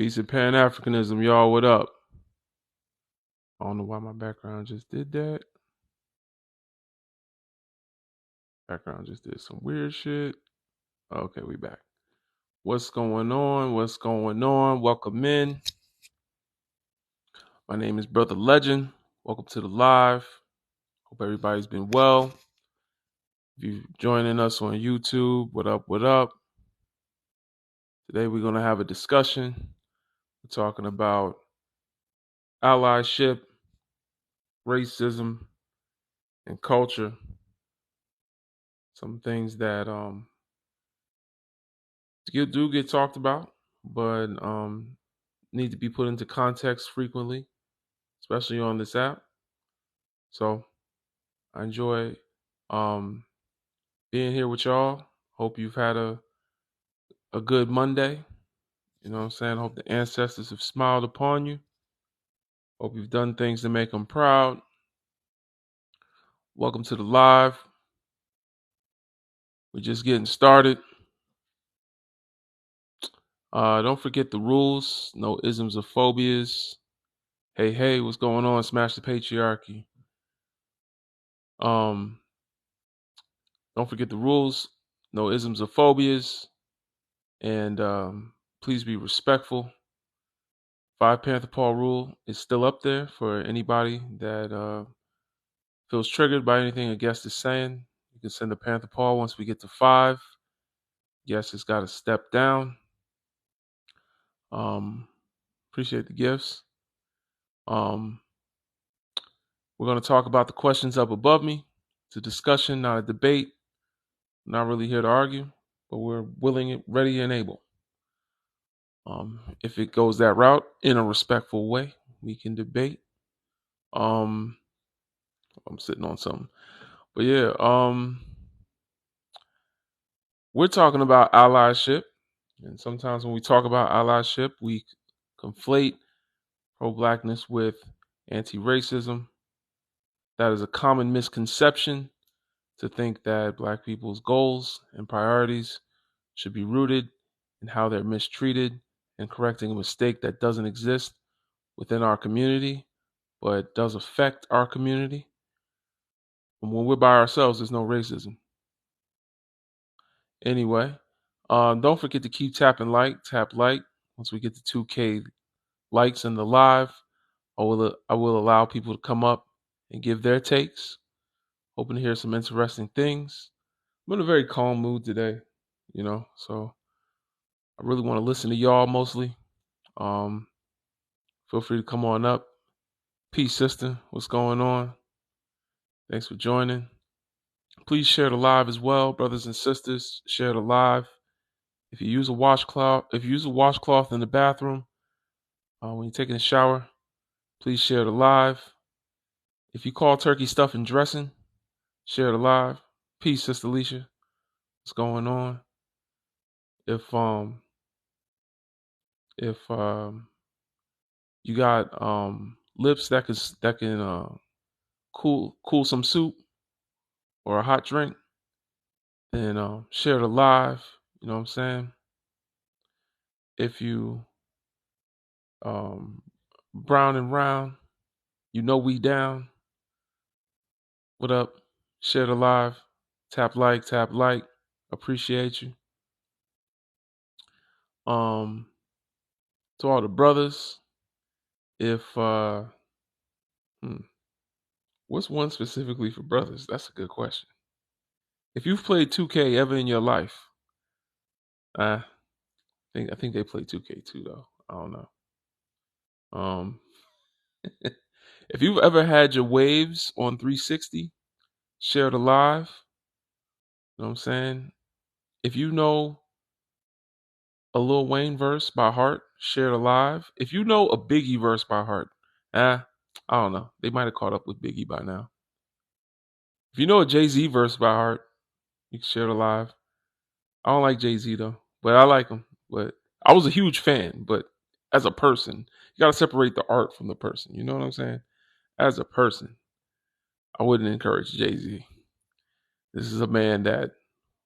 Peace and Pan-Africanism, y'all. What up? I don't know why my background just did that. Background just did some weird shit. Okay, we back. What's going on? What's going on? Welcome in. My name is Brother Legend. Welcome to the live. Hope everybody's been well. If you're joining us on YouTube, what up? What up? Today we're going to have a discussion. We're talking about allyship, racism, and culture. Some things that do get talked about, but need to be put into context frequently, especially on this app. So I enjoy being here with y'all. Hope you've had a good Monday. You know what I'm saying? Hope the ancestors have smiled upon you. Hope you've done things to make them proud. Welcome to the live. We're just getting started. Don't forget the rules. No isms or phobias. Hey, what's going on? Smash the patriarchy. Don't forget the rules. No isms or phobias. And please be respectful. 5 Panther Paw rule is still up there for anybody that feels triggered by anything a guest is saying. You can send a Panther Paw once we get to 5. Guest has got to step down. Appreciate the gifts. We're going to talk about the questions up above me. It's a discussion, not a debate. Not really here to argue, but we're willing, ready, and able. If it goes that route in a respectful way, we can debate. I'm sitting on something, but yeah, we're talking about allyship, and sometimes when we talk about allyship, we conflate pro-blackness with anti-racism. That is a common misconception to think that Black people's goals and priorities should be rooted in how they're mistreated and correcting a mistake that doesn't exist within our community, but does affect our community. And when we're by ourselves, there's no racism. Anyway, don't forget to keep tapping tap like. Once we get to 2K likes in the live, I will allow people to come up and give their takes. Hoping to hear some interesting things. I'm in a very calm mood today, so I really want to listen to y'all mostly. Feel free to come on up. Peace, sister. What's going on? Thanks for joining. Please share the live as well, brothers and sisters. Share the live. If you use a washcloth, in the bathroom when you're taking a shower, please share the live. If you call turkey stuffing dressing, share the live. Peace, Sister Alicia. What's going on? If you got lips that can cool some soup or a hot drink, then share the live. You know what I'm saying? If you brown and round, we down. What up? Share the live. Tap like. Appreciate you. To all the brothers, if what's one specifically for brothers? That's a good question. If you've played 2K ever in your life, I think they play 2K too though. I don't know. If you've ever had your waves on 360, share the live. You know what I'm saying? If you know a Lil Wayne verse by heart, share the live. If you know a Biggie verse by heart, I don't know. They might have caught up with Biggie by now. If you know a Jay-Z verse by heart, you can share the live. I don't like Jay-Z though, but I like him. But I was a huge fan, but as a person, you gotta separate the art from the person. You know what I'm saying? As a person, I wouldn't encourage Jay-Z. This is a man that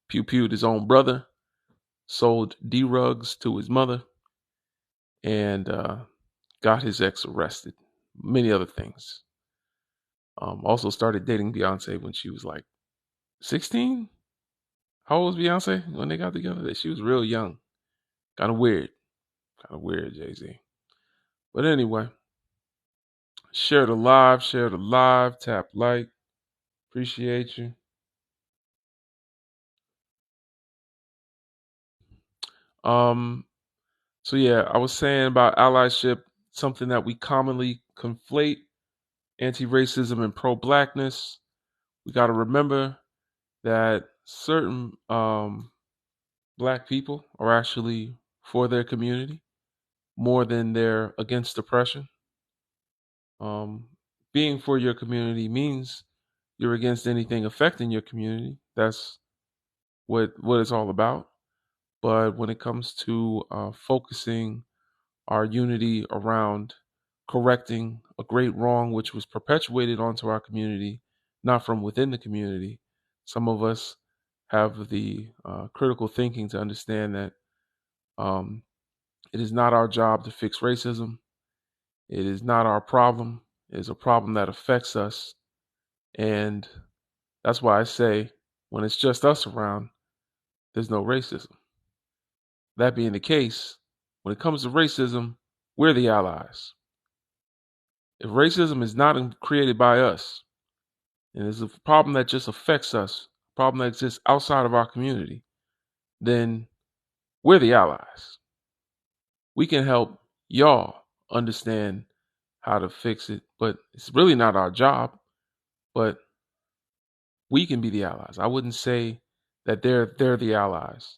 pew-pewed his own brother, sold D-rugs to his mother, and got his ex arrested. Many other things. Also started dating Beyonce when she was like 16. How old was Beyonce when they got together? She was real young. Kind of weird. Kind of weird, Jay-Z. But anyway, share the live, tap like. Appreciate you. So yeah, I was saying about allyship, something that we commonly conflate, anti-racism and pro-blackness. We got to remember that certain black people are actually for their community more than they're against oppression. Um, Being for your community means you're against anything affecting your community. That's what it's all about. But when it comes to focusing our unity around correcting a great wrong which was perpetuated onto our community, not from within the community, some of us have the critical thinking to understand that um, it is not our job to fix racism. It is not our problem. It is a problem that affects us. And that's why I say when it's just us around, there's no racism. That being the case, when it comes to racism, we're the allies. If racism is not created by us, and it's a problem that just affects us, a problem that exists outside of our community, then we're the allies. We can help y'all understand how to fix it, but it's really not our job. But we can be the allies. I wouldn't say that they're the allies,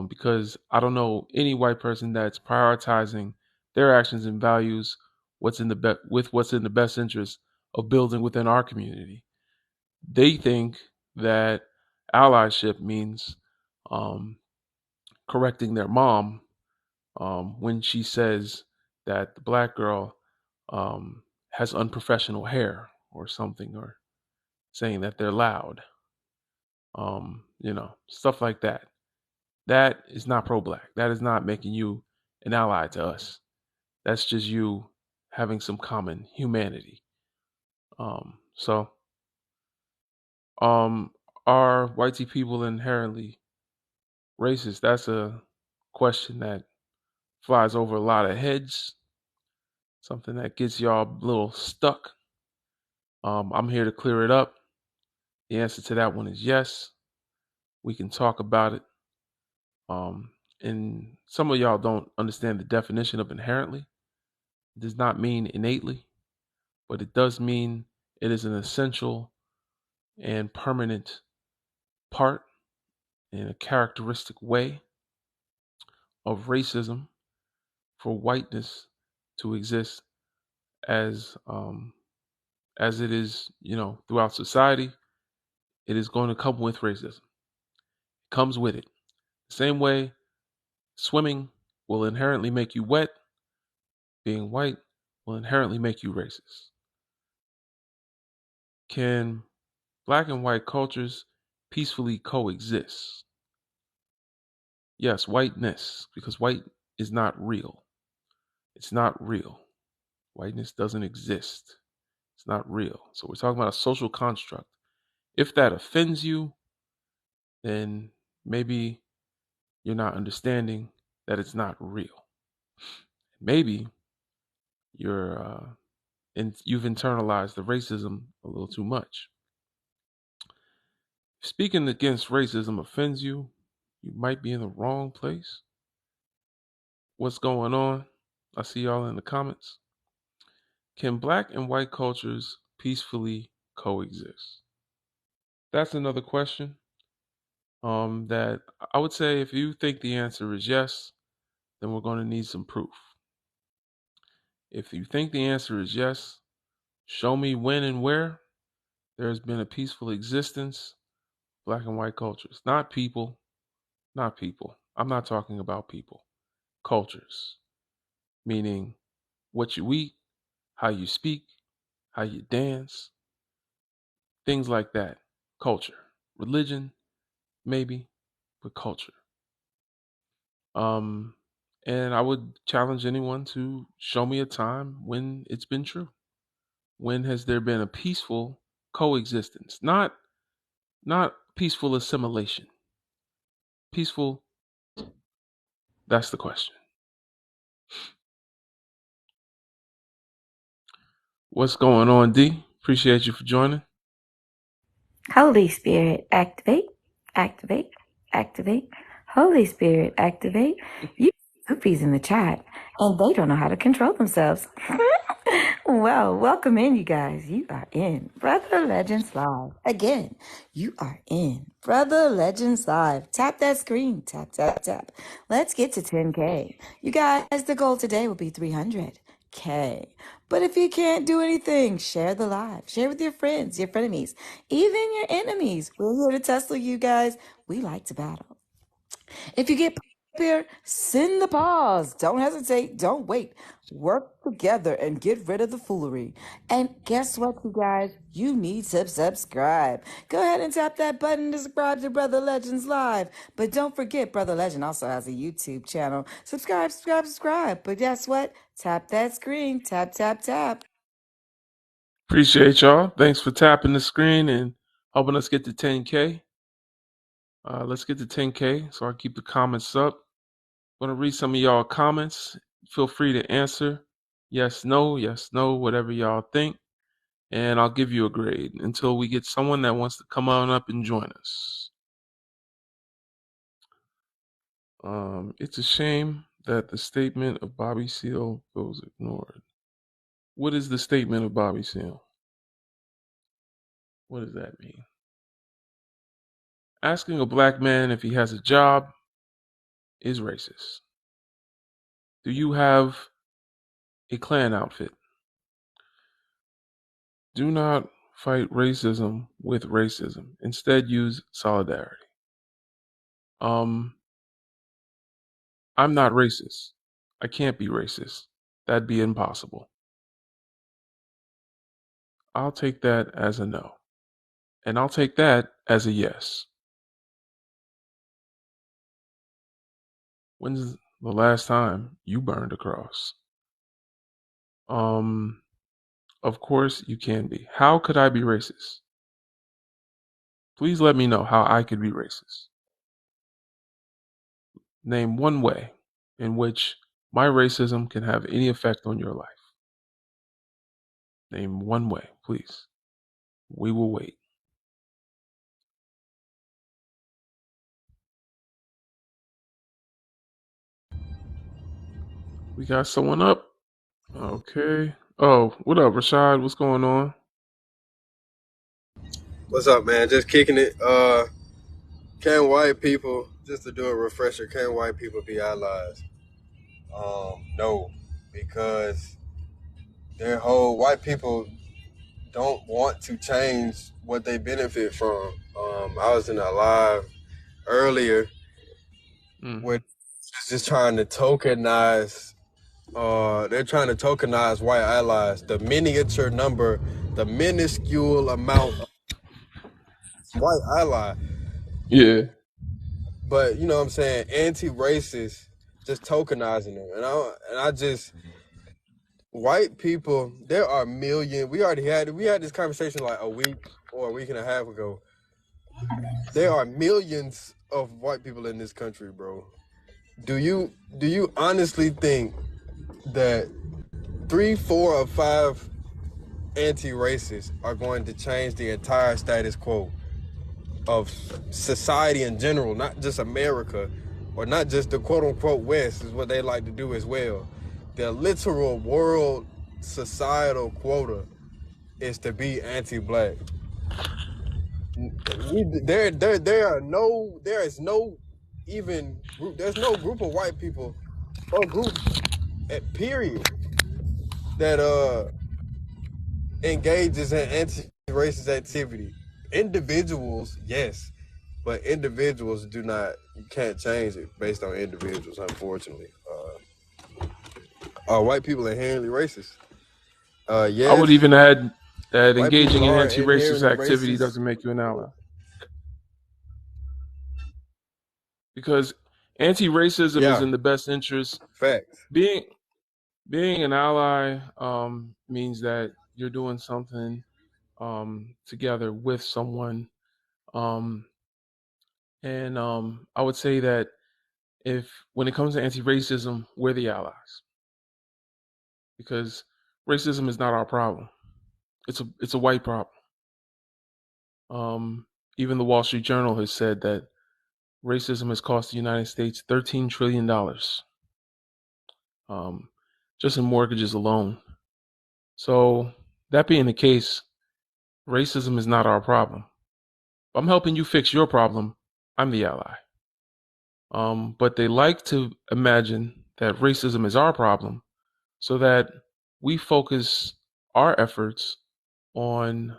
because I don't know any white person that's prioritizing their actions and values what's in the best interest of building within our community. They think that allyship means um, correcting their mom when she says that the black girl has unprofessional hair or something, or saying that they're loud, stuff like that. That is not pro-black. That is not making you an ally to us. That's just you having some common humanity. So, um, are whitey people inherently racist? That's a question that flies over a lot of heads. Something that gets y'all a little stuck. I'm here to clear it up. The answer to that one is yes. We can talk about it. And some of y'all don't understand the definition of inherently. It does not mean innately, but it does mean it is an essential and permanent part in a characteristic way of racism for whiteness to exist as as it is, throughout society. It is going to come with racism. It comes with it. The same way swimming will inherently make you wet, being white will inherently make you racist. Can black and white cultures peacefully coexist? Yes, whiteness, because white is not real. It's not real. Whiteness doesn't exist. It's not real. So we're talking about a social construct. If that offends you, then maybe you're not understanding that it's not real. Maybe you've internalized the racism a little too much. If speaking against racism offends you, you might be in the wrong place. What's going on? I see y'all in the comments. Can black and white cultures peacefully coexist? That's another question. That I would say if you think the answer is yes, then we're going to need some proof. If you think the answer is yes, show me when and where there's been a peaceful existence, black and white cultures. Not people, not people. I'm not talking about people. Cultures, meaning what you eat, how you speak, how you dance, things like that. Culture. Religion, maybe, but culture. Um, And I would challenge anyone to show me a time when it's been true. When has there been a peaceful coexistence? Not peaceful assimilation. Peaceful, that's the question. What's going on, D? Appreciate you for joining. Holy Spirit, activate, activate, activate. Holy Spirit, activate. You goofies in the chat, and they don't know how to control themselves. Well, welcome in, you guys. You are in Brother Legends Live. Again, you are in Brother Legends Live. Tap that screen. Tap, tap, tap. Let's get to 10K. You guys, the goal today will be 300K. But if you can't do anything, share the live. Share with your friends, your frenemies, even your enemies. We're here to tussle you guys. We like to battle. If you get here, send the pause. Don't hesitate. Don't wait. Work together and get rid of the foolery. And guess what, you guys? You need to subscribe. Go ahead and tap that button to subscribe to Brother Legends Live. But don't forget, Brother Legend also has a YouTube channel. Subscribe, subscribe, subscribe. But guess what? Tap that screen. Tap, tap, tap. Appreciate y'all. Thanks for tapping the screen and helping us get to 10K. Let's get to 10K so I keep the comments up. I'm going to read some of y'all comments. Feel free to answer yes, no, whatever y'all think. And I'll give you a grade until we get someone that wants to come on up and join us. It's a shame that the statement of Bobby Seale goes ignored. What is the statement of Bobby Seale? What does that mean? Asking a black man if he has a job is racist. Do you have a Klan outfit? Do not fight racism with racism. Instead, use solidarity. I'm not racist. I can't be racist. That'd be impossible. I'll take that as a no. And I'll take that as a yes. When's the last time you burned a cross? Of course you can be. How could I be racist? Please let me know how I could be racist. Name one way in which my racism can have any effect on your life. Name one way, please. We will wait. We got someone up. Okay. Oh, what up, Rashad? What's going on? What's up, man? Just kicking it. Can white people, just to do a refresher, can white people be allies? No, because their whole white people don't want to change what they benefit from. I was in a live earlier where it's just trying to tokenize. They're trying to tokenize white allies. The miniature number, the minuscule amount of white ally. Yeah. But you know what I'm saying, anti-racist, just tokenizing them, and I just white people. There are millions. We had this conversation like a week or a week and a half ago. There are millions of white people in this country, bro. Do you honestly think that 3, 4, or 5 anti-racists are going to change the entire status quo of society in general, not just America, or not just the quote-unquote West, is what they like to do as well. The literal world societal quota is to be anti-black. There's no group of white people or group at period that engages in anti-racist activity. Individuals, yes, but individuals do not. You can't change it based on individuals, unfortunately. White people are inherently racist. Yes, I would even add that white engaging people in are anti-racist inherently activity racist. doesn't make you an ally. Because Anti-racism is Yeah, in the best interest. facts. Being an ally means that you're doing something together with someone. Um, and I would say that if when it comes to anti-racism, we're the allies because racism is not our problem. It's a white problem. Even the Wall Street Journal has said that racism has cost the United States $13 trillion just in mortgages alone. So that being the case, racism is not our problem. If I'm helping you fix your problem, I'm the ally. But they like to imagine that racism is our problem so that we focus our efforts on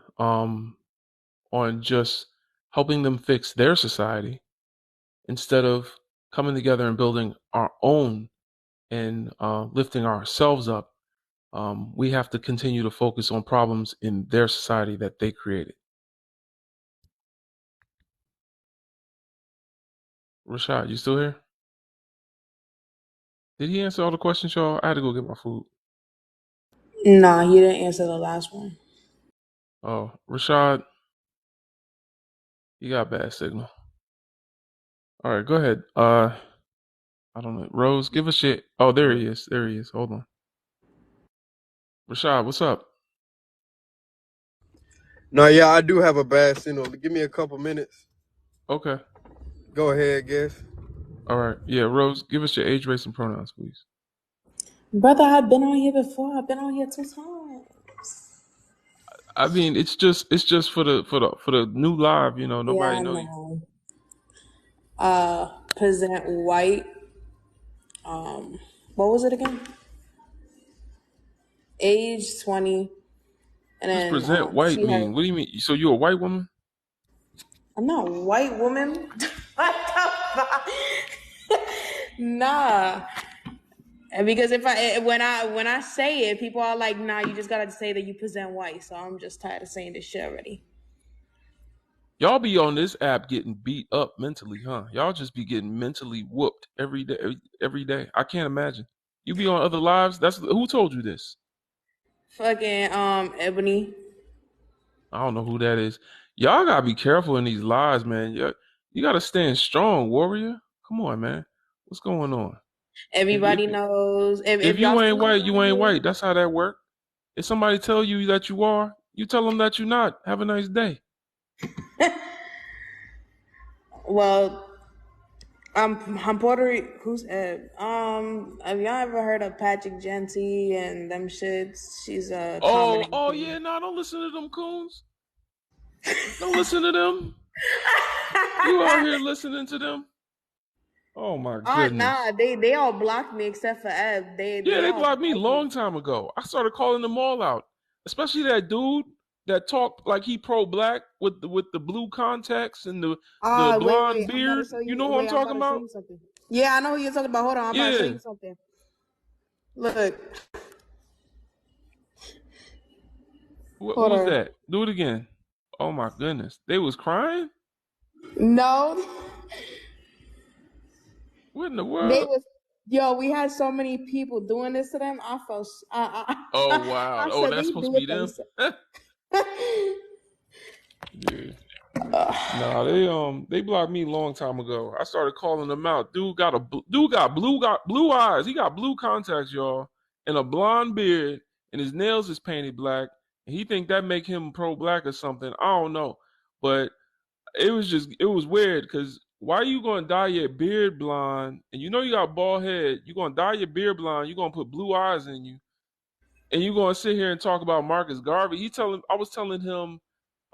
just helping them fix their society instead of coming together and building our own and lifting ourselves up. We have to continue to focus on problems in their society that they created. Rashad, you still here? Did he answer all the questions, y'all? I had to go get my food. Nah, he didn't answer the last one. Oh, Rashad, you got bad signal. All right, go ahead. I don't know. Rose, give us shit. Oh, there he is. There he is. Hold on. Rashad, what's up? No, yeah, I do have a bad signal. Give me a couple minutes. Okay. Go ahead, guess. All right. Yeah, Rose, give us your age, race, and pronouns, please. Brother, I've been on here before. I've been on here 2 times. I mean, it's just for the new live. You know, Yeah, nobody I know you. know. Present white. What was it again? Age 20. And What does then present white she has. mean? What do you mean? So you're a white woman? I'm not a white woman. What the fuck? Nah. And because when I say it, people are like, nah, you just gotta say that you present white. So I'm just tired of saying this shit already. Y'all be on this app getting beat up mentally, huh? Y'all just be getting mentally whooped every day. Every day. I can't imagine. You be on other lives. That's who told you this. Fucking Ebony. I don't know who that is. Y'all gotta be careful in these lives, man. You gotta stand strong, warrior. Come on, man. What's going on? Everybody knows. If If y'all you see ain't me white, you on ain't here, white. That's how that work. If somebody tell you that you are, you tell them that you're not. Have a nice day. well, I'm Puerto Rican. Who's Eb? Have y'all ever heard of Patrick Genty and them shits? She's a Oh combination. yeah, no, don't listen to them coons. Don't listen to them. You out here listening to them? Oh my Nah, goodness. they all blocked me except for Eb. Yeah, They they all blocked me blocked me. long time ago. I started calling them all out, especially that dude that talked like he pro-black with the blue contacts and the blonde Wait. I'm about to beard. show You you. know who I'm Wait, I'm about talking to show about? you something. Yeah, I know who you're talking about. Hold on, I'm about to show Yeah. you something. Look, Who hold was on. that? Do it again. Oh my goodness, they was crying. No, What in the they world? was. Yo, we had so many people doing this to them. I felt. Oh wow. I Oh, said that's they supposed do to be it them. themselves. Yeah. Nah, they blocked me a long time ago. I started calling them out. Dude got blue eyes. He got blue contacts, y'all, and a blonde beard, and his nails is painted black. And he think that make him pro-black or something. I don't know, but it was weird because why you gonna dye your beard blonde and you know you got bald head? You gonna dye your beard blonde? You gonna put blue eyes in you? And you gonna sit here and talk about Marcus Garvey? I was telling him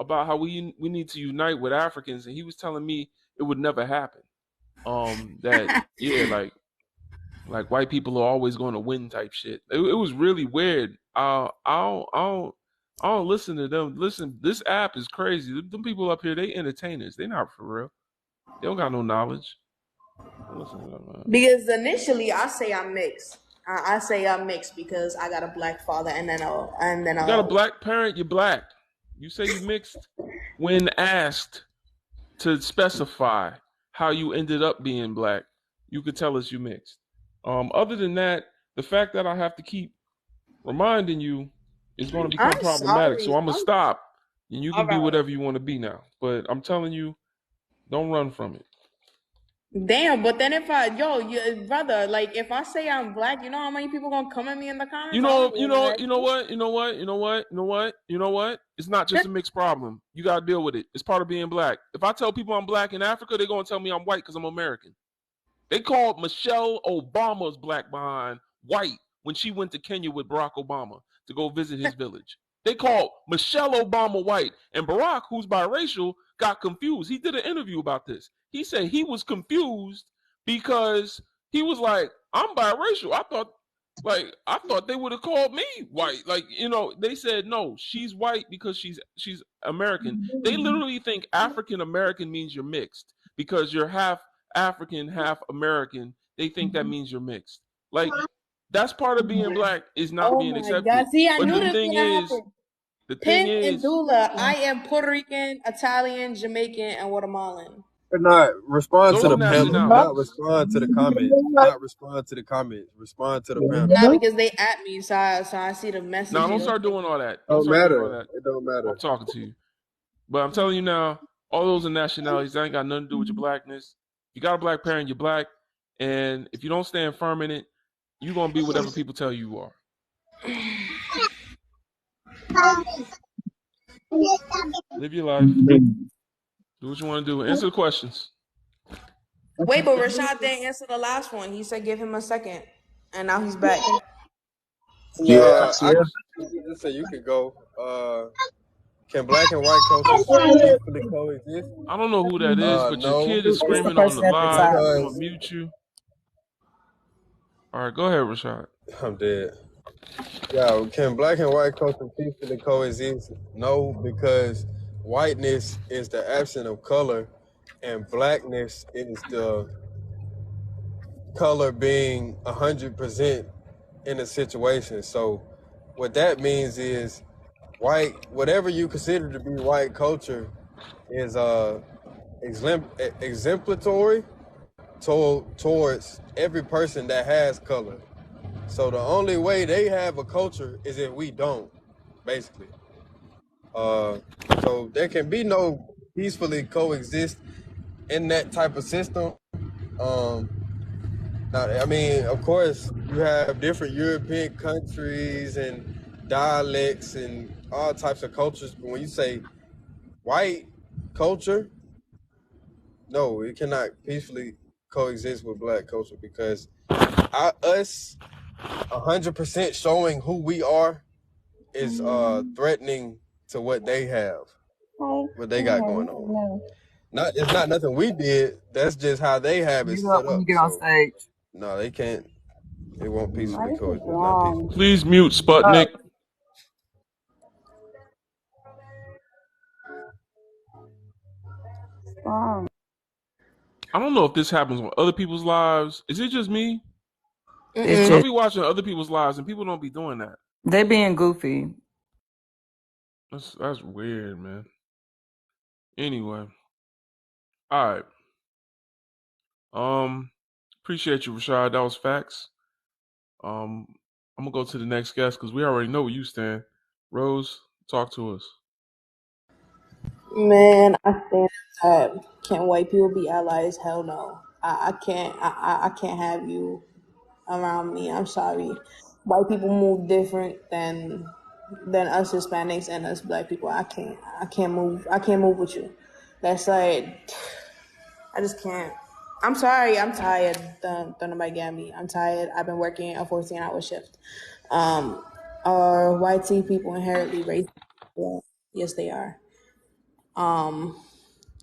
about how we need to unite with Africans, and he was telling me it would never happen. That yeah, like white people are always going to win type shit. It was really weird. I don't listen to them. Listen, this app is crazy. Them people up here, they entertainers. They not for real. They don't got no knowledge. Don't listen to them, man. Because initially, I say I'm mixed. I say I'm mixed because I got a black father and then You got a black parent, you're black. You say you mixed when asked to specify how you ended up being black. you could tell us you mixed. Other than that, the fact that I have to keep reminding you is going to become I'm problematic. So sorry. I'm gonna stop, and you All can be right. whatever you want to be now. But I'm telling you, don't run from it. Damn, but then if brother, like if I say I'm black, you know how many people gonna come at me in the You comments? I know, don't you do know, that. you know what, you know what, you know what, you know what, you know what. It's not just a mixed problem. You gotta deal with it. It's part of being black. If I tell people I'm black in Africa, they're gonna tell me I'm white because I'm American. They called Michelle Obama's black behind white when she went to Kenya with Barack Obama to go visit his village. They called Michelle Obama white. And Barack, who's biracial, got confused. He did an interview about this. He said he was confused because he was like, I'm biracial. I thought they would have called me white. Like, they said no, she's white because she's American. They literally think African American means you're mixed because you're half African, half American. They think that means you're mixed. Like, that's part of being black, is not Oh being my accepted. God. See, I But knew the this thing would is, happen. the thing Pimp and is, Dula, I am Puerto Rican, Italian, Jamaican, and Guatemalan. But not respond to those are the panel. Do not nationalities. respond to the comments. Do not respond to the comments. Respond to the panel. Nah, because they at me, so I see the Now, message. don't And start doing all that. Don't Don't start doing all matter. that It don't while matter. I'm talking to you. But I'm telling you now, all those are nationalities. That ain't got nothing to do with your blackness. You got a black parent, you're black. And if you don't stand firm in it, you're going to be whatever people tell you are. Live your life. Do what you want to do. Answer the questions. wait, but Rashad didn't answer the last one. He said give him a second, and now he's back. Yeah, I yeah. just say you could go. Can black and white cultures peacefully coexist? I don't know who that is, but your No, kid is It's the screaming on the person at the live. top. I'm going to because mute you. All right, go ahead, Rashad. I'm dead. Yeah, can black and white cultures peacefully coexist? No, because whiteness is the absence of color, and blackness is the color being 100% in a situation. So, what that means is whatever you consider to be white culture is exemplatory towards every person that has color. So the only way they have a culture is if we don't, basically. So there can be no peacefully coexist in that type of system. Um, Now, I mean, of course, you have different European countries and dialects and all types of cultures. But when you say white culture, no, it cannot peacefully coexist with black culture because us 100% showing who we are is threatening to what they have, what they got going on. It's not nothing we did. That's just how they have it Mute up set when up. you get on So stage. no, they can't. It won't peacefully coexist. Not peacefully. Please mute Sputnik. I don't know if this happens on other people's lives. Is it just me? It's I'll just be watching other people's lives, and people don't be doing that. they being goofy. That's weird, man. Anyway, all right. Appreciate you, Rashad. That was facts. I'm gonna go to the next guest because we already know where you stand. Rose, talk to us. Man, I stand that. Can white people be allies? Hell no. I can't. I can't have you around me. I'm sorry. White people move different than us Hispanics and us black people. I can't. I can't move. I can't move with you. That's like I just can't. I'm sorry. I'm tired. Don't nobody get me. I'm tired. I've been working a 14-hour shift. Are white people inherently racist? Yeah. Yes, they are.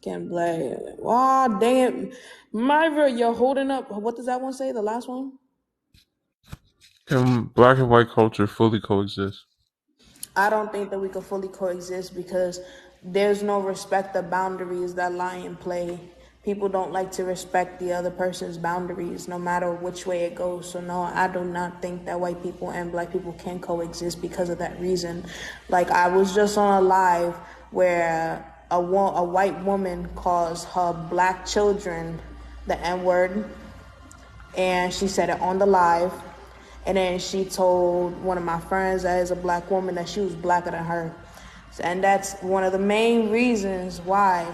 Can black? Wow, dang it, Myra, you're holding up. What does that one say? The last one? Can black and white culture fully coexist? I don't think that we can fully coexist because there's no respect of boundaries that lie in play. People don't like to respect the other person's boundaries, no matter which way it goes. So no, I do not think that white people and black people can coexist because of that reason. Like I was just on a live where a white woman calls her black children the N-word, and she said it on the live. And then she told one of my friends that is a black woman that she was blacker than her. And that's one of the main reasons why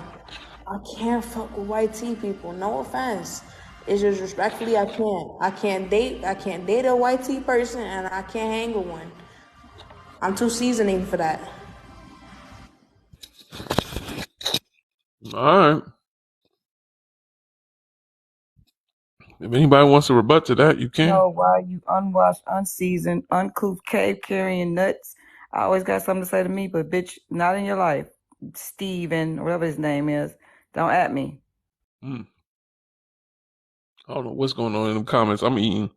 I can't fuck with white tea people. No offense. It's just respectfully I can't. I can't date a white tea person, and I can't hang with one. I'm too seasoning for that. All right. If anybody wants to rebut to that, you can. No, why you unwashed, unseasoned, uncouth, cave carrying nuts? I always got something to say to me, but bitch, not in your life. Steven, whatever his name is, don't at me. I don't know what's going on in the comments. I'm eating.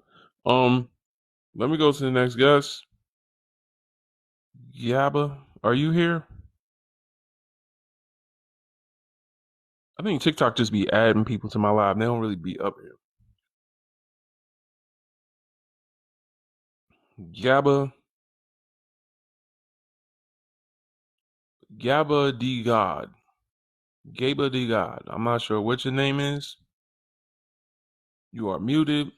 Let me go to the next guest. Yabba, are you here? I think TikTok just be adding people to my live. They don't really be up here. Gabba D God. Gaba D God. I'm not sure what your name is. You are muted.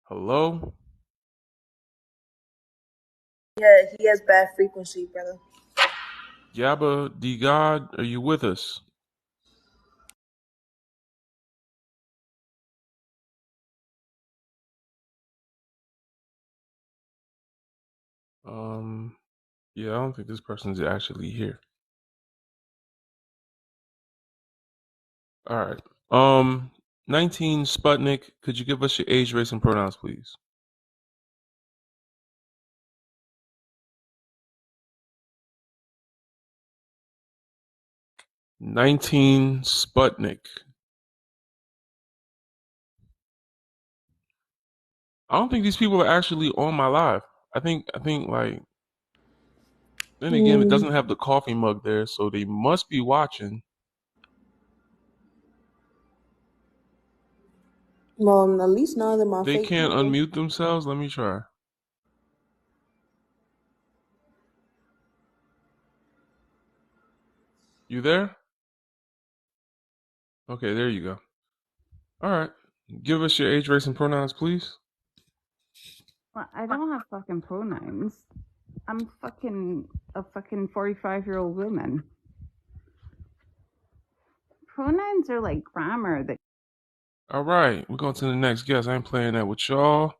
Hello? Yeah, he has bad frequency, brother. Gaba D God, are you with us? Yeah, I don't think this person's actually here. All right. 19 Sputnik, could you give us your age, race, and pronouns, please? "19 Sputnik." I don't think these people are actually on my live. I think like, then again, it doesn't have the coffee mug there, so they must be watching. Well, at least none of them are They fake can't people. unmute themselves. Let me try. You there? Okay, there you go. All right. Give us your age, race, and pronouns, please. Well, I don't have fucking pronouns. I'm fucking a fucking 45-year-old woman. Pronouns are like grammar that. All right, we're going to the next guest. I ain't playing that with y'all.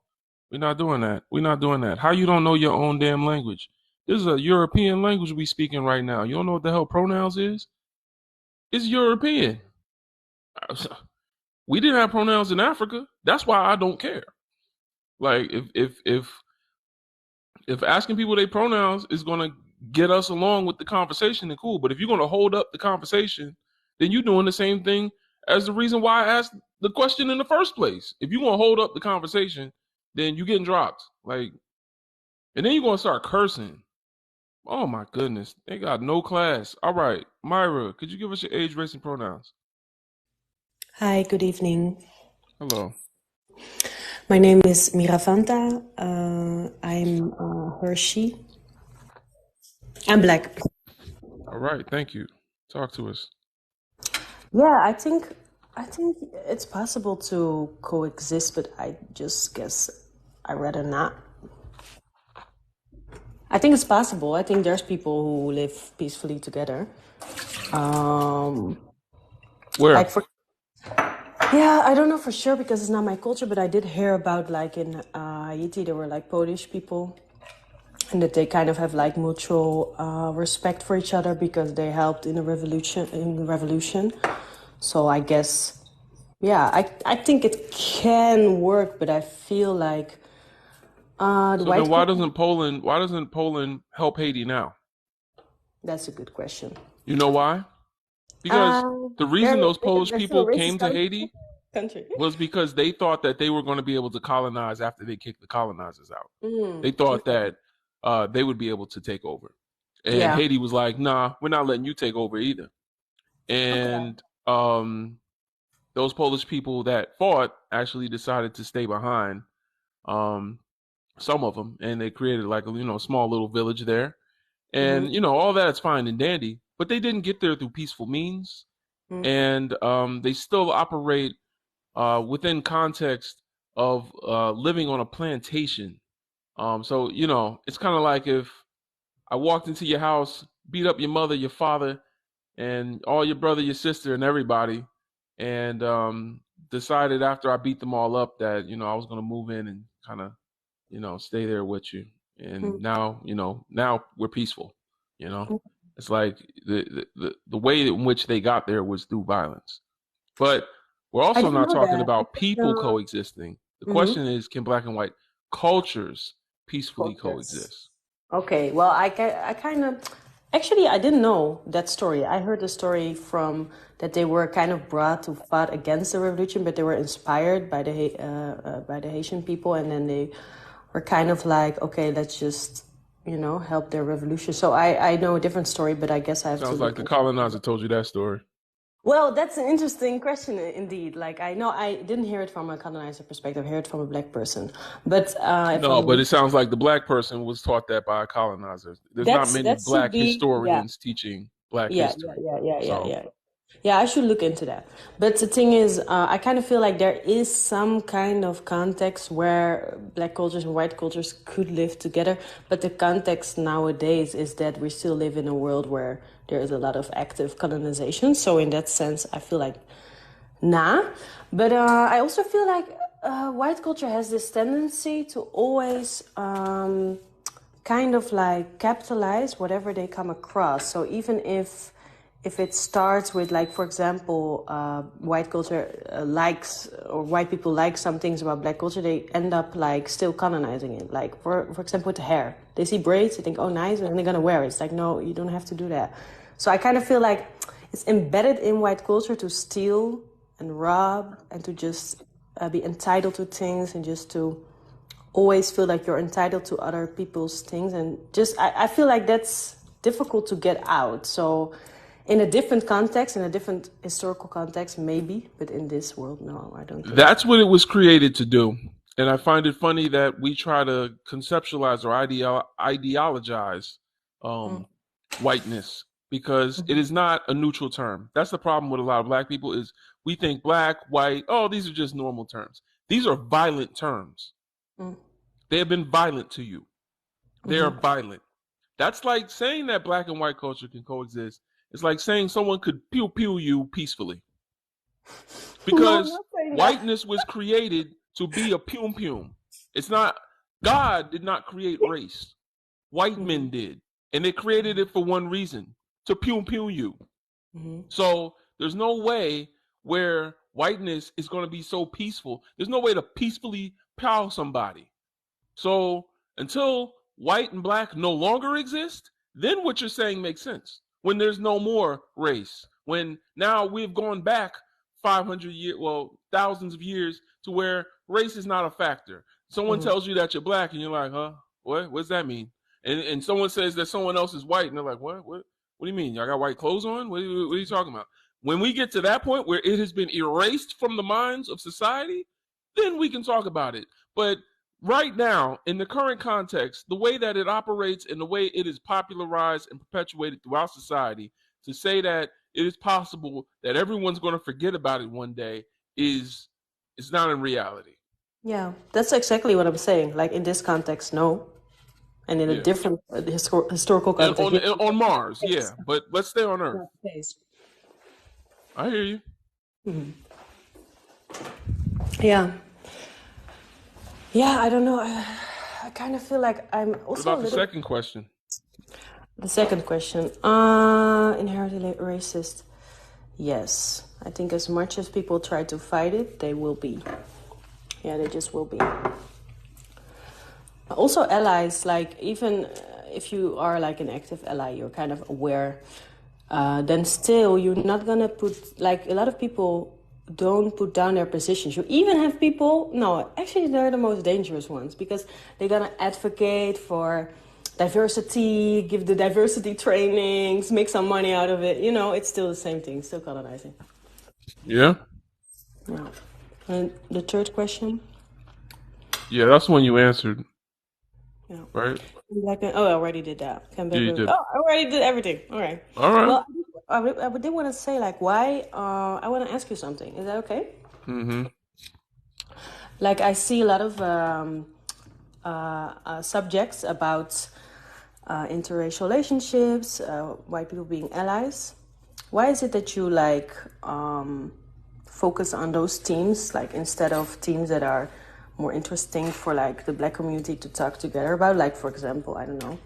We're not doing that. We're not doing that. How you don't know your own damn language? This is a European language we speaking right now. You don't know what the hell pronouns is? It's European. We didn't have pronouns in Africa. That's why I don't care. Like if asking people their pronouns is gonna get us along with the conversation, then cool. But if you're gonna hold up the conversation, then you're doing the same thing as the reason why I asked the question in the first place. If you're gonna hold up the conversation, then you're getting dropped. Like, and then you're gonna start cursing. Oh my goodness, they got no class. All right, Myra, could you give us your age, race, and pronouns? Hi, good evening. Hello. My name is Miravanta. I'm Hershey. I'm black. All right, thank you. Talk to us. Yeah, I think it's possible to coexist, but I just guess I'd rather not. I think it's possible. I think there's people who live peacefully together. Where? Like yeah, I don't know for sure because it's not my culture, but I did hear about like in Haiti there were like Polish people, and that they kind of have like mutual respect for each other because they helped in the revolution. So I guess, yeah, I think it can work, but I feel like the So white then why doesn't Poland help Haiti now? That's a good question. You know why? Because the reason those Polish they're still people a came racist to Haiti country. was because they thought that they were going to be able to colonize after they kicked the colonizers out. They thought that they would be able to take over. And Yeah. Haiti was like, nah, we're not letting you take over either. And those Polish people that fought actually decided to stay behind, some of them, and they created like a small little village there. And all that's fine and dandy. but they didn't get there through peaceful means, and they still operate within context of living on a plantation. So it's kind of like if I walked into your house, beat up your mother, your father, and all your brother, your sister, and everybody, and decided after I beat them all up that I was going to move in and kind of stay there with you. And now now we're peaceful. It's like the way in which they got there was through violence. But we're also not talking about people coexisting. The question is, can black and white cultures peacefully coexist? Okay, well, I kind of actually I didn't know that story. I heard the story from that they were kind of brought to fight against the revolution, but they were inspired by the Haitian people, and then they were kind of like, okay, let's just help their revolution. So I know a different story, but I guess I have to. Sounds like the colonizer told you that story. Well, that's an interesting question, indeed. Like, I know I didn't hear it from a colonizer perspective. I heard it from a black person. But but it sounds like the black person was taught that by a colonizer. There's not many black historians teaching black history. Yeah, I should look into that. But the thing is, I kind of feel like there is some kind of context where black cultures and white cultures could live together. But the context nowadays is that we still live in a world where there is a lot of active colonization. So in that sense, I feel like, nah. But I also feel like white culture has this tendency to always kind of like capitalize whatever they come across. So even if it starts with, like, for example, white culture likes, or white people like some things about black culture, they end up like still colonizing it. Like for example, with the hair, they see braids, they think, oh, nice, and they're gonna wear it. It's like, no, you don't have to do that. So I kind of feel like it's embedded in white culture to steal and rob and to just be entitled to things and just to always feel like you're entitled to other people's things. And just I feel like that's difficult to get out. So in a different context, in a different historical context, maybe, but in this world, no, I don't think. That's what it was created to do. And I find it funny that we try to conceptualize or ideologize whiteness, because it is not a neutral term. That's the problem with a lot of black people, is we think black, white, oh, these are just normal terms. These are violent terms. They have been violent to you. They are violent. That's like saying that black and white culture can coexist. It's like saying someone could pew pew you peacefully. Because whiteness was created to be a pum pum. It's not, God did not create race. White men did. And they created it for one reason, to pum pum you. So there's no way where whiteness is going to be so peaceful. There's no way to peacefully pow somebody. So until white and black no longer exist, then what you're saying makes sense. When there's no more race, when now we've gone back 500 years, well, thousands of years, to where race is not a factor. Someone tells you that you're black and you're like, huh? What does that mean? And someone says that someone else is white and they're like, what do you mean? Y'all got white clothes on? What are you talking about? When we get to that point where it has been erased from the minds of society, then we can talk about it. But right now, in the current context, the way that it operates and the way it is popularized and perpetuated throughout society, to say that it is possible that everyone's going to forget about it one day is not in reality. Yeah, that's exactly what I'm saying. Like in this context, no. And in a different historical context. And on Mars, yeah. But let's stay on Earth. I hear you. Yeah. Yeah, I don't know. I kind of feel like I'm also. What about the second question? The second question. Inherently racist. Yes. I think as much as people try to fight it, they will be. Yeah, they just will be. Also allies, like even if you are like an active ally, you're kind of aware, then still you're not going to put, like a lot of people don't put down their positions. You even have people, no, actually they're the most dangerous ones, because they're going to advocate for diversity, give the diversity trainings, make some money out of it. It's still the same thing, still colonizing. Yeah. And the third question? Yeah, that's one you answered. Yeah. Right? Black men. Oh, I already did that. Yeah, you did. Oh, I already did everything. All right. All right. Well, I did want to say like why. I want to ask you something. Is that okay? Mm-hmm. Like I see a lot of subjects about interracial relationships, white people being allies. Why is it that you like focus on those themes, like instead of themes that are more interesting for like the black community to talk together about? Like, for example, I don't know,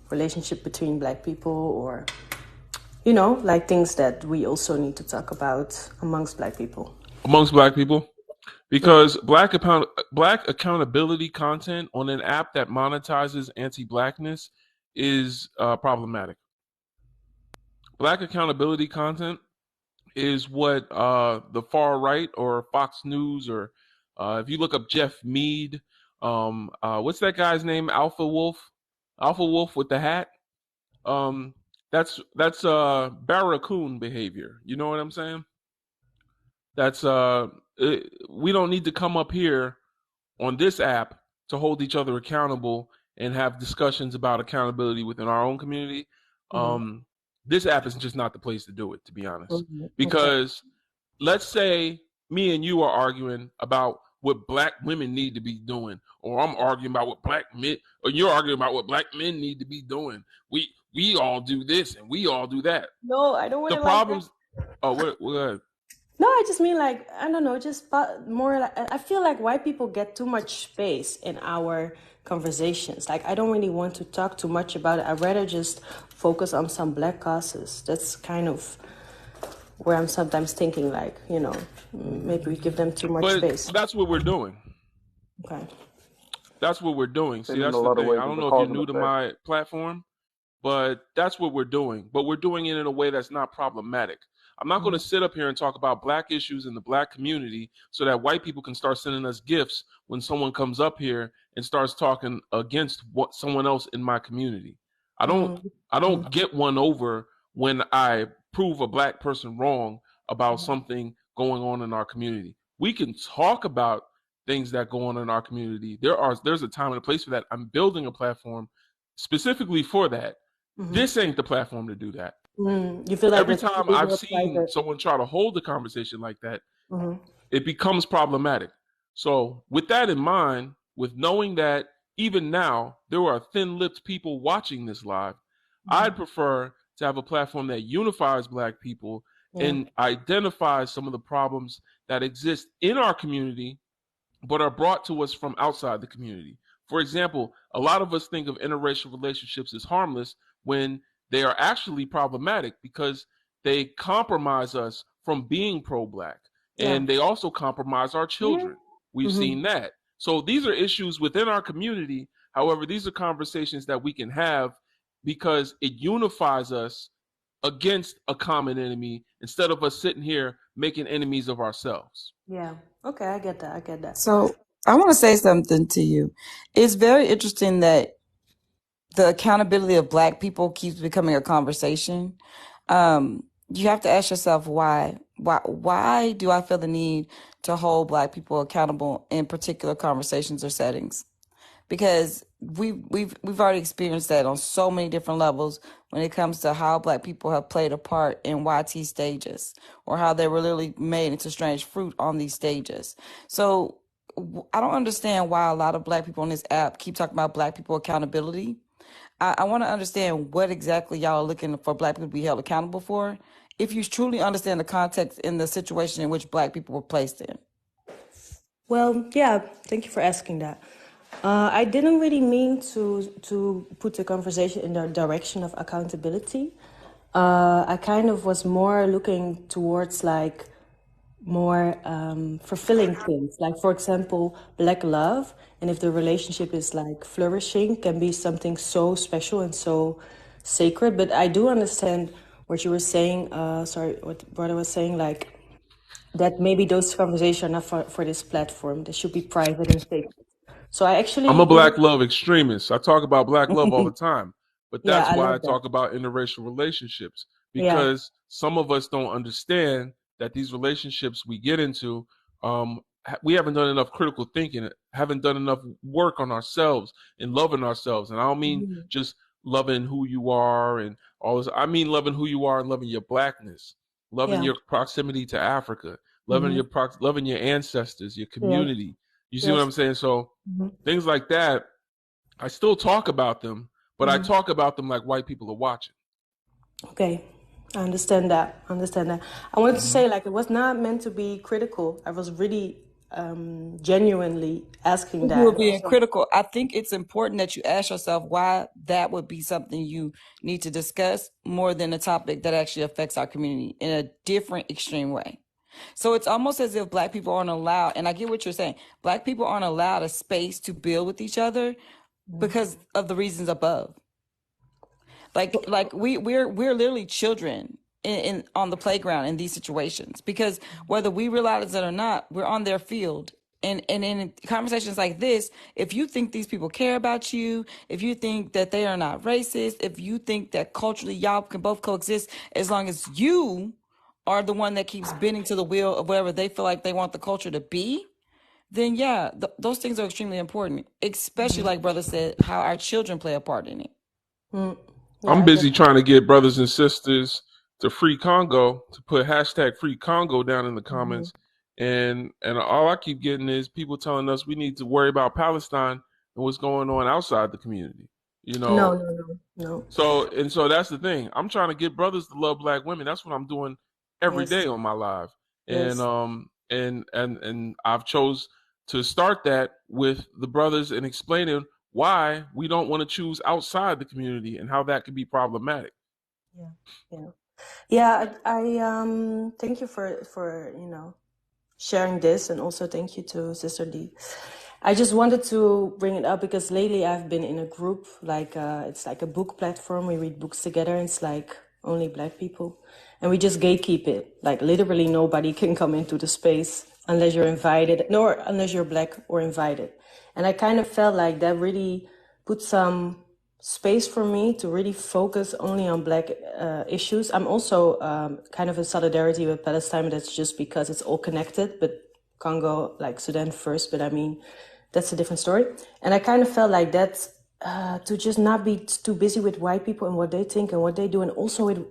relationship between black people, or you know, like things that we also need to talk about amongst black people. Amongst black people, because black accountability content on an app that monetizes anti-blackness is problematic. Black accountability content is what the far right or Fox News or if you look up Jeff Mead, what's that guy's name? Alpha Wolf with the hat. That's barracoon behavior. You know what I'm saying? That's we don't need to come up here on this app to hold each other accountable and have discussions about accountability within our own community. This app is just not the place to do it, to be honest. Because let's say me and you are arguing about what black women need to be doing, or I'm arguing about what black men, or you're arguing about what black men need to be doing. We all do this and we all do that. No, I don't want the problems. What? No, I just mean like, I don't know, just more like, I feel like white people get too much space in our conversations. Like, I don't really want to talk too much about it. I'd rather just focus on some black causes. That's kind of where I'm sometimes thinking like, you know, maybe we give them too much space. That's what we're doing. Okay. That's what we're doing. See, that's the thing. I don't know if you're new to my platform, but that's what we're doing. But we're doing it in a way that's not problematic. I'm not going to sit up here and talk about black issues in the black community so that white people can start sending us gifts when someone comes up here and starts talking against what someone else in my community. I don't get one over when I prove a black person wrong about something going on in our community. We can talk about things that go on in our community. There's a time and a place for that. I'm building a platform specifically for that. This ain't the platform to do that. You feel like every time I've seen someone try to hold a conversation like that, it becomes problematic. So with that in mind, with knowing that even now there are thin-lipped people watching this live, I'd prefer to have a platform that unifies black people and identifies some of the problems that exist in our community but are brought to us from outside the community. For example, a lot of us think of interracial relationships as harmless when they are actually problematic because they compromise us from being pro-black, and they also compromise our children. We've seen that. So these are issues within our community. However, these are conversations that we can have because it unifies us against a common enemy instead of us sitting here making enemies of ourselves. Yeah. Okay, I get that. So I want to say something to you. It's very interesting that the accountability of black people keeps becoming a conversation. You have to ask yourself why. Why do I feel the need to hold black people accountable in particular conversations or settings? Because we've already experienced that on so many different levels when it comes to how black people have played a part in YT stages, or how they were literally made into strange fruit on these stages. So I don't understand why a lot of black people on this app keep talking about black people accountability. I want to understand what exactly y'all are looking for black people to be held accountable for, if you truly understand the context in the situation in which black people were placed in. Well, yeah, thank you for asking that. I didn't really mean to put the conversation in the direction of accountability. I kind of was more looking towards like more fulfilling things, like for example black love, and if the relationship is like flourishing, can be something so special and so sacred. But I do understand what you were saying, what brother was saying, like that maybe those conversations are not for this platform. They should be private and sacred. So I'm a black love extremist. I talk about black love all the time, but that's why I talk about interracial relationships, because some of us don't understand that these relationships we get into we haven't done enough critical thinking, haven't done enough work on ourselves and loving ourselves. And I don't mean just loving who you are and all this. I mean loving who you are and loving your blackness, loving your proximity to Africa, loving your ancestors, your community. You see what I'm saying? So things like that, I still talk about them, but I talk about them like white people are watching. Okay. I understand that. I wanted to say, like, it was not meant to be critical. I was really genuinely asking that. You were being critical. I think it's important that you ask yourself why that would be something you need to discuss more than a topic that actually affects our community in a different, extreme way. So it's almost as if Black people aren't allowed, and I get what you're saying, Black people aren't allowed a space to build with each other because of the reasons above. Like we're literally children in on the playground in these situations, because whether we realize it or not, we're on their field. And in conversations like this, if you think these people care about you, if you think that they are not racist, if you think that culturally y'all can both coexist, as long as you are the one that keeps bending to the wheel of whatever they feel like they want the culture to be, then yeah, those things are extremely important, especially like brother said, how our children play a part in it. I'm busy trying to get brothers and sisters to free Congo, to put hashtag free Congo down in the comments. And all I keep getting is people telling us we need to worry about Palestine and what's going on outside the community. You know? No. So that's the thing. I'm trying to get brothers to love Black women. That's what I'm doing every day on my live. And and I've chose to start that with the brothers and explaining why we don't want to choose outside the community and how that could be problematic. I thank you for sharing this, and also thank you to Sister D. I just wanted to bring it up because lately I've been in a group, like it's like a book platform. We read books together. It's like only Black people, and we just gatekeep it. Like literally nobody can come into the space unless you're invited, nor unless you're Black or invited. And I kind of felt like that really put some space for me to really focus only on Black issues. I'm also kind of in solidarity with Palestine, but that's just because it's all connected. But Congo, like Sudan first, but I mean, that's a different story. And I kind of felt like that to just not be too busy with white people and what they think and what they do, and also with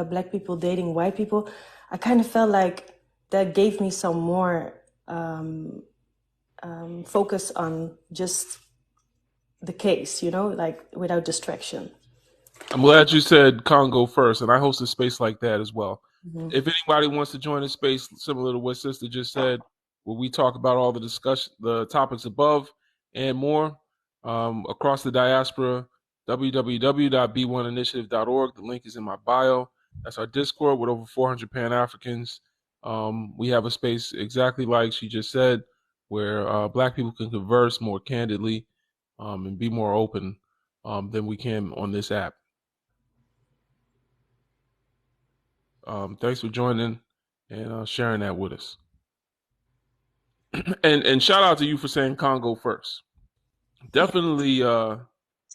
Black people dating white people. I kind of felt like that gave me some more focus on just the case, like without distraction. I'm glad you said Congo first, and I host a space like that as well. If anybody wants to join a space similar to what Sister just said, where we talk about all the topics above and more across the diaspora, www.b1initiative.org. The link is in my bio. That's our Discord with over 400 Pan-Africans. We have a space exactly like she just said, where Black people can converse more candidly and be more open than we can on this app. Thanks for joining and sharing that with us. and shout out to you for saying Congo first. Definitely,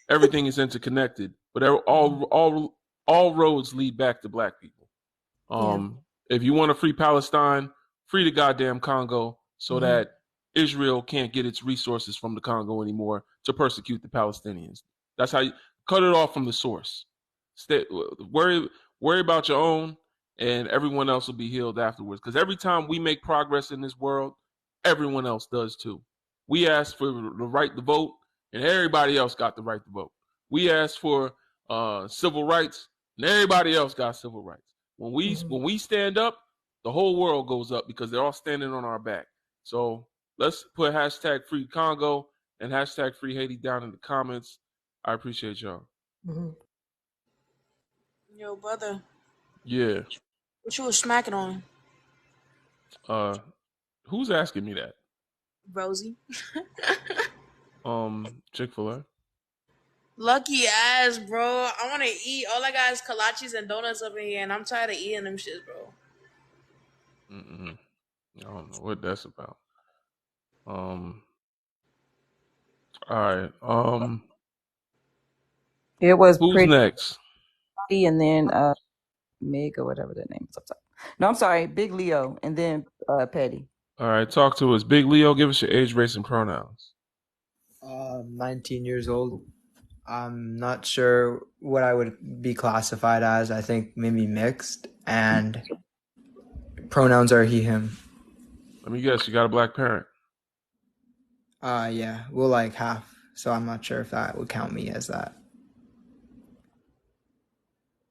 everything is interconnected, but all roads lead back to Black people. If you want to free Palestine, free the goddamn Congo, so that Israel can't get its resources from the Congo anymore to persecute the Palestinians. That's how you cut it off from the source. Worry about your own, and everyone else will be healed afterwards. Because every time we make progress in this world, everyone else does too. We asked for the right to vote, and everybody else got the right to vote. We asked for civil rights, and everybody else got civil rights. When we stand up, the whole world goes up because they're all standing on our back. So let's put hashtag free Congo and hashtag free Haiti down in the comments. I appreciate y'all. Yo, brother. Yeah. What you was smacking on? Who's asking me that? Rosie. Chick-fil-A. Lucky ass, bro. I want to eat. All I got is kolaches and donuts up in here, and I'm tired of eating them shits, bro. I don't know what that's about. All right. It was who's next? And then Meg or whatever that name is. No, I'm sorry, Big Leo, and then Petty. All right, talk to us. Big Leo, give us your age, race, and pronouns. 19 years old. I'm not sure what I would be classified as. I think maybe mixed, and pronouns are he, him. Let me guess, you got a black parent. Yeah, well, like half. So I'm not sure if that would count me as that.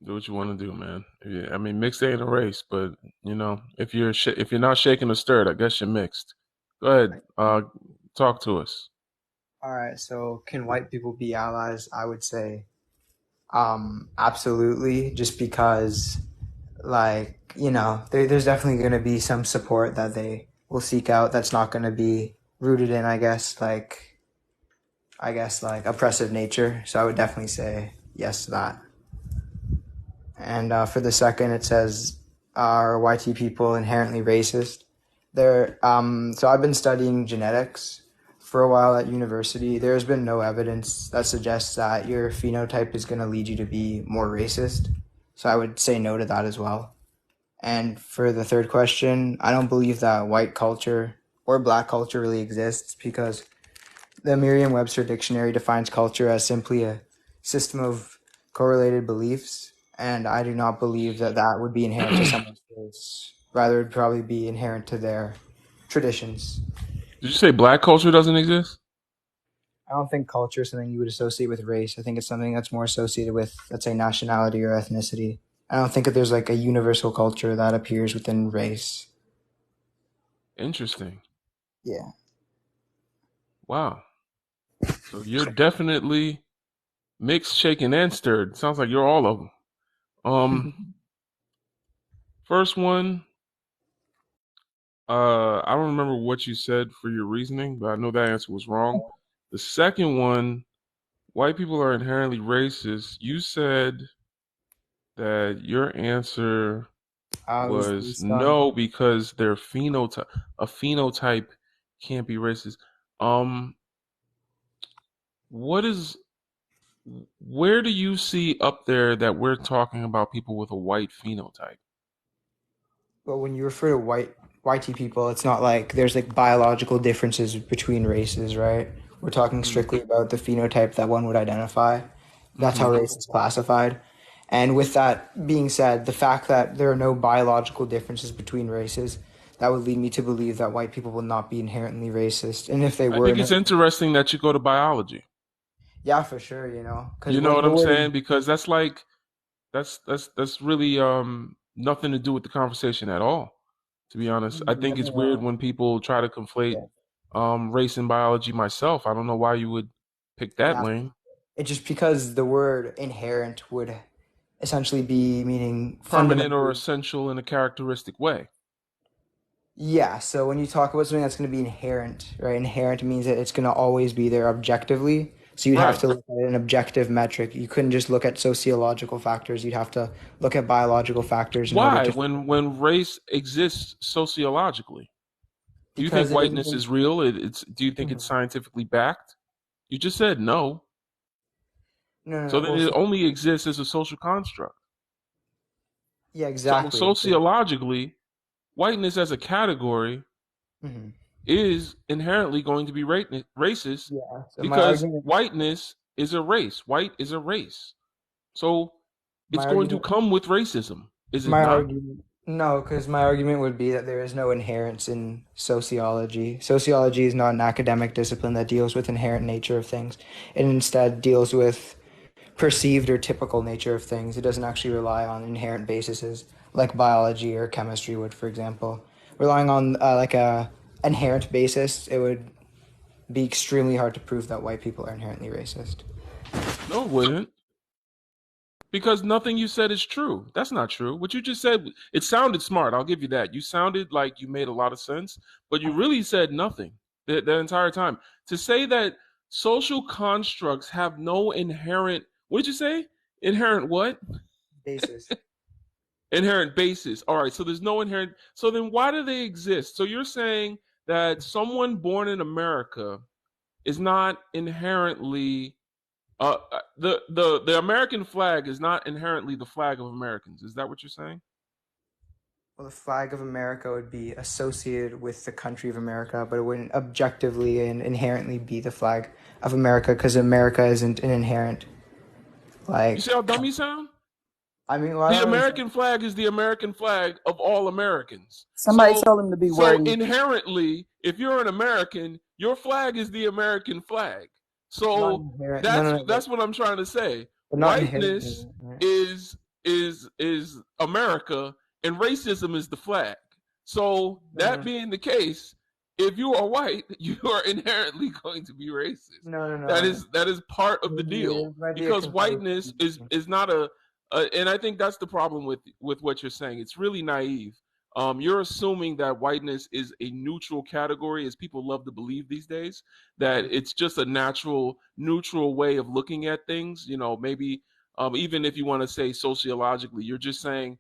Do what you want to do, man. Yeah, I mean, mixed ain't a race, but you know, if you're not shaking or stirred, I guess you're mixed. Go ahead, talk to us. All right, so can white people be allies? I would say absolutely, just because, like, you know, there's definitely going to be some support that they will seek out that's not going to be rooted in, I guess, like oppressive nature. So I would definitely say yes to that. And for the second, it says, are YT people inherently racist? So I've been studying genetics for a while at university. There's been no evidence that suggests that your phenotype is going to lead you to be more racist. So I would say no to that as well. And for the third question, I don't believe that white culture or black culture really exists, because the Merriam-Webster dictionary defines culture as simply a system of correlated beliefs, and I do not believe that that would be inherent to someone's race. Rather, it would probably be inherent to their traditions. Did you say black culture doesn't exist? I don't think culture is something you would associate with race. I think it's something that's more associated with, let's say, nationality or ethnicity. I don't think that there's like a universal culture that appears within race. Interesting. Yeah. Wow. So you're definitely mixed, shaken, and stirred. Sounds like you're all of them. First one, I don't remember what you said for your reasoning, but I know that answer was wrong. The second one, white people are inherently racist. You said that your answer was no, because their phenotype can't be racist. Where do you see up there that we're talking about people with a white phenotype? But when you refer to YT people, it's not like there's like biological differences between races, right? We're talking strictly about the phenotype that one would identify. That's how race is classified. And with that being said, the fact that there are no biological differences between races, that would lead me to believe that white people will not be inherently racist. And if they were, I think it's interesting that you go to biology. Yeah, for sure, you know. You know what I'm saying? Because that's like that's really nothing to do with the conversation at all, to be honest. I think it's weird when people try to conflate race and biology myself. I don't know why you would pick that lane. It's just because the word inherent would essentially be meaning permanent or essential in a characteristic way. Yeah, so when you talk about something that's going to be inherent, right? Inherent means that it's going to always be there objectively. So you'd have to look at an objective metric. You couldn't just look at sociological factors. You'd have to look at biological factors. Why? When race exists sociologically? Do you think whiteness is real? Do you think it's scientifically backed? You just said no. No. So then it only exists as a social construct. Yeah, exactly. So sociologically, whiteness as a category is inherently going to be racist because whiteness is a race. White is a race. So it's going to come with racism, is it not? No, because my argument would be that there is no inherence in sociology. Sociology is not an academic discipline that deals with inherent nature of things. It instead deals with perceived or typical nature of things. It doesn't actually rely on inherent bases like biology or chemistry would, for example. Relying on like a inherent basis, it would be extremely hard to prove that white people are inherently racist. No, it wouldn't. Because nothing you said is true. That's not true. What you just said, it sounded smart. I'll give you that. You sounded like you made a lot of sense, but you really said nothing the entire time. To say that social constructs have no inherent, what did you say? Inherent what? Basis. Inherent basis. All right, so there's no inherent. So then why do they exist? So you're saying that someone born in America is not inherently the American flag is not inherently the flag of Americans. Is that what you're saying? Well, the flag of America would be associated with the country of America, but it wouldn't objectively and inherently be the flag of America because America isn't an inherent, You see how dumb you sound? I mean, well, The American flag is the American flag of all Americans. Somebody tell him to be So wording. inherently, if you're an American, your flag is the American flag. So that's what I'm trying to say. Whiteness is America, and racism is the flag. So that being the case, if you are white, you are inherently going to be racist. No. That is part of the deal, because whiteness is not and I think that's the problem with what you're saying. It's really naive. You're assuming that whiteness is a neutral category, as people love to believe these days, that it's just a natural, neutral way of looking at things. You know, maybe even if you want to say sociologically, you're just saying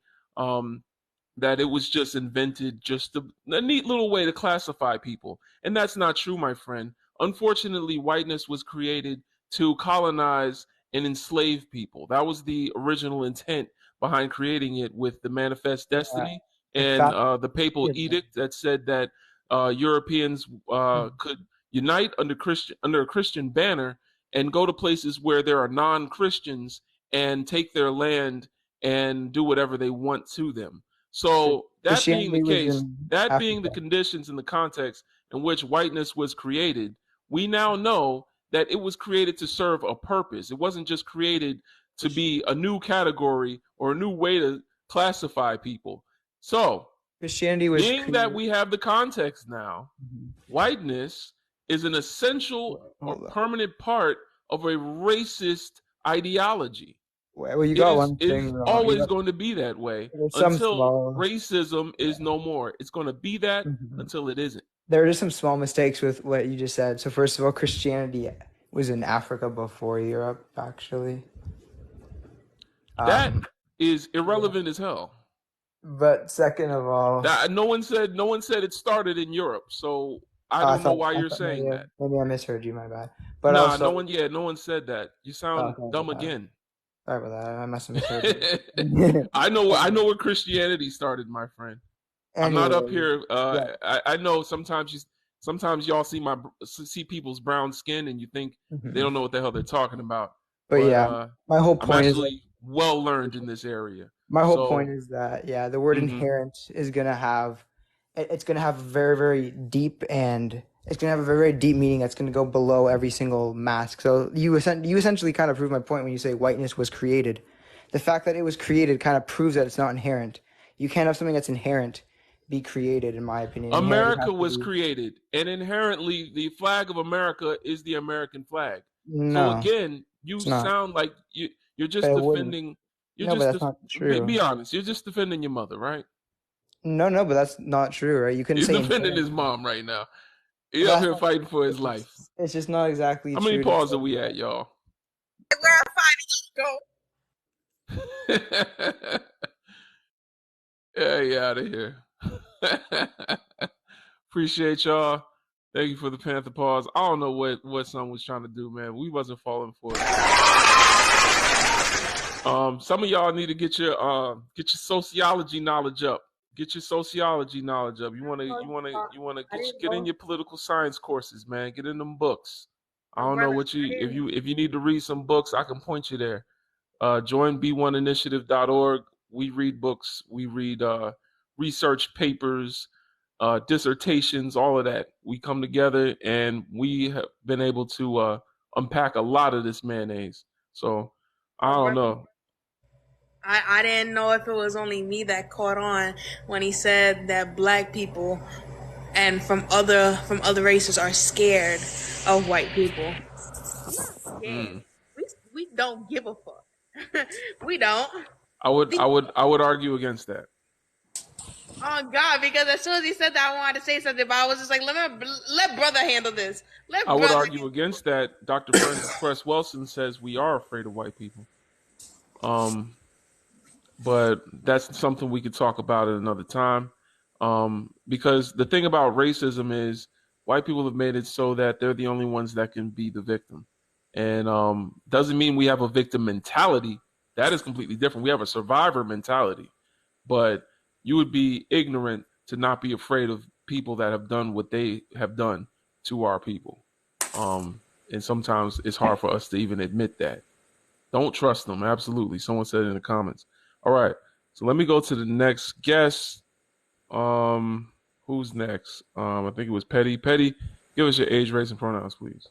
that it was just invented just a neat little way to classify people. And that's not true, my friend. Unfortunately, whiteness was created to colonize and enslave people. That was the original intent behind creating it, with the Manifest Destiny and the papal edict that said that Europeans could unite under a Christian banner and go to places where there are non-Christians and take their land and do whatever they want to them. So that being the case, that being the conditions and the context in which whiteness was created, we now know that it was created to serve a purpose. It wasn't just created to be a new category or a new way to classify people. So, Christianity was being that we have the context now, whiteness is an essential or permanent part of a racist ideology. Well, you got one thing It's wrong. always going to be that way until racism is no more. It's going to be that until it isn't. There are just some small mistakes with what you just said. So first of all, Christianity was in Africa before Europe, actually. That is irrelevant as hell. But second of all, no one said it started in Europe. So I don't know why you're saying that. Maybe I misheard you. My bad. But nah, also, no one said that. You sound dumb again. Sorry about that. I must have misheard you. I know where Christianity started, my friend. I'm not up here. I know sometimes y'all see people's brown skin and you think they don't know what the hell they're talking about. But my whole point is actually well learned in this area. My whole point is that the word inherent is gonna have a very, very deep and it's gonna have a very, very deep meaning that's gonna go below every single mask. So you essentially kind of prove my point when you say whiteness was created. The fact that it was created kind of proves that it's not inherent. You can't have something that's inherent be created, in my opinion. America was created, and inherently the flag of America is the American flag. No, so again, you sound like you're just defending. But that's not true. Be honest. You're just defending your mother, right? No, but that's not true, right? You couldn't say he's defending his mom right now. He's up here fighting for his life. It's just not exactly true. How many paws are we at, y'all? We're fighting. Go. Yeah, out of here. Appreciate y'all. Thank you for the Panther pause. I don't know what son was trying to do, man. We wasn't falling for it. Some of y'all need to get your sociology knowledge up. Get your sociology knowledge up. You wanna get in your political science courses, man. Get in them books. I don't know what if you need to read some books, I can point you there. Join b1initiative.org. We read books. We read research papers, dissertations, all of that. We come together and we have been able to unpack a lot of this mayonnaise. So I don't know. I didn't know if it was only me that caught on when he said that black people and from other races are scared of white people. We don't give a fuck. We don't. I would argue against that. Oh God! Because as soon as he said that, I wanted to say something, but I was just like, let brother handle this. I would argue against that. Dr. Press Wilson says we are afraid of white people. But that's something we could talk about at another time. Because the thing about racism is white people have made it so that they're the only ones that can be the victim. And doesn't mean we have a victim mentality. That is completely different. We have a survivor mentality. But you would be ignorant to not be afraid of people that have done what they have done to our people. And sometimes it's hard for us to even admit that. Don't trust them. Absolutely. Someone said it in the comments. All right. So let me go to the next guest. Who's next? I think it was Petty. Petty, give us your age, race, and pronouns, please.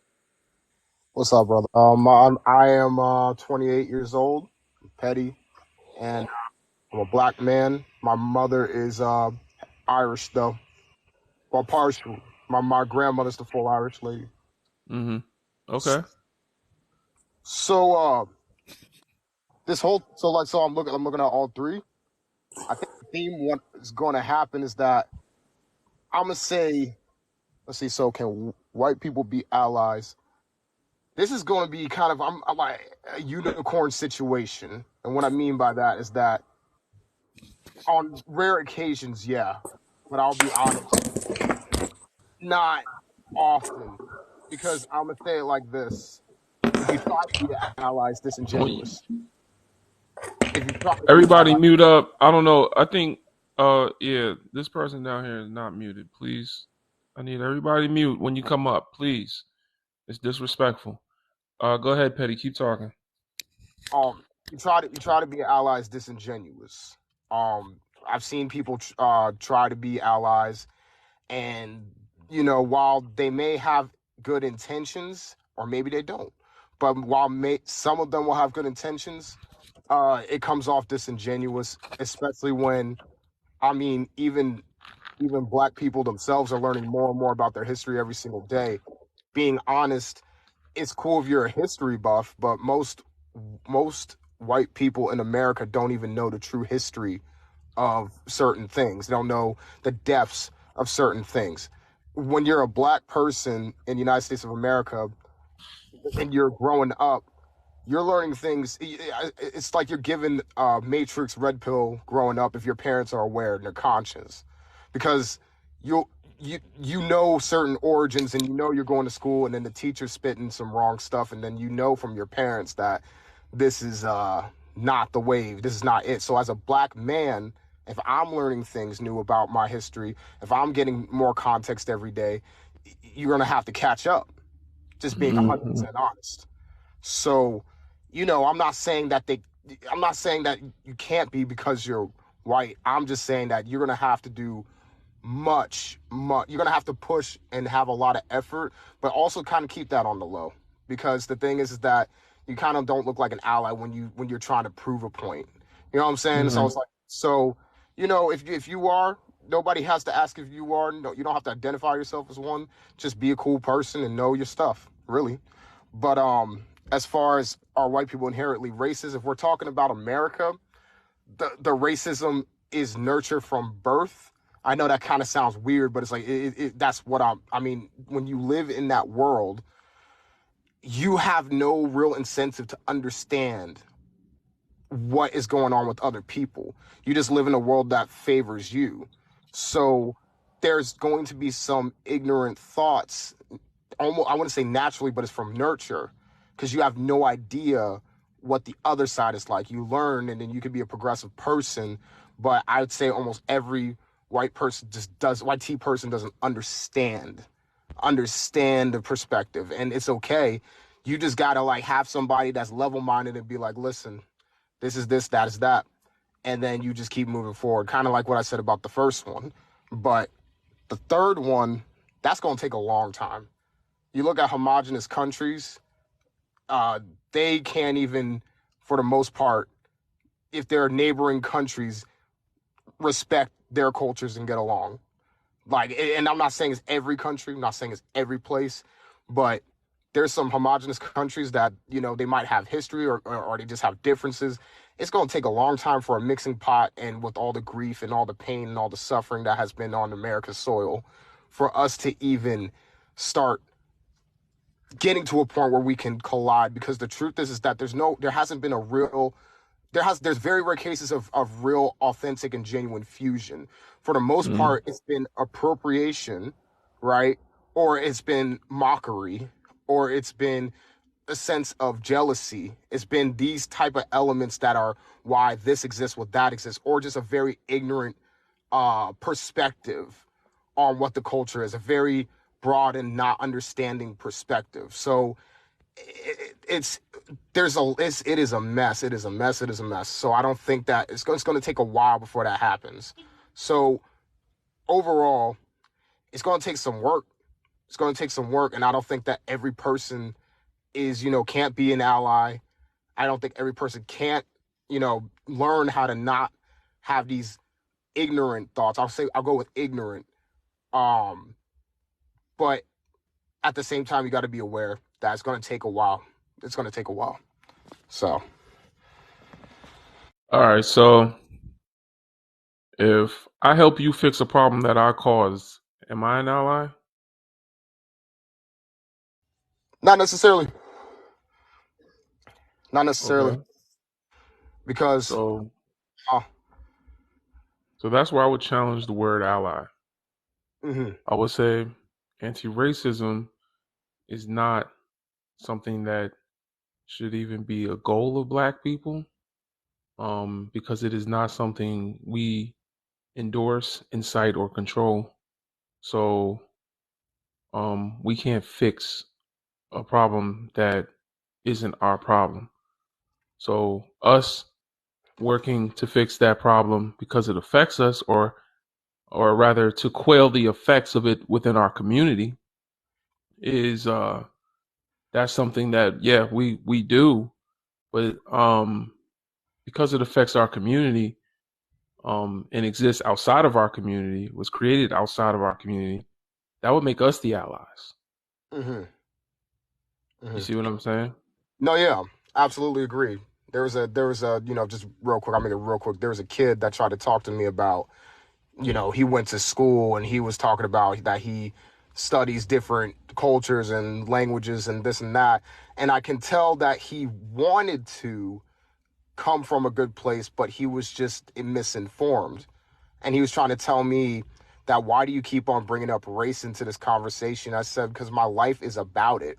What's up, brother? I am 28 years old, Petty, and I'm a black man. My mother is Irish, though. Well, partial. My grandmother's the full Irish lady. Mm-hmm. Okay. So I'm looking at all three. I think the theme what is going to happen is that I'm gonna say, let's see. So can white people be allies? This is going to be kind of I'm like a unicorn situation, and what I mean by that is that on rare occasions, yeah, but I'll be honest, not often, because I'm gonna say it like this: if you try to be an ally, it's disingenuous. If you try to be an Everybody ally, mute up. I don't know. I think yeah, this person down here is not muted. Please. I need everybody mute when you come up, please. It's disrespectful. Go ahead, Petty. Keep talking. you try to be an ally is disingenuous. I've seen people try to be allies, and while they may have good intentions, or maybe they don't, but while some of them will have good intentions, it comes off disingenuous, especially when even black people themselves are learning more and more about their history every single day. Being honest, it's cool if you're a history buff, but most white people in America don't even know the true history of certain things. They don't know the depths of certain things. When you're a black person in the United States of America and you're growing up, you're learning things. It's like you're given Matrix red pill growing up if your parents are aware and they're conscious, because you know certain origins, and you're going to school, and then the teacher's spitting some wrong stuff, and then from your parents that this is not the wave, this is not it. So as a black man, if I'm learning things new about my history, if I'm getting more context every day, you're gonna have to catch up. Just being 100% honest. So, I'm not saying that you can't be because you're white. I'm just saying that you're gonna have to do much. You're gonna have to push and have a lot of effort, but also kind of keep that on the low, because the thing is that you kind of don't look like an ally when you're trying to prove a point. You know what I'm saying? So it's like, if you are, nobody has to ask if you are. No, you don't have to identify yourself as one. Just be a cool person and know your stuff, really. But as far as are white people inherently racist, if we're talking about America, the racism is nurtured from birth. I know that kind of sounds weird, but it's like that's what when you live in that world, you have no real incentive to understand what is going on with other people. You just live in a world that favors you. So there's going to be some ignorant thoughts, almost, I wouldn't say naturally, but it's from nurture, because you have no idea what the other side is like. You learn, and then you could be a progressive person, but I would say almost every white T person doesn't understand the perspective, and it's okay. You just gotta have somebody that's level-minded and be like, listen, this is this, that is that, and then you just keep moving forward, kind of like what I said about the first one. But the third one, that's gonna take a long time. You look at homogenous countries, they can't even, for the most part, if they're neighboring countries, respect their cultures and get along. And I'm not saying it's every country, I'm not saying it's every place, but there's some homogenous countries that, they might have history or they just have differences. It's going to take a long time for a mixing pot, and with all the grief and all the pain and all the suffering that has been on America's soil, for us to even start getting to a point where we can collide. Because the truth is that there hasn't been a real, there's very rare cases of real, authentic, and genuine fusion. For the most part, it's been appropriation, right? Or it's been mockery, or it's been a sense of jealousy. It's been these type of elements that are why this exists, what that exists, or just a very ignorant perspective on what the culture is, a very broad and not understanding perspective. So it is a mess. It is a mess. It is a mess. So I don't think that it's going to take a while before that happens. So overall, it's going to take some work. It's going to take some work, and I don't think that every person can't be an ally. I don't think every person can't, learn how to not have these ignorant thoughts. I'll go with ignorant. But at the same time, you got to be aware that it's going to take a while. It's going to take a while. So. All right. So if I help you fix a problem that I caused, am I an ally? Not necessarily. Not necessarily. Okay. Because. So that's where I would challenge the word ally. Mm-hmm. I would say anti-racism is not something that should even be a goal of Black people, because it is not something we endorse, incite, or control. So we can't fix a problem that isn't our problem. So us working to fix that problem because it affects us, or rather to quell the effects of it within our community, is that's something that we do, but because it affects our community and exists outside of our community, was created outside of our community, that would make us the allies. Mm-hmm. Mm-hmm. You see what I'm saying? No, yeah, absolutely agree. There was a just real quick. I'll make it real quick. There was a kid that tried to talk to me about, he went to school and he was talking about that he studies different cultures and languages and this and that. And I can tell that he wanted to come from a good place, but he was just misinformed. And he was trying to tell me that, why do you keep on bringing up race into this conversation? I said, because my life is about it.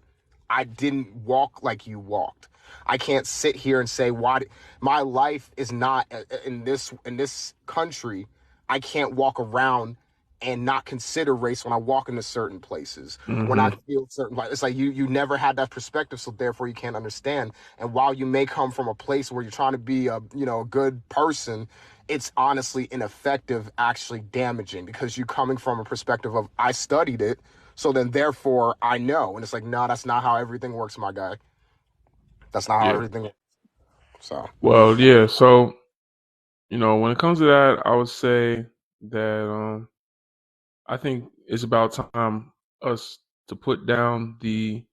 I didn't walk like you walked. I can't sit here and say my life is not in this country. I can't walk around and not consider race when I walk into certain places, when I feel certain. It's like you never had that perspective, so therefore you can't understand. And while you may come from a place where you're trying to be a good person, it's honestly ineffective, actually damaging, because you're coming from a perspective of, I studied it, so then therefore I know. And it's like, no, that's not how everything works, my guy. That's not how everything works. So. Well, yeah. So, when it comes to that, I would say that I think it's about time us to put down the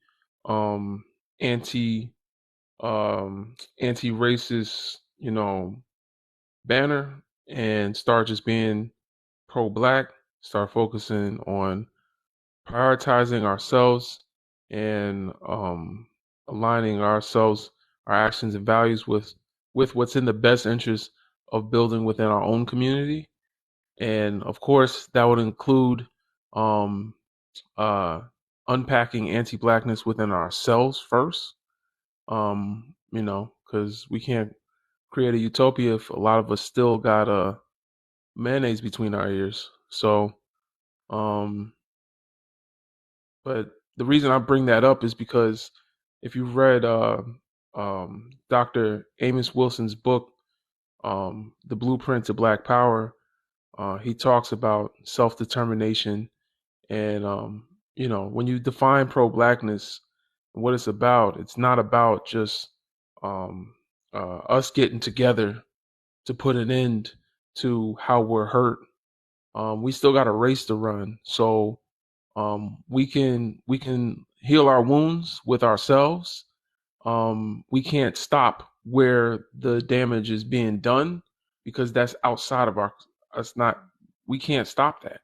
anti anti-racist, banner, and start just being pro-Black, start focusing on prioritizing ourselves and aligning ourselves, our actions and values with what's in the best interest of building within our own community. And of course, that would include um, unpacking anti-Blackness within ourselves first. Because we can't create a utopia if a lot of us still got mayonnaise between our ears. So, but the reason I bring that up is because if you've read Dr. Amos Wilson's book, The Blueprint to Black Power, he talks about self-determination. And, when you define pro-Blackness, what it's not about just us getting together to put an end to how we're hurt. We still got a race to run. So we can heal our wounds with ourselves. We can't stop where the damage is being done, because that's outside of us. Not, we can't stop that.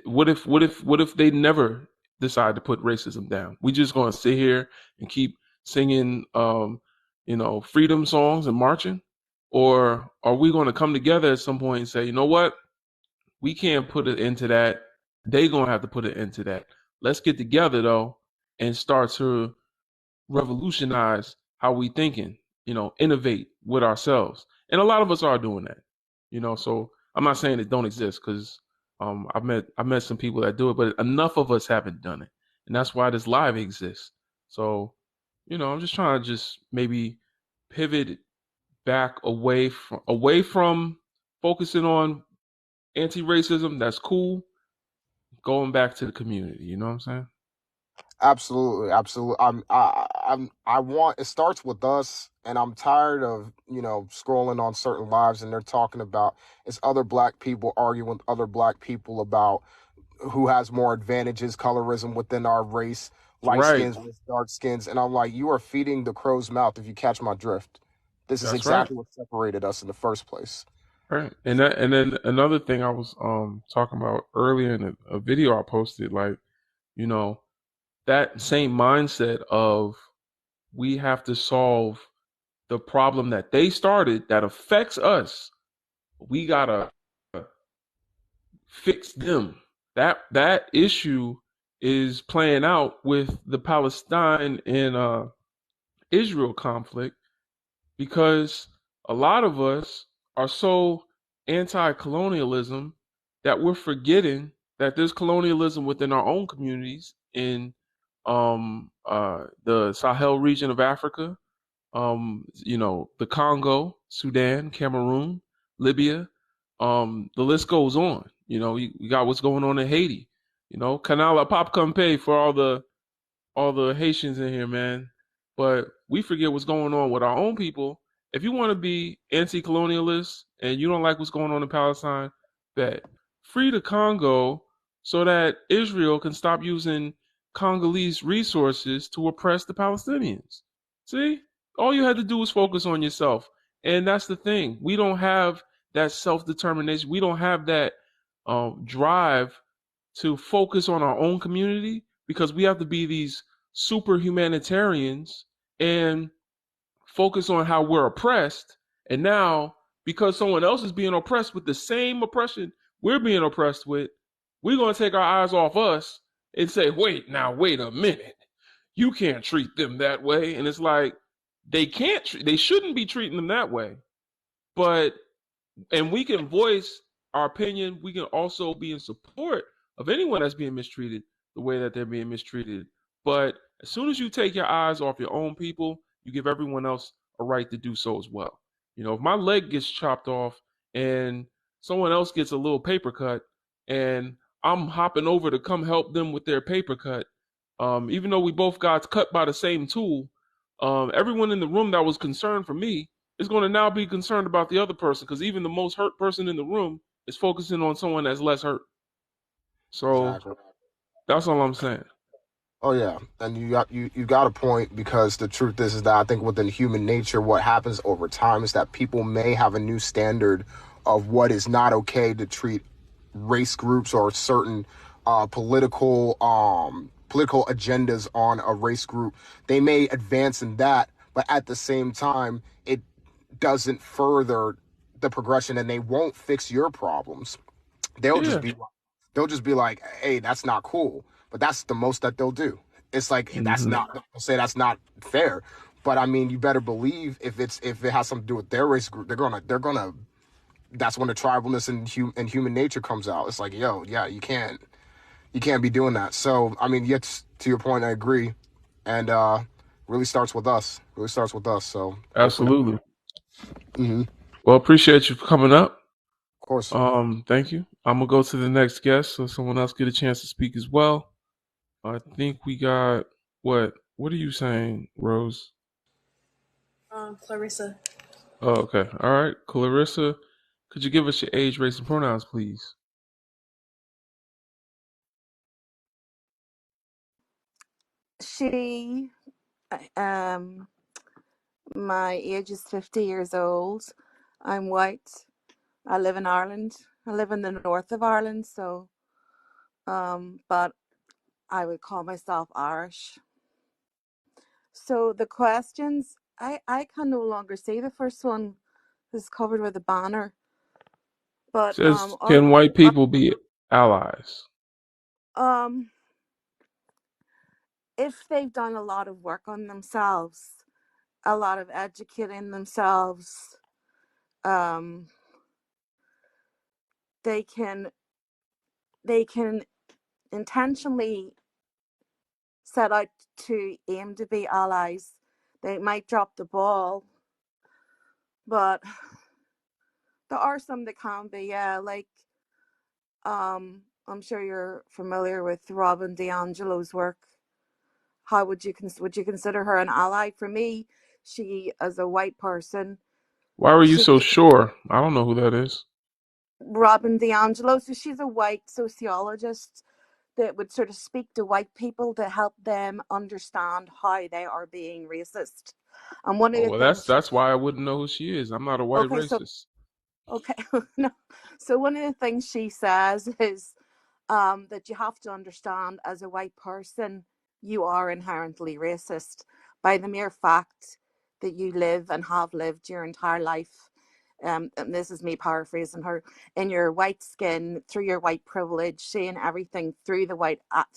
What if they never decide to put racism down? We just gonna sit here and keep singing freedom songs and marching? Or are we going to come together at some point and say, you know what, we can't put it into that, they gonna have to put it into that. Let's get together though and start to revolutionize how we thinking, innovate with ourselves. And a lot of us are doing that, so I'm not saying it don't exist because I've met some people that do it, but enough of us haven't done it, and that's why this live exists. So, I'm just trying to just maybe pivot back away from focusing on anti-racism. That's cool. Going back to the community. You know what I'm saying? Absolutely, absolutely. I want it starts with us, and I'm tired of scrolling on certain lives, and they're talking about it's other black people arguing with other black people about who has more advantages, colorism within our race, light Right. skins with dark skins, and I'm like, you are feeding the crow's mouth if you catch my drift. This is That's right. exactly what separated us in the first place. Right. And then another thing I was talking about earlier in a video I posted, like, you know, that same mindset of we have to solve the problem that they started that affects us. We gotta fix them. That issue is playing out with the Palestine and Israel conflict because a lot of us are so anti-colonialism that we're forgetting that there's colonialism within our own communities in the Sahel region of Africa, the Congo, Sudan, Cameroon, Libya. The list goes on. You got what's going on in Haiti. Canala Pop Campé for all the Haitians in here, man. But we forget what's going on with our own people. If you want to be anti-colonialist and you don't like what's going on in Palestine, bet free the Congo so that Israel can stop using Congolese resources to oppress the Palestinians. See, all you had to do was focus on yourself, and that's the thing. We don't have that self-determination. We don't have that drive to focus on our own community because we have to be these super humanitarians and focus on how we're oppressed. And now, because someone else is being oppressed with the same oppression we're being oppressed with, we're going to take our eyes off us and say, wait a minute. You can't treat them that way. And it's like, they shouldn't be treating them that way. But and we can voice our opinion. We can also be in support of anyone that's being mistreated the way that they're being mistreated. But as soon as you take your eyes off your own people, you give everyone else a right to do so as well. If my leg gets chopped off and someone else gets a little paper cut and I'm hopping over to come help them with their paper cut, even though we both got cut by the same tool, everyone in the room that was concerned for me is going to now be concerned about the other person because even the most hurt person in the room is focusing on someone that's less hurt. So Exactly. that's all I'm saying. Oh yeah, and you got a point because the truth is that I think within human nature, what happens over time is that people may have a new standard of what is not okay to treat race groups or certain political agendas on a race group. They may advance in that, but at the same time, it doesn't further the progression, and they won't fix your problems. They'll just Yeah. be they'll just be like, hey, that's not cool. But that's the most that they'll do. It's like that's Mm-hmm. not they'll say that's not fair. But I mean, you better believe if it has something to do with their race group, they're gonna that's when the tribalness and human nature comes out. It's like, yo, yeah, you can't be doing that. So I mean, yet to your point, I agree. And really starts with us. Really starts with us. So hopefully, Absolutely. of Well, appreciate you for coming up. course. Thank you. I'm gonna go to the next guest so someone else get a chance to speak as well. I think we got what? What are you saying, Rose? Clarissa. Oh, okay. All right, Clarissa. Could you give us your age, race, and pronouns, please? She, my age is 50 years old. I'm white. I live in Ireland. I live in the north of Ireland, but I would call myself Irish. So the questions, I can no longer see the first one is covered with a banner. But Says, can white people be allies? If they've done a lot of work on themselves, a lot of educating themselves, they can intentionally set out to aim to be allies. They might drop the ball, but there are some that can be, yeah. Like, I'm sure you're familiar with Robin DiAngelo's work. How would you consider her an ally? For me, she, as a white person, Why were you she so sure? I don't know who that is. Robin DiAngelo. So she's a white sociologist that would sort of speak to white people to help them understand how they are being racist. And one of Oh the well, things that's why I wouldn't know who she is. I'm not a white okay, so racist. okay, no. So one of the things she says is that you have to understand as a white person, you are inherently racist by the mere fact that you live and have lived your entire life. And this is me paraphrasing her, in your white skin, through your white privilege, seeing everything through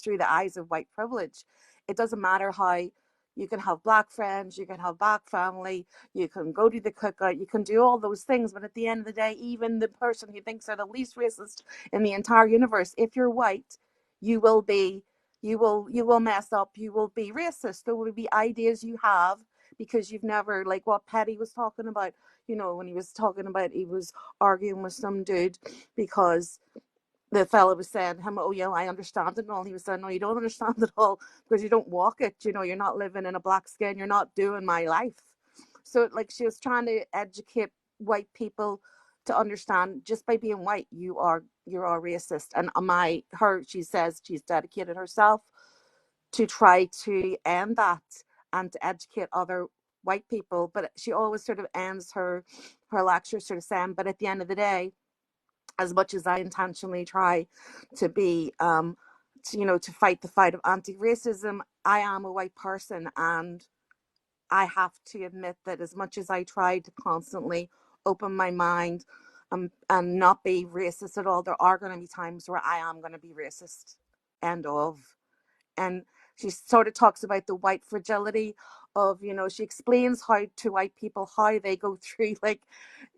through the eyes of white privilege. It doesn't matter how you can have black friends, you can have black family, you can go to the cookout, you can do all those things, but at the end of the day, even the person who thinks they're the least racist in the entire universe, if you're white, you will be you will mess up, you will be racist. There will be ideas you have because you've never, like what Petty was talking about, when he was talking about, he was arguing with some dude because the fella was saying him, oh yeah, I understand it and all. He was saying, no, you don't understand it all because you don't walk it. You're not living in a black skin. You're not doing my life. So like she was trying to educate white people to understand just by being white, you're racist. And she says she's dedicated herself to try to end that and to educate other white people. But she always sort of ends her lecture sort of saying, but at the end of the day, as much as I intentionally try to be, to fight the fight of anti-racism, I am a white person, and I have to admit that as much as I try to constantly open my mind and not be racist at all, there are going to be times where I am going to be racist. End of. And she sort of talks about the white fragility of, she explains how to white people how they go through, like,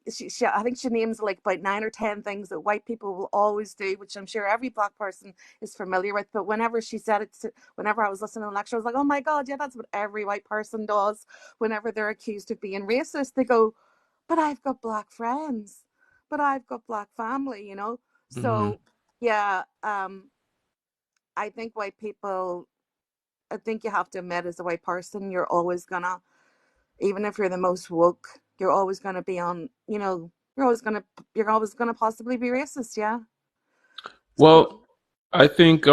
I think she names like about 9 or 10 things that white people will always do, which I'm sure every black person is familiar with. But whenever she said it, whenever I was listening to the lecture, I was like, oh my God, yeah, that's what every white person does whenever they're accused of being racist. They go, but I've got black friends, but I've got black family. Hmm. So yeah, I think white people, I think you have to admit, as a white person, you're always gonna, even if you're the most woke, you're always gonna be on, you're always gonna possibly be racist, yeah. So Well, I think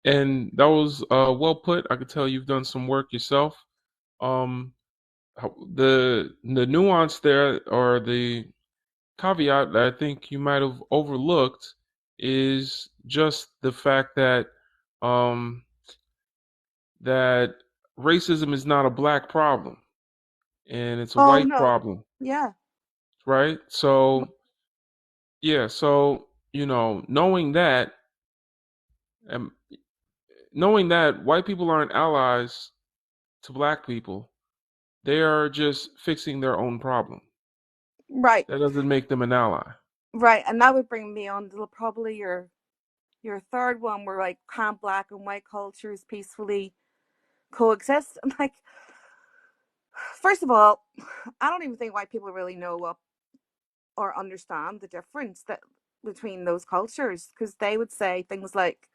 and that was well put. I could tell you've done some work yourself. Um, the nuance there, or the caveat that I think you might have overlooked, is just the fact that um that racism is not a black problem and it's a oh white no, problem, yeah, right? So yeah, so um, knowing that white people aren't allies to black people, they are just fixing their own problem. right, That doesn't make them an ally. right. And that would bring me on to probably your third one, where like, can black and white cultures peacefully coexist? And like, first of all, I don't even think white people really know what or understand the difference that between those cultures, because they would say things like,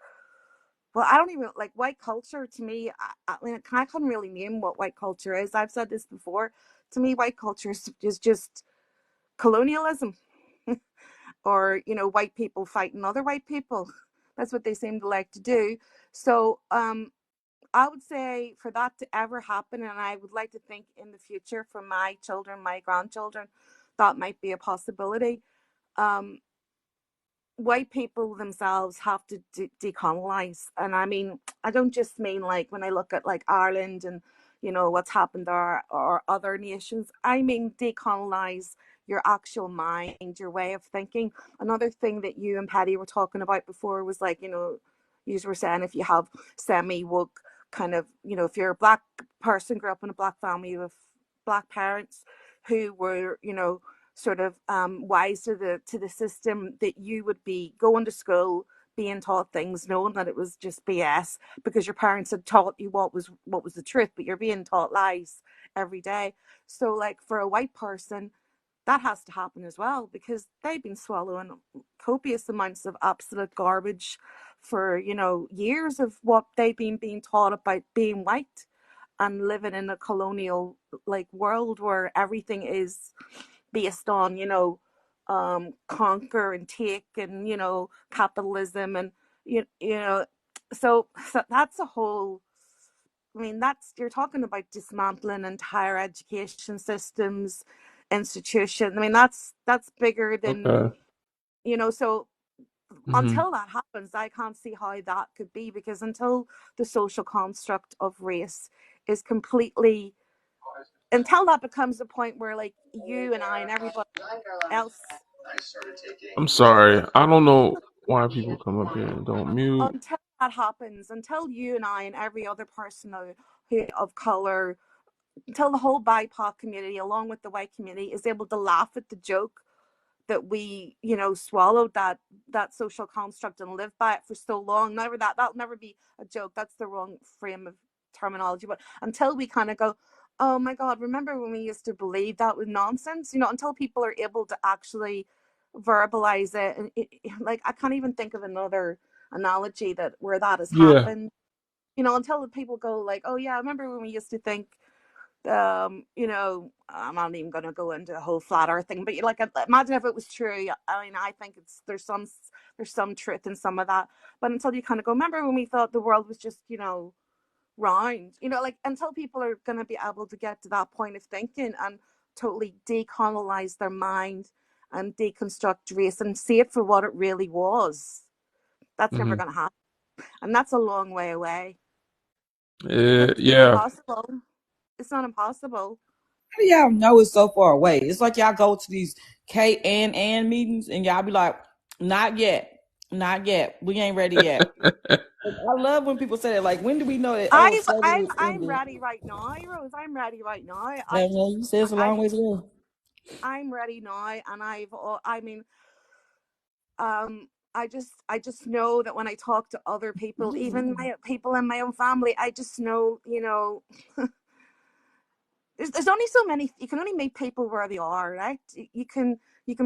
well, I don't even like white culture. To me, I couldn't really name what white culture is. I've said this before. To me, white culture is just colonialism, or white people fighting other white people. That's what they seem to like to do. So, I would say for that to ever happen, and I would like to think in the future for my children, my grandchildren, that might be a possibility. Um, White people themselves have to decolonize. And I mean, I don't just mean like when I look at like Ireland and what's happened there, or other nations. I mean decolonize your actual mind, your way of thinking. Another thing that you and Patty were talking about before was like, you were saying, if you have semi woke kind of, if you're a black person, grew up in a black family with black parents who were, sort of wise to the system, that you would be going to school, being taught things, knowing that it was just BS because your parents had taught you what was the truth, but you're being taught lies every day. So, like, for a white person, that has to happen as well, because they've been swallowing copious amounts of absolute garbage for, you know, years of what they've been being taught about being white, and living in a colonial like world where everything is based on, you know, conquer and take, and, you know, capitalism, and you know, so that's a whole, I mean, that's, you're talking about dismantling entire education systems, institutions. I mean, that's bigger than, Okay. you know. So Hmm. until that happens, I can't see how that could be, because until the social construct of race is completely, until that becomes a point where, like, you and I and everybody else, I'm sorry. I don't know why people come up here and don't mute. until that happens, until you and I and every other person of color, until the whole BIPOC community, along with the white community, is able to laugh at the joke that we, you know, swallowed that social construct and lived by it for so long. Never that'll never be a joke. That's the wrong frame of terminology. But until we kind of go, oh my God, remember when we used to believe that was nonsense? You know, until people are able to actually verbalize it, and like, I can't even think of another analogy that where that has Yeah. happened. You know, until the people go like, oh yeah, I remember when we used to think, you know, I'm not even going to go into a whole flat earth thing, but like, imagine if it was true. I mean, I think there's some truth in some of that, but until you kind of go, remember when we thought the world was just, you know, round, you know, like, until people are going to be able to get to that point of thinking and totally decolonize their mind and deconstruct race and see it for what it really was, that's never Hmm. going to happen, and that's a long way away. But it's not Yeah. impossible. It's not impossible. How do y'all know it's so far away? It's like y'all go to these K and meetings and y'all be like, not yet. Not yet. We ain't ready yet. I love when people say that. Like, when do we know that, oh, slavery is I'm ended? ready right now, Rose. I'm ready right now. Yeah, well, you say it's a long ways away. I'm ready now, and I mean, I just know that when I talk to other people, even my people in my own family, I just know, you know, there's only so many. You can only meet people where they are, right? You can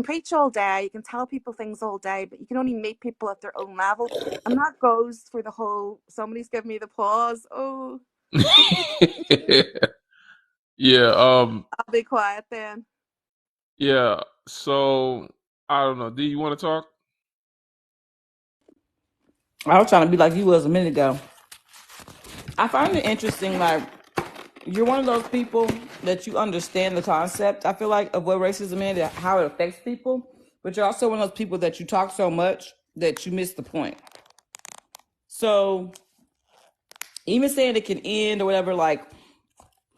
preach all day, you can tell people things all day, but you can only meet people at their own level, and that goes for the whole. Somebody's giving me the pause. Oh, Yeah. I'll be quiet then. Yeah. So I don't know. Do you want to talk? I was trying to be like you was a minute ago. I find it interesting, like, you're one of those people that you understand the concept, I feel like, of what racism is and how it affects people, but you're also one of those people that you talk so much that you miss the point. So even saying it can end or whatever, like,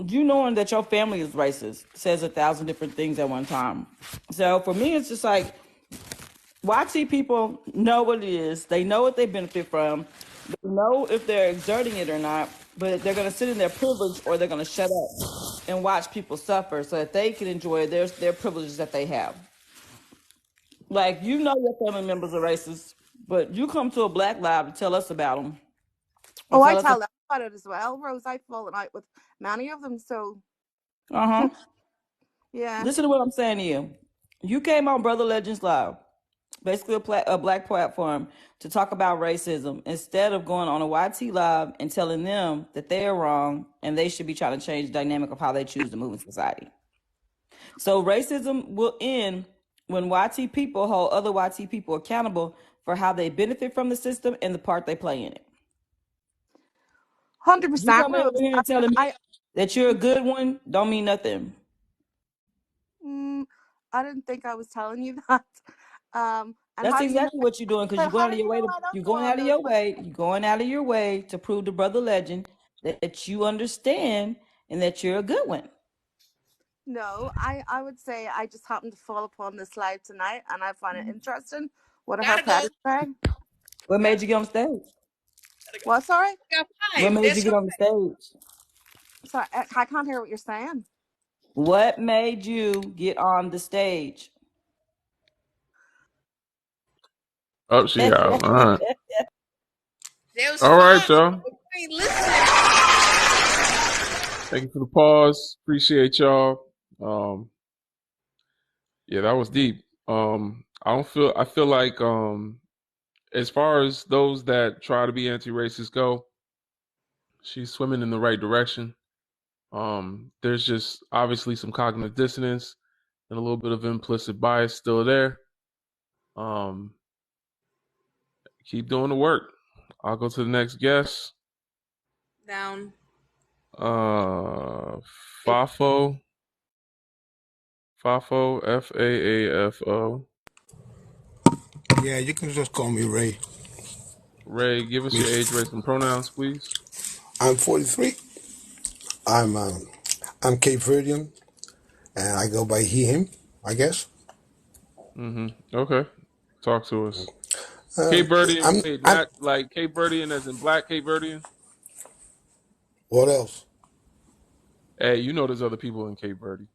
you knowing that your family is racist says 1,000 different things at one time. So for me, it's just like, YT people know what it is. They know what they benefit from. They know if they're exerting it or not, but they're going to sit in their privilege, or they're going to shut up and watch people suffer so that they can enjoy their privileges that they have. Like, you know your family members are racist, but you come to a Black Lab to tell us about them. Oh, I Tell us. tell them about it as well, Rose. I've fallen out with many of them, so Uh-huh. yeah. Listen to what I'm saying to you. You came on Brother Legends Live, basically a black platform, to talk about racism instead of going on a YT Live and telling them that they're wrong and they should be trying to change the dynamic of how they choose to move in society. So racism will end when YT people hold other YT people accountable for how they benefit from the system and the part they play in it. 100%, You coming over Rose. here and telling me I that you're a good one don't mean nothing. I didn't think I was telling you that. And That's how do you know? exactly what you're doing, because But you're going how out do of your you way know to I don't you're go going on out of those? your way. You're going out of your way to prove to Brother Legend that you understand and that you're a good one. No, I would say I just happened to fall upon this live tonight, and I find it interesting. What I heard Patty say. What made you get on stage? What? Sorry, What made you get on the stage? sorry, I can't hear what you're saying. What made you get on the stage? Oh, she out. All right. There was All right, 5. y'all. You ain't listening. Thank you for the pause. Appreciate y'all. Yeah, that was deep. I feel like as far as those that try to be anti-racist go, she's swimming in the right direction. There's just obviously some cognitive dissonance and a little bit of implicit bias still there. Keep doing the work. I'll go to the next guest. Down. Fafo, Faafo. Yeah, you can just call me Ray. Ray, give us your age, race, and pronouns, please. I'm 43. I'm Cape Verdean, and I go by he, him, I guess. Okay. Talk to us. Cape Verdean, wait, I'm. not like Cape Verdean as in black Cape Verdean? What else? Hey, you know there's other people in Cape Verde.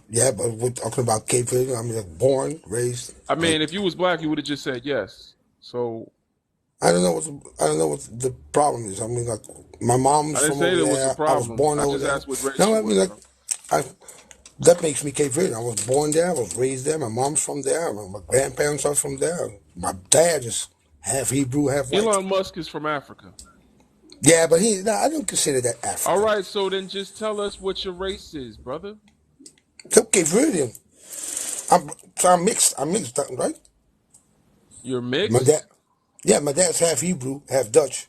Yeah, but we're talking about Cape Verdean. I'm like born, raised. I mean, if you was black, you would have just said yes. So I don't know what the problem is. I mean, like my mom's I didn't from say over there was a there. I was problem. born I over just there. asked what race No, you I mean were, like bro. that makes me Cape Verdean. I was born there. I was raised there. My mom's from there. My grandparents are from there. My dad is half Hebrew, half white. Elon Musk is from Africa. Yeah, but I don't consider that All African. right, so then just tell us what your race is, brother. It's Cape Verdean. I'm mixed. I'm mixed, right? You're My dad, mixed? yeah, my dad's half Hebrew, half Dutch,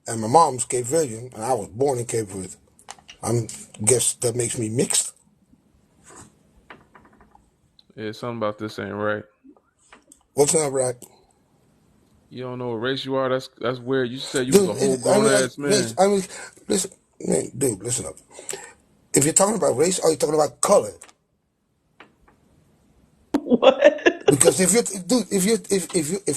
and my mom's Cape Verdean, and I was born in Cape Verde. I guess that makes me mixed. Yeah, something about this ain't right. What's not right? You don't know what race you are? That's weird. You said you was Dude, a whole I grown mean, like, ass man. listen, man, dude, listen up. If you're talking about race, are you talking about color? What? Because if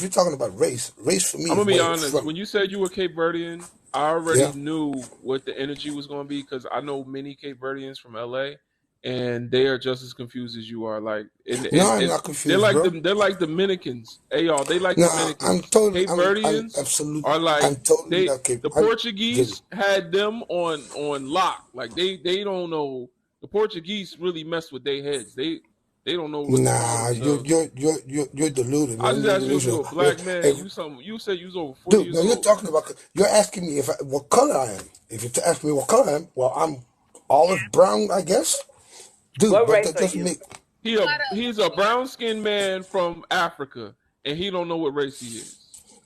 you're talking about race for me I'm is gonna be where it's honest. from. When you said you were Cape Verdean, I already Yeah. knew what the energy was gonna be because I know many Cape Verdeans from LA, and they are just as confused as you are. Like, No, I'm and not they're confused, like bro. they're like Dominicans. Hey y'all, they like No, Dominicans. Cape I'm Verdeans absolutely, are like I'm totally they. not The capable. Portuguese had them on lock. Like they don't know. The Portuguese really mess with their heads. They don't know what to call Nah, themselves. you're deluded, I man. just asked you if Listen, you're a black man. hey, You said you was over 40 dude, years now you're old. talking about. You're asking me what color I am. If you ask me what color I am, well, I'm olive brown, I guess, dude. What But race that are doesn't you? make. He's a brown skinned man from Africa, and he don't know what race he is.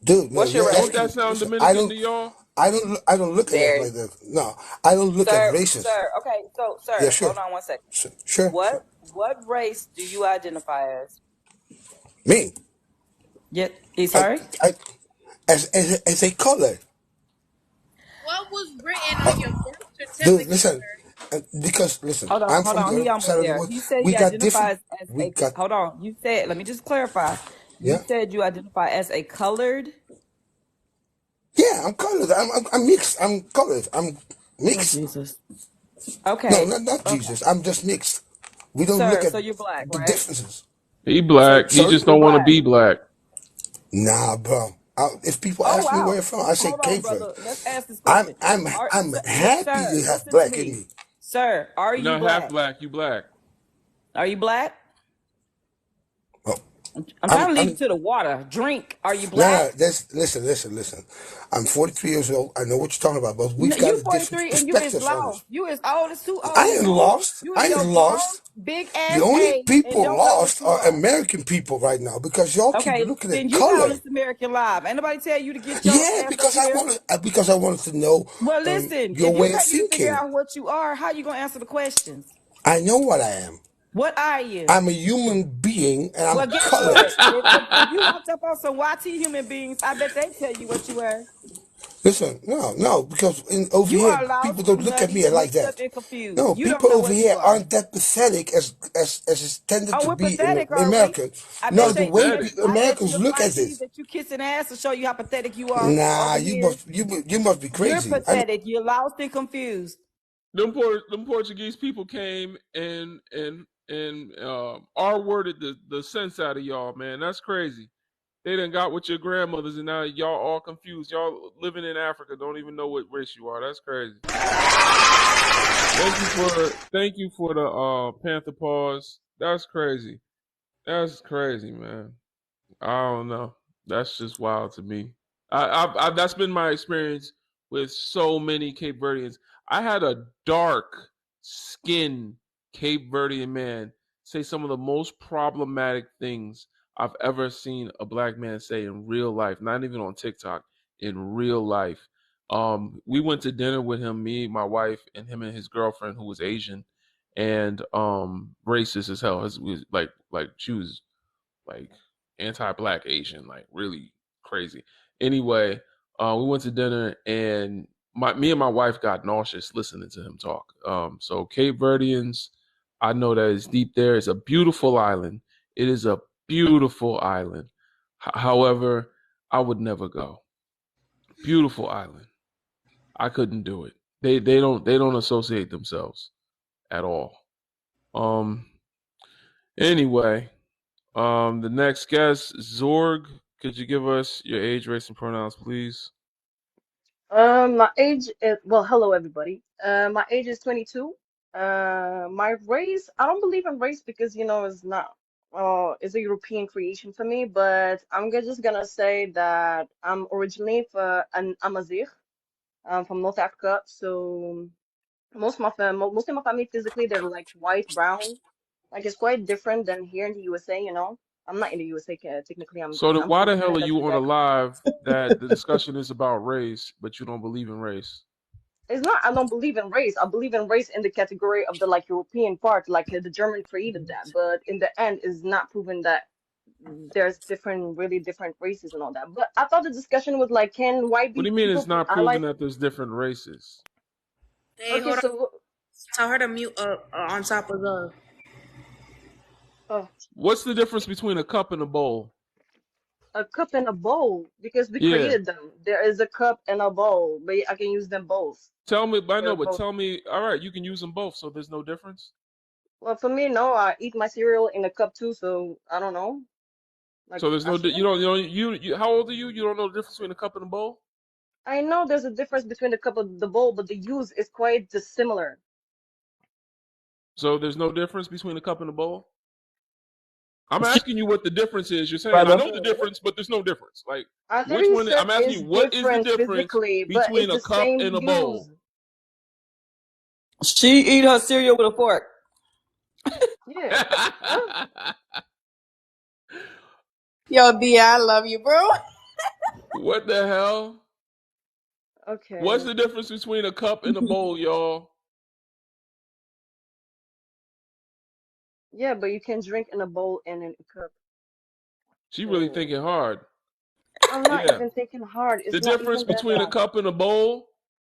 Dude, no, What's your you're Don't race? that asking. sound Listen, Dominican to y'all? I don't look at it Very. like that. No, I don't look at races. Okay, so Yeah, sir, sure, hold on one second. sure. What race do you identify as? Me, Yeah, I, sorry? I, as a color. What was written on your birth Dude, certificate, listen, sir? because listen, Hold on, I'm hold from on. the He other almost side of the there. world. He said We he got different. identifies as We a. got Hold on. You said. Let me just clarify. You yeah, said you identify as a colored. yeah. I'm colored. I'm mixed. I'm colored. I'm Oh mixed. Jesus. No, Okay. not Okay. Jesus. I'm just mixed. We don't look Sir, at so you're black, the right? differences. He black. He Sorry. just You're don't want to black. be black. Nah, bro. If people Oh ask me where wow. you're from, I say Hold on, Cape Verde. brother. Let's ask this question. I'm happy Sir, you have listen to black in me. me. Sir, are You're you not half black? black. You black. Are you black? Oh, I'm trying to lead you I'm to the water. Drink. Are you no. black? Listen. I'm 43 years old. I know what you're talking about, but No, we've got you a different 43 and you is perspectives on this. lost. You is old. It's too old. I You ain't cool. lost. You in I ain't your grown lost. big The ass only age and people don't know what lost you are are. American people right now because y'all keep Okay, looking then at you call color. this American Live. Ain't nobody tell you to get your Yeah, ass up here. because I wanted to know Well, listen, your if you way of can't even figure thinking. out what you are, how you gonna answer the questions? I know what I am. What are you? I'm a human being and I'm Well, guess colored. what? If you walked up on some YT human beings, I bet they tell you what you are. Listen, no, because over You here are people lost, don't look at nutty, me like mixed up, that. and confused. No, You don't people know over what you here are. aren't that pathetic as it's tended Oh, to we're be in pathetic, are we? America. I No, bet the they. way Pathetic. I bet you Americans the look flight at leaves this. that you kissing ass to show you how pathetic you are Nah, over here. you must be You're crazy. pathetic. You're lost and confused. them Portuguese people came and R-worded the sense out of y'all, man. That's crazy. They done got with your grandmothers, and now y'all all confused. Y'all living in Africa don't even know what race you are. That's crazy. Thank you for the Panther pause. That's crazy. That's crazy, man. I don't know. That's just wild to me. That's been my experience with so many Cape Verdeans. I had a dark skinned Cape Verdean man say some of the most problematic things I've ever seen a black man say in real life, not even on TikTok, in real life. We went to dinner with him, me, my wife, and him and his girlfriend who was Asian and racist as hell. Like she was like anti-black Asian, like really crazy. Anyway, we went to dinner and me and my wife got nauseous listening to him talk. So Cape Verdeans, I know that it's deep there. It's a beautiful island. It is a beautiful island. However, I would never go. Beautiful island. I couldn't do it. They don't associate themselves at all. Anyway, the next guest, Zorg. Could you give us your age, race, and pronouns, please? My age is, well, hello everybody. My age is 22. My race, I don't believe in race because it's not it's a European creation for me, but just gonna say that I'm originally for an Amazigh. I'm from North Africa, so most of my family physically they're like white, brown. Like it's quite different than here in the USA. I'm not in the USA technically. So I'm why from the hell are Canada, you on a Quebec. live that the discussion is about race, but you don't believe in race? It's not, I don't believe in race. I believe in race in the category of the like European part, like the German created that. But in the end, it's not proven that there's really different races and all that. But I thought the discussion was like, can white What do you mean people it's be not proven allies? that there's different races? Hey, Okay, hold on. so Tell her to mute up on top of the. What's the difference between a cup and a bowl? a cup and a bowl because we Yeah. created them. There is a cup and a bowl, but I can use them both. Tell me, I They're know, but both. tell me, all right, you can use them both, so there's no difference? Well, for me, no, I eat my cereal in a cup too, so I don't know. Like So there's I no, shouldn't. you how old are you? You don't know the difference between a cup and a bowl? I know there's a difference between the cup and the bowl, but the use is quite dissimilar. So there's no difference between a cup and a bowl? I'm asking you what the difference is. You're saying I know the difference, but there's no difference. Like I which literally one? said I'm asking it's you what is the different difference physically, but between it's a the cup same and a use. bowl? She eat her cereal with a fork. Yeah. What? Yo, D, I love you, bro. What the hell? What's Okay. the difference between a cup and a bowl, y'all? Yeah, but you can drink in a bowl and in a cup. She really So thinking hard. I'm not Yeah. even thinking hard. The It's not difference even that between a bad. cup and a bowl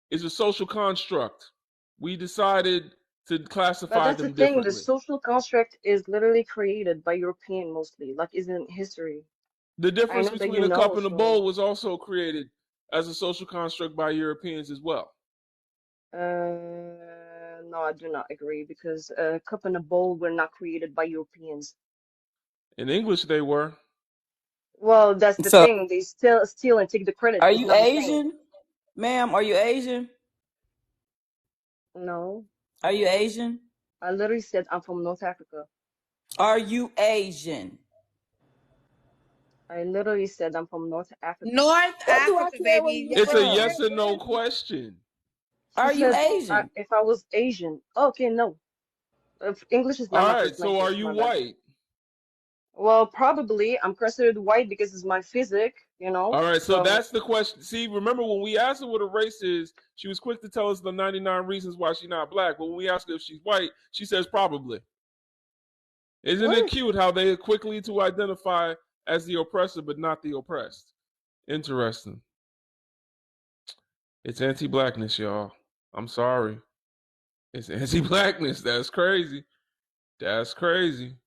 is a social construct. We decided to But classify that's the them thing, the differently. social construct is literally created by European mostly, like isn't history. The I difference know that between you a cup know, and a so bowl was also created as a social construct by Europeans as well. no, I do not agree because a cup and a bowl were not created by Europeans. In English, they were. Well, that's the So, thing. They still steal and take the credit. are It's you not the same. Asian, ma'am? Are you Asian? No, Are you Asian? I literally said I'm from North Africa. Are you Asian? I literally said I'm from North Africa. North What do I Africa, care where baby. you Yes, It's a it from? yes or is. no question. She Are you said Asian? if I was Asian. Okay, no. If English is not All my right, first so are language. you My bad. white? Well, probably I'm considered white because it's my physique. All right, so So that's the question. See, remember when we asked her what a race is, she was quick to tell us the 99 reasons why she's not black. But when we asked her if she's white, she says probably. Isn't it what? cute how they quickly to identify as the oppressor but not the oppressed? Interesting. It's anti-blackness, y'all. I'm sorry. It's anti-blackness. That's crazy. That's crazy.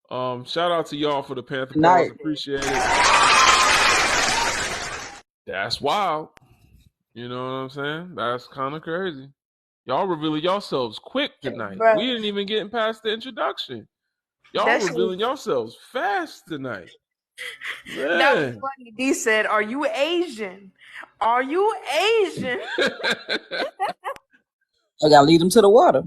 Shout out to y'all for the Panther pause. Nice. Appreciate it. That's wild. You know what I'm saying? That's kind of crazy. Y'all revealing yourselves quick tonight. Bruh, We didn't even get past the introduction. Y'all that shit was, revealing yourselves fast tonight. That was Man. funny. D said, "Are you Asian? Are you Asian?" I gotta lead them to the water.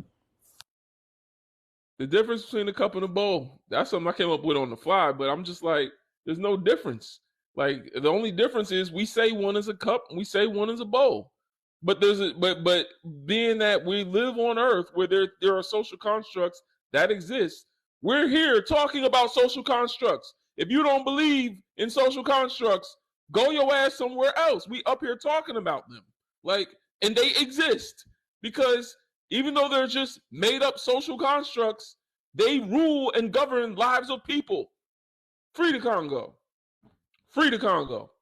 The difference between a cup and a bowl, that's something I came up with on the fly, but I'm just like, there's no difference. Like, the only difference is we say one is a cup and we say one is a bowl. But but being that we live on earth where there are social constructs that exist, we're here talking about social constructs. If you don't believe in social constructs, go your ass somewhere else. We up here talking about them. Like, and they exist because even though they're just made up social constructs, they rule and govern lives of people. Free the Congo. Free the Congo.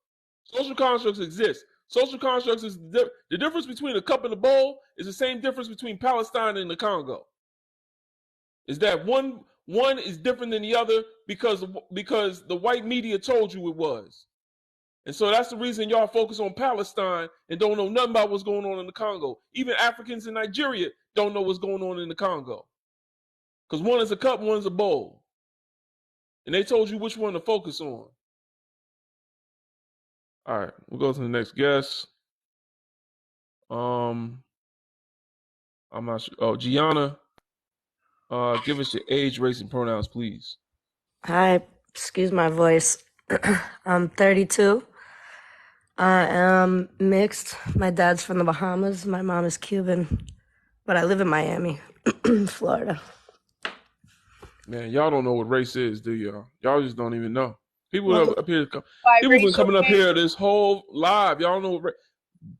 Social constructs exist. Social constructs is the difference between a cup and a bowl is the same difference between Palestine and the Congo. Is that one is different than the other because the white media told you it was. And so that's the reason y'all focus on Palestine and don't know nothing about what's going on in the Congo. Even Africans in Nigeria don't know what's going on in the Congo. Because one is a cup, one's a bowl. And they told you which one to focus on. All right, we'll go to the next guest. I'm not sure. Oh, Gianna, give us your age, race, and pronouns, please. Hi, excuse my voice. I'm 32. I am mixed. My dad's from the Bahamas. My mom is Cuban. But I live in Miami, Florida. Man, y'all don't know what race is, do y'all? Y'all just don't even know. People up here, people been coming up here this whole live. Y'all don't know what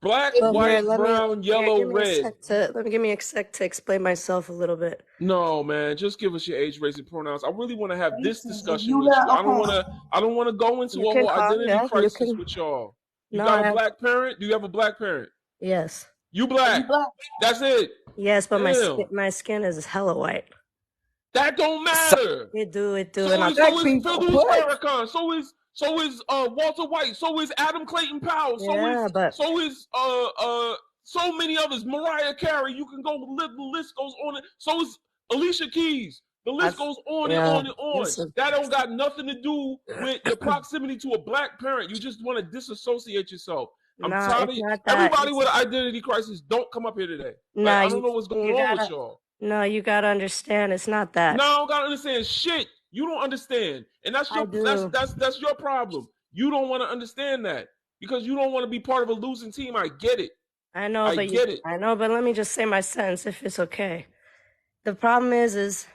black, Well, white, here, brown, yellow, red. Let me give me a sec to explain myself a little bit. No, man, just give us your age, race, and pronouns. I really want to have this discussion with you. I don't want to go into a whole identity crisis with y'all. You got a black parent? Do you have a black parent? Yes. You black. That's it. Yes, but my skin is hella white. That don't matter. It do. So is Farrakhan. So is Walter White. So is Adam Clayton Powell. So is so many others. Mariah Carey. You can go. The list goes on. So is Alicia Keys. The list goes on and on and on. That don't got nothing to do with your proximity to a black parent. You just want to disassociate yourself. I'm tired of everybody with an identity crisis. Don't come up here today. I don't know what's going on with y'all. No, you gotta understand. It's not that. No, I don't gotta understand shit. You don't understand, and that's your problem. You don't want to understand that because you don't want to be part of a losing team. I get it. I know, but let me just say my sentence if it's okay. The problem is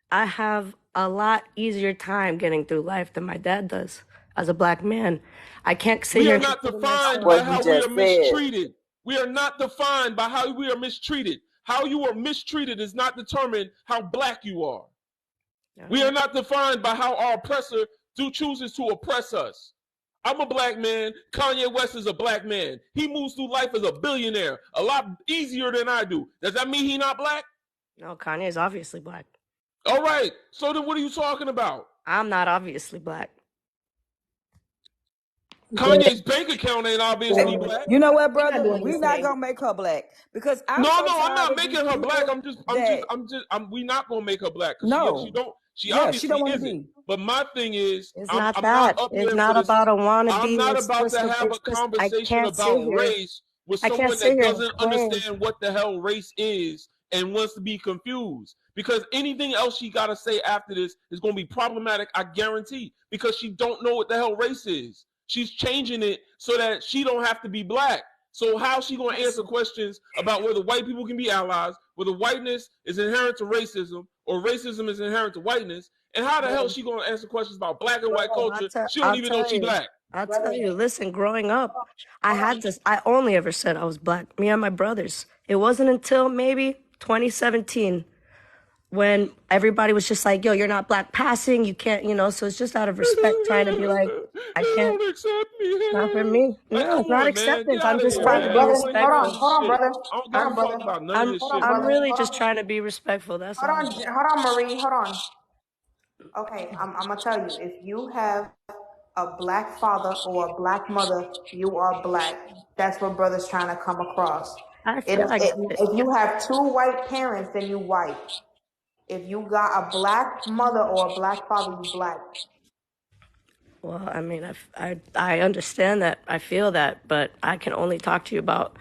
I have a lot easier time getting through life than my dad does as a black man. I can't sit here. We are not defined by how we are mistreated. We are not defined by how we are mistreated. How you are mistreated is not determined how black you are. We are not defined by how our oppressor chooses to oppress us. I'm a black man. Kanye West is a black man. He moves through life as a billionaire a lot easier than I do. Does that mean he's not black? No, Kanye is obviously black. All right. So then what are you talking about? I'm not obviously black. Kanye's bank account ain't obviously black. You know what, brother? We're not gonna make her black because I'm not making her black. We're not gonna make her black. No, she obviously don't want to isn't. be. But my thing is, it's not about a wannabe. I'm not about to have a conversation about race with someone that doesn't understand what the hell race is and wants to be confused. Because anything else she got to say after this is going to be problematic, I guarantee. Because she don't know what the hell race is. She's changing it so that she don't have to be black. So how's she going to answer questions about whether white people can be allies, whether whiteness is inherent to racism or racism is inherent to whiteness, and how the hell is she going to answer questions about black and white culture? She don't even know she's black. I'll tell you, listen, growing up, I only ever said I was black, me and my brothers. It wasn't until maybe 2017 when everybody was just like, yo, you're not black passing, you can't, so it's just out of respect trying to be like, I can't. Don't accept me. Not for me. No, it's not acceptance. I'm just trying to be respectful. Hold on, brother. I'm really just trying to be respectful. That's all. Hold on, Marie. Hold on. Okay, I'm gonna tell you, if you have a black father or a black mother, you are black. That's what brother's trying to come across. I feel like If you have two white parents, then you white. If you got a black mother or a black father, you black. well, I mean, I understand that, I feel that, but I can only talk to you about.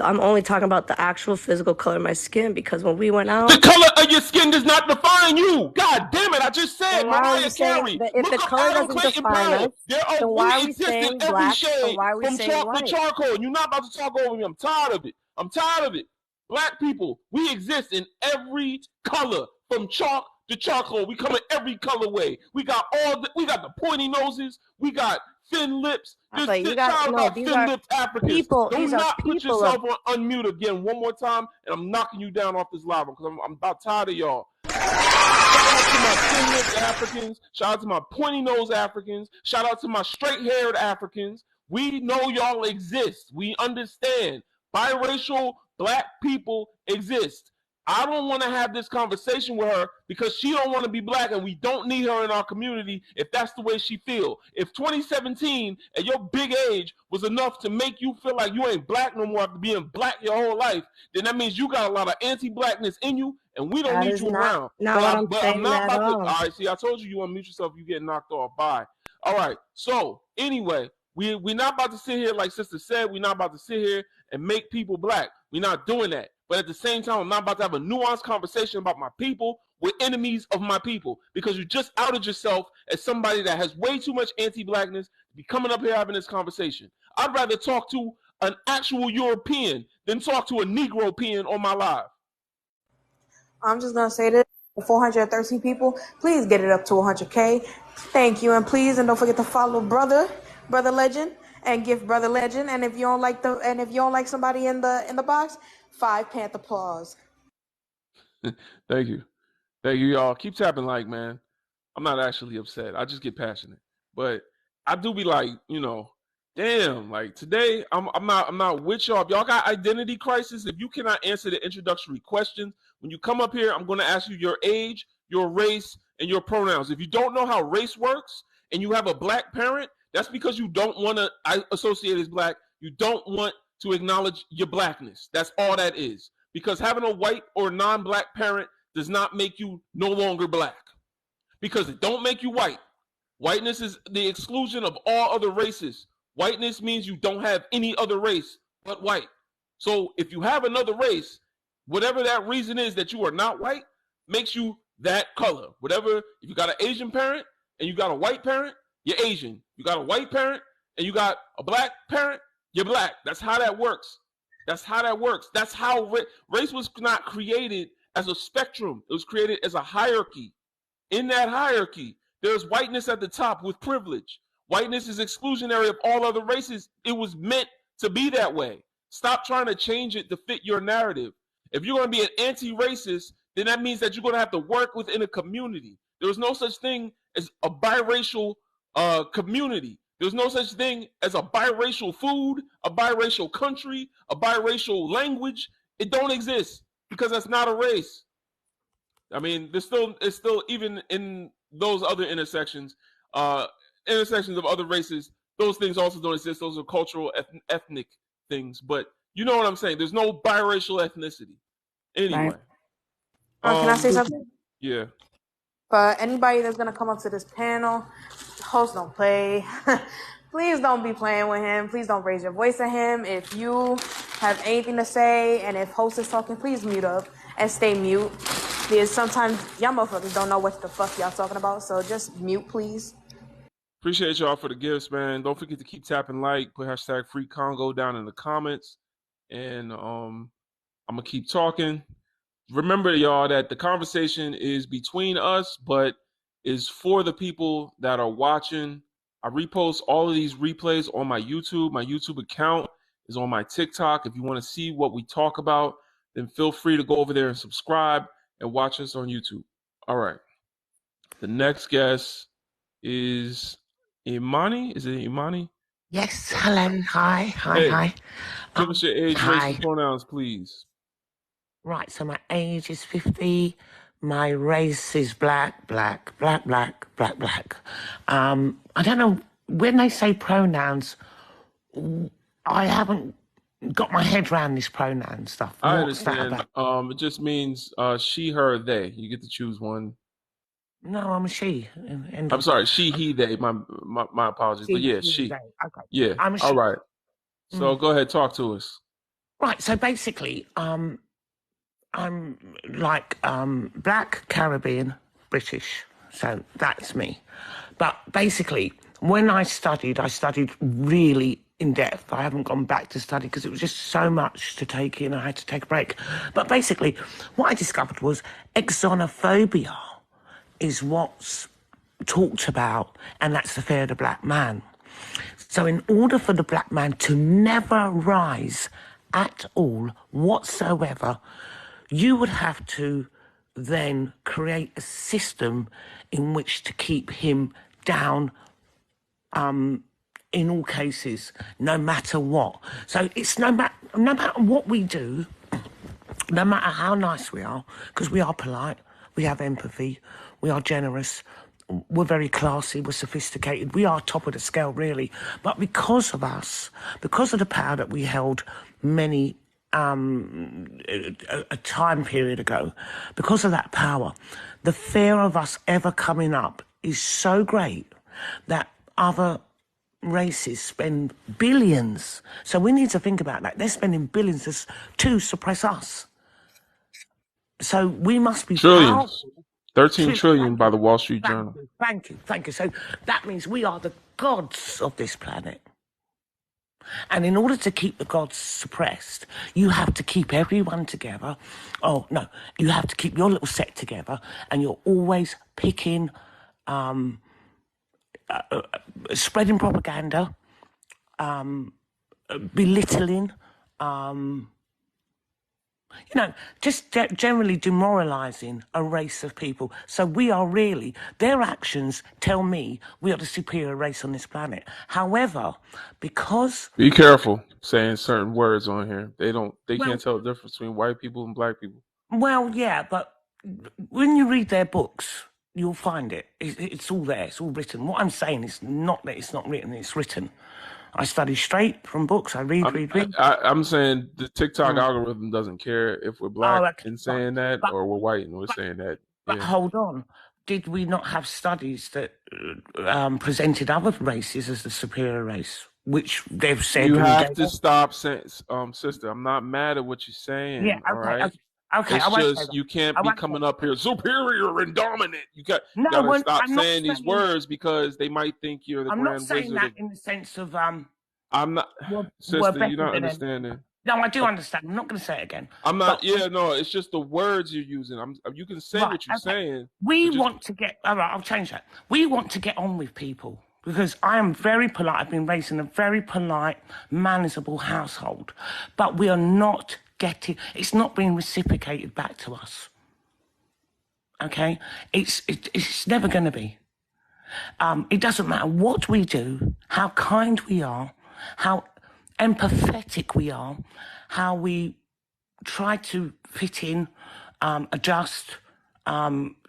I'm only talking about the actual physical color of my skin because when we went The out, color of your skin does not define you. God damn it! I just said then why are we Mariah saying Carey. that if the Look up color Adam doesn't Clayton define Powell. us? Then We why are we exist in saying every black and shade why are we from saying chalk to white? charcoal. You're not about to talk over me. I'm tired of it. I'm tired of it. Black people, we exist in every color from chalk to charcoal. We come in every colorway. We got the pointy noses. We got thin lips. This But you shit got child no. about These are thin-lipped Africans. people. Do These are not put people of. yourself on unmute again one more time, and I'm knocking you down off this live because I'm about tired of y'all. Shout out to my thin-lipped Africans. Shout out to my pointy-nosed Africans. Shout out to my straight-haired Africans. We know y'all exist. We understand. Biracial black people exist. I don't want to have this conversation with her because she don't want to be black and we don't need her in our community if that's the way she feel. If 2017 at your big age was enough to make you feel like you ain't black no more after being black your whole life, then that means you got a lot of anti-blackness in you and we don't That need is you around. not what I'm But I'm saying not at about to. all. All right, see, I told you unmute yourself, you get knocked off. Bye. All right, so anyway, we're not about to sit here, like Sister said, we're not about to sit here and make people black. We're not doing that. But at the same time, I'm not about to have a nuanced conversation about my people with enemies of my people because you just outed yourself as somebody that has way too much anti-blackness to be coming up here having this conversation. I'd rather talk to an actual European than talk to a Negro-pean on my live. I'm just gonna say this: 413 people. Please get it up to 100K. Thank you, and please, and don't forget to follow Brother Legend, and give Brother Legend. And if you don't like somebody in the box, 5 Panther applause. Thank you, y'all. Keep tapping like, man. I'm not actually upset. I just get passionate, but I do be like, damn. Like today, I'm not with y'all. If y'all got identity crisis, if you cannot answer the introductory questions when you come up here, I'm going to ask you your age, your race, and your pronouns. If you don't know how race works and you have a black parent, that's because you don't want to associate as black. You don't want to acknowledge your blackness. That's all that is. Because having a white or non-black parent does not make you no longer black. Because it don't make you white. Whiteness is the exclusion of all other races. Whiteness means you don't have any other race but white. So if you have another race, whatever that reason is that you are not white, makes you that color. Whatever, if you got an Asian parent and you got a white parent, you're Asian. You got a white parent and you got a black parent, you're black. That's how that works. That's how race was not created as a spectrum. It was created as a hierarchy. In that hierarchy, there's whiteness at the top with privilege. Whiteness is exclusionary of all other races. It was meant to be that way. Stop trying to change it to fit your narrative. If you're going to be an anti-racist, then that means that you're going to have to work within a community. There is no such thing as a biracial community. There's no such thing as a biracial food, a biracial country, a biracial language. It don't exist because that's not a race. I mean, it's still even in those other intersections of other races, those things also don't exist. Those are cultural, ethnic things. But you know what I'm saying? There's no biracial ethnicity. Anyway. Right. Can I say something? Yeah. Anybody that's gonna come up to this panel, host don't play. Please don't be playing with him. Please don't raise your voice at him. If you have anything to say and if host is talking, please mute up and stay mute. Because sometimes y'all motherfuckers don't know what the fuck y'all talking about. So just mute, please. Appreciate y'all for the gifts, man. Don't forget to keep tapping like, put hashtag Free Congo down in the comments. And I'm going to keep talking. Remember, y'all, that the conversation is between us, but is for the people that are watching. I repost all of these replays on my YouTube. My YouTube account is on my TikTok. If you want to see what we talk about, then feel free to go over there and subscribe and watch us on YouTube. All right. The next guest is Imani. Is it Imani? Yes. Hello. Hi. Hi. Give us your age, race, and pronouns, please. Right. So my age is 50. My race is black. I don't know, when they say pronouns, I haven't got my head around this pronoun stuff. I What's that understand. about? It just means she, her, they. You get to choose one. No, I'm a she. End I'm of. sorry, she, he, they. My apologies, but She, yeah, he, she. they. Okay. Yeah. I'm a All she. right. So go ahead, talk to us. Right. So basically, I'm like black, Caribbean, British. So that's me. But basically, when I studied really in depth. I haven't gone back to study because it was just so much to take in. I had to take a break. But basically, what I discovered was exonophobia is what's talked about, and that's the fear of the black man. So in order for the black man to never rise at all whatsoever, you would have to then create a system in which to keep him down in all cases, no matter what. So it's no matter what we do, no matter how nice we are, because we are polite, we have empathy, we are generous, we're very classy, we're sophisticated, we are top of the scale, really. But because of us, because of the power that we held many a time period ago, because of that power, the fear of us ever coming up is so great that other races spend billions. So we need to think about that. They're spending billions to suppress us. So we must be Trillions. powerful. 13 trillion by the Wall Street Journal. Thank you. So that means we are the gods of this planet. And in order to keep the gods suppressed, you have to keep everyone together. Oh, no, you have to keep your little set together, and you're always picking, spreading propaganda, belittling, just generally demoralizing a race of people. So we are really, their actions tell me we are the superior race on this planet. However, because... Be careful saying certain words on here. They can't tell the difference between white people and black people. Well, yeah, but when you read their books, you'll find it. It's all there. It's all written. What I'm saying is not that it's not written, it's written. I study straight from books. I read. I'm saying the TikTok algorithm doesn't care if we're black and saying that or we're white and we're saying that. But hold on. Did we not have studies that presented other races as the superior race, which they've said... You have to stop saying, sister, I'm not mad at what you're saying. Yeah, okay, all right? Okay, it's just you can't be coming up here superior and dominant. You gotta stop saying these words because they might think you're the I'm grand not saying wizard. That in the sense of I'm not, sister. You're not understanding. No, I do understand. I'm not going to say it again. I'm not. No. It's just the words you're using. You can say what you're saying. We want to get. All right, I'll change that. We want to get on with people because I am very polite. I've been raised in a very polite, manageable household, but we are not getting. It's not being reciprocated back to us. Okay, it's never going to be. It doesn't matter what we do, how kind we are, how empathetic we are, how we try to fit in, adjust,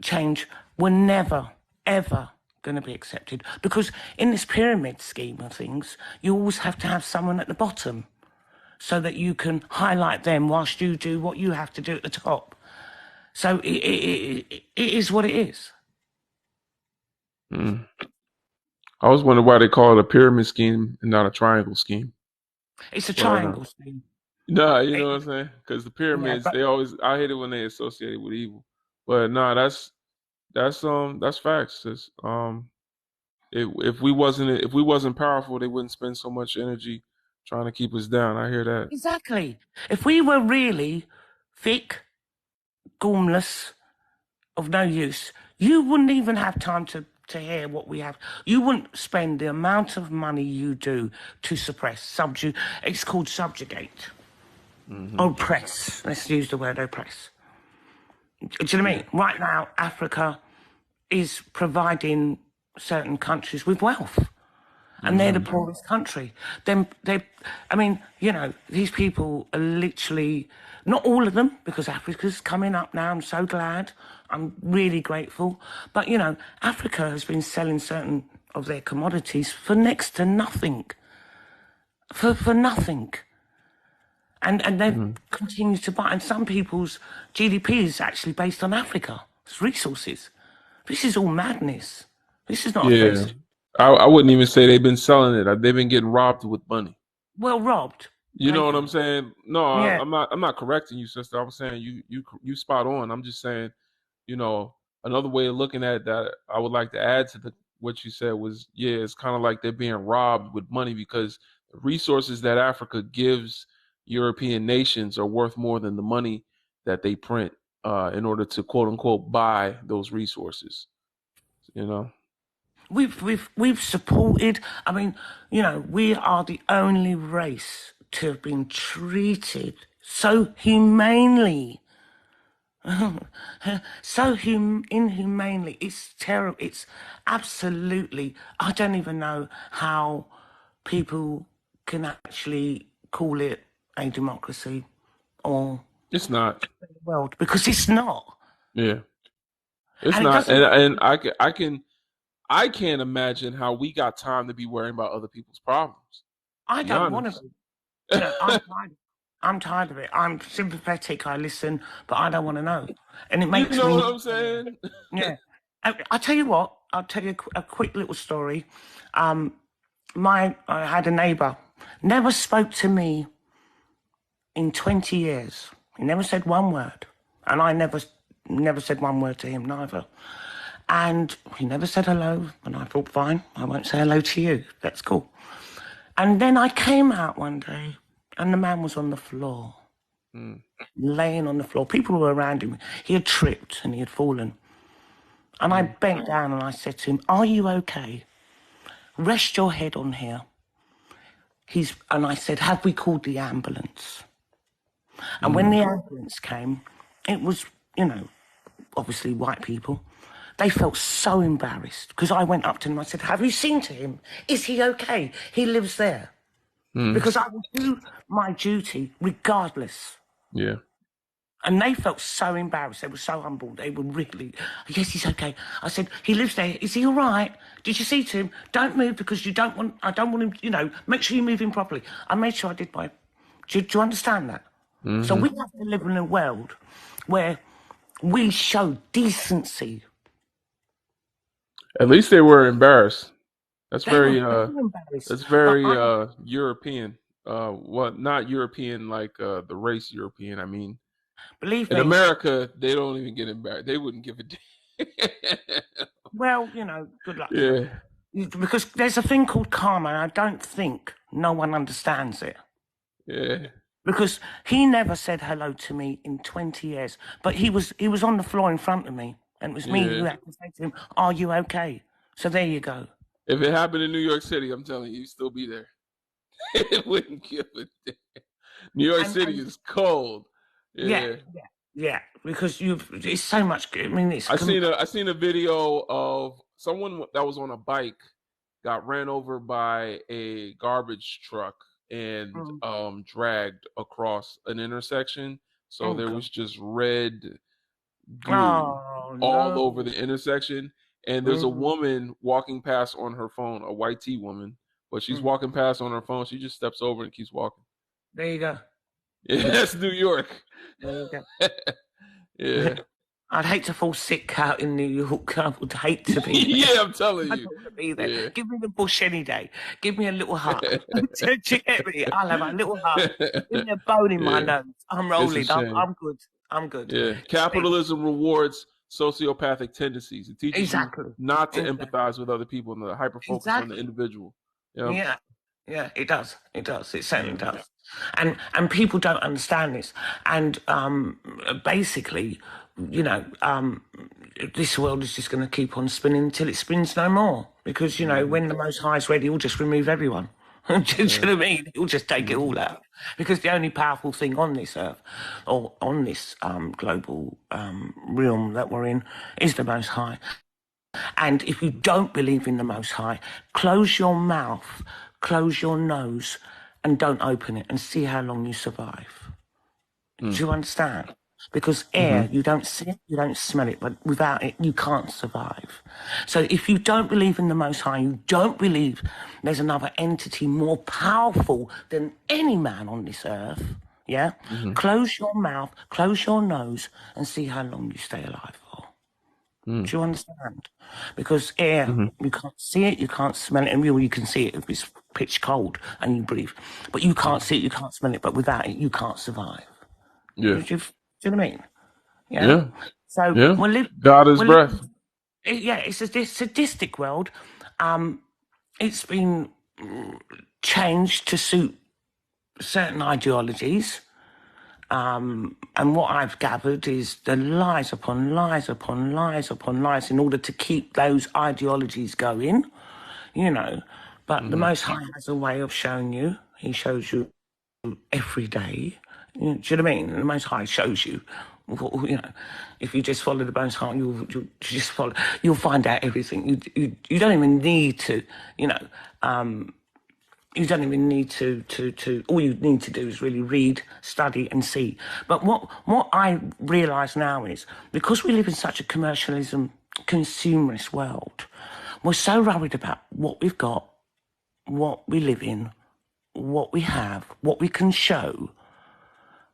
change. We're never, ever going to be accepted. Because in this pyramid scheme of things, you always have to have someone at the bottom so that you can highlight them whilst you do what you have to do at the top. So it is what it is. I always wonder why they call it a pyramid scheme and not a triangle scheme. It's a triangle scheme. No, you know what I'm saying? Because the pyramids, I hate it when they associate it with evil. But no, that's facts. Sis. If we wasn't powerful, they wouldn't spend so much energy trying to keep us down. I hear that. Exactly. If we were really thick, gormless, of no use, you wouldn't even have time to hear what we have. You wouldn't spend the amount of money you do to suppress, it's called subjugate. Oppress. Let's use the word oppress. Do you know what I mean? Right now, Africa is providing certain countries with wealth. And they're the poorest country. These people are literally, not all of them, because Africa's coming up now. I'm so glad. I'm really grateful. But, Africa has been selling certain of their commodities for next to nothing. For nothing. and then continue to buy. And some people's GDP is actually based on Africa's resources. This is all madness. This is not a fair situation. I wouldn't even say they've been selling it. They've been getting robbed with money. Well, robbed. You know what I'm saying? No, Yeah. I'm not correcting you, sister. I'm saying you spot on. I'm just saying, you know, another way of looking at that I would like to add to what you said was, it's kind of like they're being robbed with money because the resources that Africa gives European nations are worth more than the money that they print in order to quote unquote buy those resources. You know? We've supported. I mean, you know, we are the only race to have been treated so humanely, inhumanely. It's terrible. It's absolutely. I don't even know how people can actually call it a democracy, or it's not world, because it's not. Yeah, it's not. And I can't imagine how we got time to be worrying about other people's problems. I don't want to. You know, I'm tired of it. I'm sympathetic. I listen, but I don't want to know. And it makes me. You know what I'm saying? Yeah. I'll tell you what. I'll tell you a quick little story. I had a neighbour. Never spoke to me in 20 years. He never said one word, and I never said one word to him neither. And he never said hello, and I thought, fine, I won't say hello to you. That's cool. And then I came out one day, and the man was on the floor, laying on the floor. People were around him. He had tripped and he had fallen. And I bent down and I said to him, are you okay? Rest your head on here. And I said, have we called the ambulance? And when the ambulance came, it was, you know, obviously white people. They felt so embarrassed because I went up to them and I said, have you seen to him? Is he okay? He lives there. Because I will do my duty regardless. Yeah. And they felt so embarrassed. They were so humbled. They were really, yes, he's okay. I said, he lives there. Is he all right? Did you see to him? Don't move because I don't want him, you know, make sure you move him properly. I made sure I did my, do you understand that? So we have to live in a world where we show decency. At least they were embarrassed. That's very European. Not European like the race European. I mean, believe me, in America, they don't even get embarrassed. They wouldn't give a damn. Well, you know, good luck. Yeah. Because there's a thing called karma, and I don't think no one understands it. Yeah. Because he never said hello to me in 20 years, but he was on the floor in front of me, and it was me who had to say to him, are you okay? So there you go. If it happened in New York City, I'm telling you, you'd still be there. It wouldn't give a damn. New York City is cold. Yeah, because it's so much. I mean, it's. I seen a video of someone that was on a bike got ran over by a garbage truck and dragged across an intersection. So there was just red glue all over the intersection. And there's a woman walking past on her phone, a white tea woman, but she's walking past on her phone. She just steps over and keeps walking. There you go. Yeah, that's New York. There you go. Yeah. I'd hate to fall sick out in New York. I would hate to be there. Yeah, I'm telling you. I don't want to be there. Yeah. Give me the bush any day. Give me a little hut. Do you get me? I'll have a little hut. Give me a bone in my nose. I'm rolling. I'm good. I'm good. Yeah. Capitalism rewards sociopathic tendencies. It teaches you not to empathize with other people and to hyper focus on the individual. Yeah. Yeah, it does. It does. It certainly does. And people don't understand this. And basically, you know, this world is just going to keep on spinning until it spins no more. Because, you know, when the Most High is ready, he'll just remove everyone. Do you know what I mean? He'll just take it all out. Because the only powerful thing on this earth, or on this global realm that we're in, is the Most High. And if you don't believe in the Most High, close your mouth, close your nose, and don't open it, and see how long you survive. Do you understand? Because air, you don't see it, you don't smell it, but without it, you can't survive. So if you don't believe in the Most High, you don't believe there's another entity more powerful than any man on this earth, Yeah? Mm-hmm. Close your mouth, close your nose, and see how long you stay alive for. Mm. Do you understand? Because air, Mm-hmm. you can't see it, you can't smell it, and you can see it if it's pitch cold and you breathe. But you can't see it, you can't smell it, but without it, you can't survive. Yeah. Do you know what I mean? Yeah. Yeah. So Yeah. we're living. God is breath. Yeah, it's a sadistic world. It's been changed to suit certain ideologies. And what I've gathered is the lies upon lies upon lies upon lies in order to keep those ideologies going, you know. But the Most High has a way of showing you. He shows you every day. Do you know what I mean? The Most High shows you. You know, if you just follow the Most High, you'll just follow. You'll find out everything. You don't even need to. You know, you don't even need to. All you need to do is really read, study, and see. But what I realise now is because we live in such a commercialism, consumerist world, we're so worried about what we've got, what we live in, what we have, what we can show,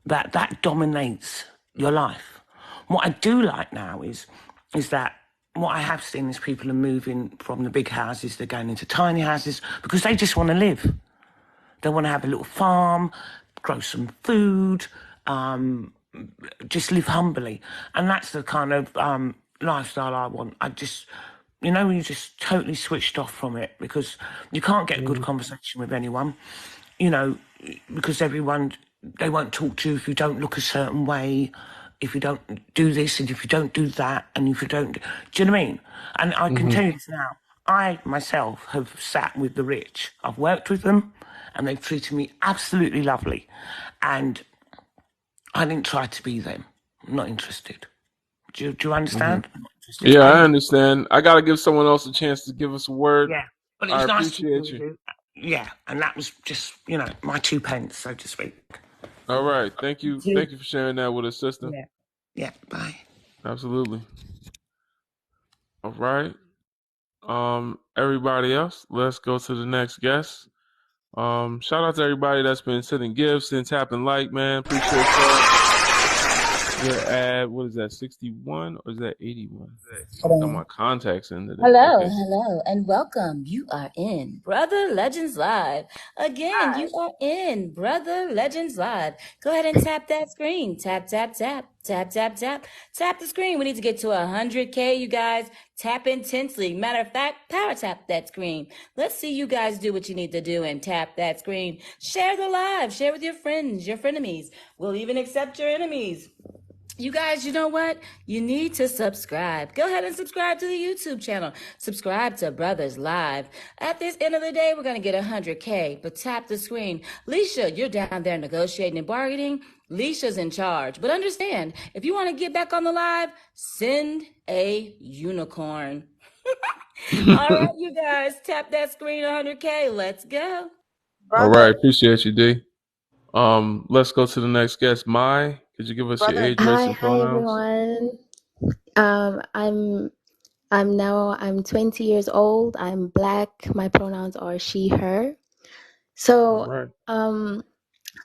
that dominates your life. What I do like now is that what I have seen is people are moving from the big houses, they're going into tiny houses because they just want to live. They want to have a little farm, grow some food, just live humbly. And that's the kind of lifestyle I want. I just, you know, you just totally switched off from it because you can't get a good conversation with anyone, you know, because everyone, they won't talk to you if you don't look a certain way, if you don't do this and if you don't do that and if you don't, do you know what I mean? And I can tell you this now, I myself have sat with the rich. I've worked with them and they've treated me absolutely lovely. And I didn't try to be them. I'm not interested. Do you understand? I'm not interested. Yeah, I understand. I got to give someone else a chance to give us a word. Yeah. But it I was nice to appreciate meet you. you. Yeah. And that was just, you know, my 2 pence, so to speak. All right. Thank you. Thank you for sharing that with us, sister. Yeah. Yeah. Bye. Absolutely. All right. Everybody else, let's go to the next guest. Shout out to everybody that's been sending gifts and tapping like, man. Appreciate that. We're at, what is that, 61 or is that 81? I got my contacts in today. Hello, Okay. hello, and welcome. You are in Brother Legends Live. Again, you are in Brother Legends Live. Go ahead and tap that screen. Tap, tap, tap, tap, tap, tap. Tap the screen. We need to get to 100K, you guys. Tap intensely. Matter of fact, power tap that screen. Let's see you guys do what you need to do and tap that screen. Share the live. Share with your friends, your frenemies. We'll even accept your enemies. You guys, you know what? You need to subscribe. Go ahead and subscribe to the YouTube channel. Subscribe to Brothers Live. At this end of the day, we're going to get 100K, but tap the screen. Leisha, you're down there negotiating and bargaining. Leisha's in charge. But understand, if you want to get back on the live, send a unicorn. All right, you guys, tap that screen, 100K. Let's go. All right. Appreciate you, D. Let's go to the next guest. Mai, could you give us your age, race, and Hi pronouns? everyone. I'm 20 years old. I'm black. My pronouns are she, her. All So, right.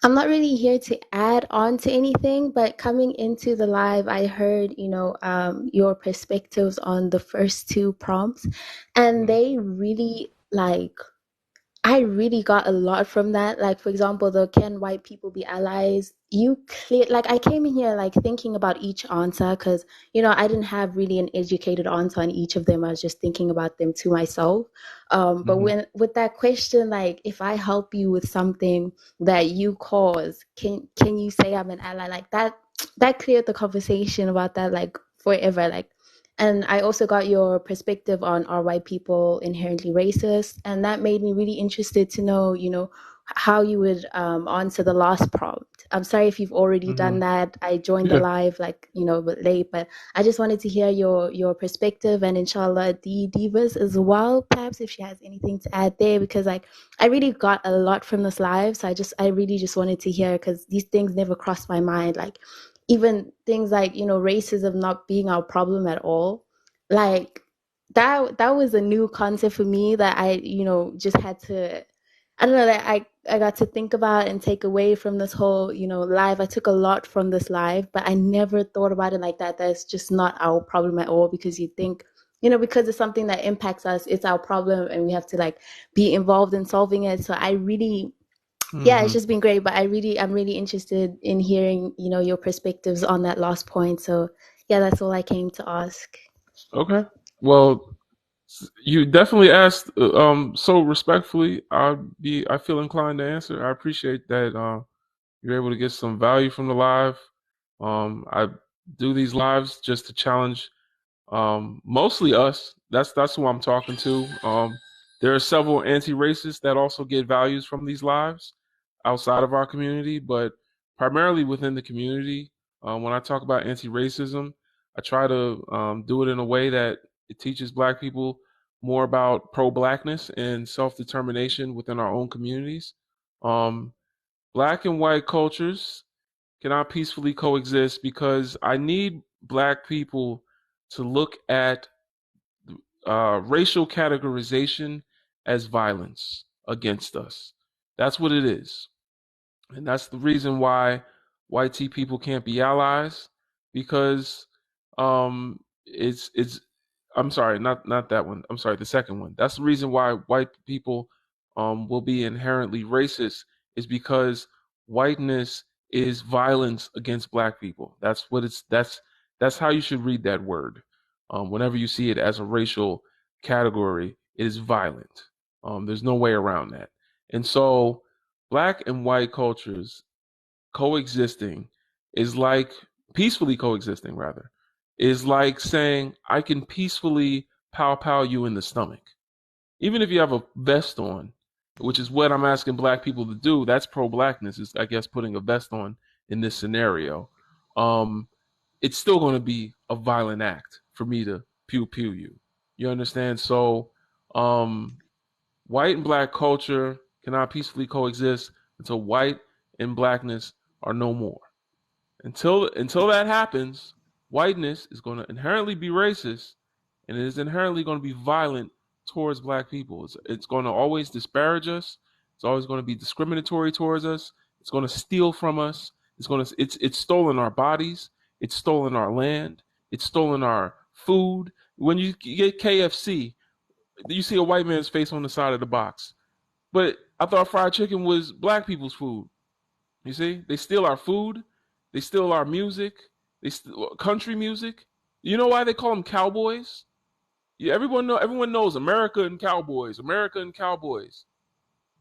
I'm not really here to add on to anything, but coming into the live, I heard, your perspectives on the first two prompts, and they really I really got a lot from that. Like, for example, the can white people be allies? I came in here like thinking about each answer because, I didn't have really an educated answer on each of them. I was just thinking about them to myself. But with that question, like, if I help you with something that you cause, can you say I'm an ally? Like that cleared the conversation about that, like, forever. Like, and I also got your perspective on are white people inherently racist? And that made me really interested to know, how you would answer the last prompt. I'm sorry if you've already done that. I joined the live a bit late, but I just wanted to hear your perspective, and inshallah the divas as well, perhaps if she has anything to add there, because like I really got a lot from this live. So I really just wanted to hear, because these things never crossed my mind. Like, even things like racism not being our problem at all, like that was a new concept for me that I just had to, I don't know, that I got to think about and take away from this whole, live. I took a lot from this live, but I never thought about it like that. That's just not our problem at all, because you think, because it's something that impacts us, it's our problem and we have to like be involved in solving it. So I really, yeah, it's just been great, but I'm really interested in hearing, your perspectives on that last point. So yeah, that's all I came to ask. Okay. Well, you definitely asked so respectfully. I feel inclined to answer. I appreciate that you're able to get some value from the live. I do these lives just to challenge mostly us. That's who I'm talking to. There are several anti-racists that also get values from these lives outside of our community, but primarily within the community. When I talk about anti-racism, I try to do it in a way that it teaches Black people more about pro-Blackness and self-determination within our own communities. Um, Black and white cultures cannot peacefully coexist because I need Black people to look at racial categorization as violence against us. That's what it is. And that's the reason why white T people can't be allies, because it's I'm sorry, not that one. I'm sorry, the second one. That's the reason why white people will be inherently racist, is because whiteness is violence against Black people. That's how you should read that word. Whenever you see it as a racial category, it is violent. There's no way around that. And so Black and white cultures coexisting is like peacefully coexisting, rather, is like saying, I can peacefully pow you in the stomach. Even if you have a vest on, which is what I'm asking Black people to do, that's pro-Blackness, is, I guess, putting a vest on in this scenario. It's still going to be a violent act for me to pew you. You understand? So, white and Black culture cannot peacefully coexist until white and Blackness are no more. Until that happens, whiteness is going to inherently be racist, and it is inherently going to be violent towards Black people. It's going to always disparage us. It's always going to be discriminatory towards us. It's going to steal from us. It's stolen our bodies. It's stolen our land. It's stolen our food. When you get KFC, you see a white man's face on the side of the box. But I thought fried chicken was Black people's food. You see, they steal our food, they steal our music, they steal country music. You know why they call them cowboys? Yeah, everyone knows America and cowboys, America and cowboys.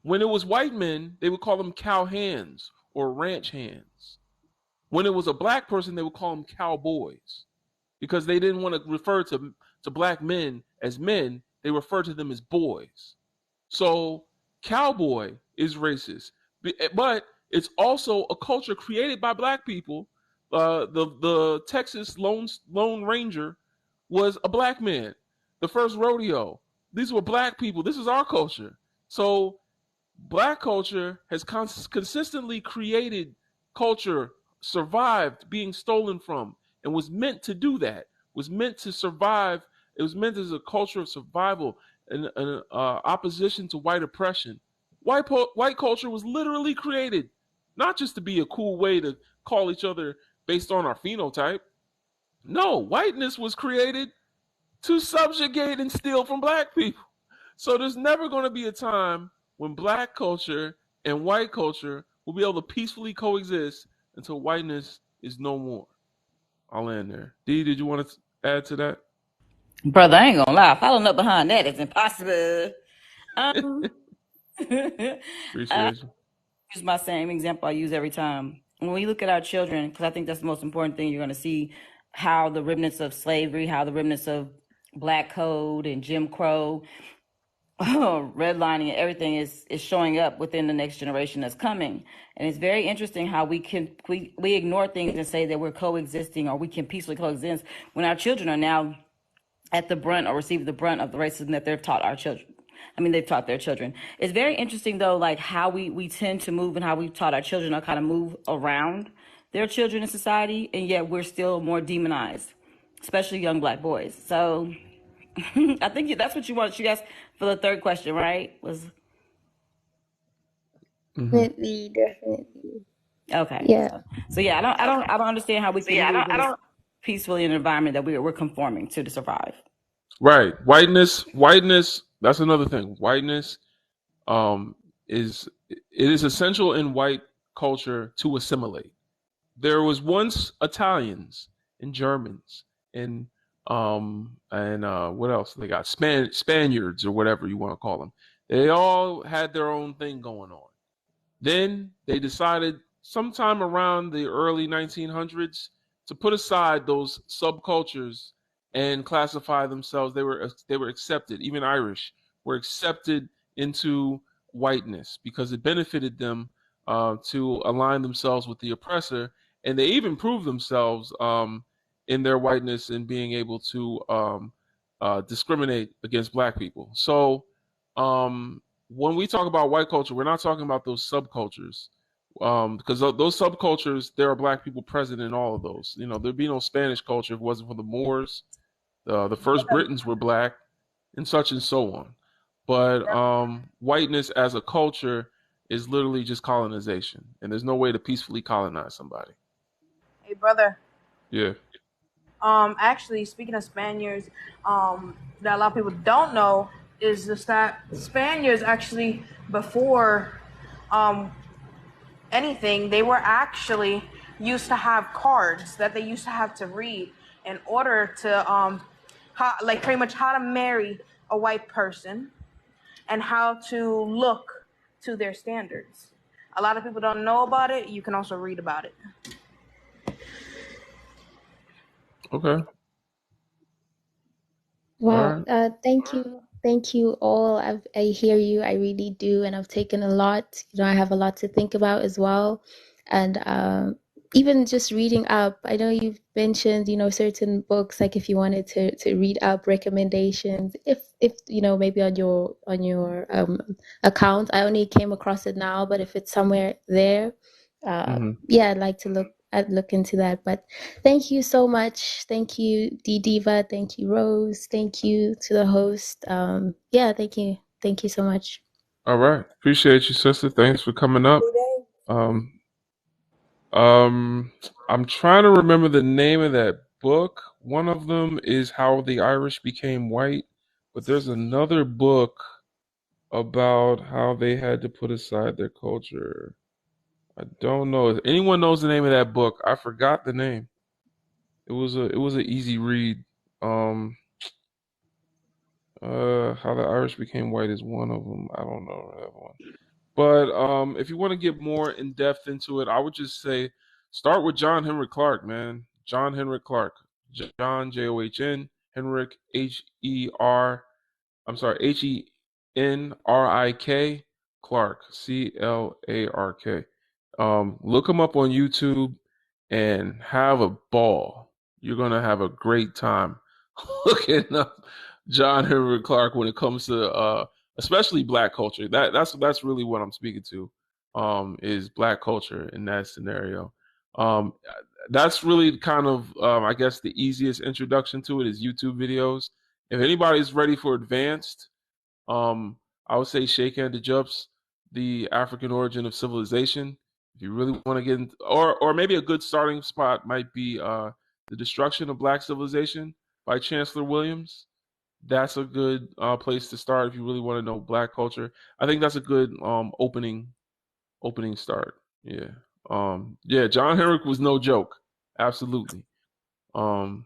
When it was white men, they would call them cow hands or ranch hands. When it was a Black person, they would call them cowboys, because they didn't want to refer to Black men as men. They refer to them as boys. So cowboy is racist, but it's also a culture created by Black people. The Texas Lone Ranger was a Black man. The first rodeo, these were Black people. This is our culture. So Black culture has consistently created culture, survived being stolen from, and was meant to do that. Was meant to survive. It was meant as a culture of survival and opposition to white oppression. White culture was literally created not just to be a cool way to call each other based on our phenotype. No, whiteness was created to subjugate and steal from Black people. So there's never going to be a time when Black culture and white culture will be able to peacefully coexist until whiteness is no more. I'll end there. Dee, did you want to add to that? Brother, I ain't gonna lie. Following up behind that is impossible. Appreciate you. Use my same example I use every time. When we look at our children, because I think that's the most important thing, you're going to see how the remnants of slavery, how the remnants of Black Code and Jim Crow, redlining and everything is showing up within the next generation that's coming. And it's very interesting how we ignore things and say that we're coexisting or we can peacefully coexist when our children are now at the brunt or receiving the brunt of the racism that they've taught our children. I mean, they've taught their children. It's very interesting, though, like how we tend to move and how we've taught our children to kind of move around their children in society, and yet we're still more demonized, especially young Black boys. So I think that's what you asked for the third question, right? Definitely. Okay. Yeah. So yeah, I don't understand how we can live peacefully in an environment that we're conforming to survive. Right. Whiteness, that's another thing. Whiteness um it is essential in white culture to assimilate. There was once Italians and Germans and what else? They got Spaniards or whatever you want to call them. They all had their own thing going on. Then they decided sometime around the early 1900s to put aside those subcultures and classify themselves. They were accepted. Even Irish were accepted into whiteness because it benefited them to align themselves with the oppressor, and they even proved themselves in their whiteness and being able to discriminate against black people. So when we talk about white culture, we're not talking about those subcultures, because those subcultures, there are black people present in all of those. You know, there'd be no Spanish culture if it wasn't for the Moors. The first Britons were black, and such and so on. But whiteness as a culture is literally just colonization, and there's no way to peacefully colonize somebody. Hey, brother. Yeah. Actually, speaking of Spaniards, that a lot of people don't know is just that Spaniards actually, before anything, they were actually used to have cards that they used to have to read in order to like pretty much how to marry a white person and how to look to their standards. A lot of people don't know about it. You can also read about it. Okay. Wow. All right. Thank you all. I hear you. I really do, and I've taken a lot. You know, I have a lot to think about as well, and even just reading up. I know you've mentioned, you know, certain books. Like if you wanted to read up recommendations, if you know, maybe on your account. I only came across it now, but if it's somewhere there, yeah, I'd like to look into that. But thank you so much. Thank you, D Diva. Thank you, Rose. Thank you to the host. Yeah, thank you. Thank you so much. All right. Appreciate you, sister. Thanks for coming up. Um, Um, I'm trying to remember the name of that book. One of them is How the Irish Became White, but there's another book about how they had to put aside their culture. I don't know if anyone knows the name of that book. I forgot the name. It was an easy read. Um, How the Irish Became White is one of them. I don't know that one. But if you want to get more in depth into it, I would just say start with John Henrik Clark, man. John Henrik Clark. John John, Henrik Her. I'm sorry, Henrik Clark, Clark. Look him up on YouTube and have a ball. You're gonna have a great time looking up John Henrik Clark when it comes to especially black culture. That's really what I'm speaking to. Is black culture in that scenario. Um, that's really kind of I guess the easiest introduction to it is YouTube videos. If anybody's ready for advanced, um, I would say Sheikh and Jup's The African Origin of Civilization. If you really want to get into, or maybe a good starting spot might be The Destruction of Black Civilization by Chancellor Williams. That's a good place to start if you really want to know black culture. I think that's a good opening start. Yeah. Yeah, John Henrik was no joke. Absolutely. Um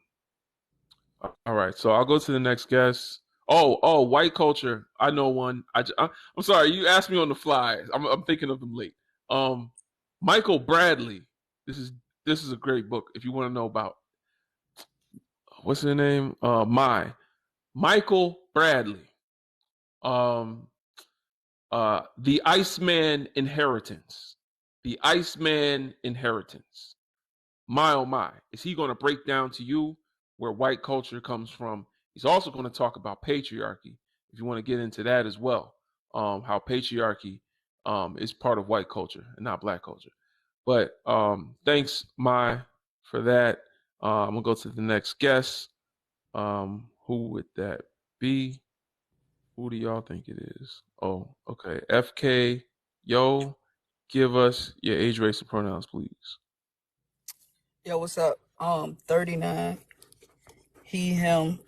all right, so I'll go to the next guest. Oh, white culture. I know one. I'm sorry, you asked me on the fly. I'm thinking of them late. Um, Michael Bradley. This is a great book if you want to know about what's her name. Michael Bradley. Um, The Iceman Inheritance. The Iceman Inheritance. My oh my, is he going to break down to you where white culture comes from? He's also going to talk about patriarchy, if you want to get into that as well. How patriarchy is part of white culture and not black culture. But thanks, Mai, for that. I'm gonna go to the next guest. Who would that be? Who do y'all think it is? Oh, okay. FK Yo. give us your age, race, and pronouns, please? Yo, what's up? 39. He, him,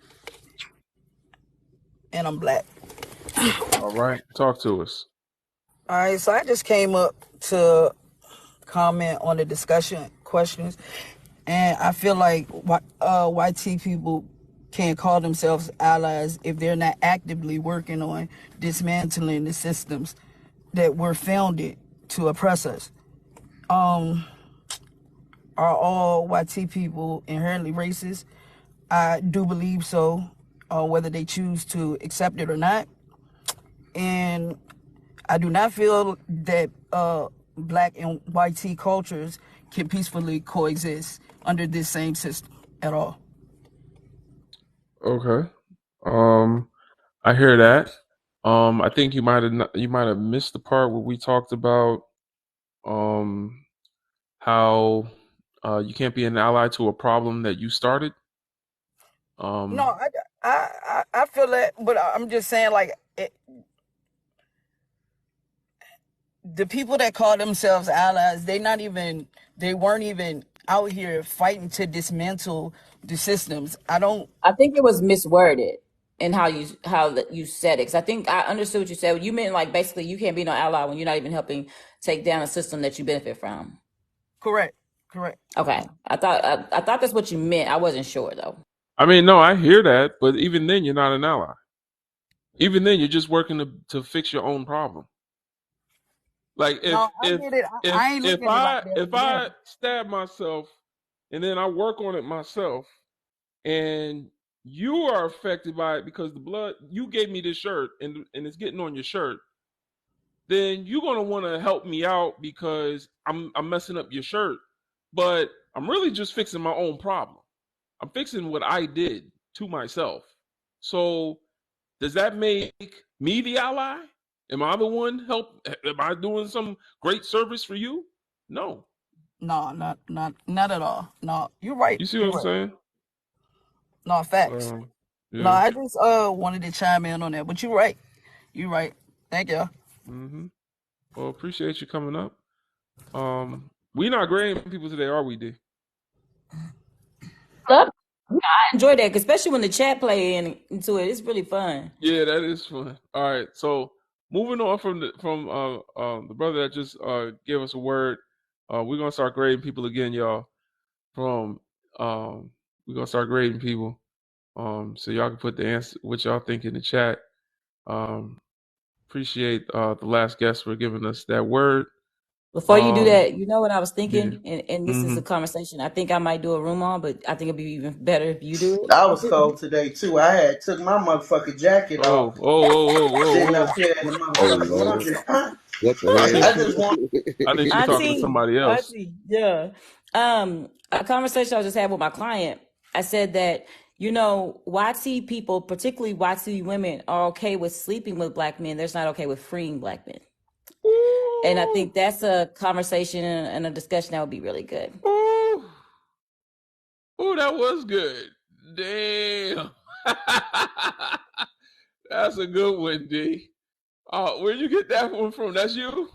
and I'm black. All right. Talk to us. All right, so I just came up to comment on the discussion questions, and I feel like YT people can't call themselves allies if they're not actively working on dismantling the systems that were founded to oppress us. Are all YT people inherently racist? I do believe so, whether they choose to accept it or not. And I do not feel that black and YT cultures can peacefully coexist under this same system at all. Okay. I hear that. I think you might have missed the part where we talked about how you can't be an ally to a problem that you started. No, I feel that, but I'm just saying, like, the people that call themselves allies, they weren't even out here fighting to dismantle the systems. I think it was misworded in how you said it. Because I think I understood what you said. You meant like basically you can't be no ally when you're not even helping take down a system that you benefit from. Correct. Okay, I thought that's what you meant. I wasn't sure though. I mean, no, I hear that, but even then, you're not an ally. Even then, you're just working to fix your own problem. Like if I stab myself and then I work on it myself, and you are affected by it because the blood you gave me this shirt and it's getting on your shirt, then you're gonna want to help me out because I'm messing up your shirt, but I'm really just fixing my own problem. I'm fixing what I did to myself. So does that make me the ally? Am I the one am I doing some great service for you? No. No, not at all. No, you're right. You see what I'm saying? No, facts. Yeah. No, I just wanted to chime in on that, but you're right. Thank you. Well, appreciate you coming up. We not grading people today, are we, D? I enjoy that, especially when the chat play into it. It's really fun. Yeah, that is fun. All right, so moving on from the brother that just gave us a word, we're gonna start grading people again, y'all. We're gonna start grading people. So y'all can put the answer what y'all think in the chat. Appreciate the last guest for giving us that word. Before you do that, you know what I was thinking, yeah. and this is a conversation I think I might do a room on, but I think it'd be even better if you do it. I was cold today too. I took my motherfucking jacket off. Sitting up here in the motherfucking laundry. What the hell? I just want. I think she's talking to somebody else. Yeah. A conversation I just had with my client. I said that YT people, particularly YT women, are okay with sleeping with black men. They're not okay with freeing black men. And I think that's a conversation and a discussion that would be really good. Oh, that was good. Damn. That's a good one, D. Where'd you get that one from? That's you?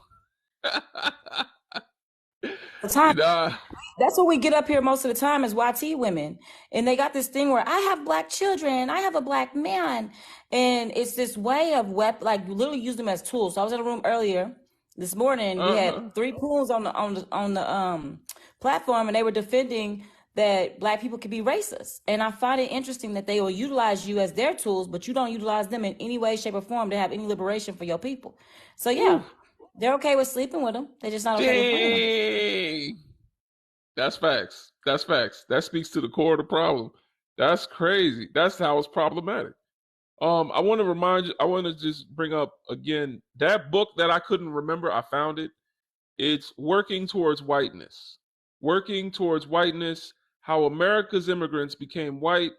That's what we get up here most of the time as YT women. And they got this thing where I have black children, I have a black man. And it's this way of literally use them as tools. So I was in a room earlier this morning. We had 3 pools on the platform, and they were defending that black people can be racist. And I find it interesting that they will utilize you as their tools, but you don't utilize them in any way, shape, or form to have any liberation for your people. So yeah, they're okay with sleeping with them. They're just not okay with freeing them. That's facts. That speaks to the core of the problem. That's crazy. That's how it's problematic. I want to remind you, I want to just bring up again that book that I couldn't remember. I found it. It's Working Towards Whiteness. Working Towards Whiteness, How America's Immigrants Became White,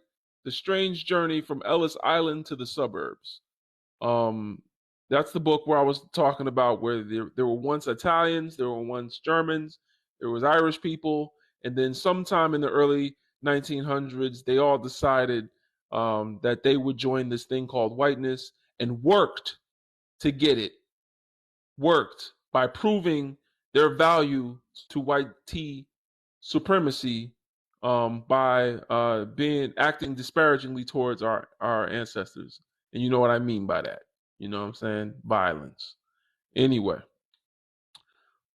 The Strange Journey from Ellis Island to the Suburbs. That's the book where I was talking about where there were once Italians, there were once Germans, there was Irish people, and then sometime in the early 1900s, they all decided that they would join this thing called whiteness and worked to get it. Worked by proving their value to white T supremacy by acting disparagingly towards our ancestors. And you know what I mean by that. You know what I'm saying? Violence. Anyway,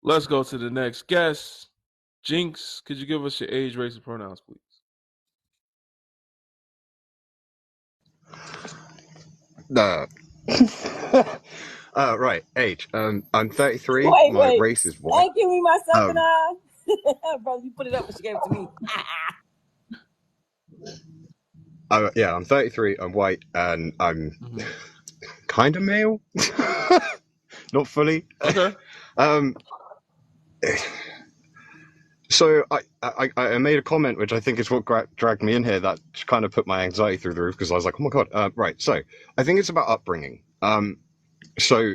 let's go to the next guest. Jinx, could you give us your age, race, and pronouns, please? Right, age. I'm 33. Wait, My wait. race is white. Ain't give me my something on. Bro, you put it up when she gave it to me. Yeah, I'm 33. I'm white, and I'm kind of male. Not fully. Okay. So I made a comment, which I think is what dragged me in here, that kind of put my anxiety through the roof, because I was like, oh my God. Right, so I think it's about upbringing. So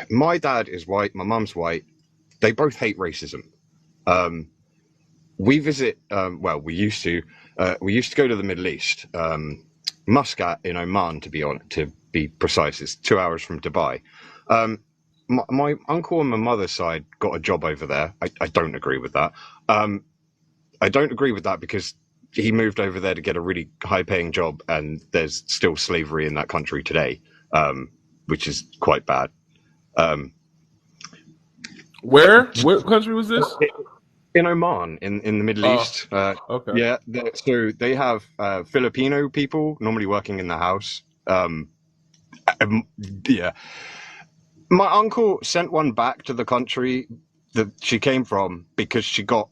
my dad is white, my mum's white. They both hate racism. We visit, we used to go to the Middle East. Muscat in Oman, to be precise, is 2 hours from Dubai. My uncle on my mother's side got a job over there. I don't agree with that. I don't agree with that because he moved over there to get a really high-paying job, and there's still slavery in that country today, which is quite bad. Where? What country was this? In Oman, in the Middle East. Okay. Yeah, so they have Filipino people normally working in the house. Yeah. My uncle sent one back to the country that she came from because she got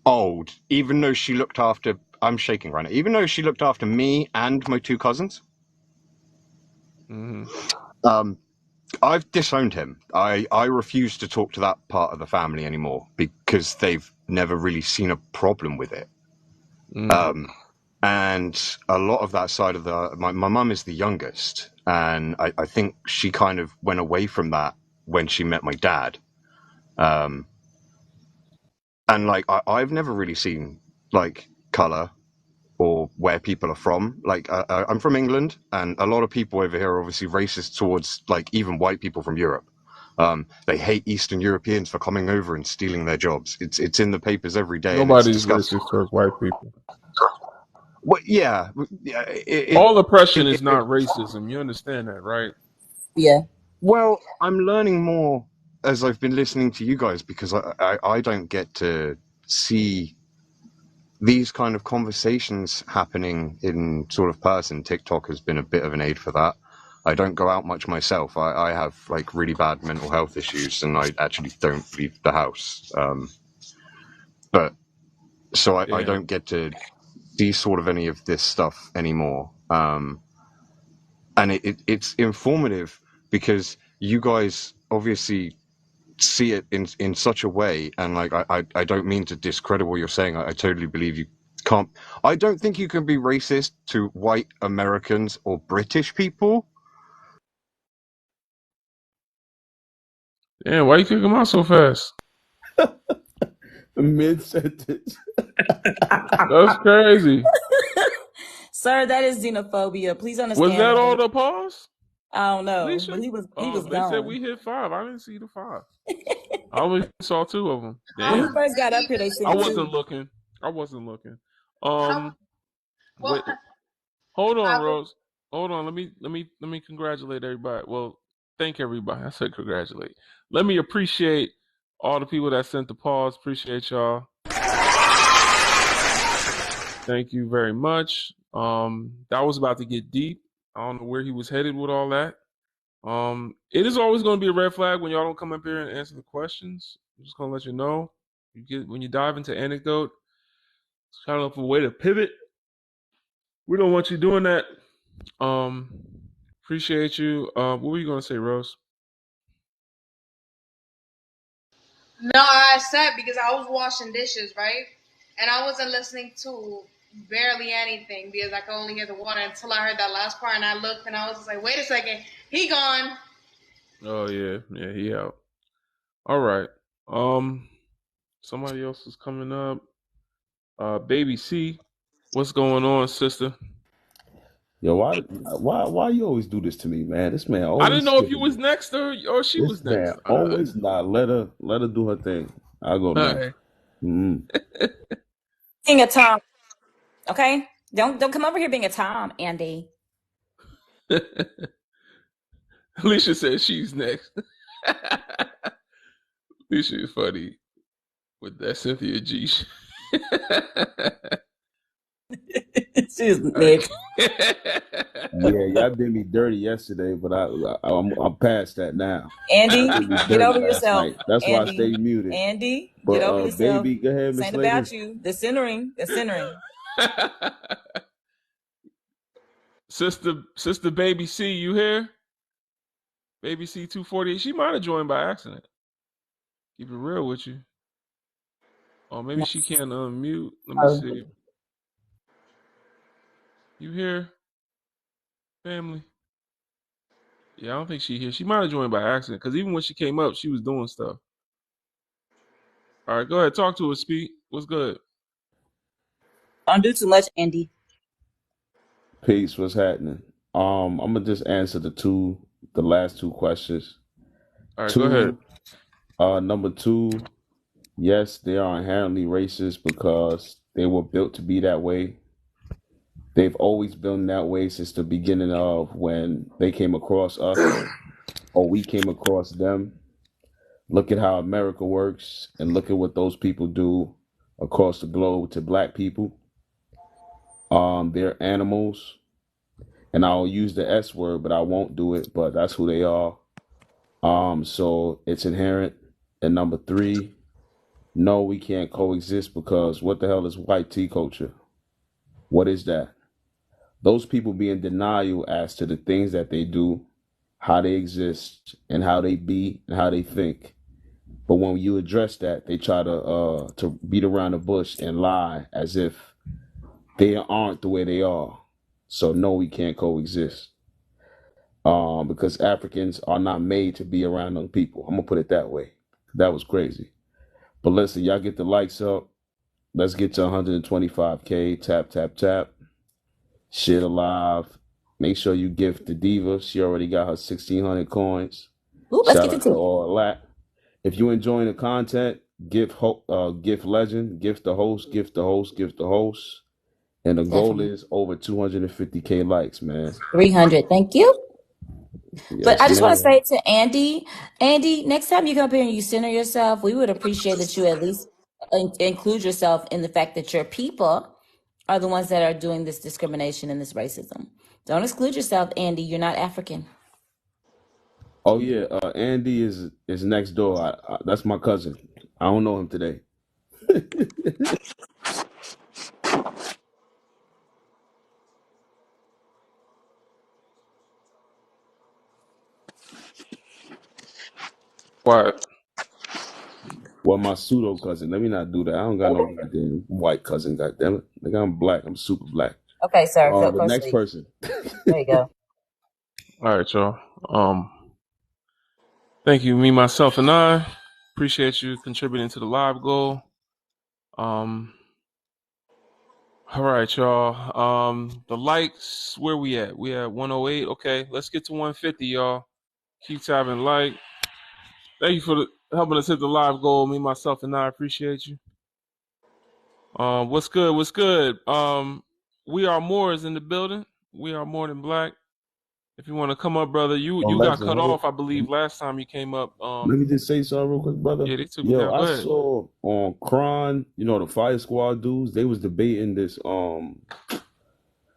old, even though she looked after, I'm shaking right now, even though she looked after me and my two cousins. I've disowned him. I refuse to talk to that part of the family anymore because they've never really seen a problem with it. And a lot of that side of my mum is the youngest, and I think she kind of went away from that when she met my dad. And like I've never really seen like color or where people are from. Like I'm from England, and a lot of people over here are obviously racist towards like even white people from Europe. They hate Eastern Europeans for coming over and stealing their jobs. It's in the papers every day. Nobody's and it's racist towards white people. Well, yeah. All oppression is not racism. You understand that, right? Yeah. Well, I'm learning more as I've been listening to you guys because I don't get to see these kind of conversations happening in sort of person. TikTok has been a bit of an aid for that. I don't go out much myself. I have like really bad mental health issues, and I actually don't leave the house. But so I don't get to see sort of any of this stuff anymore. And it's informative because you guys obviously see it in such a way, and like I don't mean to discredit what you're saying. I totally believe you can't. I don't think you can be racist to white Americans or British people. Damn, why you kick him out so fast? Mid sentence. That's crazy. Sir, that is xenophobia. Please understand. Was that all the pause? I don't know, Alicia? but he was They gone. said we hit 5. I didn't see the 5. I only saw 2 of them. When he Damn. first got up here, they said I wasn't looking. Wait. Hold on, Rose. Hold on. Let me congratulate everybody. Well, thank everybody. I said congratulate. Let me appreciate all the people that sent the pause. Appreciate y'all. Thank you very much. That was about to get deep. I don't know where he was headed with all that. It is always going to be a red flag when y'all don't come up here and answer the questions. I'm just going to let you know. When you dive into anecdote, it's kind of a way to pivot. We don't want you doing that. Appreciate you. What were you going to say, Rose? No, I said because I was washing dishes, right? And I wasn't listening to barely anything because I could only hear the water until I heard that last part, and I looked and I was just like, wait a second, he gone. Oh yeah, he out. All right. Somebody else is coming up. Baby C, what's going on, sister? Yo, why you always do this to me, man? This man I always didn't know if you skipping was me. next or she This was man next. always not let her do her thing. I'll go All next. right. Being a Tom, okay? Don't come over here being a Tom, Andy. Alicia says she's next. Alicia is funny with that Cynthia G. She's next. Yeah, y'all did me dirty yesterday, but I'm past that now. Andy, Y'all did me get dirty over last yourself. night. That's why I Andy, stayed muted. Andy, get But over yourself. baby, go ahead, This Miss ain't Lady. about you. The centering. Sister Baby C, you here? Baby C 248. She might have joined by accident. Keep it real with you. Oh, maybe she can't unmute. Let me see. You here, family? Yeah, I don't think she here. She might have joined by accident because even when she came up, she was doing stuff. All right, go ahead. Talk to her, Speak. What's good? Don't do too much, Andy. Peace. What's happening? I'm gonna just answer the last two questions. All right, go ahead. Number two, yes, they are inherently racist because they were built to be that way. They've always been that way since the beginning of when they came across us or we came across them. Look at how America works and look at what those people do across the globe to black people. They're animals, and I'll use the S word, but I won't do it, but that's who they are. So it's inherent. And number three, no, we can't coexist because what the hell is white tea culture? What is that? Those people be in denial as to the things that they do, how they exist, and how they be, and how they think. But when you address that, they try to beat around the bush and lie as if they aren't the way they are. So no, we can't coexist. Because Africans are not made to be around them people. I'm gonna put it that way. That was crazy. But listen, y'all get the likes up. Let's get to 125K. Tap, tap, tap. Shit alive. Make sure you gift the diva. She already got her 1,600 coins. Ooh, let's Shout get out to to it. all that. If you're enjoying the content, gift legend, gift the host, gift the host, gift the host. And the goal is over 250K likes, man. 300. Thank you. Yes, But I just want to man. say to Andy, next time you come up here and you center yourself, we would appreciate that you at least include yourself in the fact that your people are the ones that are doing this discrimination and this racism. Don't exclude yourself, Andy. You're not African. Oh yeah, Andy is next door. That's my cousin. I don't know him today. Quiet. Well, my pseudo cousin. Let me not do that. I don't got no goddamn white cousin. Goddamn it, like I'm black. I'm super black. Okay, sir. The next Proceed. person. There you go. All right, y'all. Thank you, me, myself, and I. Appreciate you contributing to the live goal. All right, y'all. The likes, where we at? We at 108. Okay, let's get to 150, y'all. Keep tapping like. Thank you for helping us hit the live goal. Me, myself, and I appreciate you. What's good? What's good? We are more is in the building. We are more than black. If you want to come up, brother, you got Legend, cut hold off, I believe, last time you came up. Let me just say something real quick, brother. Yeah, they took me Yo, down. Go I ahead. saw on Kron, the Fire Squad dudes, they was debating this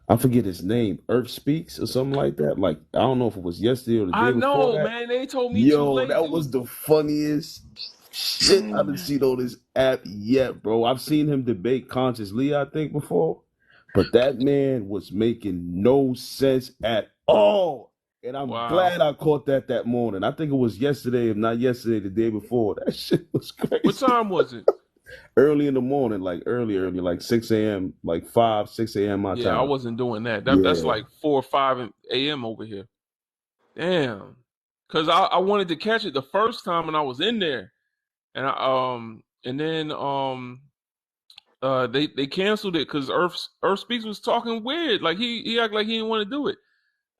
I forget his name, Earth Speaks or something like that. Like, I don't know if it was yesterday or the I day before know, that. man. They told me too Yo, late. that was the funniest shit I've seen on this app yet, bro. I've seen him debate Conscious Lee, I think, before. But that man was making no sense at all. And I'm glad I caught that morning. I think it was yesterday, if not yesterday, the day before. That shit was crazy. What time was it? Early in the morning, like early, like 6 a.m., like 5, 6 a.m. my time. Yeah, I wasn't doing that. Yeah. That's like 4 or 5 a.m. over here. Damn. Cause I wanted to catch it the first time and I was in there. And then they canceled it because Earth Speaks was talking weird. Like he acted like he didn't want to do it.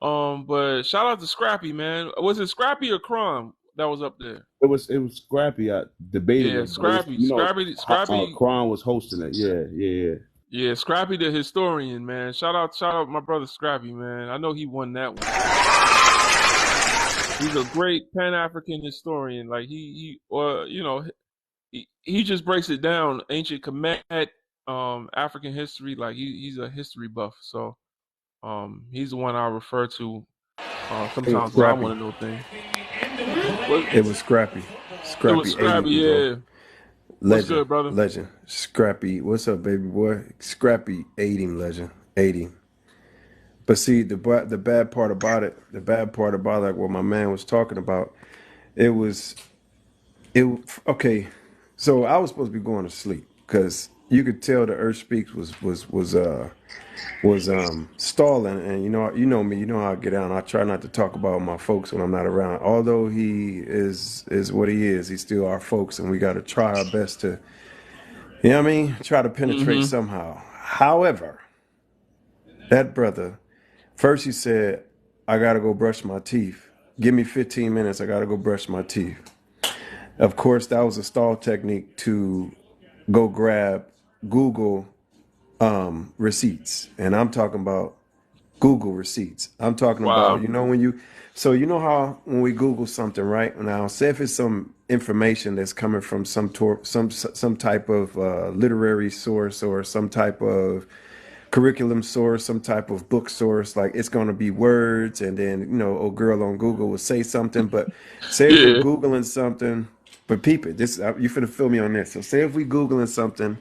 But shout out to Scrappy, man. Was it Scrappy or Crumb that was up there? It was Scrappy. I debated Yeah, it, but it was, Scrappy. Kron was hosting it. Yeah. Yeah, Scrappy the historian, man. Shout out my brother Scrappy, man. I know he won that one. He's a great Pan-African historian. Like he just breaks it down, ancient Kemet, African history. Like he's a history buff. So he's the one I refer to sometimes when I want to know things. It was Scrappy. It was Scrappy, yeah. Legend, what's good, brother? Legend. Scrappy. What's up, baby boy? Scrappy ate him, Legend. Ate him. But see, the bad part about it, like what my man was talking about, okay. So I was supposed to be going to sleep because you could tell the Earth Speaks was stalling, and you know me, you know how I get out. I try not to talk about my folks when I'm not around. Although he is what he is, he's still our folks, and we got to try our best to, you know what I mean, try to penetrate somehow. However, that brother, first he said, I got to go brush my teeth. Give me 15 minutes. I got to go brush my teeth. Of course, that was a stall technique to go grab Google receipts. And I'm talking about Google receipts. I'm talking about, you know how when we Google something, right? Now, say if it's some information that's coming from some type of literary source or some type of curriculum source, some type of book source, like it's going to be words, and then old girl on Google will say something. But say if we're Googling something, but peep it, this you finna feel me on this. So say if we Googling something,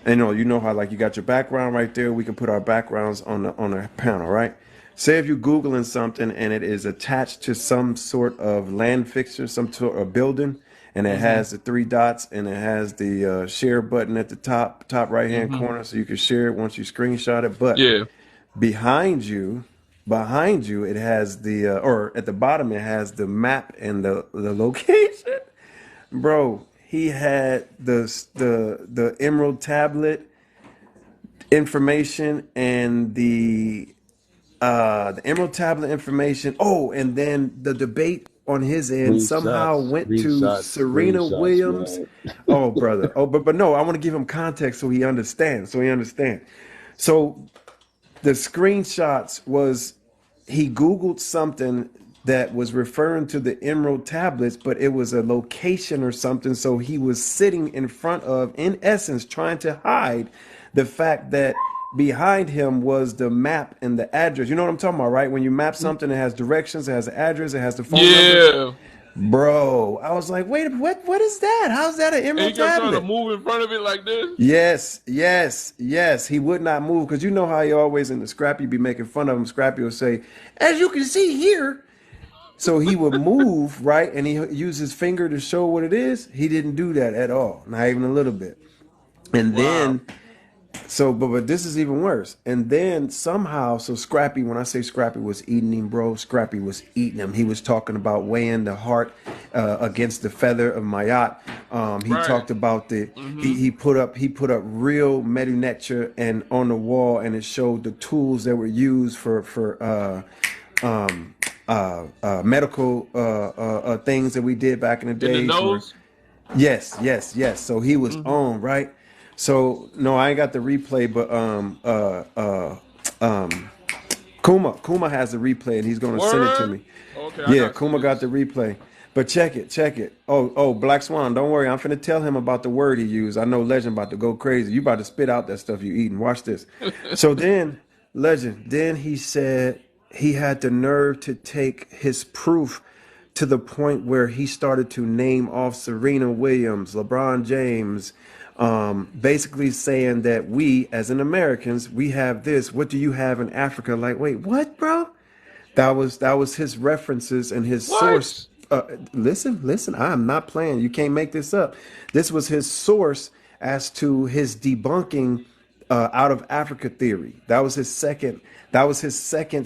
and you know how like you got your background right there, we can put our backgrounds on the panel, right? Say if you're Googling something and it is attached to some sort of land fixture, some sort of building, and it has the 3 dots, and it has the share button at the top right hand corner, so you can share it once you screenshot it. But behind you, it has the or at the bottom it has the map and the location. Bro, he had the Emerald Tablet information and the Emerald Tablet information. Oh, and then the debate on his end somehow went to Serena Williams. Man. Oh, brother. Oh, but no, I want to give him context so he understands. So the screenshots was he Googled something that was referring to the Emerald Tablets, but it was a location or something. So he was sitting in front of, in essence, trying to hide the fact that behind him was the map and the address. You know what I'm talking about, right? When you map something, it has directions, it has the address, it has the phone number. Bro, I was like, wait, what is that? How's that an Emerald Tablet? Trying to move in front of it like this? Yes. He would not move because you know how he always in the Scrappy be making fun of him. Scrappy will say, as you can see here. So he would move, right? And he used his finger to show what it is. He didn't do that at all, not even a little bit. And then, but this is even worse. And then somehow, so Scrappy, when I say Scrappy was eating him, bro, Scrappy was eating him. He was talking about weighing the heart against the feather of my yacht. He talked about he put up real Medunecture and on the wall, and it showed the tools that were used for medical things that we did back in the day. In the nose? Yes. So he was on, right? So no, I ain't got the replay, but Kuma has the replay, and he's gonna send it to me. Okay, Kuma got the replay. But check it. Oh, Black Swan, don't worry. I'm finna tell him about the word he used. I know Legend about to go crazy. You about to spit out that stuff you eating. Watch this. So then, Legend, he said he had the nerve to take his proof to the point where he started to name off Serena Williams, LeBron James, basically saying that we, as an Americans, we have this. What do you have in Africa? Like, wait, what, bro? That was his references and his source. Listen, I'm not playing. You can't make this up. This was his source as to his debunking out of Africa theory. That was his second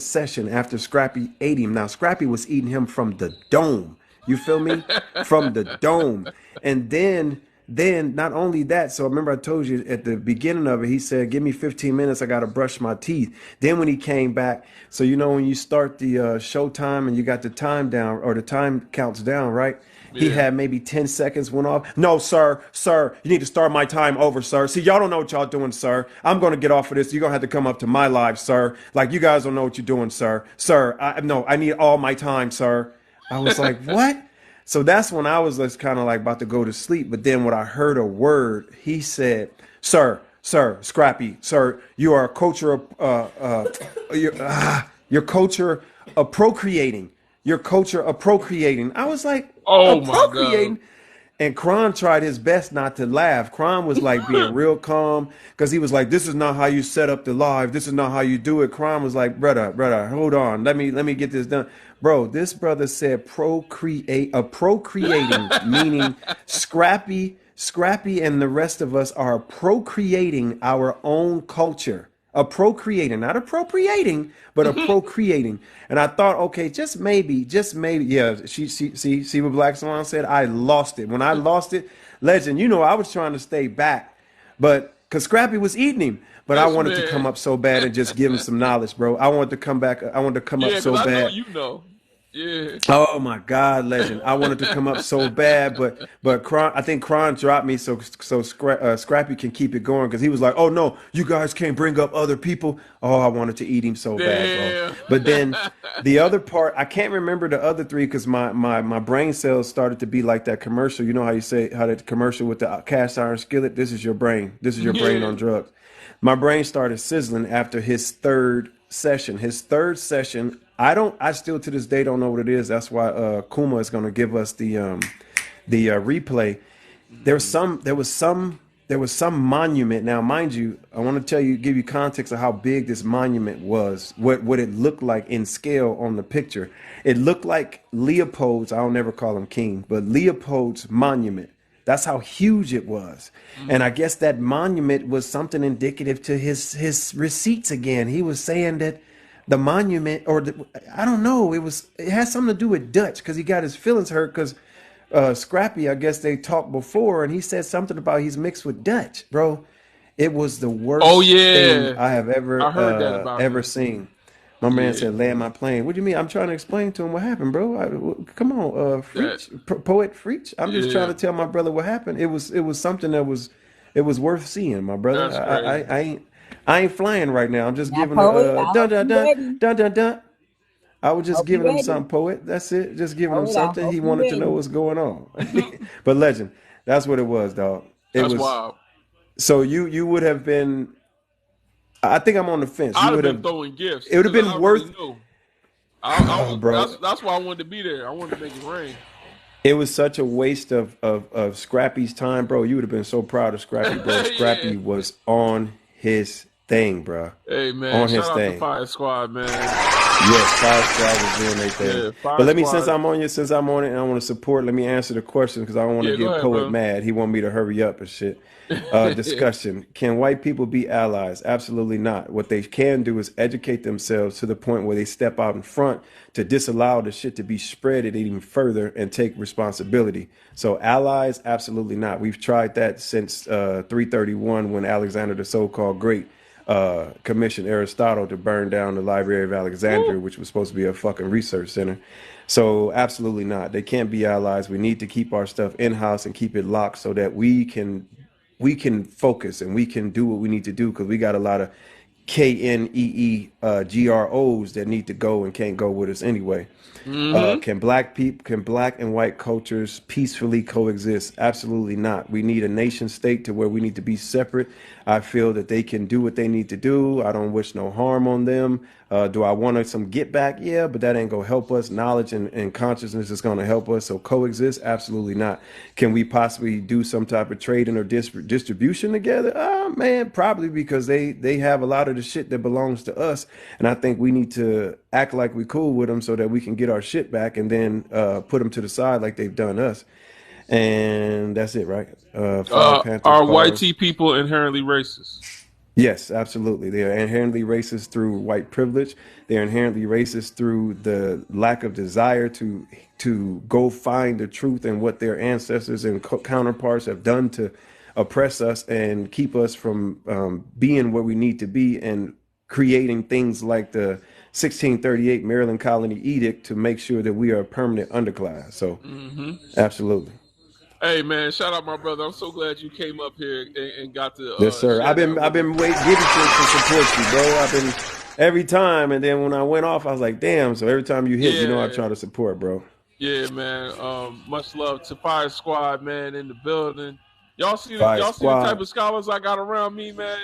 session after Scrappy ate him. Now Scrappy was eating him from the dome. You feel me? From the dome. And then then not only that, so remember I told you at the beginning of it, he said, give me 15 minutes, I got to brush my teeth. Then when he came back, so you know when you start the show time and you got the time down, or the time counts down, right? He Yeah. had maybe 10 seconds went off. No, sir, you need to start my time over, sir. See, y'all don't know what y'all doing, sir. I'm going to get off of this. You're going to have to come up to my live, sir. Like, you guys don't know what you're doing, sir. Sir, I need all my time, sir. I was like, what? So that's when I was just kind of like about to go to sleep. But then when I heard a word, he said, sir, Scrappy, sir, you are a culture of, your culture of procreating. Your culture of procreating. I was like, Oh my procreating? And Kron tried his best not to laugh. Kron was like being real calm because he was like, this is not how you set up the live. This is not how you do it. Kron was like, brother, hold on. Let me get this done. Bro, this brother said procreating, meaning Scrappy and the rest of us are procreating our own culture. Appropriating, not appropriating, but appropriating. And I thought, okay, just maybe, yeah. See what Black Swan said. I lost it. When I lost it, Legend, you know, I was trying to stay back, but because Scrappy was eating him, but I wanted to come up so bad and just give him some knowledge, bro. I wanted to come back. I wanted to come up so I bad. know you know. Yeah. Oh my God, Legend! I wanted to come up so bad, but Kron, I think Kron dropped me so Scrappy can keep it going because he was like, "Oh no, you guys can't bring up other people." Oh, I wanted to eat him so bad, bro. But then the other part, I can't remember the other three because my brain cells started to be like that commercial. You know how you say how that commercial with the cast iron skillet? This is your brain. This is your brain on drugs. My brain started sizzling after his third session. I still to this day don't know what it is. That's why Kuma is going to give us the replay. There was some monument. Now, mind you, I want to give you context of how big this monument was, what it looked like in scale on the picture. It looked like Leopold's, I'll never call him king, but Leopold's monument. That's how huge it was. And I guess that monument was something indicative to his receipts again. He was saying that the monument, I don't know, it has something to do with Dutch because he got his feelings hurt because Scrappy, I guess they talked before, and he said something about he's mixed with Dutch, bro. It was the worst thing I have ever seen. My man said, land my plane. What do you mean? I'm trying to explain to him what happened, bro. Come on, poet Freach. I'm just trying to tell my brother what happened. It was something that was worth seeing, my brother. I ain't flying right now. I'm just giving dun. I was just giving him something, poet. That's it. Just giving him something. He wanted to know what's going on. But Legend, that's what it was, dog. That's wild. So you would have been. I think I'm on the fence. I'd have been throwing gifts. It would have been worth. Bro. That's why I wanted to be there. I wanted to make it rain. It was such a waste of Scrappy's time, bro. You would have been so proud of Scrappy, bro. Scrappy was on his thing, bro. Hey man, on his thing. Fire Squad, man. Yes, Fire Squad was doing their thing. But let me, since I'm on it, and I want to support. Let me answer the question because I don't want to get Poet mad. He want me to hurry up and shit. Discussion: can white people be allies? Absolutely not. What they can do is educate themselves to the point where they step out in front to disallow the shit to be spreaded even further and take responsibility. So allies, absolutely not. We've tried that since 331 when Alexander the so-called Great commissioned Aristotle to burn down the Library of Alexandria, which was supposed to be a fucking research center. So absolutely not. They can't be allies. We need to keep our stuff in-house and keep it locked so that we can focus and we can do what we need to do, because we got a lot of GROs that need to go and can't go with us anyway. Can black and white cultures peacefully coexist? Absolutely not. We need a nation state to where we need to be separate. I feel that they can do what they need to do. I don't wish no harm on them. Do I want some get back? Yeah, but that ain't gonna help us. Knowledge and consciousness is gonna help us. So coexist? Absolutely not. Can we possibly do some type of trading or distribution together? Man, probably, because they have a lot of the shit that belongs to us, and I think we need to act like we cool with them so that we can get our shit back and then put them to the side like they've done us. And that's it, right? Are white people inherently racist? Yes, absolutely. They are inherently racist through white privilege. They are inherently racist through the lack of desire to go find the truth and what their ancestors and counterparts have done to oppress us and keep us from being where we need to be, and creating things like the 1638 Maryland Colony Edict to make sure that we are a permanent underclass. So, absolutely. Hey man, shout out my brother. I'm so glad you came up here and got to Yes, sir. share that I've with us. been waiting, giving to support you, bro. I've been every time, and then when I went off, I was like, damn. So every time you hit, I try to support, bro. Yeah, man. Much love to Fire Squad, man, in the building. Y'all see Fire the type Squad. of scholars I got around me, man.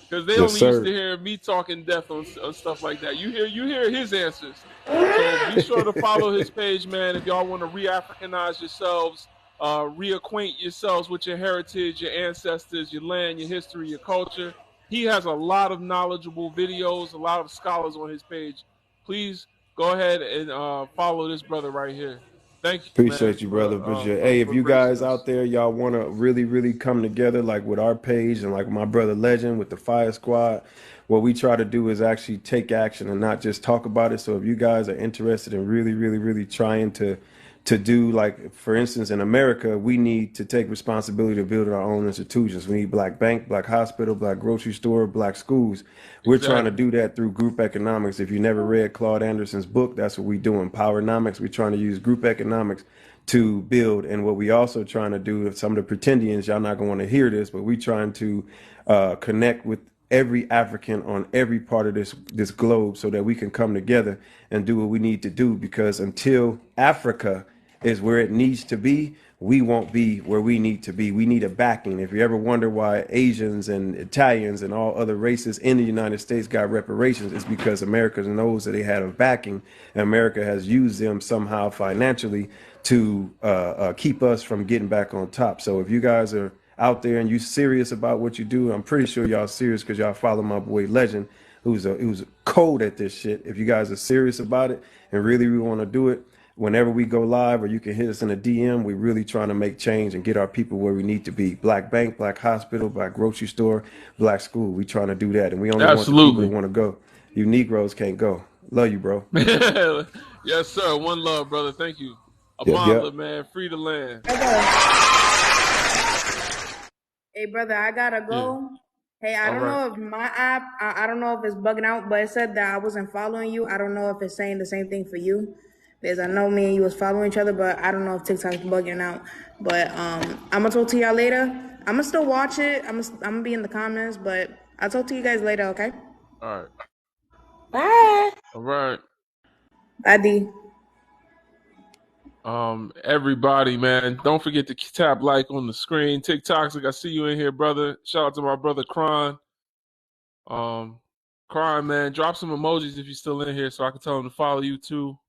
Because they Yes, only used to sir. hear me talking death on stuff like that. You hear his answers. So be sure to follow his page, man. If y'all want to re-Africanize yourselves, reacquaint yourselves with your heritage, your ancestors, your land, your history, your culture. He has a lot of knowledgeable videos, a lot of scholars on his page. Please go ahead and follow this brother right here. Thank you, man, Appreciate you, brother. But hey, if for you gracing guys us. out there, y'all want to really, really come together, like with our page and like my brother Legend with the Fire Squad, what we try to do is actually take action and not just talk about it. So if you guys are interested in really, really, really trying to do, like, for instance, in America, we need to take responsibility to build our own institutions. We need black bank, black hospital, black grocery store, black schools. We're trying to do that through group economics. If you never read Claude Anderson's book, that's what we do in Powernomics. We're trying to use group economics to build. And what we also trying to do, some of the pretendians, y'all not gonna want to hear this, but we trying to connect with every African on every part of this globe so that we can come together and do what we need to do. Because until Africa is where it needs to be, we won't be where we need to be. We need a backing. If you ever wonder why Asians and Italians and all other races in the United States got reparations, it's because America knows that they had a backing, and America has used them somehow financially to keep us from getting back on top. So if you guys are out there and you serious about what you do, I'm pretty sure y'all serious because y'all follow my boy Legend, who's cold at this shit. If you guys are serious about it and really want to do it, whenever we go live, or you can hit us in a DM, we're really trying to make change and get our people where we need to be. Black bank, black hospital, black grocery store, black school. We trying to do that, and we only want the people that want to go. You Negroes can't go. Love you, bro. Yes, sir. One love, brother. Thank you. Amala, man, free the land. Hey, brother, I gotta go. Hey, I don't know if my app, I don't know if it's bugging out, but it said that I wasn't following you. I don't know if it's saying the same thing for you. Because I know me and you was following each other, but I don't know if TikTok's bugging out. But I'm gonna talk to y'all later. I'm gonna still watch it. I'm gonna be in the comments, but I'll talk to you guys later, okay? All right. Bye. All right. Bye, D. Everybody, man, don't forget to tap like on the screen. TikToks, I see you in here, brother. Shout out to my brother Kron. Kron, man, drop some emojis if you're still in here so I can tell him to follow you too.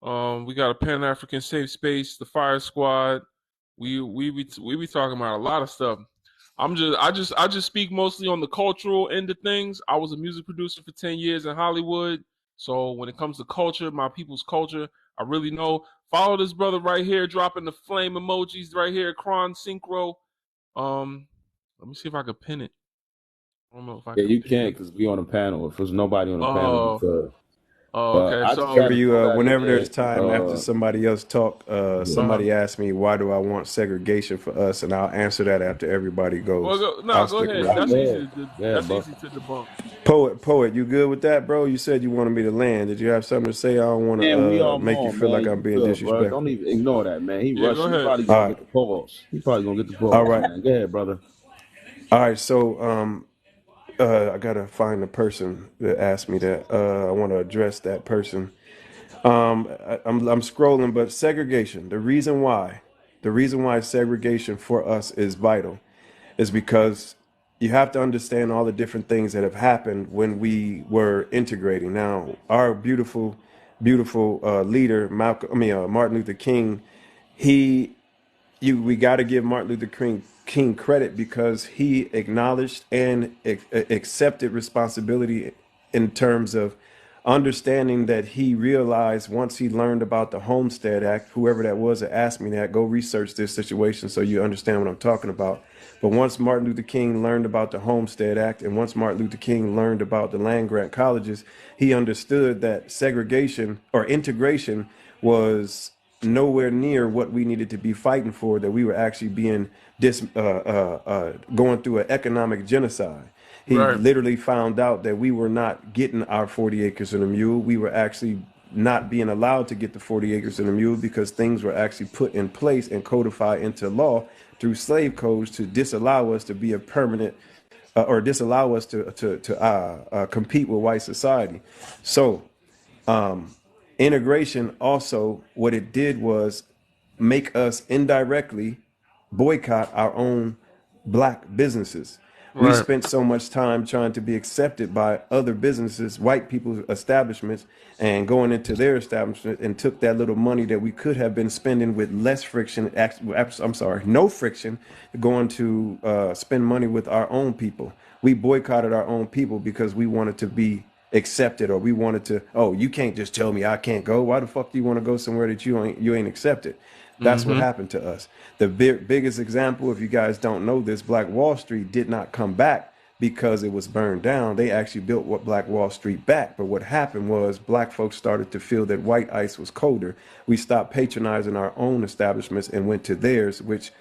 We got a Pan-African safe space, the Fire Squad. We be talking about a lot of stuff. I just speak mostly on the cultural end of things. I was a music producer for 10 years in Hollywood. So when it comes to culture, my people's culture, I really know. Follow this brother right here, dropping the flame emojis right here, Kron Synchro. Let me see if I can pin it. I don't know if I can. You can't because we on a panel. If there's nobody on the panel, you could. Okay. So whenever there's time after somebody else talk, somebody asked me, why do I want segregation for us? And I'll answer that after everybody goes. Well, go ahead. That's easy to debunk. Poet, you good with that, bro? You said you wanted me to land. Did you have something to say? I don't want to make you feel like I'm being disrespectful. Don't even ignore that, man. He rushed. Go He ahead. probably gonna get the pause. He probably gonna get the pause. All right. Man. Go ahead, brother. All right. So I gotta find the person that asked me that. I want to address that person. I'm scrolling, but segregation. The reason why segregation for us is vital is because you have to understand all the different things that have happened when we were integrating. Now, our beautiful leader, Martin Luther King, we got to give Martin Luther King credit because he acknowledged and accepted responsibility in terms of understanding that he realized once he learned about the Homestead Act, whoever that was that asked me that, go research this situation so you understand what I'm talking about. But once Martin Luther King learned about the Homestead Act, and once Martin Luther King learned about the land grant colleges, he understood that segregation or integration was nowhere near what we needed to be fighting for, that we were actually being going through an economic genocide. He Right. literally found out that we were not getting our 40 acres and a mule. We were actually not being allowed to get the 40 acres and a mule because things were actually put in place and codified into law through slave codes to disallow us to be a permanent or disallow us to compete with white society. So integration also, what it did was make us indirectly boycott our own black businesses. We Right. spent so much time trying to be accepted by other businesses, white people's establishments, and going into their establishment and took that little money that we could have been spending with less friction, no friction, going to spend money with our own people. We boycotted our own people because we wanted to be accepted, or we wanted to, oh, you can't just tell me I can't go. Why the fuck do you want to go somewhere that you ain't accepted? That's what happened to us. The biggest example, if you guys don't know this, Black Wall Street did not come back because it was burned down. They actually built what Black Wall Street back. But what happened was black folks started to feel that white ice was colder. We stopped patronizing our own establishments and went to theirs, which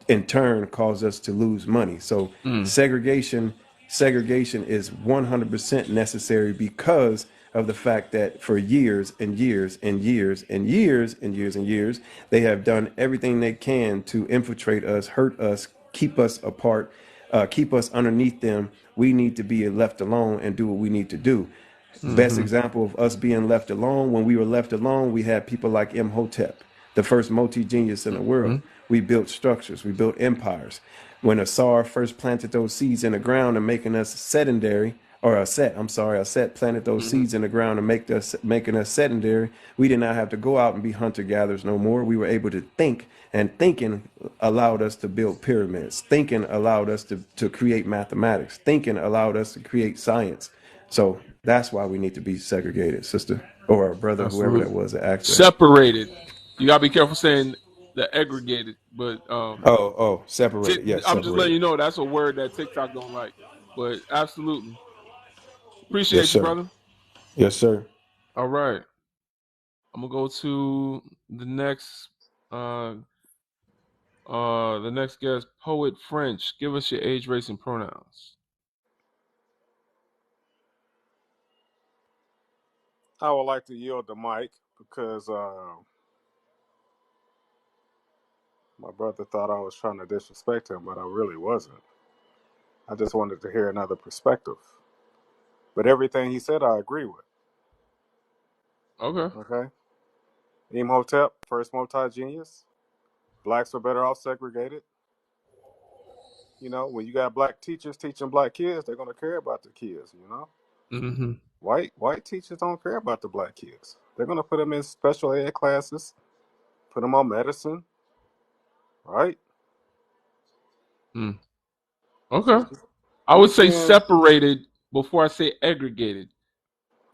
in turn caused us to lose money. So segregation is 100% necessary because of the fact that for years and years and years and years and years and years, they have done everything they can to infiltrate us, hurt us, keep us apart, keep us underneath them. We need to be left alone and do what we need to do. Best example of us being left alone, when we were left alone, we had people like Imhotep, the first multi-genius in the world. We built structures, we built empires. When Asar first planted those seeds in the ground and making us sedentary, or Aset planted those seeds in the ground and making us sedentary, we did not have to go out and be hunter-gatherers no more. We were able to think, and thinking allowed us to build pyramids. Thinking allowed us to create mathematics. Thinking allowed us to create science. So that's why we need to be segregated, sister, or brother, Absolutely. whoever that was that asked that. Separated. You gotta be careful saying the aggregated, but separated. Yes, I'm just letting separated. you know that's a word that TikTok don't like. But absolutely. Yes, Appreciate you, sir. brother. Yes, sir. All right. I'm gonna go to the next guest, Poet French. Give us your age, race, and pronouns. I would like to yield the mic because my brother thought I was trying to disrespect him, but I really wasn't. I just wanted to hear another perspective. But everything he said, I agree with. Okay. Okay. Imhotep, first multi-genius. Blacks were better off segregated. You know, when you got black teachers teaching black kids, they're going to care about the kids, you know? White teachers don't care about the black kids. They're going to put them in special ed classes, put them on medicine, right? Okay. I would say separated before I say aggregated.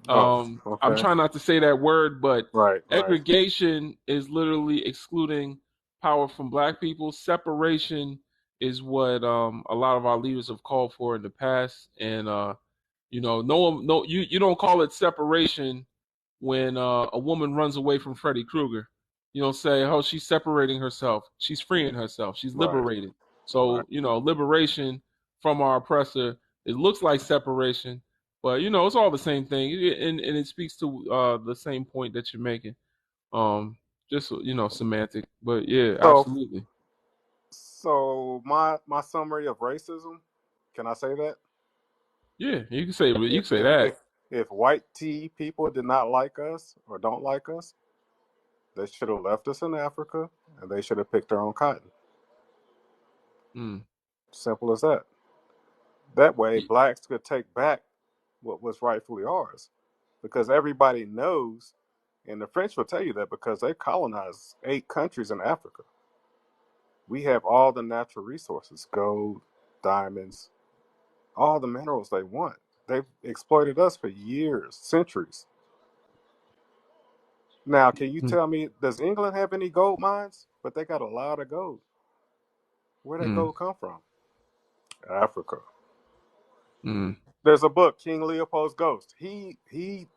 I'm trying not to say that word, but aggregation is literally excluding power from black people. Separation is what a lot of our leaders have called for in the past, and you don't call it separation when a woman runs away from Freddy Krueger. You don't say, "Oh, she's separating herself. She's freeing herself. She's liberated." So liberation from our oppressor. It looks like separation, but it's all the same thing, and it speaks to the same point that you're making. Just semantic, but yeah, absolutely. So my summary of racism, can I say that? Yeah, you can say that. If white tea people did not like us or don't like us, they should have left us in Africa and they should have picked their own cotton. Simple as that. That way, blacks could take back what was rightfully ours, because everybody knows, and the French will tell you that because they colonized 8 countries in Africa. We have all the natural resources, gold, diamonds, all the minerals they want. They've exploited us for years, centuries. Now, can you tell me, does England have any gold mines? But they got a lot of gold. Where that gold come from? Africa. There's a book, King Leopold's Ghost. He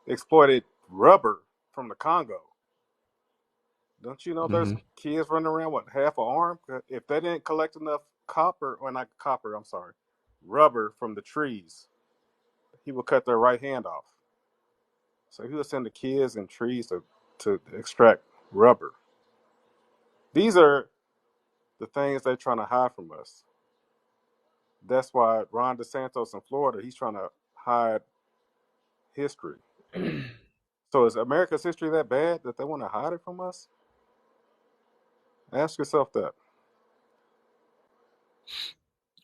exploited rubber from the Congo. Don't you know there's kids running around with half an arm? If they didn't collect enough copper, or not copper, I'm sorry, rubber from the trees, he would cut their right hand off. So he would send the kids and trees to extract rubber. These are the things they're trying to hide from us. That's why Ron DeSantis in Florida, he's trying to hide history. So is America's history that bad that they want to hide it from us? Ask yourself that.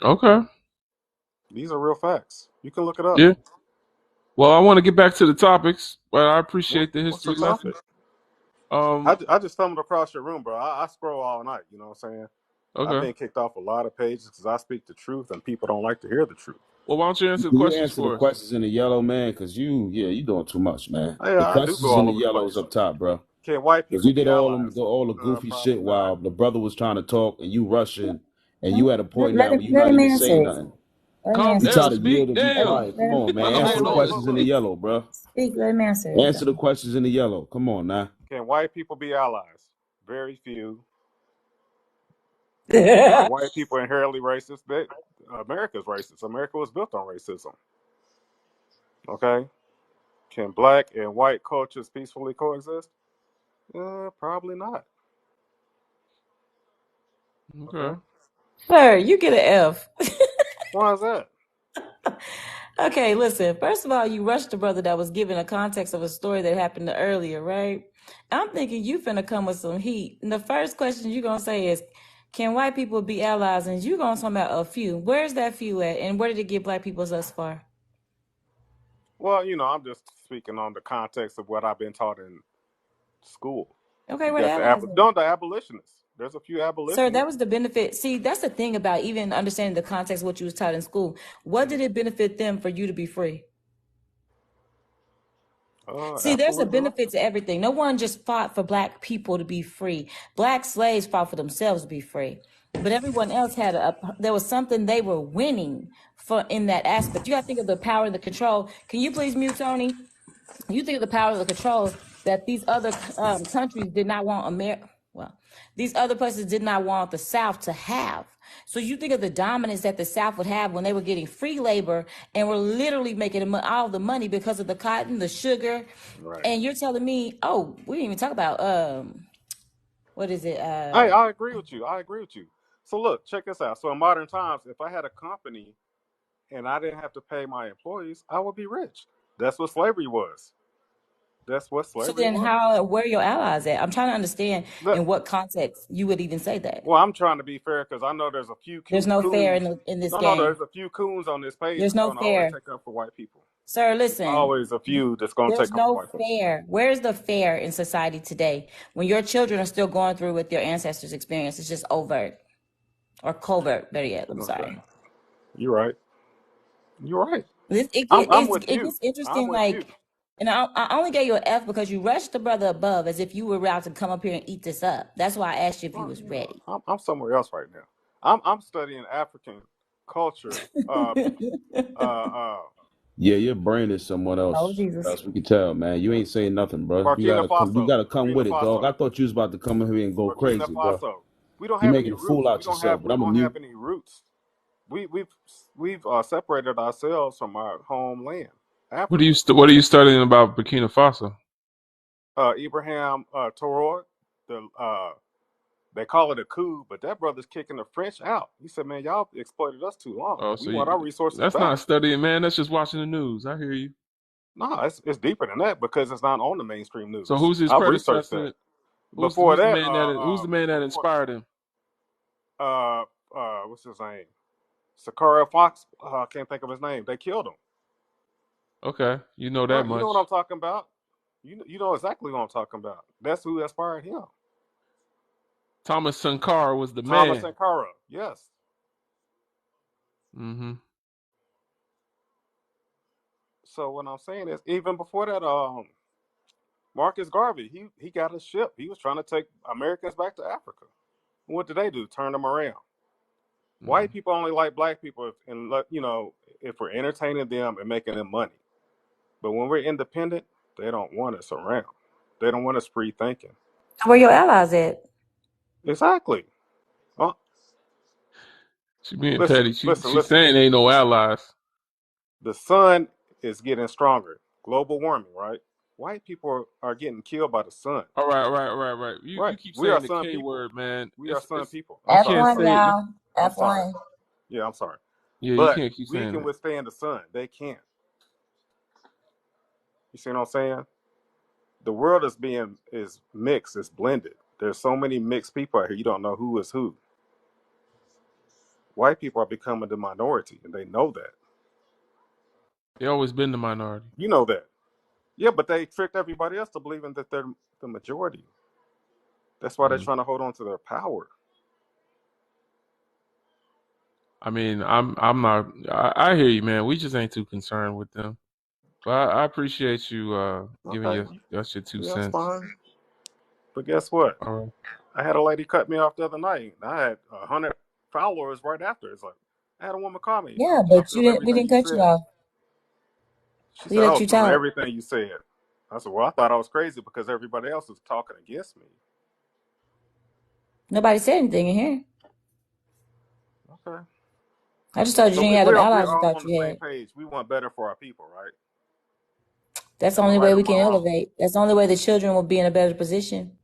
Okay. These are real facts. You can look it up. Yeah. Well, I want to get back to the topics, but I appreciate the history lesson. I just stumbled across your room, bro. I scroll all night. You know what I'm saying? Okay. I've been kicked off a lot of pages because I speak the truth, and people don't like to hear the truth. Well, why don't you answer the Can you questions answer for the us? questions in the yellow, man? Because you doing too much, man. Yeah, the I questions do go all in the over the yellows place. up top, bro. Can white Because people you did be all allies? the goofy shit Probably while not. the brother was trying to talk and you rushing, and you at a point Let now him, where you let not him even answer saying it. nothing. Let him Calm answer You down. try it. to yield Speak. and be Damn. quiet. Come on, man. Let the Answer man the know his questions in the limits. yellow, bro. Speak. Let him answer it. Answer the questions in the yellow. Come on, now. Can white people be allies? Very few. Are white people inherently racist? America's racist. America was built on racism. Okay. Can black and white cultures peacefully coexist? Probably not. Okay. Sir, you get an F. Why is that? Okay, listen. First of all, you rushed the brother that was giving a context of a story that happened earlier, right? I'm thinking you finna come with some heat. And the first question you're gonna say is, can white people be allies? And you're gonna talk about a few. Where's that few at? And where did it get black people thus far? Well, I'm just speaking on the context of what I've been taught in school. Okay, where the allies at? The abolitionists. There's a few Sir, abolitionists. that was the benefit. See, that's the thing about even understanding the context of what you was taught in school. What did it benefit them for you to be free? See, there's a benefit to everything. No one just fought for black people to be free. Black slaves fought for themselves to be free. But everyone else there was something they were winning for in that aspect. You got to think of the power and the control. Can you please mute Tony? You think of the power of the control that these other countries did not want America. Well, these other places did not want the South to have. So you think of the dominance that the South would have when they were getting free labor and were literally making all the money because of the cotton, the sugar. Right. And you're telling me, oh, we didn't even talk about what is it? I agree with you. So look, check this out. So in modern times, if I had a company and I didn't have to pay my employees, I would be rich. That's what slavery was. So then where are your allies at? I'm trying to understand in what context you would even say that. Well, I'm trying to be fair because I know there's a few There's no coons. fair in this game. No, there's a few coons on this page There's that's no going to fair. always take up for white people. Sir, listen. There's always a few that's going to take up for white people. There's no fair. Where's the fair in society today when your children are still going through with your ancestors' experience? It's just overt or covert, better yet. I'm sorry. You're right. I'm with you. It gets interesting, and I only gave you an F because you rushed the brother above as if you were about to come up here and eat this up. That's why I asked you if you was ready. I'm somewhere else right now. I'm studying African culture. Yeah, your brain is someone else. Oh, Jesus. That's we can tell, man. You ain't saying nothing, bro. You gotta come with it, dog. I thought you was about to come in here and go crazy, bro. We don't you have making a fool out yourself, but I'm a mute. We don't have any roots. We've separated ourselves from our homeland. Africa. What are you studying about Burkina Faso? Ibrahim Traoré. They call it a coup, but that brother's kicking the French out. He said, "Man, y'all exploited us too long. Oh, we want our resources That's back." not studying, man. That's just watching the news. I hear you. No, it's deeper than that because it's not on the mainstream news. So who's his predecessor? Who's the man that inspired him? What's his name? Sakara Fox. I can't think of his name. They killed him. Okay, you know that much. You know what I'm talking about. You know exactly what I'm talking about. That's who inspired him. Thomas Sankara was the man. Thomas Sankara, yes. Mm-hmm. So what I'm saying is, even before that, Marcus Garvey, he got a ship. He was trying to take Americans back to Africa. What did they do? Turn them around. White people only like black people, if we're entertaining them and making them money. But when we're independent, they don't want us around. They don't want us free thinking. Where your allies at? Exactly. Well, She being petty. She's saying ain't no allies. The sun is getting stronger. Global warming, right? White people are getting killed by the sun. All right. You keep saying the K word, man. We are sun people. You can't say it. F1. Yeah, I'm sorry. Yeah, but you can't keep saying we can withstand the sun. They can't. You see what I'm saying? The world is mixed. It's blended. There's so many mixed people out here. You don't know who is who. White people are becoming the minority, and they know that. They always been the minority. You know that. Yeah, but they tricked everybody else to believing that they're the majority. That's why they're trying to hold on to their power. I mean, I'm not. I hear you, man. We just ain't too concerned with them. But I appreciate you giving us your 2 cents. That's fine. But guess what? I had a lady cut me off the other night. I had 100 followers right after. It's like I had a woman call me. Yeah, but we didn't cut you off. She said, "Oh, from everything you said." I said, "Well, I thought I was crazy because everybody else was talking against me." Nobody said anything in here. Okay. I just told you you didn't have them allies you thought you had. We're all on the same page. We want better for our people, right? That's the only way we can elevate. That's the only way the children will be in a better position.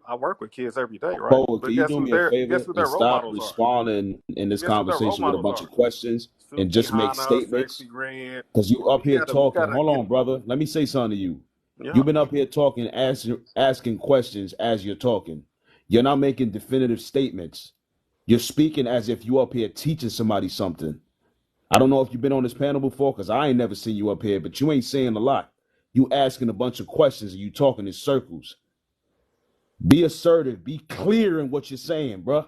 I work with kids every day, right? Paul, can you do me a favor and stop responding in this conversation with a bunch of questions and just make statements? Because you up here talking. Hold on, brother. Let me say something to you. Yeah. You've been up here talking, asking questions as you're talking. You're not making definitive statements. You're speaking as if you up here teaching somebody something. I don't know if you've been on this panel before, because I ain't never seen you up here, but you ain't saying a lot. You asking a bunch of questions and you talking in circles. Be assertive. Be clear in what you're saying, bruh.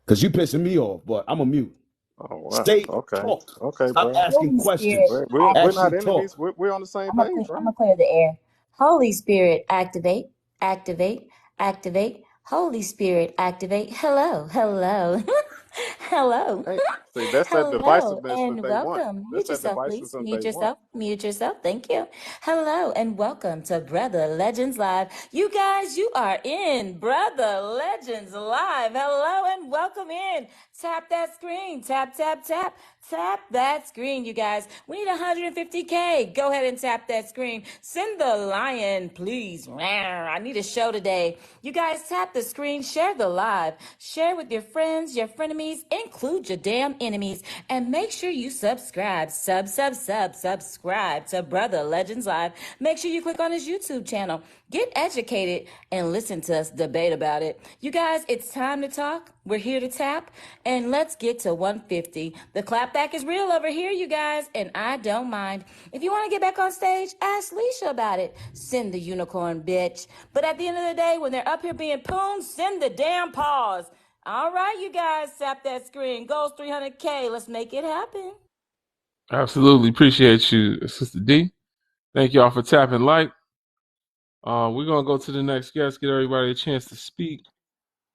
Because you pissing me off, but I'm a mute. Oh, wow. Stay talk. Stop asking questions. We're not enemies. We're on the same page, right? I'm going to clear the air. Holy Spirit, activate, activate, activate. Holy Spirit, activate. Hello, hello. Hello. Hey, see, that's that divisiveness and that they welcome. want. Mute yourself, please. Mute yourself. Mute yourself. Thank you. Hello and welcome to Brother Legends Live. You guys, you are in Brother Legends Live. Hello and welcome in. Tap that screen. Tap, tap, tap. Tap that screen, you guys. We need 150K. Go ahead and tap that screen. Send the lion, please. I need a show today. You guys tap the screen, share the live, share with your friends, your frenemies, include your damn enemies, and make sure you subscribe. Subscribe to Brother Legends Live. Make sure you click on his YouTube channel. Get educated and listen to us debate about it. You guys, it's time to talk. We're here to tap, and let's get to 150. The clapback is real over here, you guys, and I don't mind. If you want to get back on stage, ask Leisha about it. Send the unicorn, bitch. But at the end of the day, when they're up here being poons, send the damn paws. All right, you guys, tap that screen. Goals 300K. Let's make it happen. Absolutely. Appreciate you, Sister D. Thank y'all for tapping like. We're going to go to the next guest, get everybody a chance to speak.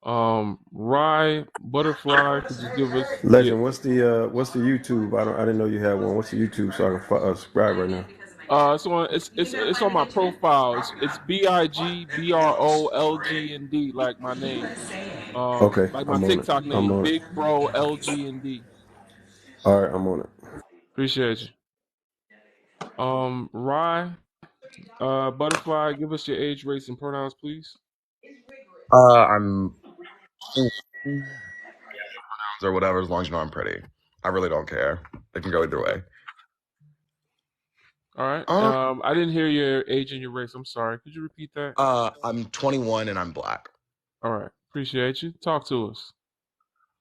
Rye Butterfly, could you give us Legend? What's the YouTube? I didn't know you had one. What's the YouTube so I can subscribe right now? It's on my profile. It's BIGBROLGND, like my name. Okay, like my TikTok name, Big Bro LGND. All right, I'm on it. Appreciate you. Rye, Butterfly, give us your age, race, and pronouns, please. I'm or whatever, as long as you know I'm pretty. I really don't care. It can go either way. All right. I didn't hear your age and your race. I'm sorry. Could you repeat that? I'm 21 and I'm black. All right. Appreciate you. Talk to us.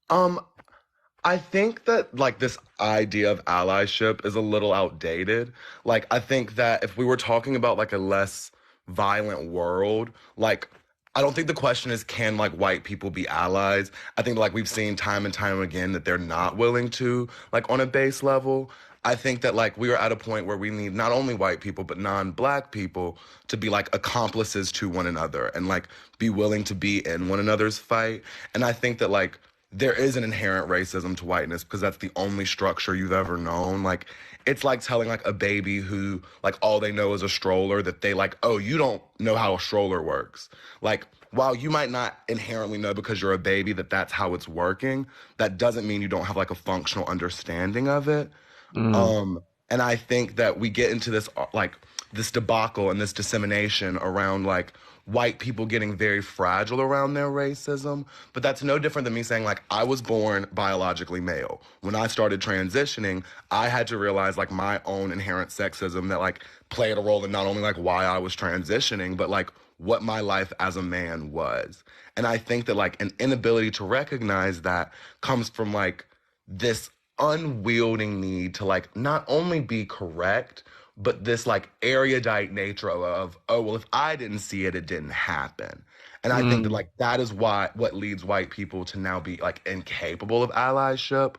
I think that like this idea of allyship is a little outdated. Like I think that if we were talking about like a less violent world, like I don't think the question is, can like white people be allies? I think like we've seen time and time again that they're not willing to, like on a base level. I think that like we are at a point where we need not only white people but non-black people to be like accomplices to one another and like be willing to be in one another's fight. And I think that like there is an inherent racism to whiteness because that's the only structure you've ever known. Like it's like telling like a baby who like all they know is a stroller that they like, oh, you don't know how a stroller works. Like while you might not inherently know because you're a baby that that's how it's working, that doesn't mean you don't have like a functional understanding of it. And I think that we get into this like this debacle and this dissemination around like white people getting very fragile around their racism. But that's no different than me saying like I was born biologically male. When I started transitioning, I had to realize like my own inherent sexism that like played a role in not only like why I was transitioning, but like what my life as a man was. And I think that like an inability to recognize that comes from like this unwielding need to like not only be correct, but this like erudite nature of, oh, well, if I didn't see it, it didn't happen. And I think that like that is why what leads white people to now be like incapable of allyship.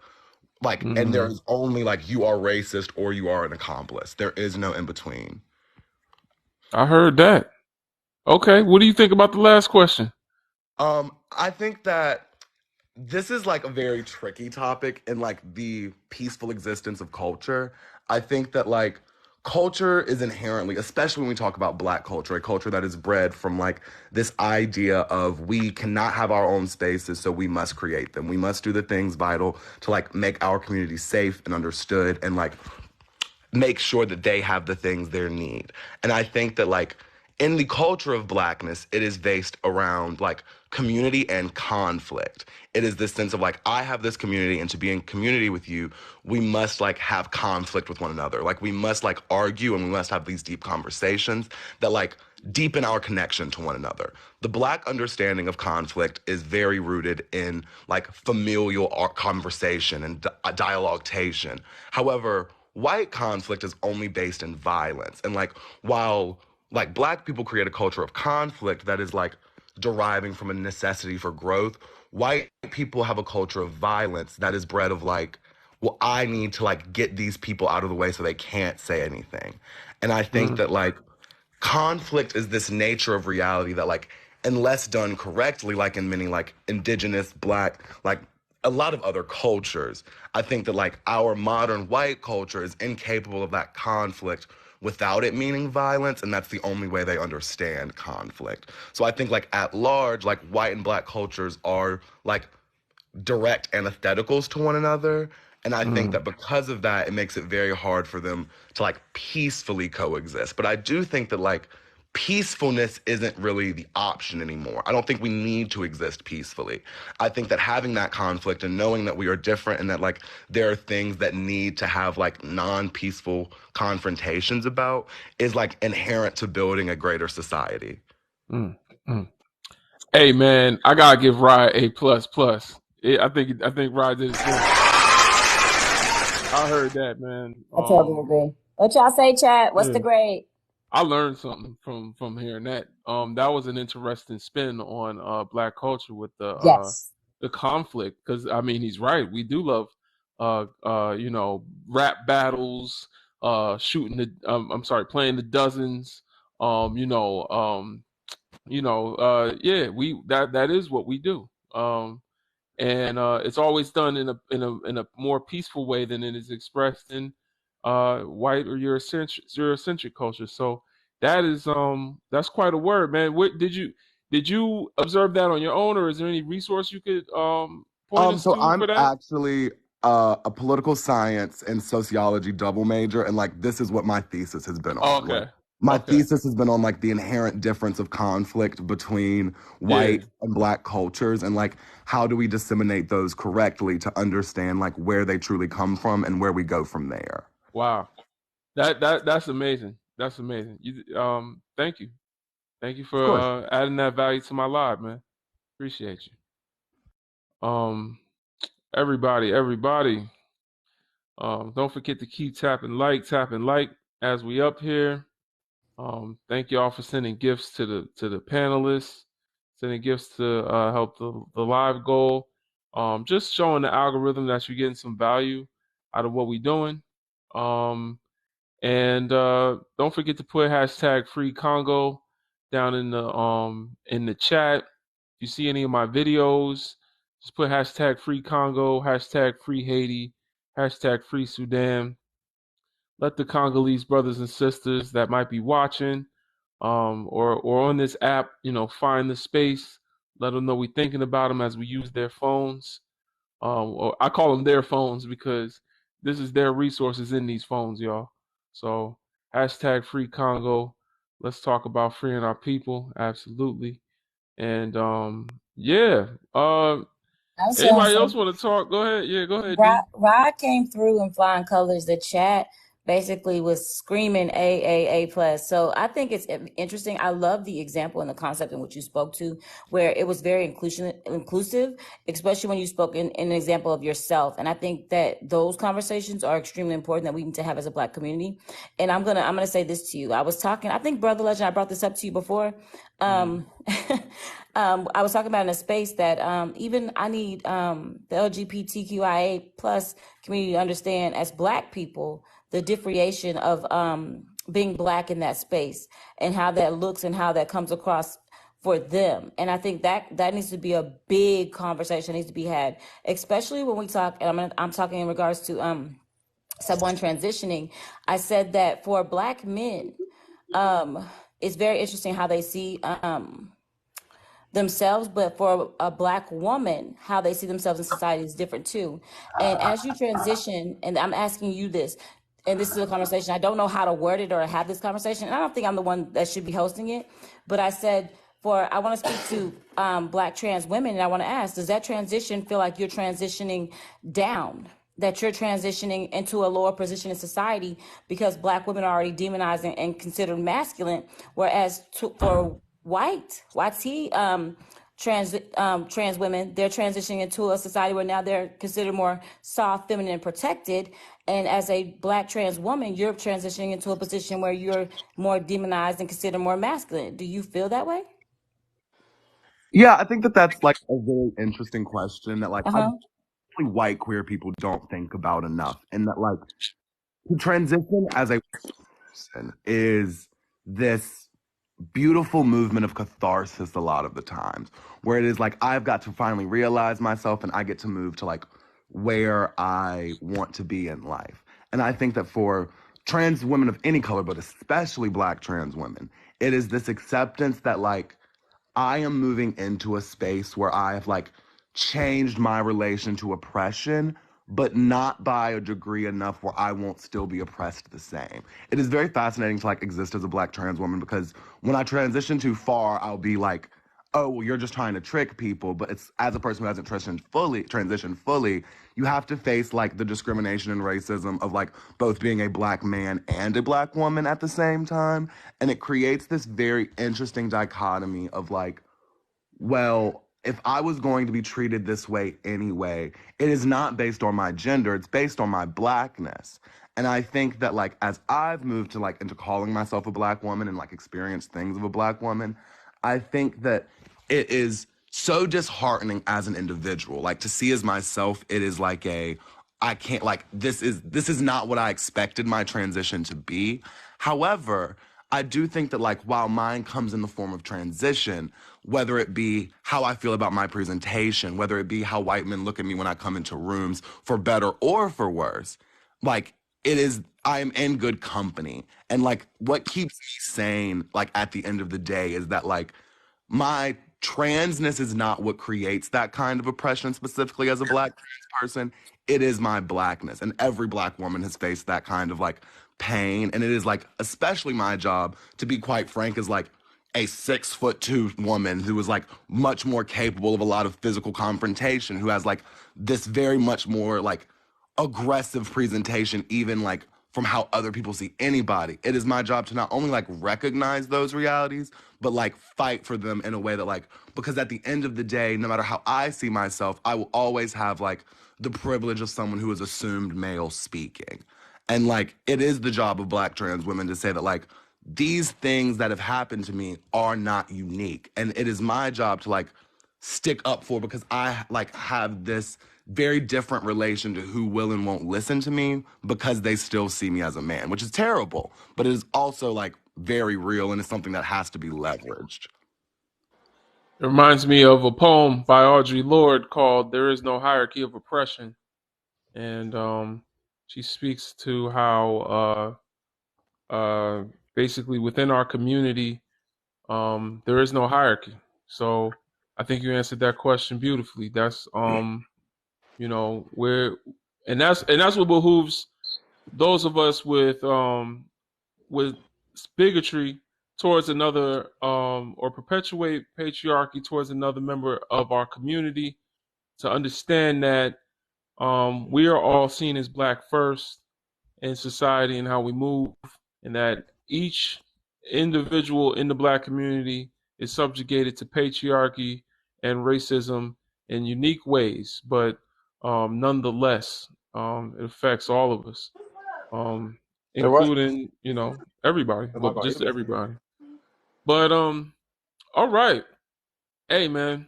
Like, and there's only like you are racist or you are an accomplice. There is no in between. I heard that. Okay, what do you think about the last question? I think that this is like a very tricky topic in like the peaceful existence of culture. I think that like culture is inherently, especially when we talk about Black culture, a culture that is bred from like this idea of we cannot have our own spaces, so we must create them. We must do the things vital to like make our community safe and understood and like make sure that they have the things they need. And I think that like in the culture of Blackness, it is based around like community and conflict. It is this sense of like, I have this community, and to be in community with you, we must like have conflict with one another. Like we must like argue and we must have these deep conversations that like deepen our connection to one another. The Black understanding of conflict is very rooted in like familial conversation and dialoguation. However, white conflict is only based in violence. And like, while like Black people create a culture of conflict that is like deriving from a necessity for growth, white people have a culture of violence that is bred of like, well, I need to like get these people out of the way so they can't say anything. And I think that like conflict is this nature of reality that like, unless done correctly, like in many like indigenous Black, like a lot of other cultures, I think that like our modern white culture is incapable of that conflict without it meaning violence, and that's the only way they understand conflict. So I think like at large, like white and Black cultures are like direct antitheticals to one another. And I think that because of that, it makes it very hard for them to like peacefully coexist. But I do think that like peacefulness isn't really the option anymore. I don't think we need to exist peacefully. I think that having that conflict and knowing that we are different and that like there are things that need to have like non-peaceful confrontations about is like inherent to building a greater society. Hey man, I gotta give Rod A++. I think Rod did it. I heard that, man. I totally agree. What y'all say, chat? What's the grade? I learned something from hearing that. That was an interesting spin on Black culture with the conflict, because I mean he's right. We do love you know, rap battles, shooting the playing the dozens, yeah, we that is what we do. And it's always done in a more peaceful way than it is expressed in white or Eurocentric culture. So that is that's quite a word, man. What did you observe that on your own, or is there any resource you could point us So to I'm for that? actually a political science and sociology double major, and like this is what my thesis has been on. Okay. Like, my thesis has been on like the inherent difference of conflict between white and Black cultures, and like how do we disseminate those correctly to understand like where they truly come from and where we go from there. Wow, that's amazing. That's amazing. Thank you for adding that value to my live, man. Appreciate you. Everybody, don't forget to keep tapping like as we up here. Thank y'all for sending gifts to the panelists. sending gifts to help the live goal. Just showing the algorithm that you're getting some value out of what we're doing. And don't forget to put hashtag free Congo down in the chat. If you see any of my videos, just put hashtag free Congo, hashtag free Haiti, hashtag free Sudan. Let the Congolese brothers and sisters that might be watching or on this app, find the space. Let them know we're thinking about them as we use their phones. Or I call them their phones because this is their resources in these phones, y'all. So hashtag free Congo. Let's talk about freeing our people. Absolutely. And yeah. I'm saying Anybody else so. want to talk? Go ahead. Yeah, go ahead, D. Rod came through in flying colors. The chat basically was screaming A plus. So I think it's interesting. I love the example and the concept in which you spoke to, where it was very inclusive, especially when you spoke in an example of yourself. And I think that those conversations are extremely important that we need to have as a Black community. And I'm gonna say this to you. I think Brother Legend, I brought this up to you before. I was talking about in a space that even I need the LGBTQIA plus community to understand as Black people the differentiation of being Black in that space and how that looks and how that comes across for them. And I think that needs to be a big conversation needs to be had, especially when we talk. And I'm talking in regards to sub one transitioning. I said that for Black men, it's very interesting how they see themselves, but for a Black woman, how they see themselves in society is different too. And as you transition, and I'm asking you this, and this is a conversation, I don't know how to word it or have this conversation. And I don't think I'm the one that should be hosting it, but I said, I want to speak to Black trans women, and I want to ask, does that transition feel like you're transitioning down? That you're transitioning into a lower position in society because Black women are already demonized and considered masculine, whereas for white trans women, they're transitioning into a society where now they're considered more soft, feminine, and protected. And as a Black trans woman, you're transitioning into a position where you're more demonized and considered more masculine. Do you feel that way? Yeah, I think that's like a very interesting question that white queer people don't think about enough, and that like to transition as a person is this beautiful movement of catharsis a lot of the times, where it is like I've got to finally realize myself and I get to move to like where I want to be in life. And I think that for trans women of any color, but especially Black trans women, it is this acceptance that like I am moving into a space where I have like changed my relation to oppression, but not by a degree enough where I won't still be oppressed the same. It is very fascinating to like exist as a Black trans woman because when I transition too far, I'll be like, oh, well, you're just trying to trick people. But it's as a person who hasn't transitioned fully, you have to face like the discrimination and racism of like both being a Black man and a Black woman at the same time. And it creates this very interesting dichotomy of like, well, if I was going to be treated this way anyway, it is not based on my gender, it's based on my Blackness. And I think that like as I've moved to like into calling myself a Black woman and like experience things of a Black woman, I think that it is so disheartening as an individual. Like to see as myself, it is like I can't like this is not what I expected my transition to be. However, I do think that like while mine comes in the form of transition, whether it be how I feel about my presentation, whether it be how white men look at me when I come into rooms, for better or for worse, like I am in good company. And like what keeps me sane, like at the end of the day, is that like my transness is not what creates that kind of oppression, specifically as a Black trans person. It is my Blackness. And every Black woman has faced that kind of like pain. And it is like, especially my job, to be quite frank, is like a 6'2" woman who is like much more capable of a lot of physical confrontation, who has like this very much more like aggressive presentation, even like from how other people see anybody. It is my job to not only like recognize those realities, but like fight for them in a way that like, because at the end of the day, no matter how I see myself, I will always have like the privilege of someone who is assumed male speaking. And like, it is the job of Black trans women to say that like, these things that have happened to me are not unique. And it is my job to like stick up for, because I like have this very different relation to who will and won't listen to me because they still see me as a man, which is terrible, but it is also like very real, and it's something that has to be leveraged. It reminds me of a poem by Audre Lorde called "There Is No Hierarchy of Oppression," and she speaks to how basically within our community there is no hierarchy. So I think you answered that question beautifully. That's where, and that's what behooves those of us with bigotry towards another, or perpetuate patriarchy towards another member of our community, to understand that we are all seen as black first in society and how we move, and that each individual in the black community is subjugated to patriarchy and racism in unique ways, but nonetheless, it affects all of us, Say what? including everybody, Oh, my but God. just everybody. But all right, hey man,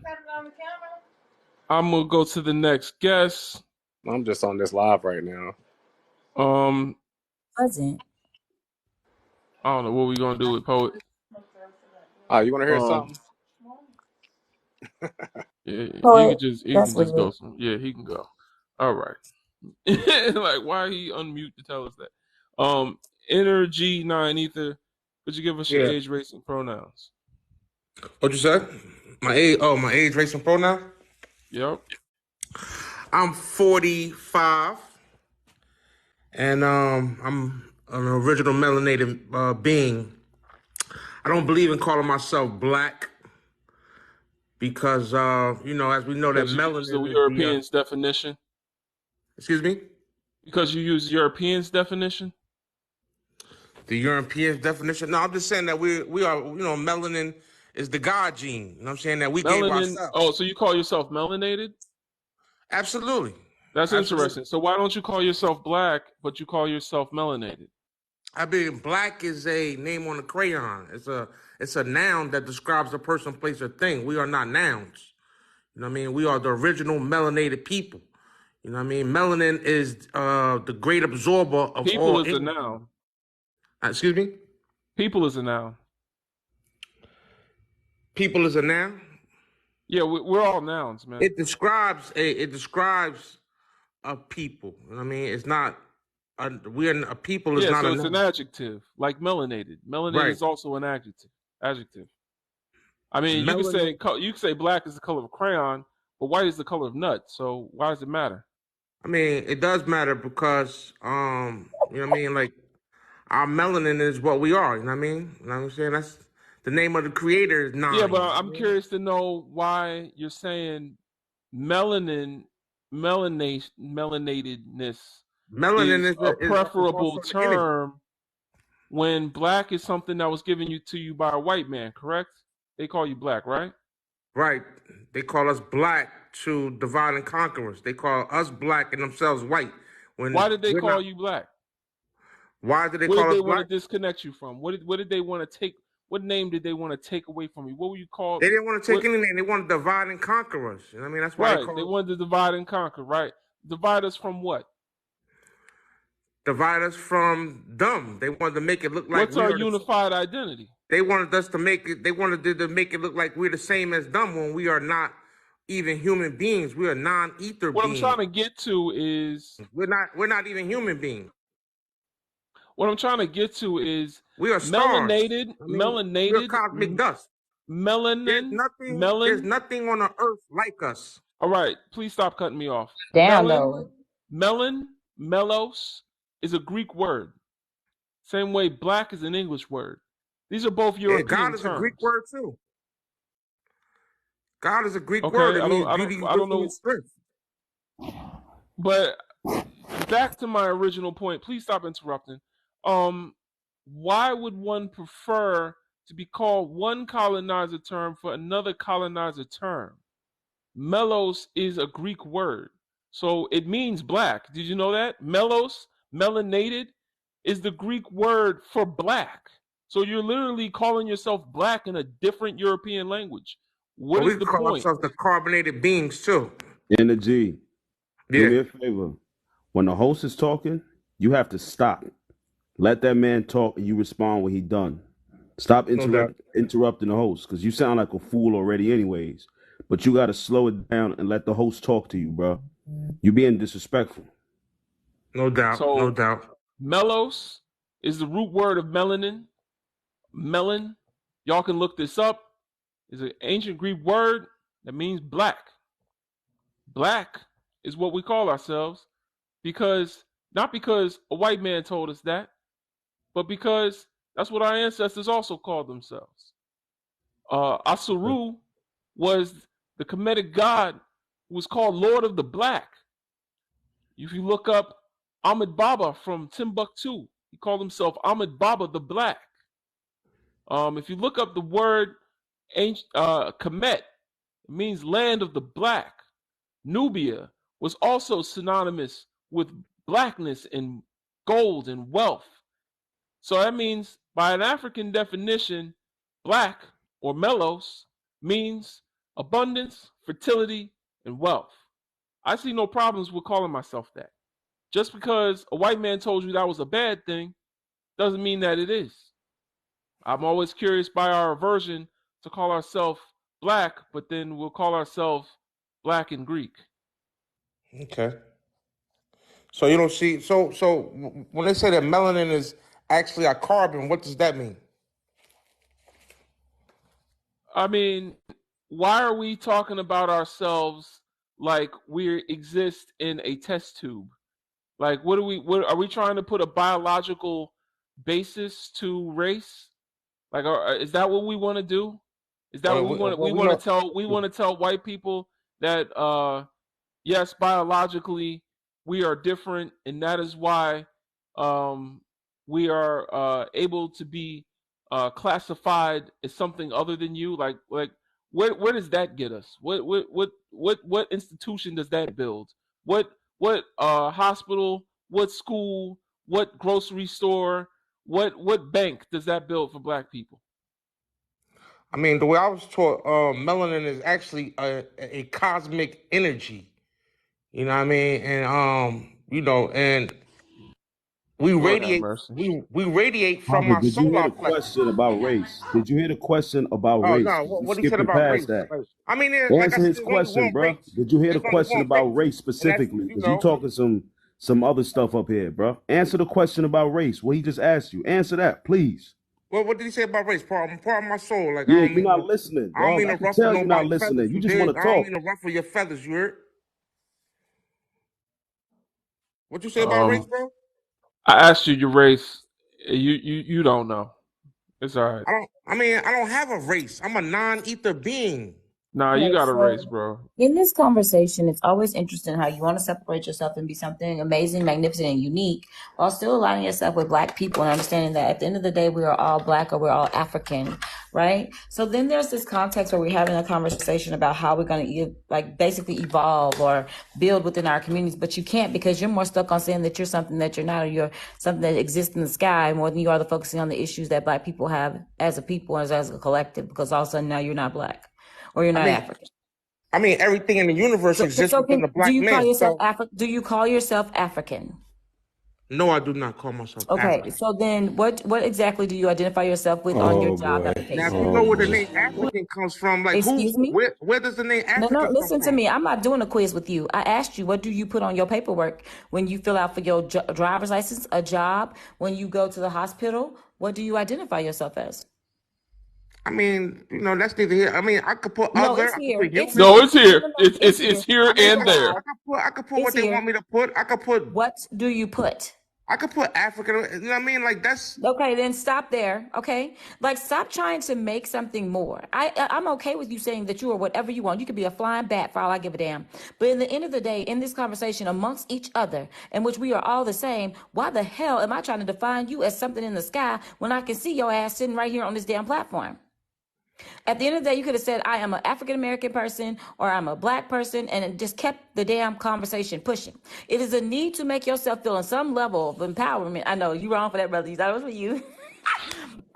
I'm gonna go to the next guest. I'm just on this live right now. Wasn't. I don't know what we're gonna do with Poet. Oh, you want to hear something? Yeah, Poet, he that's can just go. weird. Yeah, he can go. All right. Like, why he unmute to tell us that? Energy 9 Ether, could you give us your Yeah. age, race, and pronouns? What you said? My age, race, and pronoun? Yep. I'm 45, and I'm an original melanated being. I don't believe in calling myself black because, as we know that Because you use the melanin is the, Europeans definition. excuse me? Because you use Europeans definition. The European definition? No, I'm just saying that we are, melanin is the God gene. You know what I'm saying? That we gave Melanin. ourselves. Oh, so you call yourself melanated? Absolutely. That's Absolutely. interesting. So why don't you call yourself black, but you call yourself melanated? I mean, black is a name on a crayon. It's a noun that describes a person, place, or thing. We are not nouns. You know what I mean? We are the original melanated people. You know what I mean? Melanin is the great absorber of People all is a energy. noun. Excuse me? People is a noun. People is a noun? Yeah, we're all nouns, man. It describes a people. You know what I mean? It's not a people is Yeah, not so a it's an noun. adjective, like melanated. Melanated Right. is also an adjective. I mean, you Melanin. could say black is the color of crayon, but white is the color of nut. So why does it matter? I mean, it does matter because you know what I mean? Like, our melanin is what we are. You know what I mean? You know what I'm saying? That's the name of the creator is Yeah, nine. but I'm curious to know why you're saying melanatedness Melanin is is a also preferable the energy. term when black is something that was given to you by a white man, correct? They call you black, right? Right. They call us black to divide and conquer us. They call us black and themselves white. Why did they We're call not. you black? Why did they What did call us they want to black? disconnect you from? What did they want to take? What name did they want to take away from you? What were you called? They didn't want to take What? anything. They want to divide and conquer us. You know what I mean? That's why they Right. They call us. wanted to divide and conquer. Right. Divide us from what? Divide us from dumb. They wanted to make it look like What's we our are unified identity? They wanted us to make it. They wanted to make it look like we're the same as dumb when we are not even human beings. We are non-ether What I'm beings. trying to get to is we're not even human beings. What I'm trying to get to is we are stars. melanated, we're cosmic dust. Melanin. There's nothing on the earth like us. All right, please stop cutting me off. Damn, though. Melos is a Greek word. Same way black is an English word. These are both European God is terms. a Greek word too. God is a Greek Okay, word. It means beauty, I don't wisdom, know. and strength. But back to my original point. Please stop interrupting. Why would one prefer to be called one colonizer term for another colonizer term? Melos is a Greek word, so it means black. Did you know that? Melos, melanated, is the Greek word for black. So you're literally calling yourself black in a different European language. What Well, is we the call point? ourselves the carbonated beings too. Energy. Do Yeah. me a favor. When the host is talking, you have to stop. Let that man talk and you respond when he done. Stop No doubt. interrupting the host because you sound like a fool already anyways. But you got to slow it down and let the host talk to you, bro. You being disrespectful. No doubt. No So doubt. melos is the root word of melanin. Melon, y'all can look this up, is an ancient Greek word that means black. Black is what we call ourselves because, not because a white man told us that, but because that's what our ancestors also called themselves. Asuru was the Kemetic god who was called Lord of the Black. If you look up Ahmed Baba from Timbuktu, he called himself Ahmed Baba the Black. If you look up the word Kemet, it means land of the black. Nubia was also synonymous with blackness and gold and wealth. So that means, by an African definition, black or melos means abundance, fertility, and wealth. I see no problems with calling myself that. Just because a white man told you that was a bad thing doesn't mean that it is. I'm always curious by our aversion to call ourselves black, but then we'll call ourselves black in Greek. Okay. So you don't see. So when they say that melanin is actually a carbon, what does that mean? I mean, why are we talking about ourselves like we exist in a test tube? Like, what are we trying to put a biological basis to race? Like, is that what we want to do? Is that what we want? Well, We we want to know. tell white people that yes, biologically we are different, and that is why we are able to be classified as something other than you. Like where does that get us? What institution does that build? What hospital? What school? What grocery store? What bank does that build for black people? I mean, the way I was taught, melanin is actually a cosmic energy. You know what I mean? And and we Lord have radiate. mercy. We radiate from Papa, our did you hear solar the plexus. question about race? Did you hear the question about Oh race? no, 'Cause you what he said skipping about past race. that. Like, I mean, like I Answer said, his there's only question, one bro. race. Did you hear the There's only question one about race, race and that's specifically? Because you talking some other stuff up here, bro. Answer the question about race. What he just asked you. Answer that, please. What did he say about race? Part of my soul. Like Yeah, you're not listening, I don't dog. mean I to can ruffle tell you're not nobody's feathers. listening. You You just want dig? to I don't mean talk. to ruffle your feathers. You heard? What you say about race, Um, bro? I asked you your race. You don't know. It's all right. I don't have a race. I'm a non-ether being. Nah, you Okay, got a race, so bro. in this conversation, it's always interesting how you want to separate yourself and be something amazing, magnificent, and unique while still aligning yourself with Black people and understanding that at the end of the day, we are all Black or we're all African, right? So then there's this context where we're having a conversation about how we're going to basically evolve or build within our communities, but you can't because you're more stuck on saying that you're something that you're not, or you're something that exists in the sky more than you are the focusing on the issues that Black people have as a people, as a collective, because all of a sudden now you're not Black. Or you're I not mean, African. everything in the universe exists within the Do black you call man. yourself So Do you call yourself African? no, I do not call myself Okay, African. so then what exactly do you identify yourself with on your Oh job boy. Now, if application? you know Oh where the boy. name African comes from, like Excuse me? where does the name No, African come listen to from? me. I'm not doing a quiz with you. I asked you, what do you put on your paperwork when you fill out for your driver's license, a job, when you go to the hospital? What do you identify yourself as? I mean, that's neither here. I mean, I could put No, other. it's I could put here. It's human. No, here. it's here. It's here. It's here I mean, and there. I could put It's what they here. want me to put. What do you put? I could put African. You know what I mean? Like that's. Okay, then stop there. Okay, like stop trying to make something more. I'm okay with you saying that you are whatever you want. You could be a flying bat for all I give a damn. But in the end of the day, in this conversation amongst each other, in which we are all the same, why the hell am I trying to define you as something in the sky when I can see your ass sitting right here on this damn platform? At the end of the day, you could have said, I am an African American person or I'm a Black person, and it just kept the damn conversation pushing. It is a need to make yourself feel on some level of empowerment. I know you're wrong for that, brother. That was for you.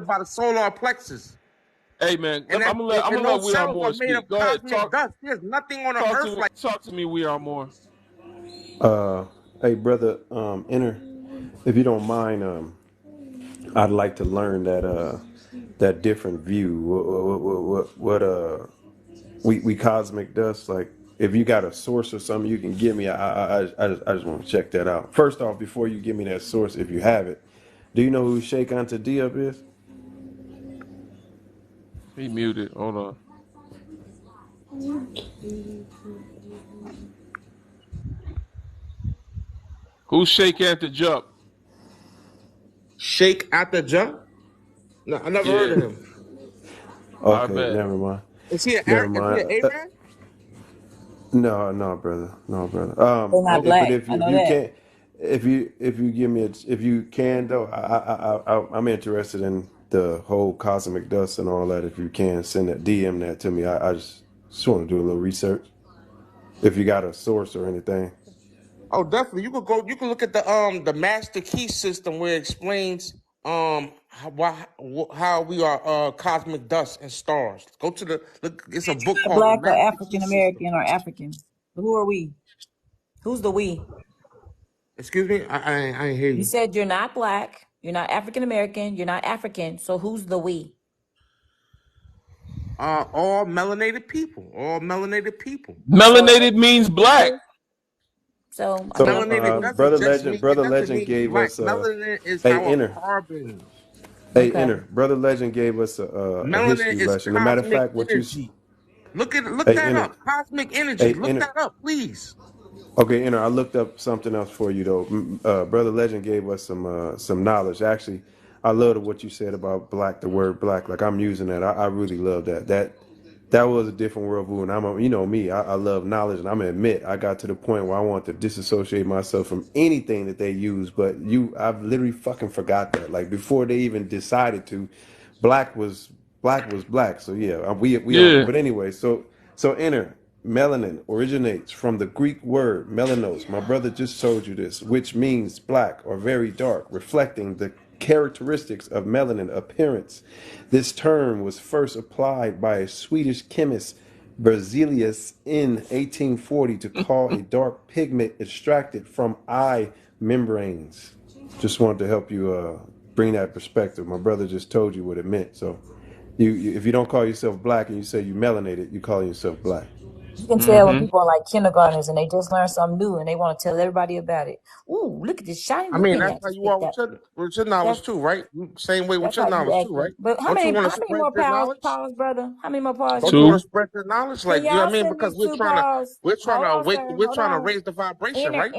by the solar plexus. Hey man, And I'm gonna and let those We Are cells are More made speak. of Go ahead, cosmic dust. There's nothing on the earth like. talk to me. We Are More. Hey brother, Inner, if you don't mind, I'd like to learn that different view. What we cosmic dust, like if you got a source or something you can give me, I just want to check that out. First off, before you give me that source, if you have it, do you know who Sheikh Anta Diop is? He muted. Hold on. Who's Sheikh Anta Diop? Shake at the jump? No, I never heard Yeah, of him. I Okay, bet. never mind. Is he an Never Is he an mind. Arab? No, brother. No, brother. They're not Okay. But black. if I you know that. can't, if you give me if you can though, I'm interested in the whole cosmic dust and all that. If you can send that DM that to me, I just want to do a little research. If you got a source or anything. Oh, definitely. You could go. You can look at the master key system where it explains how we are cosmic dust and stars. Go to the look. It's a book called the Black or Master Key African System. American or African? Who are we? Who's the we? Excuse me, I ain't hear You you. said you're not black, you're not African American, you're not African. So who's the we? All melanated people. All melanated people. So Melanated means black. so I mean, So, Melanated brother legend, it brother doesn't legend mean gave black. us Melanin is a our inner. carbon. Hey, okay. inner brother legend gave us a Melanin history is lesson. A matter of cosmic fact, energy. Look hey that inner, up. Cosmic energy. hey Look inner. that up, please. Okay, Inner, I looked up something else for you though. Brother Legend gave us some knowledge. Actually, I love what you said about black. The word black, like I'm using that. I really love that. That was a different worldview, and you know me. I love knowledge, and I'm gonna admit I got to the point where I want to disassociate myself from anything that they use. But I've literally fucking forgot that. Like before they even decided to, black was black. So yeah, we on. Yeah. But anyway, so Inner. Melanin originates from the Greek word melanos. My brother just told you this, which means black or very dark, reflecting the characteristics of melanin appearance. This term was first applied by a Swedish chemist, Berzelius, in 1840 to call a dark pigment extracted from eye membranes. Just wanted to help you bring that perspective. My brother just told you what it meant. So, if you don't call yourself black and you say you melanated, you call yourself black. You can tell when Mm-hmm. people are like kindergartners and they just learned something new and they want to tell everybody about it. Ooh, look at this shiny I new mean, penny that's I how just you are picked up. with your knowledge That's too, right? Same way with that's your how you knowledge too, right? acting. But Don't you want to how many spread more your knowledge? powers, brother? How many more powers you Don't you want need? to Two. spread your knowledge? Can Like, you know what y'all I mean? send me Because 2 paws? Hold on, sir. we're Hold trying to on. raise the vibration, right?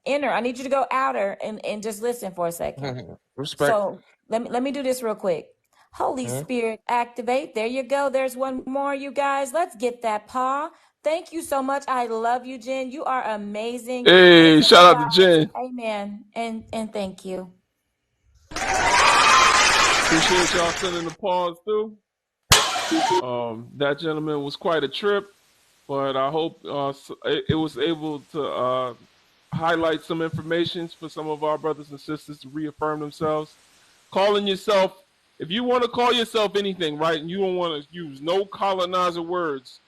Inner. I need you to go outer and just listen for a second. Respect. So let me do this real quick. Holy Mhm. Spirit, activate. There you go. There's one more, you guys. Let's get that paw. Thank you so much. I love you, Jen. You are amazing. And Hey, so shout you out to guys, Jen. amen. And thank you. Appreciate y'all sending the pause through. That gentleman was quite a trip, but I hope it was able to highlight some information for some of our brothers and sisters to reaffirm themselves. Calling yourself, if you want to call yourself anything, right, and you don't want to use no colonizer words,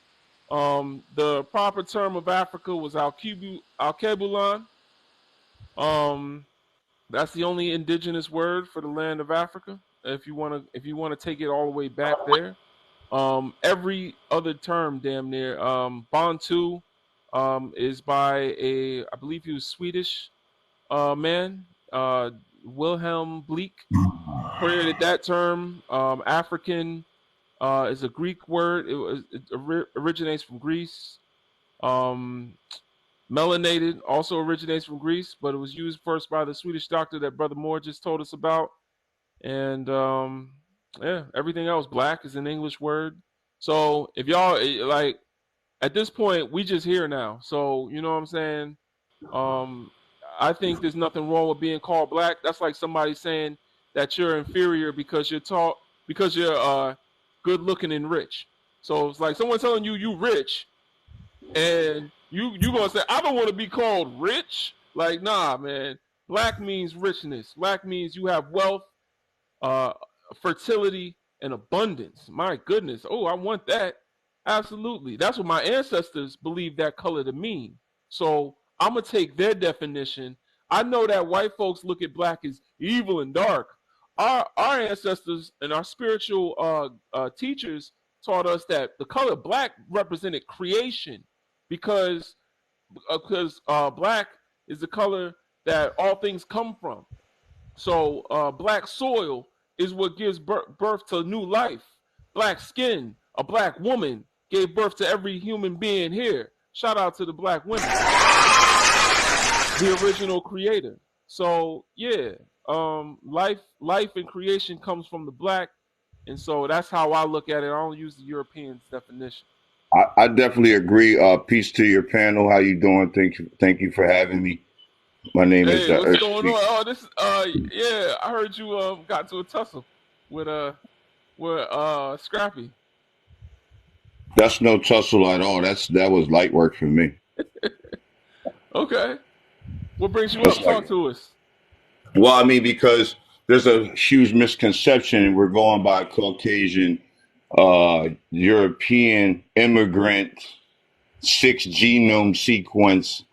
the proper term of Africa was Alkebulan. That's the only indigenous word for the land of Africa. If you want to take it all the way back there, every other term, damn near, Bantu, is by I believe he was Swedish, man, Wilhelm Bleek created that term. African is a Greek word. It originates from Greece. Melanated also originates from Greece, but it was used first by the Swedish doctor that Brother Moore just told us about. And yeah, everything else, black, is an English word. So if y'all like, at this point, we just here now. So you know what I'm saying? I think there's nothing wrong with being called black. That's like somebody saying that you're inferior because you're good looking and rich. So it's like someone telling you rich, and you gonna say I don't want to be called rich. Like, nah, man. Black means richness. Black means you have wealth, uh, fertility, and abundance. My goodness. Oh, I want that. Absolutely. That's what my ancestors believed that color to mean. So I'm going to take their definition. I know that white folks look at black as evil and dark. Our ancestors and our spiritual teachers taught us that the color black represented creation because black is the color that all things come from. So black soil is what gives birth to new life. Black skin, a black woman gave birth to every human being here. Shout out to the black women, the original creator. So yeah, life and creation comes from the black, and so that's how I look at it. I don't use the Europeans' definition. I definitely agree. Peace to your panel. How you doing? Thank you for having me. My name is Hey, what's going on? Oh, this yeah, I heard you got to a tussle with Scrappy. That's no tussle at all. That was light work for me. Okay. What brings you up? Talk to us. Well, I mean, because there's a huge misconception. We're going by Caucasian, European immigrant, 6 genome sequence,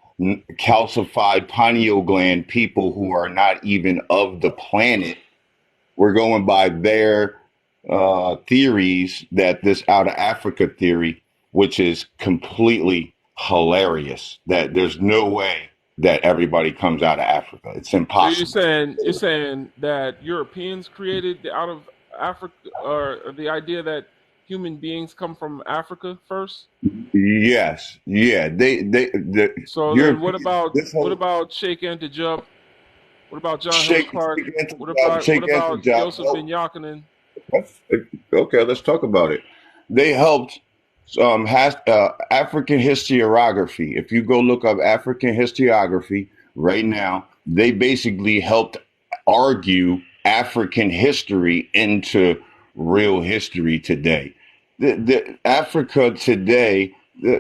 calcified pineal gland people who are not even of the planet. We're going by their theories, that this out of Africa theory, which is completely hilarious, that there's no way that everybody comes out of Africa. It's impossible. So you're saying that Europeans created the out of Africa, or the idea that human beings come from Africa first? Yes. Yeah. So then what about Sheikh Anta Diop? What about John Henrik Clark? What about Joseph Ben Yakinen? Okay, let's talk about it. They helped African historiography. If you go look up African historiography right now, they basically helped argue African history into real history today. The Africa today,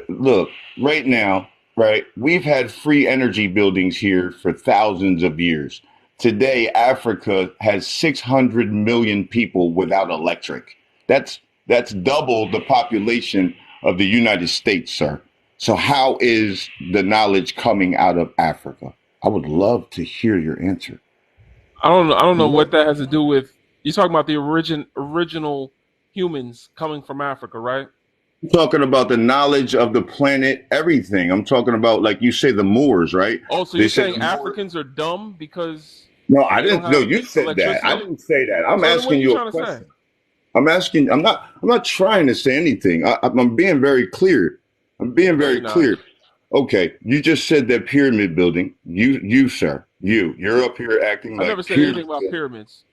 look, right now, right? We've had free energy buildings here for thousands of years. Today, Africa has 600 million people without electric. That's double the population of the United States, sir. So how is the knowledge coming out of Africa? I would love to hear your answer. I don't know what that has to do with. You're talking about the original humans coming from Africa, right? I'm talking about the knowledge of the planet, everything. I'm talking about, like you say, the Moors, right? Oh, so you're saying Africans are dumb because no, I didn't. No, you said that. I didn't say that. I'm asking you a question. I'm asking. I'm not trying to say anything. I'm being very clear. I'm being very clear. Okay, you just said that pyramid building. You, sir. You're up here acting like. I never said anything about pyramids.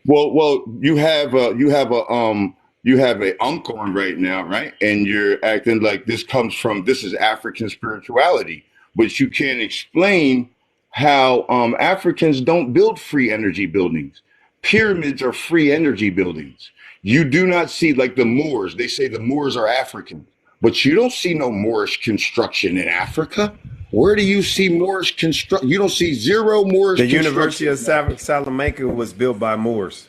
Well, you have a unk on right now, right? And you're acting like this is African spirituality, but you can't explain how Africans don't build free energy buildings. Pyramids are free energy buildings. You do not see, like the Moors. They say the Moors are African, but you don't see no Moorish construction in Africa. Where do you see Moorish construction? You don't see zero Moorish construction. The University of Salamanca was built by Moors.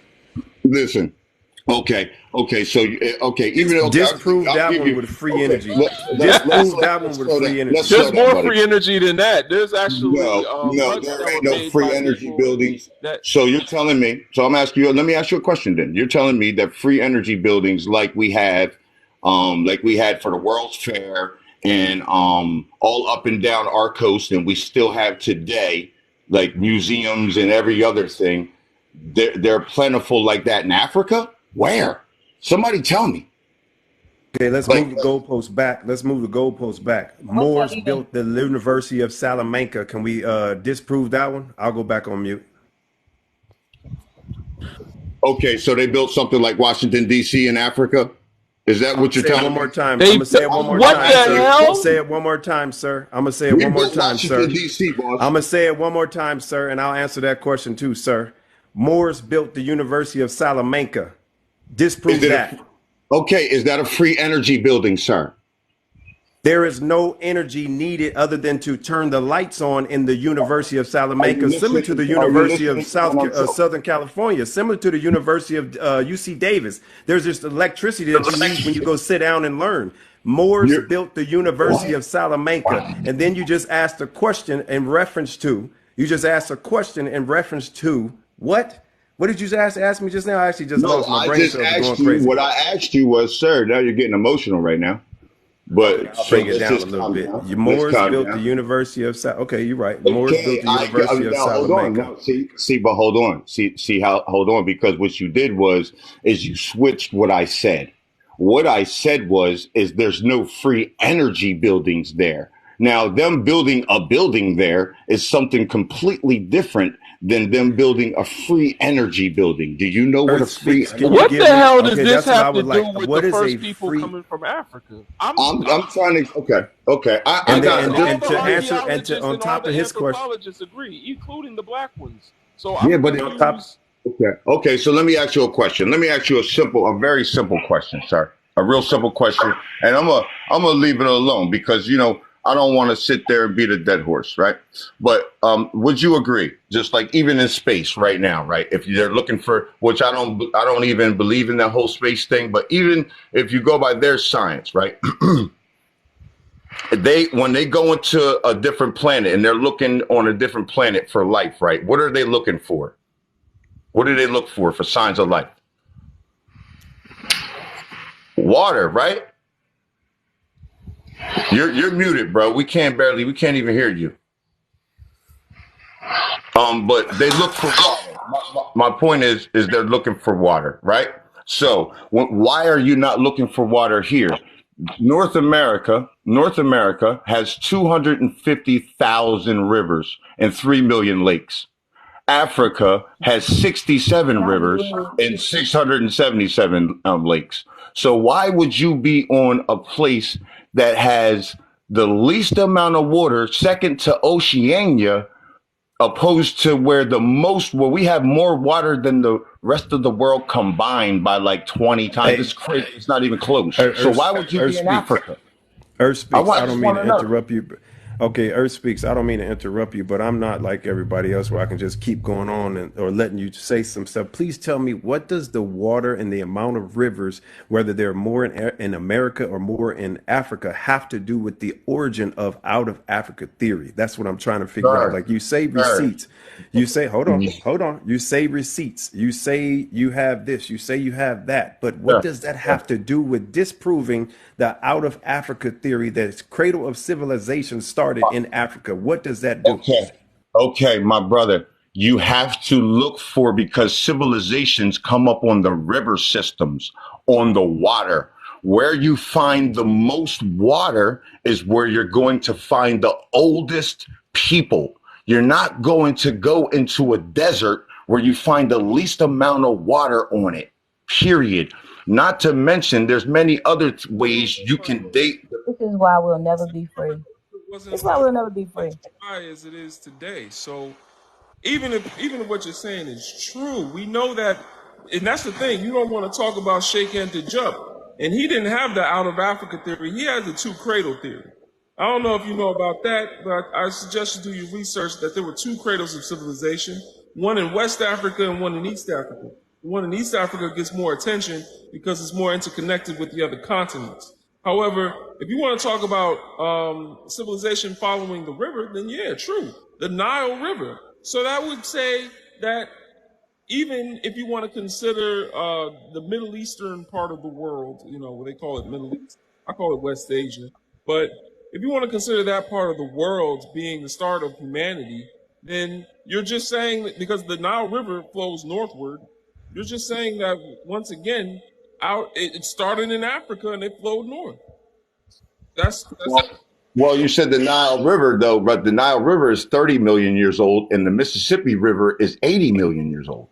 Listen. Okay. Even though disprove that one with free energy. Disprove that one with free energy. There's more free energy than that. There's actually no, there ain't no free energy buildings. So you're telling me. So I'm asking you. Let me ask you a question. Then you're telling me that free energy buildings, like we had for the World's Fair and all up and down our coast, and we still have today, like museums and every other thing. They're plentiful like that in Africa. Where? Somebody tell me. Okay, let's move the goalposts back. Moors built the University of Salamanca. Can we disprove that one? I'll go back on mute. Okay, so they built something like Washington, D.C. in Africa? Is that what you're telling me? One more time. I'm going to say it one more time, sir. Say it one more time, sir. I'm going to say it one more time, sir. I'm going to say it one more time, sir, and I'll answer that question too, sir. Moors built the University of Salamanca. Disprove that. Okay, is that a free energy building, sir? There is no energy needed other than to turn the lights on in the University of Salamanca, similar to the University of Southern California, similar to the University of UC Davis. There's just electricity that you need when you go sit down and learn. Moors built the University of Salamanca, and then you just asked a question in reference to. You just asked a question in reference to what? What did you ask me just now? I actually just lost my brain cells going crazy. What I asked you was, sir, now you're getting emotional right now. But okay, I'll bring it down a little bit. Moors built the University of Okay, you're right. Moors built the University of Salamanca. Hold on. But hold on. Hold on, because what you did is you switched what I said. What I said is there's no free energy buildings there. Now, them building a building there is something completely different than them building a free energy building. Do you know what a free? What the hell does this have to do with the first people coming from Africa? I'm trying to. Okay. And to answer on top of his question, anthropologists agree, including the black ones. So on top. Okay. So let me ask you a question. Let me ask you a very simple question, sir. A real simple question, and I'm gonna leave it alone because I don't want to sit there and beat a dead horse, right? But would you agree? Just like even in space right now, right? If they're looking for, which I don't even believe in that whole space thing, but even if you go by their science, right? When they go into a different planet and they're looking on a different planet for life, right? What are they looking for? What do they look for signs of life? Water, right? You're muted, bro. We can't even hear you. But they look for water. My point is they're looking for water, right? So why are you not looking for water here? North America has 250,000 rivers and 3 million lakes. Africa has 67 rivers and 677 lakes. So why would you be on a place that has the least amount of water, second to Oceania, opposed to where we have more water than the rest of the world combined by like 20 times? It's crazy. It's not even close. So why would you be in Africa? Earth Speaks, I don't mean to interrupt you. Okay, Earth Speaks, I don't mean to interrupt you, but I'm not like everybody else where I can just keep going on or letting you say some stuff. Please tell me, what does the water and the amount of rivers, whether they're more in America or more in Africa, have to do with the origin of out of Africa theory? That's what I'm trying to figure out. Like you say receipts. You say, hold on. You say receipts. You say you have this. You say you have that. But what does that have to do with disproving the out of Africa theory that cradle of civilization started in Africa? What does that do? Okay, my brother. You have to look for, because civilizations come up on the river systems, on the water. Where you find the most water is where you're going to find the oldest people. You're not going to go into a desert where you find the least amount of water on it, period. Not to mention, there's many other ways you can date. This is why we'll never be free. That's why we'll never be free. As it is today. So even if what you're saying is true, we know that, and that's the thing. You don't want to talk about shake and to jump. And he didn't have the out of Africa theory. He has the two cradle theory. I don't know if you know about that, but I suggest you do your research that there were two cradles of civilization, one in West Africa and one in East Africa. The one in East Africa gets more attention because it's more interconnected with the other continents. However, if you want to talk about civilization following the river, then yeah, true. The Nile River. So that would say that even if you want to consider the Middle Eastern part of the world, where they call it Middle East, I call it West Asia. But if you want to consider that part of the world being the start of humanity, then you're just saying that because the Nile River flows northward, you're just saying that once again, it started in Africa and it flowed north. Well, you said the Nile River, though, but the Nile River is 30 million years old and the Mississippi River is 80 million years old.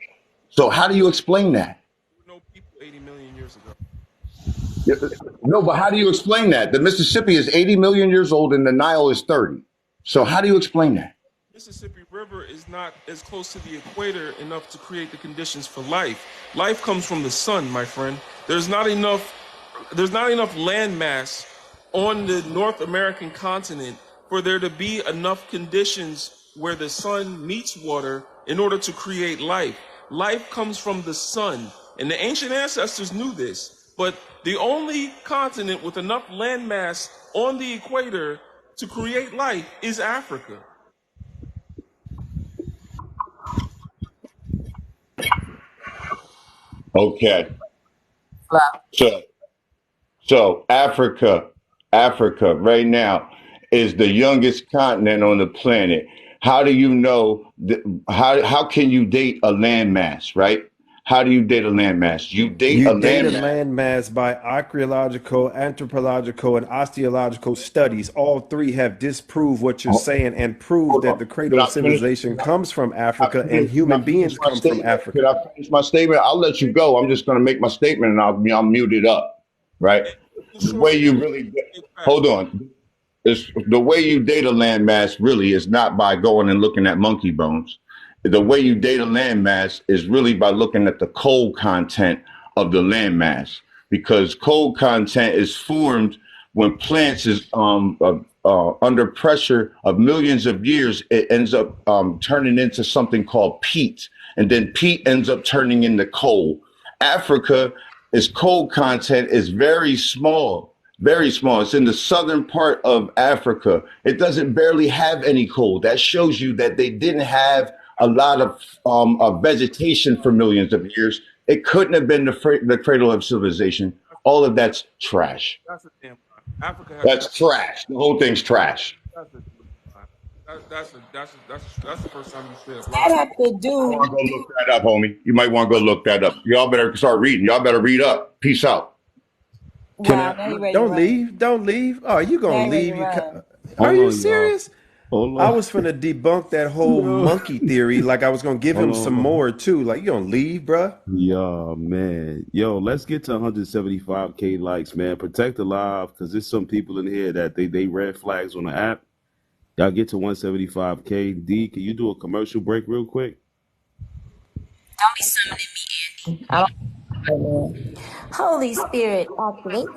So how do you explain that? No people 80 million years ago. No, but how do you explain that? The Mississippi is 80 million years old and the Nile is 30. So how do you explain that? Mississippi River is not as close to the equator enough to create the conditions for life. Life comes from the sun, my friend. There's not enough land mass on the North American continent for there to be enough conditions where the sun meets water in order to create life. Life comes from the sun, and the ancient ancestors knew this, but the only continent with enough landmass on the equator to create life is Africa. Okay. So Africa right now is the youngest continent on the planet. How do you know how can you date a landmass, right? How do you date a landmass? You date You a date a landmass. landmass by archaeological, anthropological, and osteological studies. All three have disproved what you're saying and proved Hold that on. the Can cradle of I finish? civilization comes from I Africa and finish, can I human finish beings my come from statement? Can Africa. I finish my statement? I'll let you go. I'm just going to make my statement and I'll mute it up. Right? The way you really hold on. It's, the way you date a landmass really is not by going and looking at monkey bones. The way you date a landmass is really by looking at the coal content of the landmass, because coal content is formed when plants is under pressure of millions of years. It ends up turning into something called peat, and then peat ends up turning into coal. Africa, its coal content is very small, very small. It's in the southern part of Africa. It doesn't barely have any coal. That shows you that they didn't have a lot of vegetation for millions of years. It couldn't have been the cradle of civilization. All of that's trash. That's a damn lie. Africa has That's trash. The whole thing's trash. that's a lie. That's the first time you said That lie. have to You do. want to go look that up, homie? You might want to go look that up. Y'all better start reading. Y'all better read up. Peace out. Can Wow, I? now you ready to Don't run. leave. Don't leave. Oh, you Now gonna you ready to leave? run. Are Hold you on, y'all. serious? Hold I on. was finna debunk that whole Yo. monkey theory. Like I was gonna give him some Hold on. more too. Like you gonna leave, bruh? Yo, man. Yo, let's get to 175K likes, man. Protect the live, because there's some people in here that they red flags on the app. Y'all get to 175K. D, can you do a commercial break real quick? Don't be summoning me in. I don't. Holy Spirit, activate,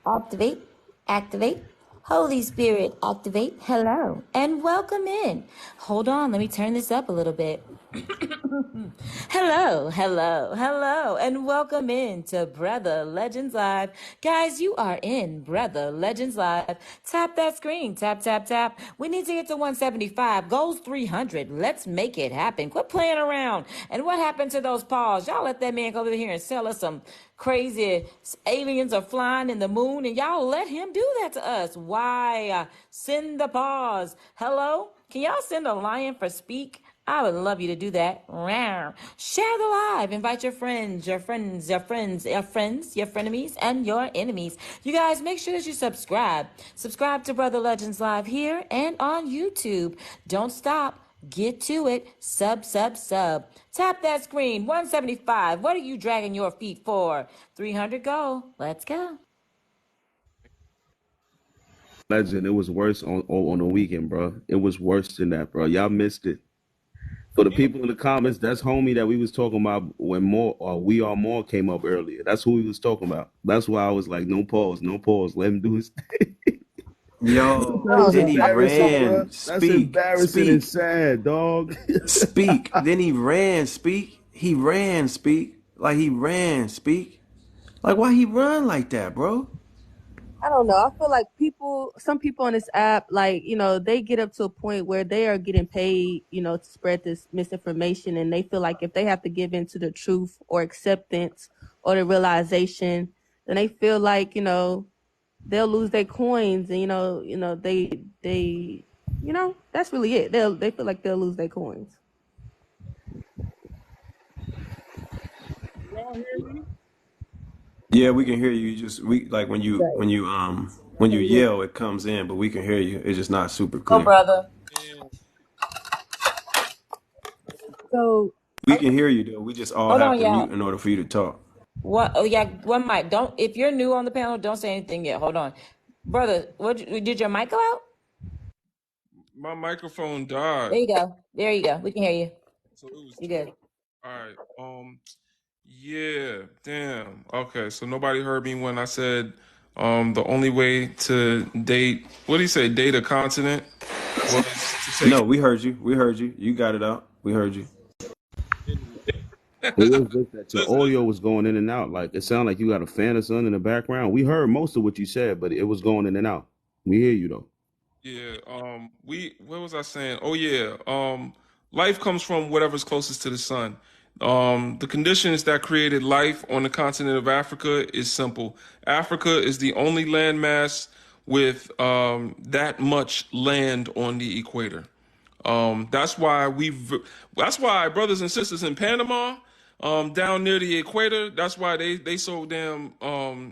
activate, activate. Holy Spirit, activate. Hello and welcome in. Hold on, let me turn this up a little bit. Hello, hello, hello, and welcome in to Brother Legends Live. Guys, you are in Brother Legends Live. Tap that screen, tap, tap, tap. We need to get to 175, goals 300. Let's make it happen. Quit playing around. And what happened to those paws? Y'all let that man go over here and sell us some crazy aliens are flying in the moon, and y'all let him do that to us. Why? Send the paws. Hello? Can y'all send a lion for speak? I would love you to do that. Share the live. Invite your friends, your friends, your friends, your friends, your frenemies, and your enemies. You guys, make sure that you subscribe. Subscribe to Brother Legends Live here and on YouTube. Don't stop. Get to it. Sub, sub, sub. Tap that screen. 175. What are you dragging your feet for? 300 go. Let's go. Legend, it was worse on the weekend, bro. It was worse than that, bro. Y'all missed it. For the people in the comments, that's homie that we was talking about when more we are more came up earlier. That's who we was talking about. That's why I was like, no pause, no pause. Let him do his thing. That Yo, was Yo, then he embarrassing, ran. bro. That's embarrassing and Speak, sad, dog. speak. Then he ran. Speak. He ran. Speak. Like he ran. Speak. Like why he run like that, bro? I don't know. I feel like some people on this app, like, they get up to a point where they are getting paid, to spread this misinformation. And they feel like if they have to give in to the truth or acceptance or the realization, then they feel like, they'll lose their coins. And, that's really it. They feel like they'll lose their coins. Y'all hear me? Yeah, we can hear you. Just we like when you Right. when you yell, it comes in, but we can hear you. It's just not super Oh, clear. brother. So, We can hear you though. We just all Hold have on, to mute y'all. in order for you to talk. What? Oh, yeah. One mic. Don't. If you're new on the panel, don't say anything yet. Hold on, brother. Did your mic go out? My microphone died. There you go. There you go. We can hear you. So it was You good? all right. Yeah, damn. Okay, so nobody heard me when I said The only way to date, what do you say, date a continent was to take. No, we heard you. We heard you. You got it out. We heard you. It was just that your audio was going in and out. Like it sounded like you got a fan or something in the background. We heard most of what you said, but it was going in and out. We hear you though. Yeah, what was I saying? Oh yeah, life comes from whatever's closest to the sun. The conditions that created life on the continent of Africa is simple. Africa is the only landmass with that much land on the equator. That's why that's why brothers and sisters in Panama, down near the equator, that's why they so damn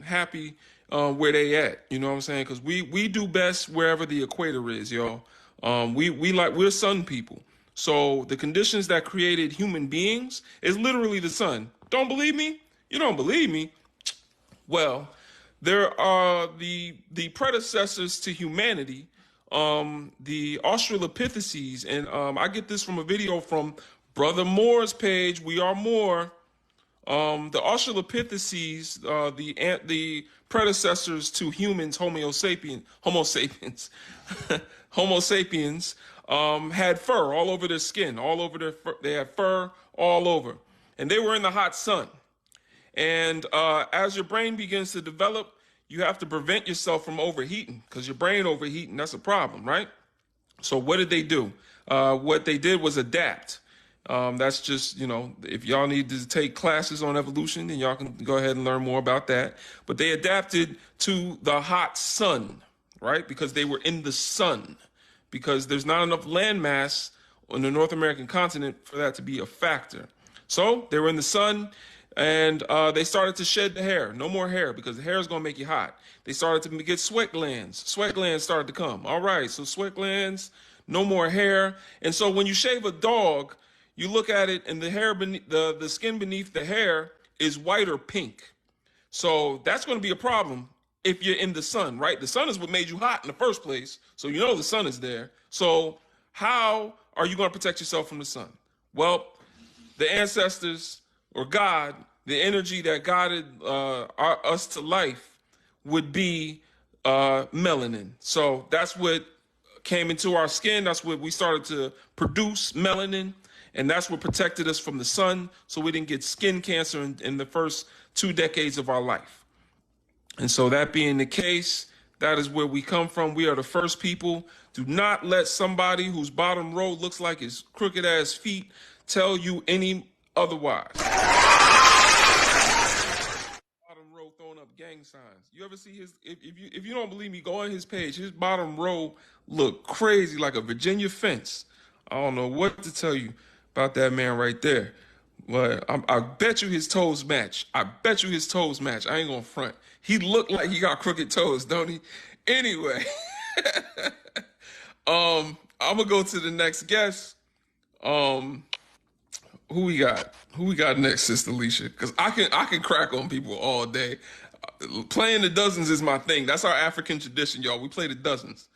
happy where they at. You know what I'm saying? Because we do best wherever the equator is, y'all. We're sun people. So the conditions that created human beings is literally the sun. Don't believe me? You don't believe me? Well, there are the predecessors to humanity, the Australopithecines, and I get this from a video from Brother Moore's page. We are Moore. The Australopithecines, the predecessors to humans, Homo sapiens, Homo sapiens, had fur all over their skin, all over their fur. They had fur all over, and they were in the hot sun. And as your brain begins to develop, you have to prevent yourself from overheating because your brain overheating, that's a problem, right? So what did they do? What they did was adapt. That's just, if y'all need to take classes on evolution, then y'all can go ahead and learn more about that. But they adapted to the hot sun, right? Because they were in the sun. Because there's not enough land mass on the North American continent for that to be a factor. So they were in the sun, and they started to shed the hair. No more hair, because the hair is going to make you hot. They started to get sweat glands. Sweat glands started to come. All right, so sweat glands, no more hair. And so when you shave a dog, you look at it, and the hair beneath the skin beneath the hair is white or pink. So that's going to be a problem if you're in the sun, right? The sun is what made you hot in the first place. So you know the sun is there. So how are you going to protect yourself from the sun? Well, the ancestors or God, the energy that guided us to life would be melanin. So that's what came into our skin. That's what we started to produce, melanin. And that's what protected us from the sun, so we didn't get skin cancer in the first 2 decades of our life. And so that being the case, that is where we come from. We are the first people. Do not let somebody whose bottom row looks like his crooked ass feet tell you any otherwise. Bottom row throwing up gang signs. You ever see his? If you don't believe me, go on his page. His bottom row look crazy, like a Virginia fence. I don't know what to tell you about that man right there. But I bet you his toes match. I bet you his toes match. I ain't gonna front. He looked like he got crooked toes, don't he? Anyway, I'm gonna go to the next guest. Who we got? Who we got next, Sister Alicia? Because I can crack on people all day. Playing the dozens is my thing. That's our African tradition, y'all. We play the dozens.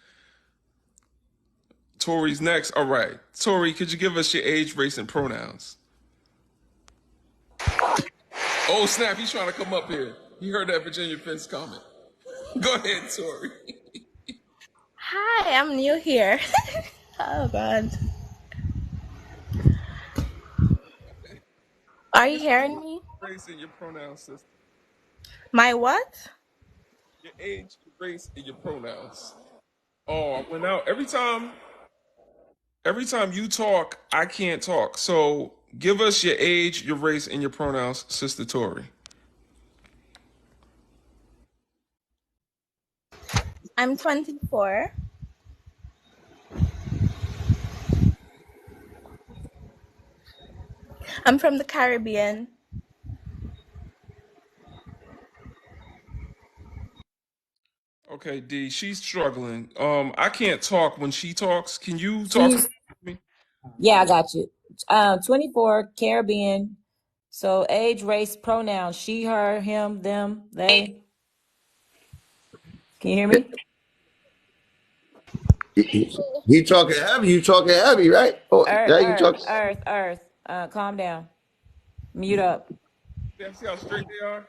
Tori's next. All right, Tori, could you give us your age, race, and pronouns? Oh snap! He's trying to come up here. He heard that Virginia fence comment. Go ahead, Tori. Hi, I'm new here. Oh God. Are you hearing me? Race and your pronouns, sister. My what? Your age, your race, and your pronouns. Oh, I went out. Every time you talk, I can't talk. So give us your age, your race, and your pronouns, Sister Tori. I'm 24. I'm from the Caribbean. Okay, D, she's struggling. I can't talk when she talks. Can you talk to me? Yeah, I got you. 24, Caribbean. So age, race, pronouns, she, her, him, them, they. Can you hear me? He talking heavy. You talking heavy, right? Oh, Earth, yeah, you earth, talk. earth, earth. Calm down. Mute up. See how straight they are?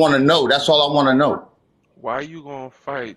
want to know. That's all I want to know. Why are you gonna fight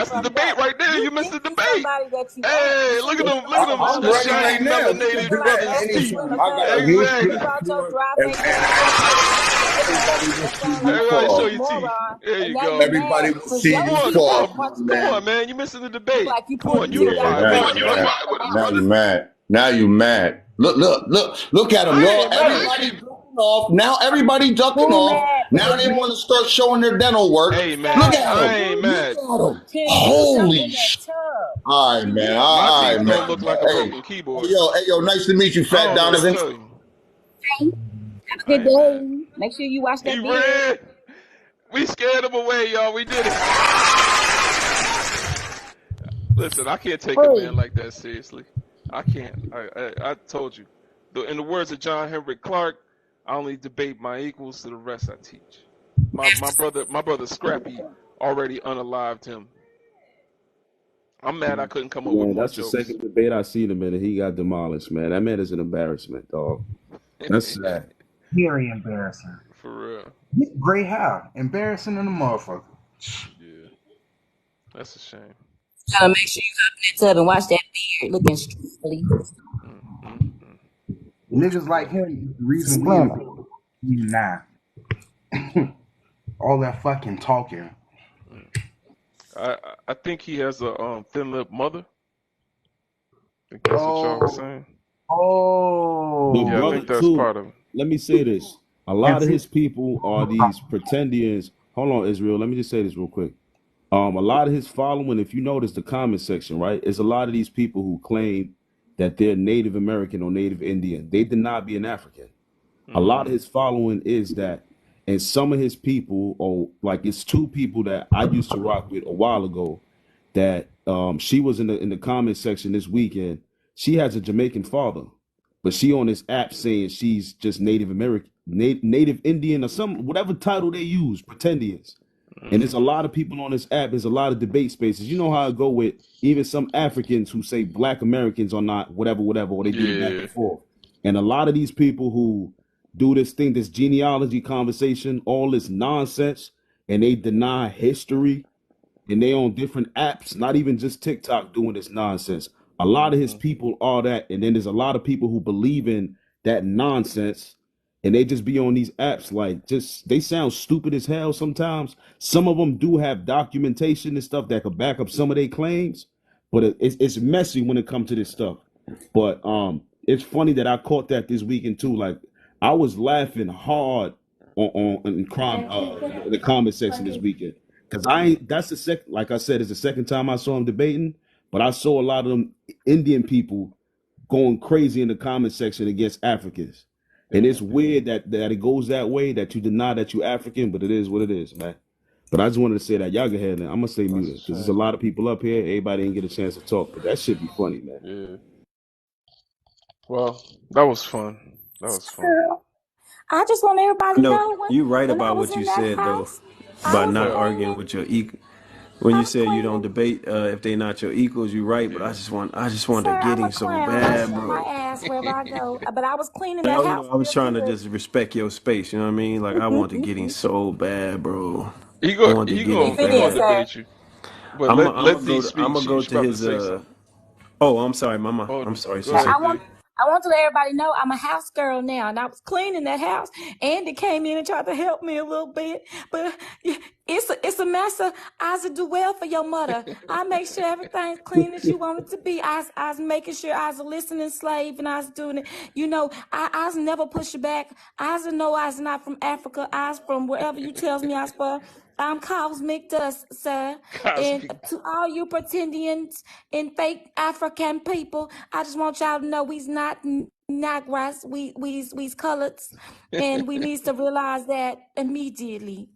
That's the debate right there. You missed the debate. Somebody that you Hey, look at them. Look at them. I'm The ready right shiny now. We can melanated do brothers' that teeth. anytime. I got a huge Exactly. platform, and everybody will see you Everybody show fall. your teeth. There you go. Everybody will see you fall, Come on, man. You missing the debate. Come on, Yeah, unify. now We you unify mad. with us, Now brother. you mad. Now you mad. Look at them, I y'all. ain't Everybody mad. ducking off. Now everybody ducking off. Now they want to start showing their dental work. Hey, man. Look at I them. ain't Look mad. at them. Holy shit. All right, man. My All teeth right, don't man. look like a broken keyboard. Hey, yo, nice to meet you, I Fat don't know what to Donovan. tell you. Have a good day. Make sure you wash that He beard. ran. We scared him away, y'all. We did it. Listen, I can't take a man like that seriously. I can't. I told you. In the words of John Henrik Clark, I only debate my equals, to the rest I teach. My brother Scrappy already unalived him. I'm mad I couldn't come up with Man, more that's the jokes. second debate I seen him in, and he got demolished. Man, that man is an embarrassment, dog. That's sad. Very embarrassing. For real. Gray hair, embarrassing in the motherfucker. Yeah, that's a shame. Gotta make sure you hop in that tub and watch that beard looking strongly. Niggas like him, the reason we Splinter. now. All that fucking talking. I think he has a thin lip mother. I think that's what y'all was saying. The Yeah, I brother think that's too. part of it. Let me say this: a lot of his people are these pretendians. Hold on, Israel. Let me just say this real quick. A lot of his following, if you notice the comment section, right, is a lot of these people who claim that they're Native American or Native Indian. They deny being African. A lot of his following is that, and some of his people, or like it's two people that I used to rock with a while ago, that she was in the comment section this weekend. She has a Jamaican father, but she on this app saying she's just Native American, Native Indian, or some whatever title they use, pretendians. And there's a lot of people on this app. There's a lot of debate spaces. You know how I go with even some Africans who say Black Americans are not whatever, or they do the back and forth. And a lot of these people who do this thing, this genealogy conversation, all this nonsense, and they deny history, and they on different apps, not even just TikTok doing this nonsense. A lot of his people are that, and then there's a lot of people who believe in that nonsense, and they just be on these apps like just they sound stupid as hell sometimes. Some of them do have documentation and stuff that could back up some of their claims, but it's messy when it comes to this stuff. But it's funny that I caught that this weekend too. Like I was laughing hard on in crime the comment section this weekend. Cause I ain't that's the second, like I said, it's the second time I saw him debating, but I saw a lot of them Indian people going crazy in the comment section against Africans. And it's weird that it goes that way, that you deny that you African, but it is what it is, man. But I just wanted to say that. Y'all go ahead now. I'm gonna stay muted because there's a lot of people up here. Everybody didn't get a chance to talk, but that should be funny, man. Yeah. Well, that was fun. That was fun. I just want everybody to No, know you right when I about was what you in that said though, house, about not arguing with your equal. When you said you don't debate if they not your equals, you right. But I just want to get him so bad, show my bro. ass wherever I go. But I was cleaning I that house was trying to real just respect your space. You know what I mean? Like I want to get him so bad, bro. He I go want to he get him go he gonna bad. debate you. But let D speak. I'm gonna go She's to about to his. say something. Oh, I'm sorry, Mama. Oh, I'm sorry. go ahead, D. I want to let everybody know I'm a house girl now, and I was cleaning that house. Andy came in and tried to help me a little bit, but it's a mess. I was do well for your mother. I make sure everything's clean as you want it to be. I was making sure I was a listening slave, and I was doing it. You know, I was never push back. I was know I was not from Africa. I was from wherever you tells me I was from. I'm cosmic dust, sir. And to all you pretendians and fake African people, I just want y'all to know we's not Negras, we's coloreds, and we need to realize that immediately.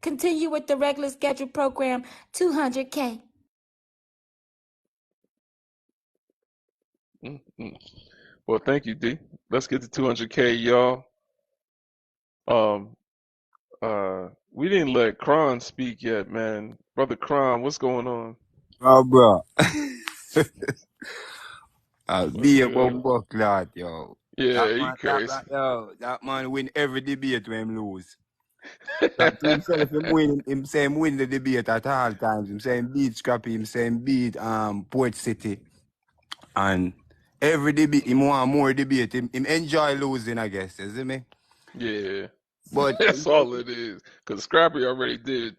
Continue with the regular scheduled program, 200K. Well, thank you, D. Let's get to 200K, y'all. We didn't let Kron speak yet, man. Brother Kron, what's going on? Oh, bro. Be a good? bumbo clot, yo. Yeah, you crazy. That man win every debate when him lose. That to himself, him say him win the debate at all times. Him say him beat Scrappy, him say him beat Port City. And every debate, him want more debate. Him enjoy losing, I guess, you see me? Yeah. But That's all it is. Because Scrappy already did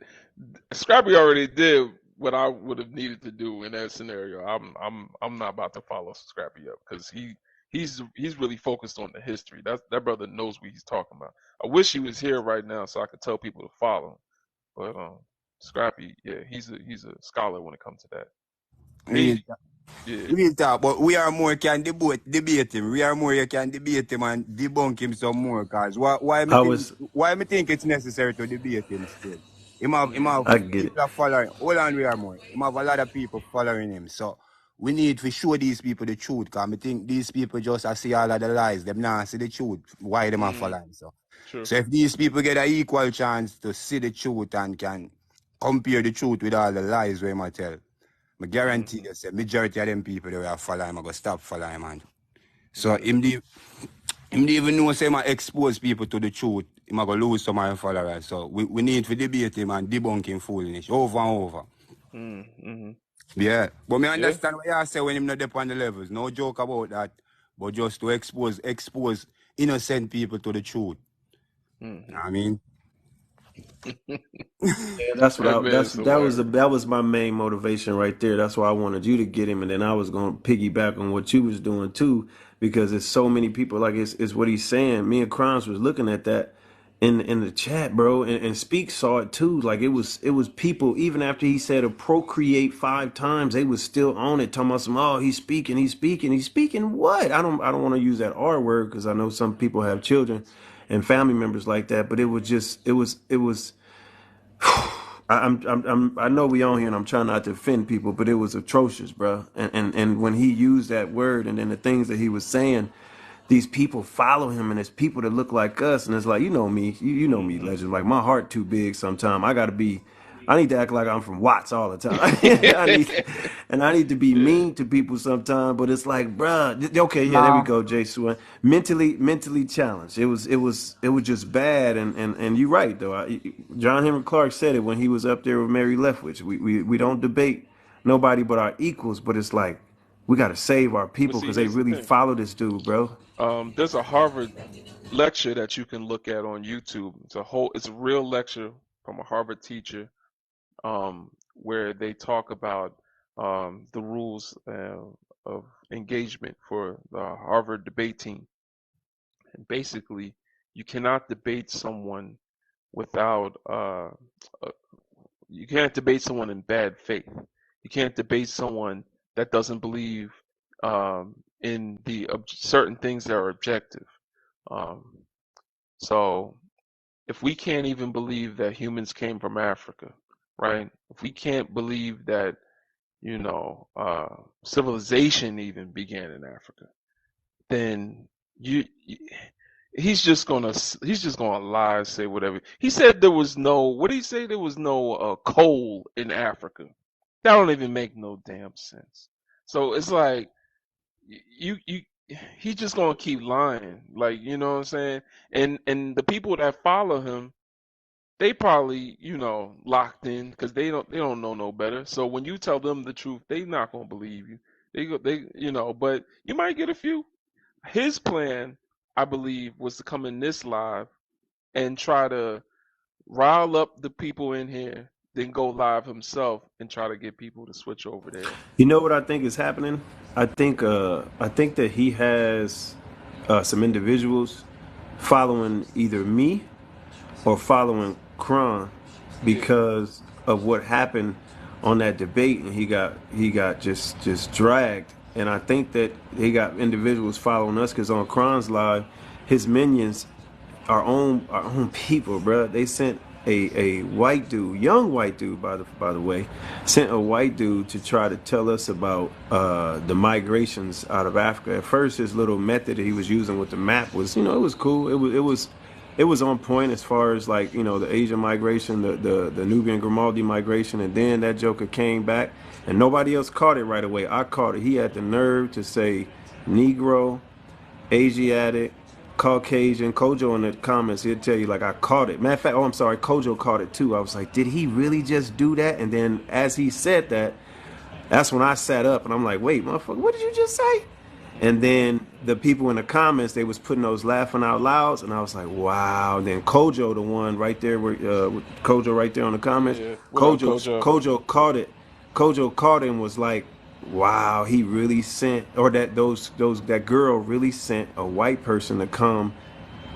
what I would have needed to do in that scenario. I'm not about to follow Scrappy up because he's really focused on the history. That brother knows what he's talking about. I wish he was here right now so I could tell people to follow him. But Scrappy, yeah, he's a scholar when it comes to that. Real talk, but we are more can debate him. We are more you can debate him and debunk him some more. Cause why me think it's necessary to debate him still? Him have I get it. people following. Hold on, we are more. Him have a lot of people following him. So we need to show these people the truth. Cause I think these people just see all of the lies. Them not see the truth. Why them are following? So if these people get an equal chance to see the truth and can compare the truth with all the lies we might tell, I guarantee you, say majority of them people that will follow him, I go stop following him, man. So him even know say I expose people to the truth, him go lose some of his followers. So we need to debate him and debunk him foolishness over and over. Yeah. But me understand what you say when him not up on the levels. No joke about that. But just to expose innocent people to the truth. You know what I mean? Yeah, that's what that was my main motivation right there. That's why I wanted you to get him, and then I was going to piggyback on what you was doing too, because there's so many people. Like it's what he's saying. Me and Crimes was looking at that in the chat, bro, and Speak saw it too. Like it was people even after he said a procreate 5 times, they was still on it, talking about some he's speaking what? I don't want to use that R word because I know some people have children and family members like that, but it was. I know we on here and I'm trying not to offend people, but it was atrocious, bro. And when he used that word and then the things that he was saying, these people follow him and it's people that look like us, and it's like, you know me, you know me, Legend. Like my heart too big sometimes. I need to act like I'm from Watts all the time. I need to be mean to people sometimes, but it's like, bruh, okay, yeah, there we go, Jay Swan. Mentally challenged. It was just bad, and you're right though. John Henry Clark said it when he was up there with Mary Leftwich. We don't debate nobody but our equals, but it's like we got to save our people because they here's the really thing. follow this dude, bro. There's a Harvard lecture that you can look at on YouTube. It's a real lecture from a Harvard teacher, where they talk about the rules of engagement for the Harvard debate team. And basically, you cannot debate someone without you can't debate someone in bad faith. You can't debate someone that doesn't believe in the certain things that are objective. So if we can't even believe that humans came from Africa, right? If we can't believe that, civilization even began in Africa, then he's just gonna lie, say whatever. He said there was no. What did he say? There was no coal in Africa. That don't even make no damn sense. So it's like you he's just gonna keep lying, like, you know what I'm saying. And the people that follow him, they probably, locked in because they don't know no better. So when you tell them the truth, they not gonna believe you. But you might get a few. His plan, I believe, was to come in this live and try to rile up the people in here, then go live himself and try to get people to switch over there. You know what I think is happening? I think that he has some individuals following either me or following Kron because of what happened on that debate, and he got just dragged. And I think that he got individuals following us because on Kron's live, his minions, our own people, bro. They sent a white dude, young white dude, by the way, sent a white dude to try to tell us about the migrations out of Africa. At first, his little method that he was using with the map was, it was cool. It was on point as far as like, the Asian migration, the Nubian Grimaldi migration, and then that joker came back and nobody else caught it right away. I caught it. He had the nerve to say Negro, Asiatic, Caucasian. Kojo in the comments, he'll tell you like I caught it. Matter of fact, I'm sorry, Kojo caught it too. I was like, did he really just do that? And then as he said that, that's when I sat up and I'm like, wait, motherfucker, what did you just say? And then the people in the comments, they was putting those laughing out louds, and I was like, wow. And then Kojo, the one right there, with Kojo right there on the comments, Yeah. Kojo caught it. Kojo caught it and was like, wow, he really sent, or that girl really sent a white person to come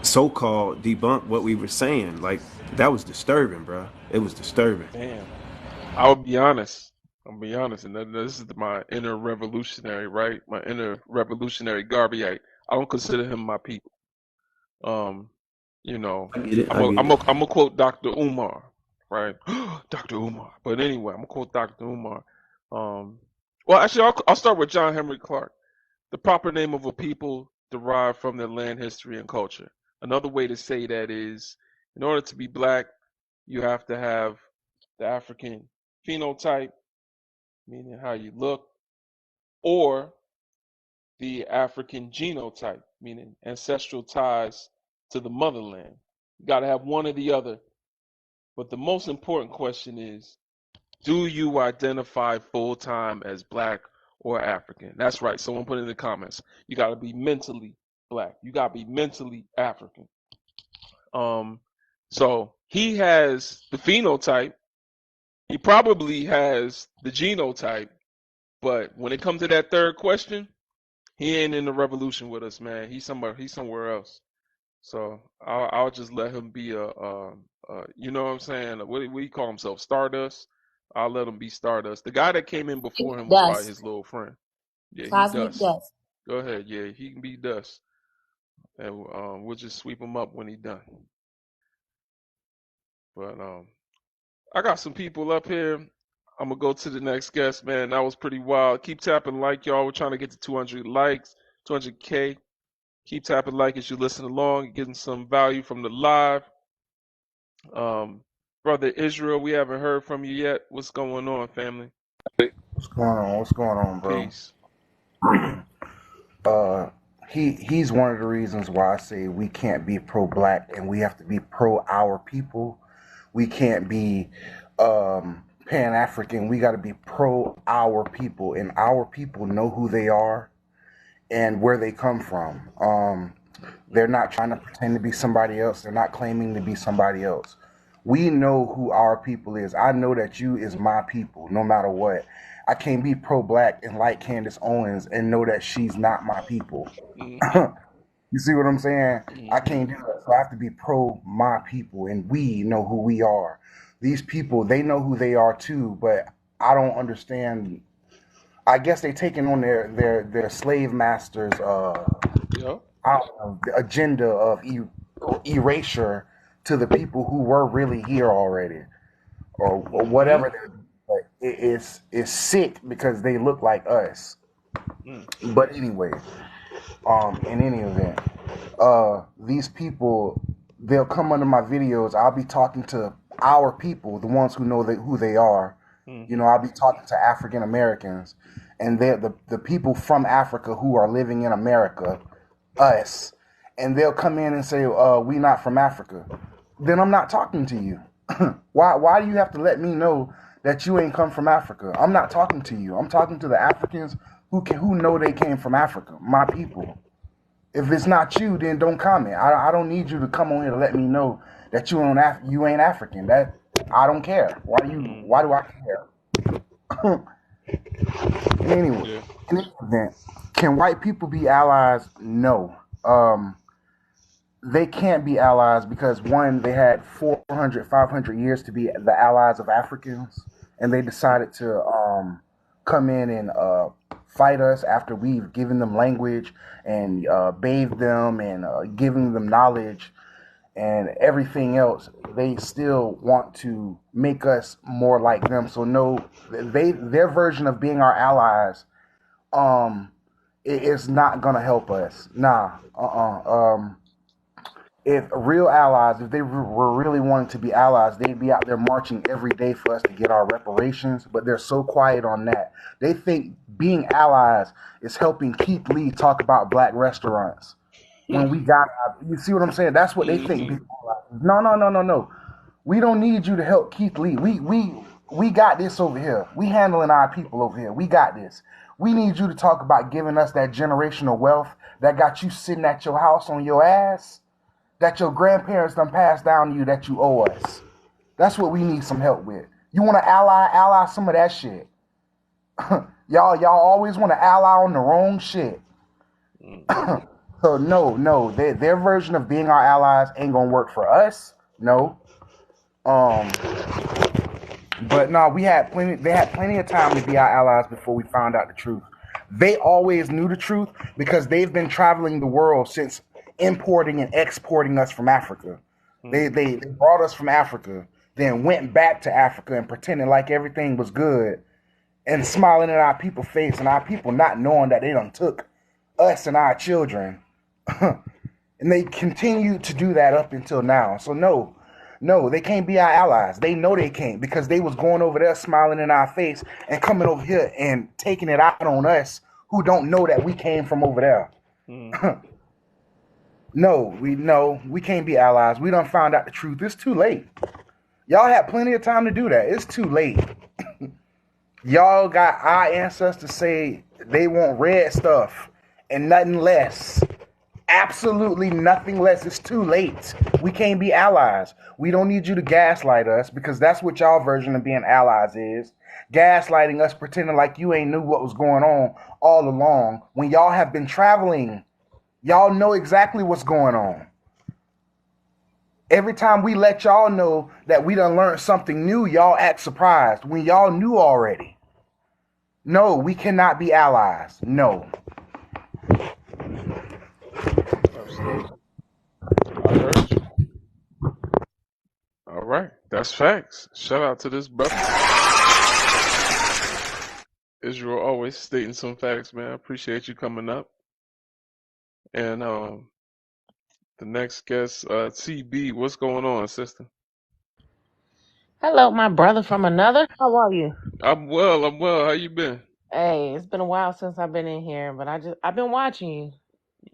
so-called debunk what we were saying. Like, that was disturbing, bro. It was disturbing. Damn. I'll be honest, and this is my inner revolutionary, right? My inner revolutionary Garveyite. I don't consider him my people. I get it. I'm gonna quote Dr. Umar, right? Dr. Umar. But anyway, I'm gonna quote Dr. Umar. Well, actually, I'll start with John Henry Clark. The proper name of a people derived from their land, history, and culture. Another way to say that is, in order to be black, you have to have the African phenotype, meaning how you look, or the African genotype, meaning ancestral ties to the motherland. You got to have one or the other. But the most important question is, do you identify full time as black or African? That's right. Someone put in the comments. You got to be mentally black. You got to be mentally African. So he has the phenotype. He probably has the genotype. But when it comes to that third question, he ain't in the revolution with us, man. He's somewhere else. So I'll just let him be you know what I'm saying? What do you call himself? Stardust. I'll let him be Stardust. The guy that came in before him was probably his Dust. little friend. Yeah, he Cosmic Dust. dust. Go ahead. Yeah, he can be Dust, and we'll just sweep him up when he done. But I got some people up here. I'm gonna go to the next guest, man. That was pretty wild. Keep tapping like, y'all. We're trying to get to 200 likes, 200K. Keep tapping like as you listen along, getting some value from the live. Brother Israel, we haven't heard from you yet. What's going on, family? What's going on? What's going on, bro? Peace. He's one of the reasons why I say we can't be pro-black and we have to be pro our people. We can't be pan-African. We got to be pro our people, and our people know who they are and where they come from. They're not trying to pretend to be somebody else. They're not claiming to be somebody else. We know who our people is. I know that you is my people, no matter what. I can't be pro-black and like Candace Owens and know that she's not my people. You see what I'm saying? I can't do that. So I have to be pro my people, and we know who we are. These people, they know who they are too, but I don't understand. I guess they taking on their slave masters I don't know, the agenda of erasure to the people who were really here already, or whatever. But it's sick because they look like us. But anyway, in any event, these people, they'll come under my videos. I'll be talking to our people, the ones who know who they are. You know, I'll be talking to African Americans, and they're the people from Africa who are living in America, us, and they'll come in and say, we not from Africa. Then I'm not talking to you. Why do you have to let me know that you ain't come from Africa? I'm not talking to you. I'm talking to the Africans who know they came from Africa, my people. If it's not you, then don't comment. I don't need you to come on here to let me know that you ain't African. That I don't care. Why do I care? Anyway, in any event, can white people be allies? No. They can't be allies because, one, they had 400, 500 years to be the allies of Africans, and they decided to come in and fight us after we've given them language and bathed them and given them knowledge and everything else. They still want to make us more like them. So no, their version of being our allies it's not gonna help us. Nah. If real allies, if they were really wanting to be allies, they'd be out there marching every day for us to get our reparations, but they're so quiet on that. They think being allies is helping Keith Lee talk about black restaurants. When we got, you see what I'm saying? That's what they think. No. We don't need you to help Keith Lee. We got this over here. We handling our people over here. We got this. We need you to talk about giving us that generational wealth that got you sitting at your house on your ass, that your grandparents done passed down to you, that you owe us. That's what we need some help with. You want to ally some of that shit. y'all always want to ally on the wrong shit. So no, their version of being our allies ain't gonna work for us. No. But no, they had plenty of time to be our allies before we found out the truth. They always knew the truth because they've been traveling the world since importing and exporting us from Africa. They brought us from Africa, then went back to Africa and pretending like everything was good and smiling in our people's face, and our people not knowing that they done took us and our children. And they continue to do that up until now. So no, No, they can't be our allies. They know they can't because they was going over there smiling in our face and coming over here and taking it out on us who don't know that we came from over there. No, we can't be allies. We done found out the truth. It's too late. Y'all had plenty of time to do that. It's too late. Y'all got our ancestors say they want red stuff and nothing less. Absolutely nothing less. It's too late. We can't be allies. We don't need you to gaslight us because that's what y'all version of being allies is. Gaslighting us, pretending like you ain't knew what was going on all along when y'all have been traveling. Y'all know exactly what's going on. Every time we let y'all know that we done learned something new, y'all act surprised when y'all knew already. No, we cannot be allies. No. Absolutely. I heard you. All right. That's facts. Shout out to this brother. Israel always stating some facts, man. I appreciate you coming up. And the next guest, CB, what's going on, sister? Hello, my brother from another. How are you? I'm well. How you been? Hey, it's been a while since I've been in here, but I've been watching you.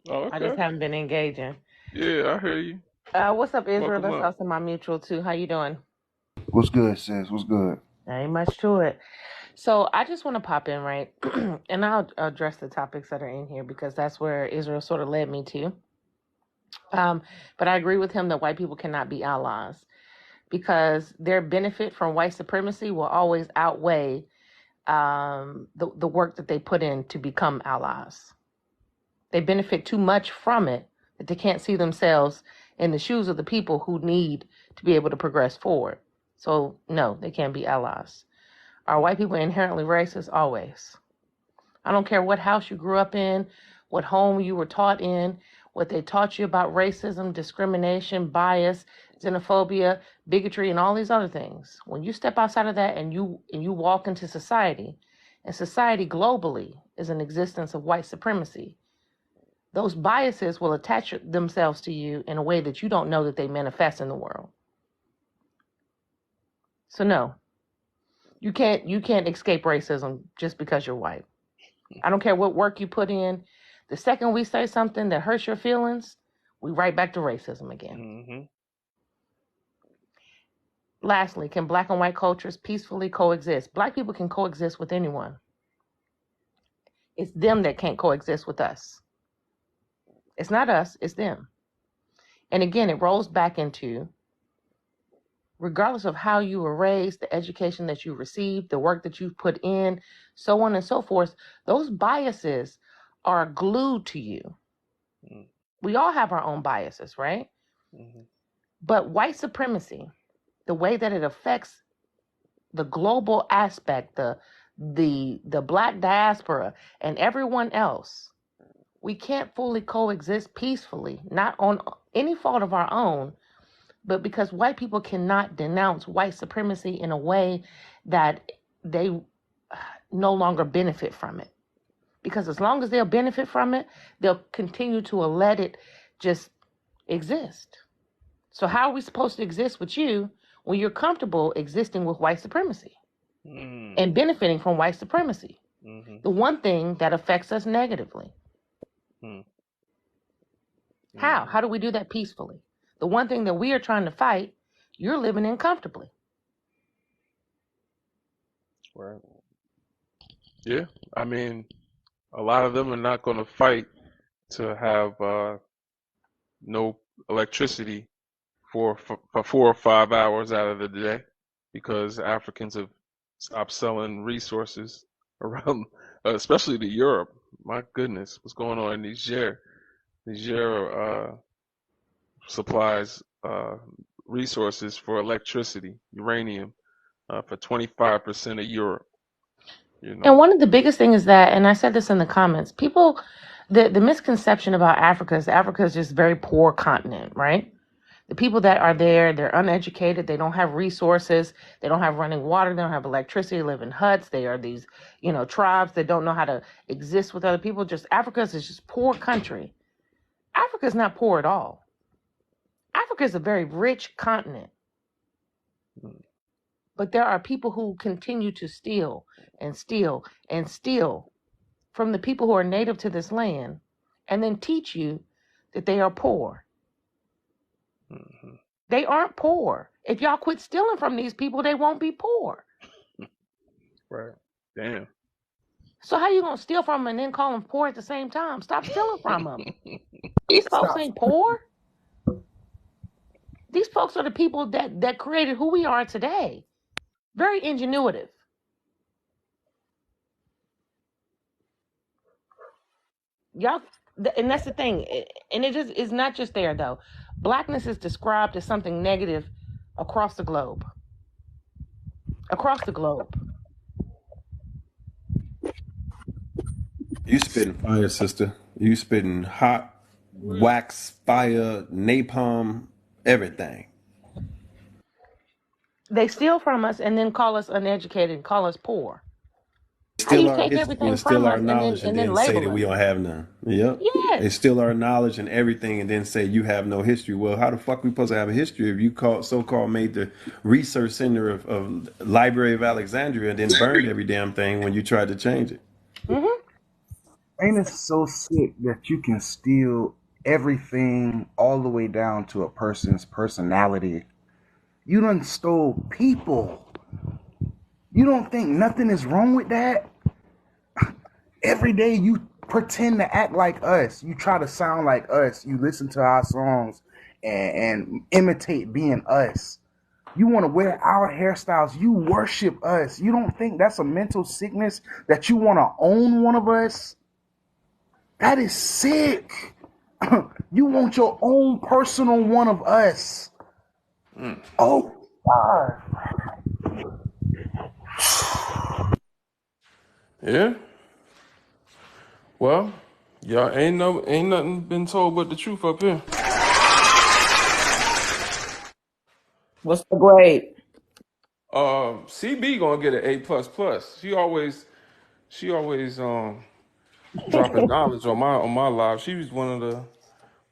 Oh, I just okay. haven't been engaging. Yeah, I hear you. What's up, Israel? Welcome That's up. also my mutual too. How you doing? What's good, sis? What's good? Ain't much to it. So I just want to pop in, right? And I'll address the topics that are in here because that's where Israel sort of led me to. But I agree with him that white people cannot be allies because their benefit from white supremacy will always outweigh the work that they put in to become allies. They benefit too much from it that they can't see themselves in the shoes of the people who need to be able to progress forward. So no, they can't be allies. Are white people inherently racist? Always. I don't care what house you grew up in, what home you were taught in, what they taught you about racism, discrimination, bias, xenophobia, bigotry, and all these other things. When you step outside of that and you walk into society, and society globally is an existence of white supremacy, those biases will attach themselves to you in a way that you don't know that they manifest in the world. So no, you can't escape racism just because you're white. I don't care what work you put in. The second we say something that hurts your feelings, we right back to racism again. Mm-hmm. Lastly, can black and white cultures peacefully coexist? Black people can coexist with anyone. It's them that can't coexist with us. It's not us, it's them. And again, it rolls back into, regardless of how you were raised, the education that you received, the work that you've put in, so on and so forth, those biases are glued to you. Mm-hmm. We all have our own biases, right? Mm-hmm. But white supremacy, the way that it affects the global aspect, the black diaspora and everyone else, we can't fully coexist peacefully, not on any fault of our own, but because white people cannot denounce white supremacy in a way that they no longer benefit from it. Because as long as they'll benefit from it, they'll continue to let it just exist. So how are we supposed to exist with you when you're comfortable existing with white supremacy and benefiting from white supremacy? Mm-hmm. The one thing that affects us negatively. Mm-hmm. How? How do we do that peacefully? The one thing that we are trying to fight, you're living in comfortably. Right. Yeah. I mean, a lot of them are not going to fight to have no electricity for 4 or 5 hours out of the day because Africans have stopped selling resources around, especially to Europe. My goodness, what's going on in Niger? Niger supplies resources for electricity, uranium, for 25% of Europe. You know? And one of the biggest things is that, and I said this in the comments, people, the misconception about Africa is just a very poor continent, right? The people that are there, they're uneducated, they don't have resources, they don't have running water, they don't have electricity, live in huts, they are these, tribes that don't know how to exist with other people. Africa is just poor country. Africa is not poor at all. Africa is a very rich continent. But there are people who continue to steal and steal and steal from the people who are native to this land and then teach you that they are poor. Mm-hmm. They aren't poor. If y'all quit stealing from these people, they won't be poor. Right. Damn. So how you going to steal from them and then call them poor at the same time? Stop stealing from them. These folks ain't poor. These folks are the people that created who we are today. Very ingenuitive. Y'all, and that's the thing. And it just is not just there, though. Blackness is described as something negative across the globe. Across the globe. You spitting fire, sister. You spitting hot wax, fire, napalm, everything. They steal from us and then call us uneducated and call us poor. How Steal you our take history everything and steal from our us and knowledge and then then say that label we us? don't have none. Yep. Yes. They steal our knowledge and everything and then say you have no history. Well, how the fuck we supposed to have a history if you so-called made the research center of Library of Alexandria and then burned every damn thing when you tried to change it? Mm-hmm. Ain't it so sick that you can steal everything all the way down to a person's personality? You done stole people. You don't think nothing is wrong with that? Every day you pretend to act like us. You try to sound like us. You listen to our songs and imitate being us. You want to wear our hairstyles. You worship us. You don't think that's a mental sickness that you want to own one of us? That is sick. You want your own personal one of us. Oh, God. Yeah. Well, y'all ain't nothing been told but the truth up here. What's the grade? CB gonna get an A++. She always dropping knowledge on my live. She was one of the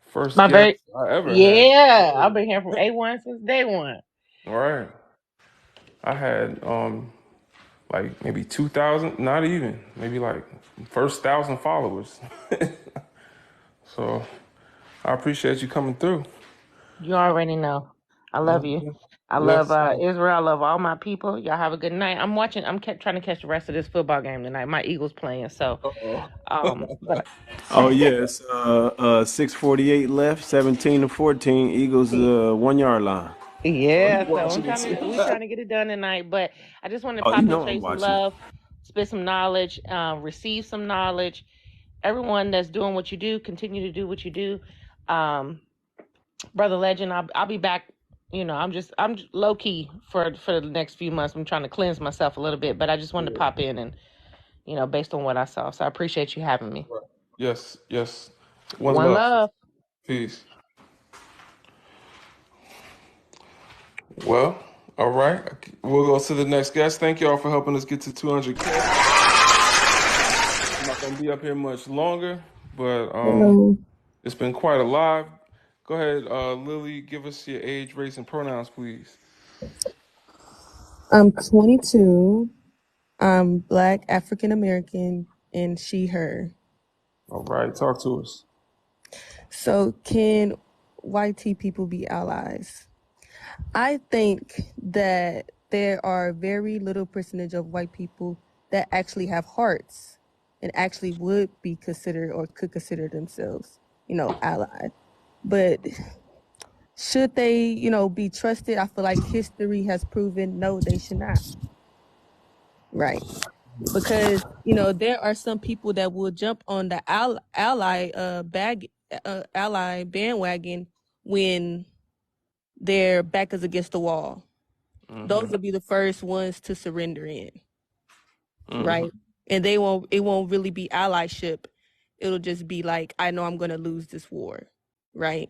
first My guests very I ever had. yeah. I've been here from A1 since day one. All right. I had like maybe 2,000, not even, maybe like first 1,000 followers. So I appreciate you coming through. You already know. I love you. I love Yes. Israel. I love all my people. Y'all have a good night. I'm trying to catch the rest of this football game tonight. My Eagles playing, so but Oh yeah, it's 6:48 left, 17-14. Eagles 1 yard line. yeah, You so watching it we too? trying to get it done tonight. But I just wanted to Oh, you pop in, know show I'm you some watching it. love, spit some knowledge, receive some knowledge. Everyone that's doing what you do, continue to do what you do. Brother Legend, I'll be back. You know, I'm low key for the next few months. I'm trying to cleanse myself a little bit, but I just wanted to pop in and based on what I saw. So I appreciate you having me. Yes. One One love. love. Peace. Well, all right. We'll go to the next guest. Thank y'all for helping us get to 200K. I'm not gonna be up here much longer, but Hello. it's been quite a live. Go ahead, Lily. Give us your age, race, and pronouns, please. I'm 22. I'm Black, African American, and she, her. All right, talk to us. So, can YT people be allies? I think that there are very little percentage of white people that actually have hearts and actually would be considered or could consider themselves, allies. But should they, be trusted? I feel like history has proven no, they should not. Right. Because, there are some people that will jump on the ally bandwagon when their back is against the wall. Those will be the first ones to surrender in. Right. And it won't really be allyship. It'll just be like, I know I'm gonna lose this war. Right.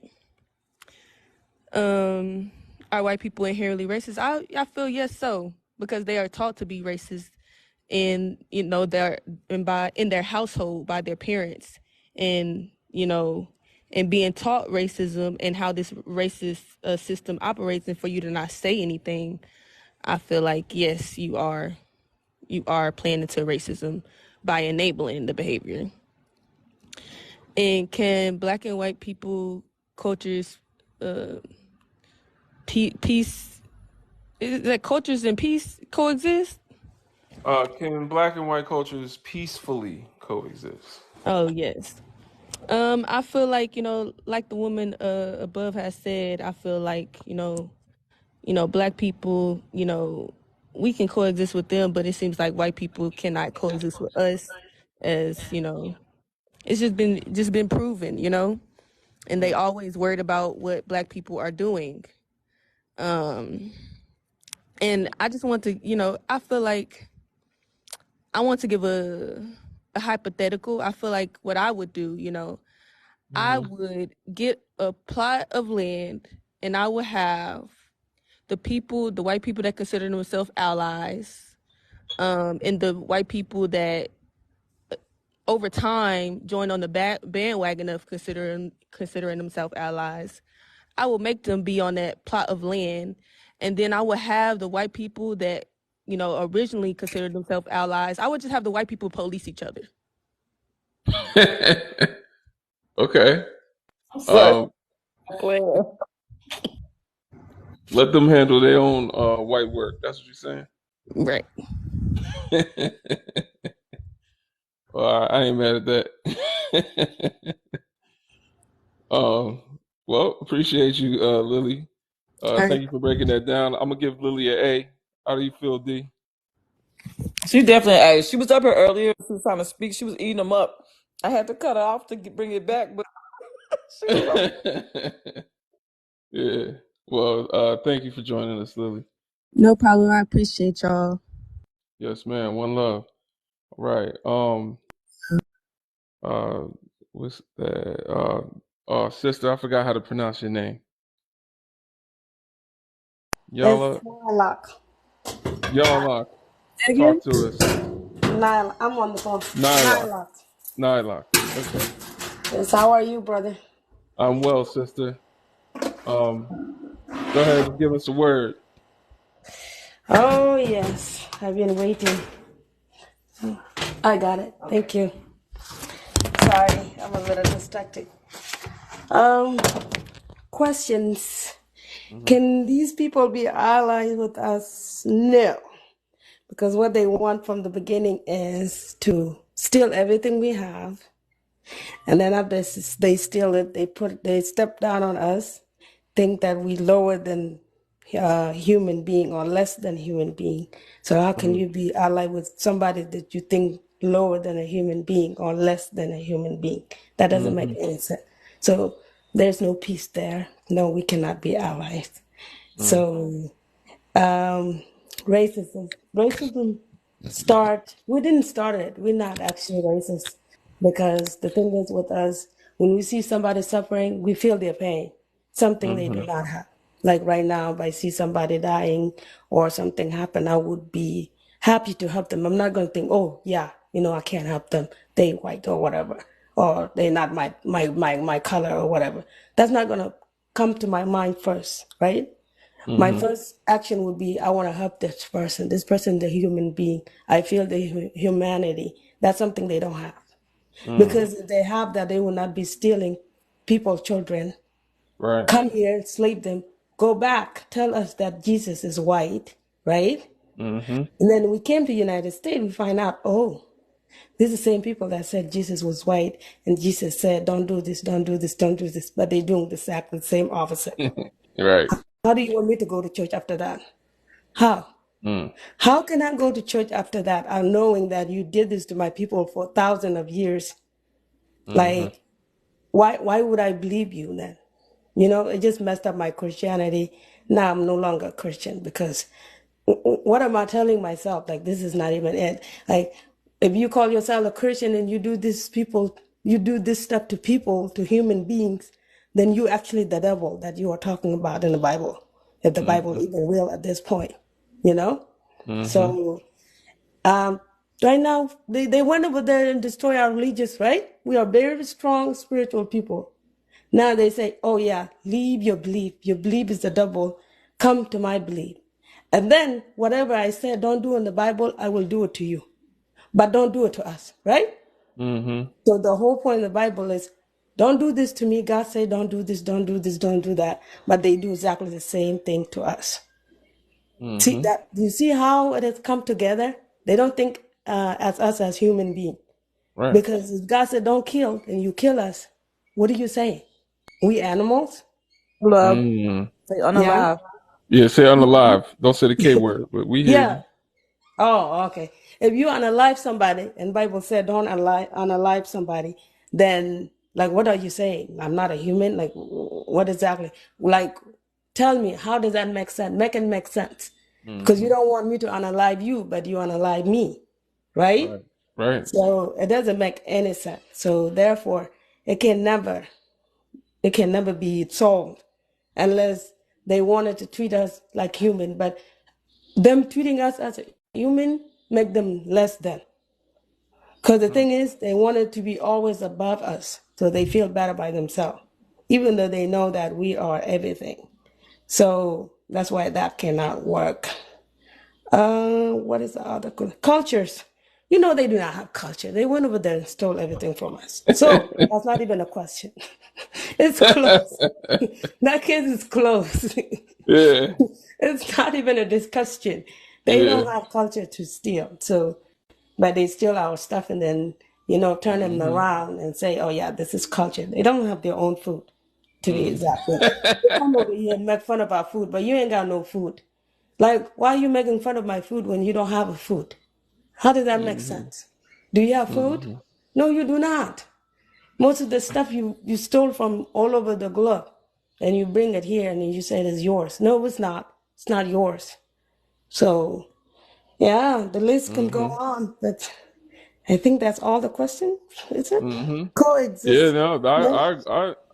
Are white people inherently racist? I feel yes so, because they are taught to be racist in they're in their household by their parents, and and being taught racism and how this racist system operates, and for you to not say anything, I feel like yes, you are playing into racism by enabling the behavior. And can black and white people cultures peace is that cultures and peace coexist? Can black and white cultures peacefully coexist? Oh yes. I feel like, like the woman above has said, I feel like, black people, we can coexist with them, but it seems like white people cannot coexist with us, as, it's just been proven, and they always worried about what black people are doing. And I just want to, I feel like I want to give a hypothetical. I feel like what I would do, I would get a plot of land and I would have the white people that consider themselves allies, and the white people that over time join on the bandwagon of considering themselves allies. I will make them be on that plot of land, and then I would have the white people that originally considered themselves allies. I would just have the white people police each other. Okay. Well, Let them handle their own white work. That's what you're saying? Right. Well, I ain't mad at that. Well, appreciate you, Lily. Thank you for breaking that down. I'm gonna give Lily an A. How do you feel, D? She definitely. She was up here earlier. She was trying to speak. She was eating them up. I had to cut her off to bring it back, but Yeah. Well, thank you for joining us, Lily. No problem. I appreciate y'all. Yes, man. One love. All right. What's that? Sister, I forgot how to pronounce your name. It's Y'all, Nylock. talk to us. Nylock. I'm on the phone. Nylock. Nylock. Okay. Yes, how are you, brother? I'm well, sister. Go ahead and give us a word. Oh, yes. I've been waiting. I got it. Thank you. Sorry, I'm a little distracted. Questions. Can these people be allies with us? No. Because what they want from the beginning is to steal everything we have. And then after they steal it, they step down on us, think that we lower than human being or less than human being. So how can you be allied with somebody that you think lower than a human being or less than a human being? That doesn't make any sense. So there's no peace there. No, we cannot be allies. So racism we didn't start it. We're not actually racist, because the thing is with us, when we see somebody suffering, we feel their pain, something they do not have. Like right now, if I see somebody dying or something happen, I would be happy to help them. I'm not going to think, oh yeah, I can't help them, they white or whatever, or they're not my color or whatever. That's not going to come to my mind first, right? My first action would be, I want to help this person. This person, the human being. I feel the humanity. That's something they don't have. Because if they have that, they will not be stealing people's children. Right. Come here, slave them, go back, tell us that Jesus is white, right? And then we came to United States, we find out, oh, these are the same people that said Jesus was white, and Jesus said, don't do this, don't do this, don't do this, but they're doing the exact same opposite. Right. How do you want me to go to church after that? How? How can I go to church after that, knowing that you did this to my people for thousands of years? Like, why would I believe you then? It just messed up my Christianity. Now I'm no longer a Christian, because what am I telling myself? Like, this is not even it. Like, if you call yourself a Christian and you do this stuff to people, to human beings, then you actually the devil that you are talking about in the Bible, if the Bible even real at this point, So, right now, they went over there and destroy our religious, right? We are very strong spiritual people. Now they say, oh yeah, leave your belief. Your belief is the devil. Come to my belief. And then whatever I said, don't do in the Bible, I will do it to you. But don't do it to us, right? Mm-hmm. So the whole point of the Bible is, don't do this to me. God said, don't do this, don't do this, don't do that. But they do exactly the same thing to us. See Mm-hmm. that? Do you see how it has come together? They don't think as us as human beings. Right. Because if God said, don't kill, and you kill us, what do you say? We animals? Love. Mm. Say Yeah. unalive. Yeah, say unalive. Don't say the K word, but we hear Yeah. you. Oh, okay. If you unalive somebody, and Bible said don't unalive somebody, then like what are you saying? I'm not a human. Like what exactly? Like tell me, how does that make sense? Make it make sense. Because you Mm-hmm. don't want me to unalive you, but you unalive me, right? Right. Right. So it doesn't make any sense. So therefore, it can never be solved unless they wanted to treat us like human. But them treating us as a human make them less than. Because the thing is, they wanted to be always above us, so they feel better by themselves, even though they know that we are everything. So that's why that cannot work. What is the other cultures? You know, they do not have culture. They went over there and stole everything from us. So that's not even a question. It's close. That case is close. Yeah. It's not even a discussion. They Yeah. don't have culture to steal. So, but they steal our stuff and then, turn them Mm-hmm. around and say, oh, yeah, this is culture. They don't have their own food, to be Mm-hmm. exact. They come over here and make fun of our food, but you ain't got no food. Like, why are you making fun of my food when you don't have a food? How does that make Mm-hmm. sense? Do you have food? Mm-hmm. No, you do not. Most of the stuff you stole from all over the globe and you bring it here and you say it is yours. No, it's not. It's not yours. So, yeah, the list can go Mm-hmm. on, but I think that's all the question, is it? Mm-hmm. Yeah, Coexist. no, Yeah.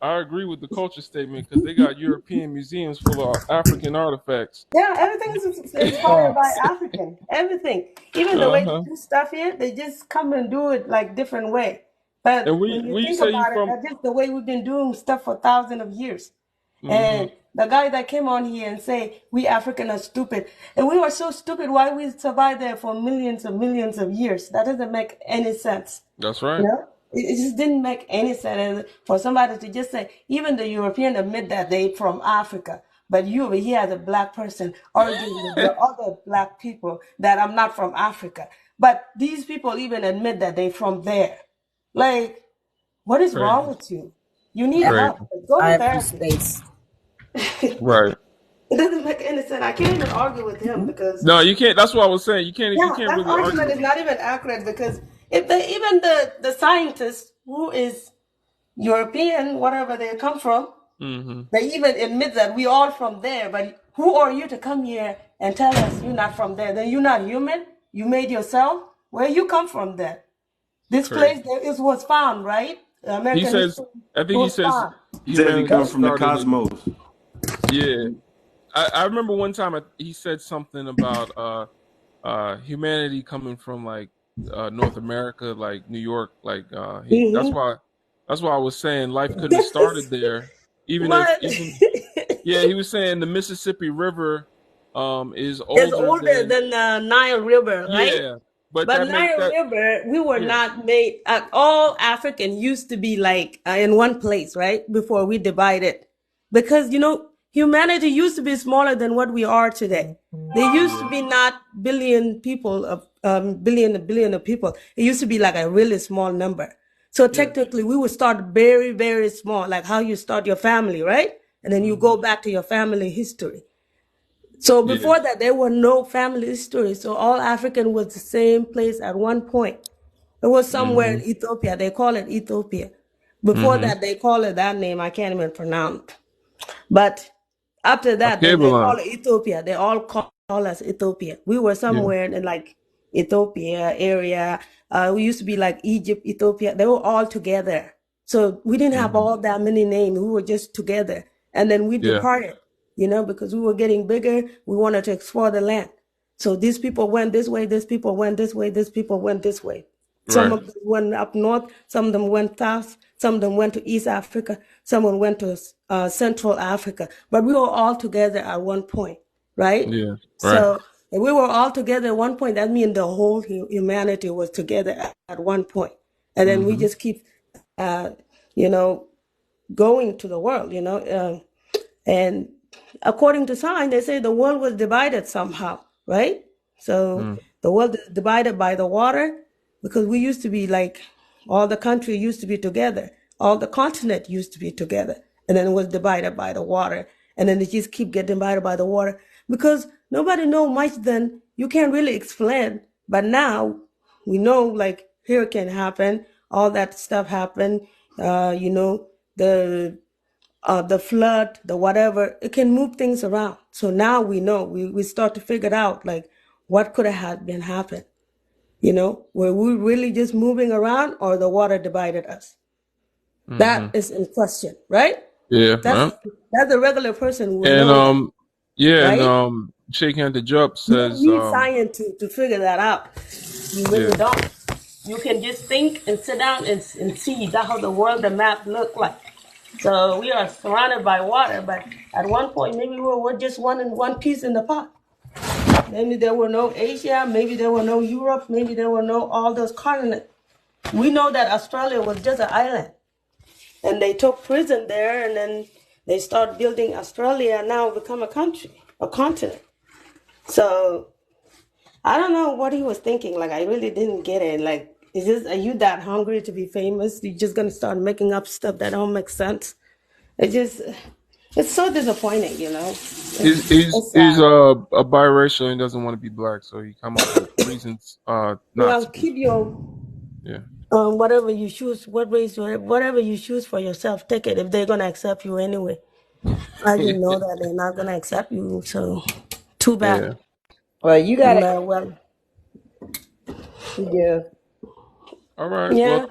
I agree with the culture statement because they got European museums full of African artifacts. Yeah, everything is inspired by Facts. African. Everything. Even the way they Uh-huh. do stuff here, they just come and do it like different way. But And when you we think say you about it, from that's just the way we've been doing stuff for thousands of years. mm-hmm. And the guy that came on here and say we African are stupid, and we were so stupid, why we survived there for millions of years? That doesn't make any sense. That's You right. know, it just didn't make any sense. And for somebody to just say, even the European admit that they from Africa, but you over here as a black person arguing with the other black people that I'm not from Africa. But these people even admit that they from there. Like, what is wrong Crazy. with you? You need Crazy. help. Go to Empty therapy. space. Right. It doesn't make any sense. I can't even argue with him because No, you can't. That's what I was saying. You yeah, can't that really argue argument with is them. not even accurate because if they even the scientist who is European, whatever they come from, Mm-hmm. they even admit that we all from there. But who are you to come here and tell us you're not from there? Then you're not human. You made yourself. Where you come from? Then this Crazy. place there is was found, right? He American says history I think he was says found. He says he humanity comes from the started in cosmos. yeah. I remember one time he said something about humanity coming from like North America, like New York, like he that's why I was saying life couldn't have started there, even if But even yeah, he was saying the Mississippi River is it's older older than than the Nile River, right? yeah, but But that make Nile that River, we were yeah, not made. All African used to be like in one place, right? Before we divided, because humanity used to be smaller than what we are today. There used to yeah, be not billion people of a billion of people. It used to be like a really small number. So yeah. technically, we would start very, very small, like how you start your family, right? And then you Hmm. go back to your family history. So Yeah. before that, there were no family history. So all African was the same place at one point. It was somewhere Hmm. in Ethiopia. They call it Ethiopia. Before Hmm. that, they call it that name. I can't even pronounce. But after A that, then cable they call line. it Ethiopia. They all call us Ethiopia. We were Yeah. somewhere in like Ethiopia area. We used to be like Egypt, Ethiopia. They were all together. So we didn't have Hmm. all that many names. We were just together. And then we Yeah. departed, because we were getting bigger. We wanted to explore the land. So these people went this way, these people went this way, these people went this way. Some Right. of them went up north, some of them went south, some of them went to East Africa, someone went to Central Africa. But we were all together at one point. right? Yeah. Right. So if we were all together at one point, that means the whole humanity was together at one point. And then we just keep, you know, going to the world, you know. And according to science, they say the world was divided somehow, right? So the world is divided by the water because we used to be like, all the country used to be together. All the continent used to be together. And then it was divided by the water. And then it just keep getting divided by the water because nobody know much then. You can't really explain. But now we know like hurricane happened, all that stuff happened, you know, the flood, the whatever, it can move things around. So now we know, we start to figure out like what could have been happened. You know, were we really just moving around or the water divided us? That is in question, right? Yeah. That's Right. that's a regular person will And know that, yeah, and right? shaking at the jump You don't says need science to figure that out. You really yeah. don't. You can just think and sit down and see that how the world, the map look like. So we are surrounded by water, but at one point maybe we were just one piece in the pot. Maybe there were no Asia, maybe there were no Europe, maybe there were no all those continents. We know that Australia was just an island, and they took prison there, and then they start building Australia, and now become a country, a continent. So I don't know what he was thinking. Like I really didn't get it. Like, are you that hungry to be famous? You're just gonna start making up stuff that don't make sense. It's so disappointing, you know. It's He's sad. a biracial and doesn't want to be black, so he come up with reasons not Well, to be. keep your Yeah. whatever you choose, whatever you choose for yourself, take it if they're gonna accept you anyway. I just know that they're not gonna accept you, so too bad. Yeah. Well, you got to, Well, yeah. All right. Well, yeah.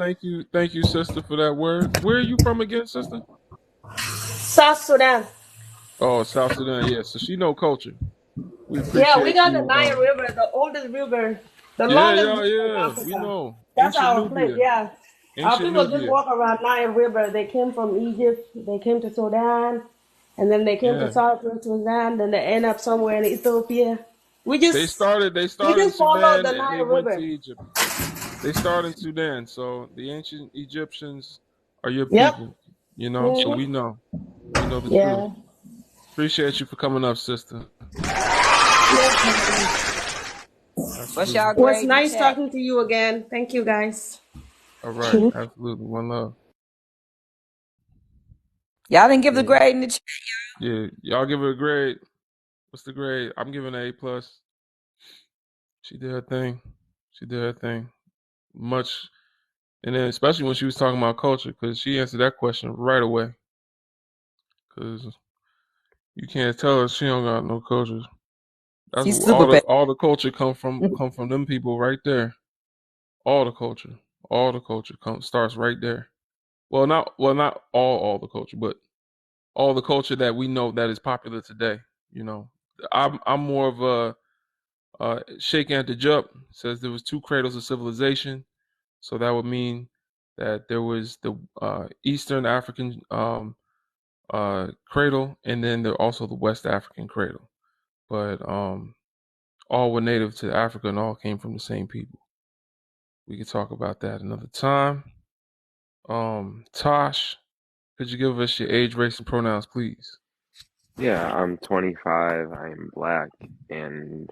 thank you, sister, for that word. Where are you from again, sister? South Sudan. Oh, South Sudan. Yeah. So she know culture. We Yeah, we appreciate got the you. Nile River, the oldest river, the Yeah, longest yeah, river in yeah. We Africa. know That's ancient our place. Nubia. Yeah, our Ancient people just Nubia. walk around Nile River. They came from Egypt. They came to Sudan, and then they came to Yeah. Southern Sudan. Then they end up somewhere in Ethiopia. We They just started. They we started in just follow Sudan the and they Nile went to River. Egypt. They started in Sudan. So the ancient Egyptians are your Yep. people. You know. So Mhm. we know. We know the truth. Yeah. Appreciate you for coming up, sister. What's Absolutely. y'all Was grade in the nice chat? talking to you again. Thank you, guys. All right. Absolutely. One love. Y'all didn't give the Yeah. grade in the chat. Yeah. Y'all give her a grade. What's the grade? I'm giving an A+. She did her thing. She did her thing. Much, and then especially when she was talking about culture, because she answered that question right away. Because you can't tell her she don't got no culture. That's She's where super bad. all the culture come from them people right there. All the culture, starts right there. Not all the culture, but all the culture that we know that is popular today. You know, I'm more of a Sheikh Anta Diop says there was two cradles of civilization. So that would mean that there was the Eastern African cradle, and then there also the West African cradle. But all were native to Africa and all came from the same people. We could talk about that another time. Tosh, could you give us your age, race, and pronouns, please? Yeah, I'm 25. I'm black, and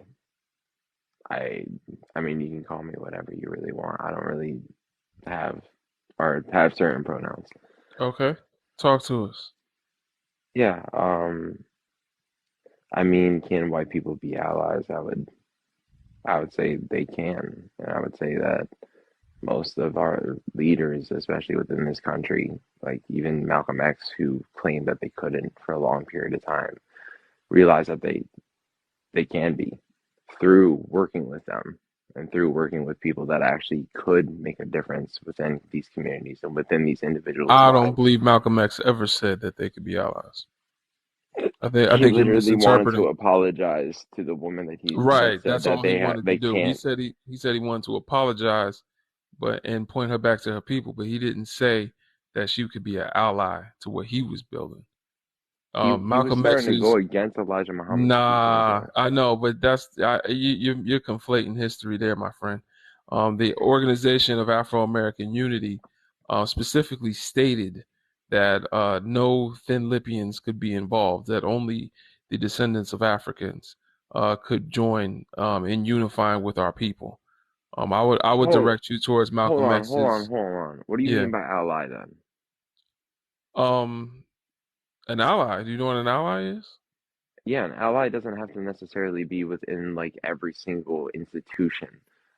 I, I mean, you can call me whatever you really want. I don't really have or have certain pronouns. Okay, talk to us. Yeah, I mean, can white people be allies? I would say they can, and I would say that most of our leaders, especially within this country, like even Malcolm X, who claimed that they couldn't for a long period of time, realize that they can be through working with them and through working with people that actually could make a difference within these communities and within these individuals' I don't lives. believe Malcolm X ever said that they could be allies. I He think you're literally wanted to misinterpreting. apologize to the woman that Right, said that's that all he wanted to they do. He can't. said he wanted to apologize, and point her back to her people, but he didn't say that she could be an ally to what he was building. He was Malcolm starting to go X's. against Elijah Muhammad's Nah, teachings. I know, but you're conflating history there, my friend. The Organization of Afro-American Unity specifically stated that no Thin Lipians could be involved, that only the descendants of Africans could join in unifying with our people. I would Hold, direct you towards hold Malcolm on, hold on, X's. hold on. What do you Yeah. mean by ally then? An ally. Do you know what an ally is? Yeah, an ally doesn't have to necessarily be within like every single institution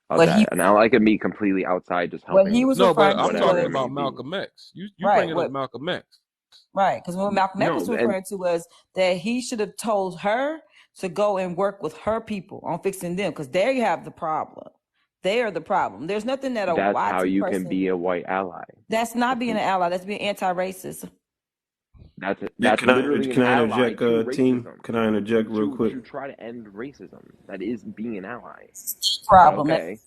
of What he that. An ally can be completely outside, just what he helping was No, but referring to I'm whatever talking it was may about be. Malcolm X. You right. bringing up What Malcolm X. right? Because what Malcolm X was No, and referring to was that he should have told her to go and work with her people on fixing them, because there you have the problem. They are the problem. There's nothing that a that's how YT you can person. be a white ally. That's not being an ally. That's being anti-racist. That's Yeah, that's literally an can I ally interject, to team? racism. Can I interject real quick? To try to end racism. That is being an ally. But Problem. okay.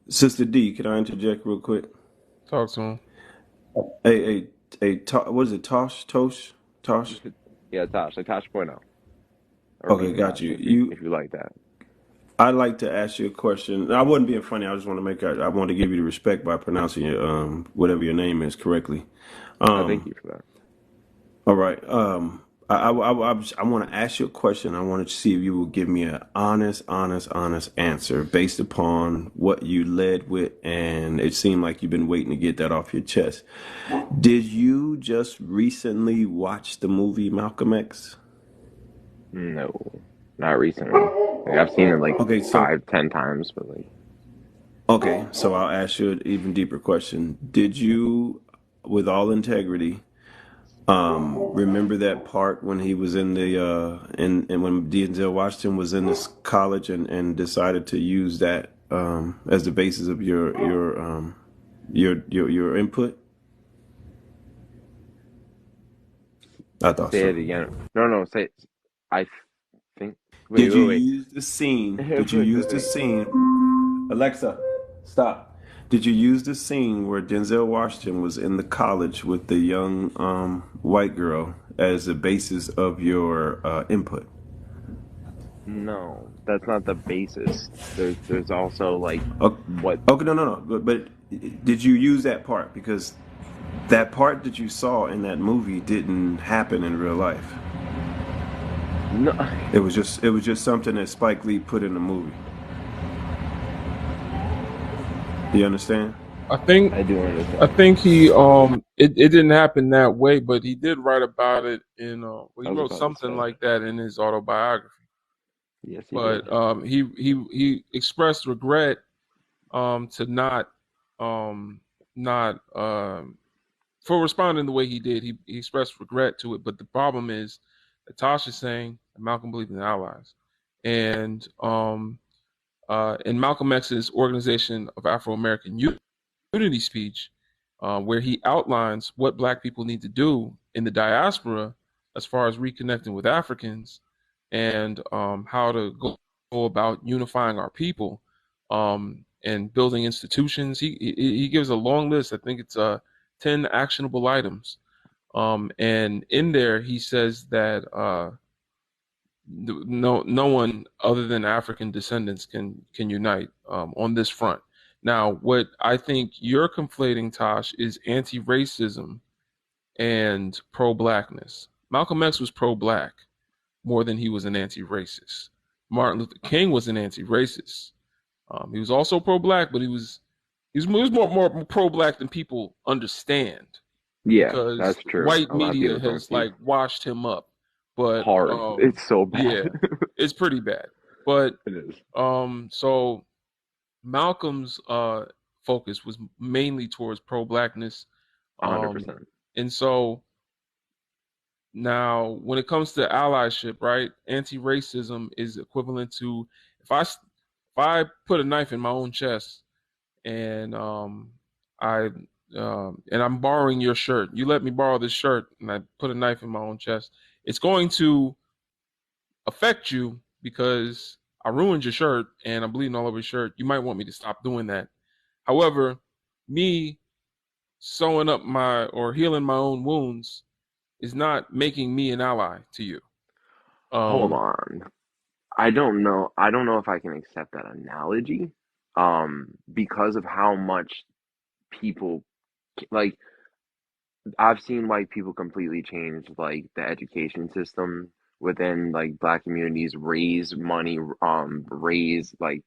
Sister D, can I interject real quick? Talk to him. What is it? Tosh? Yeah, Tosh, like Tosh Point out. Or Okay, Bean got Tosh, you. if you like that. I'd like to ask you a question. I wasn't being funny. I just want to I want to give you the respect by pronouncing your whatever your name is correctly. Thank you for that. All right. I want to ask you a question. I wanted to see if you will give me an honest answer based upon what you led with, and it seemed like you've been waiting to get that off your chest. Did you just recently watch the movie Malcolm X? No, not recently. Like, I've seen it like 5-10 times, but like. Okay, so I'll ask you an even deeper question. Did you, with all integrity, remember that part when he was in the and when Denzel Washington was in this college and decided to use that as the basis of your input? I thought Say so. it again. No, say it. I think. Did you Wait. use the scene? Did you use the Wait. scene? Alexa, stop. Did you use the scene where Denzel Washington was in the college with the young white girl as the basis of your input? No, that's not the basis. There's also like what. Okay, no. But did you use that part? Because that part that you saw in that movie didn't happen in real life. No, it was just something that Spike Lee put in the movie. You understand? I think I do understand. I think he it didn't happen that way, but he did write about it in he wrote something like that in his autobiography. Yes, he But did. he expressed regret to not for responding the way he did. He expressed regret to it, but the problem is that Tasha's saying Malcolm believed in allies, and in Malcolm X's Organization of Afro-American Unity speech, where he outlines what Black people need to do in the diaspora as far as reconnecting with Africans and how to go about unifying our people and building institutions. He gives a long list. I think it's 10 actionable items. And in there, he says that no one other than African descendants can unite on this front. Now, what I think you're conflating, Tosh, is anti-racism and pro-blackness. Malcolm X was pro-black more than he was an anti-racist. Martin Luther King was an anti-racist. He was also pro-black, but he was more pro-black than people understand. Yeah, because that's true. white A lot of media people don't has see like washed him up. But hard. It's so bad. yeah, it's pretty bad. But it is. So Malcolm's focus was mainly towards pro-blackness. 100%. And so now when it comes to allyship, right? Anti-racism is equivalent to if I put a knife in my own chest and and I'm borrowing your shirt. You let me borrow this shirt and I put a knife in my own chest. It's going to affect you because I ruined your shirt and I'm bleeding all over your shirt. You might want me to stop doing that. However, me sewing up or healing my own wounds is not making me an ally to you. Hold on. I don't know. I don't know if I can accept that analogy, because of how much people like. I've seen white people completely change like the education system within like black communities, raise money, raise like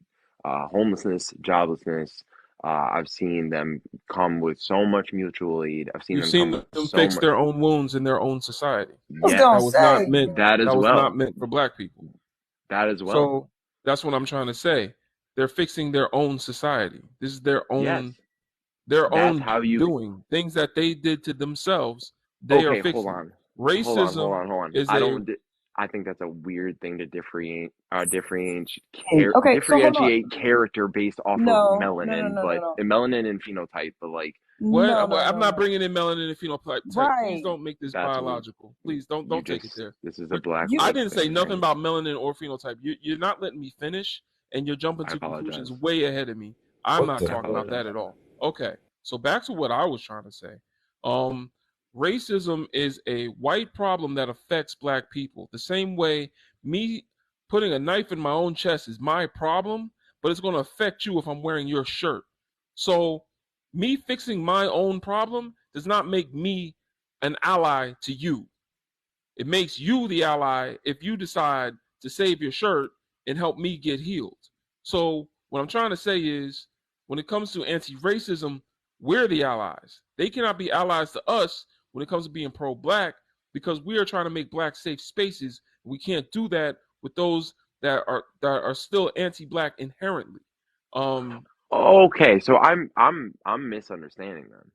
homelessness, joblessness. I've seen them come with so much mutual aid. I've seen You've them come seen with them so fix much. their own wounds in their own society. I was Yes, gonna That was not say, meant. that as That was not well. meant for black people. That as well. So that's what I'm trying to say. They're fixing their own society. This is their Yes, own that's how you. doing. Things that they did to themselves, they are Okay, hold fixing. on. Racism Hold on. is I a don't. I think that's a weird thing to okay, so hold on. differentiate character based off of melanin, but melanin and phenotype. But like, what? No, no, I'm no, not no. bringing in melanin and phenotype. Please Right. don't make this that's biological. Please don't take it there. this is a But black I white didn't say thing, nothing right? about melanin or phenotype. You're not letting me finish, and you're jumping I to conclusions apologize. way ahead of me. I'm What not the I talking about apologize. that at all. Okay, so back to what I was trying to say. Racism is a white problem that affects black people. The same way me putting a knife in my own chest is my problem, but it's going to affect you if I'm wearing your shirt. So me fixing my own problem does not make me an ally to you. It makes you the ally if you decide to save your shirt and help me get healed. So what I'm trying to say is when it comes to anti-racism, we're the allies. They cannot be allies to us when it comes to being pro-black because we are trying to make black safe spaces. We can't do that with those that are still anti-black inherently. Okay, so I'm misunderstanding them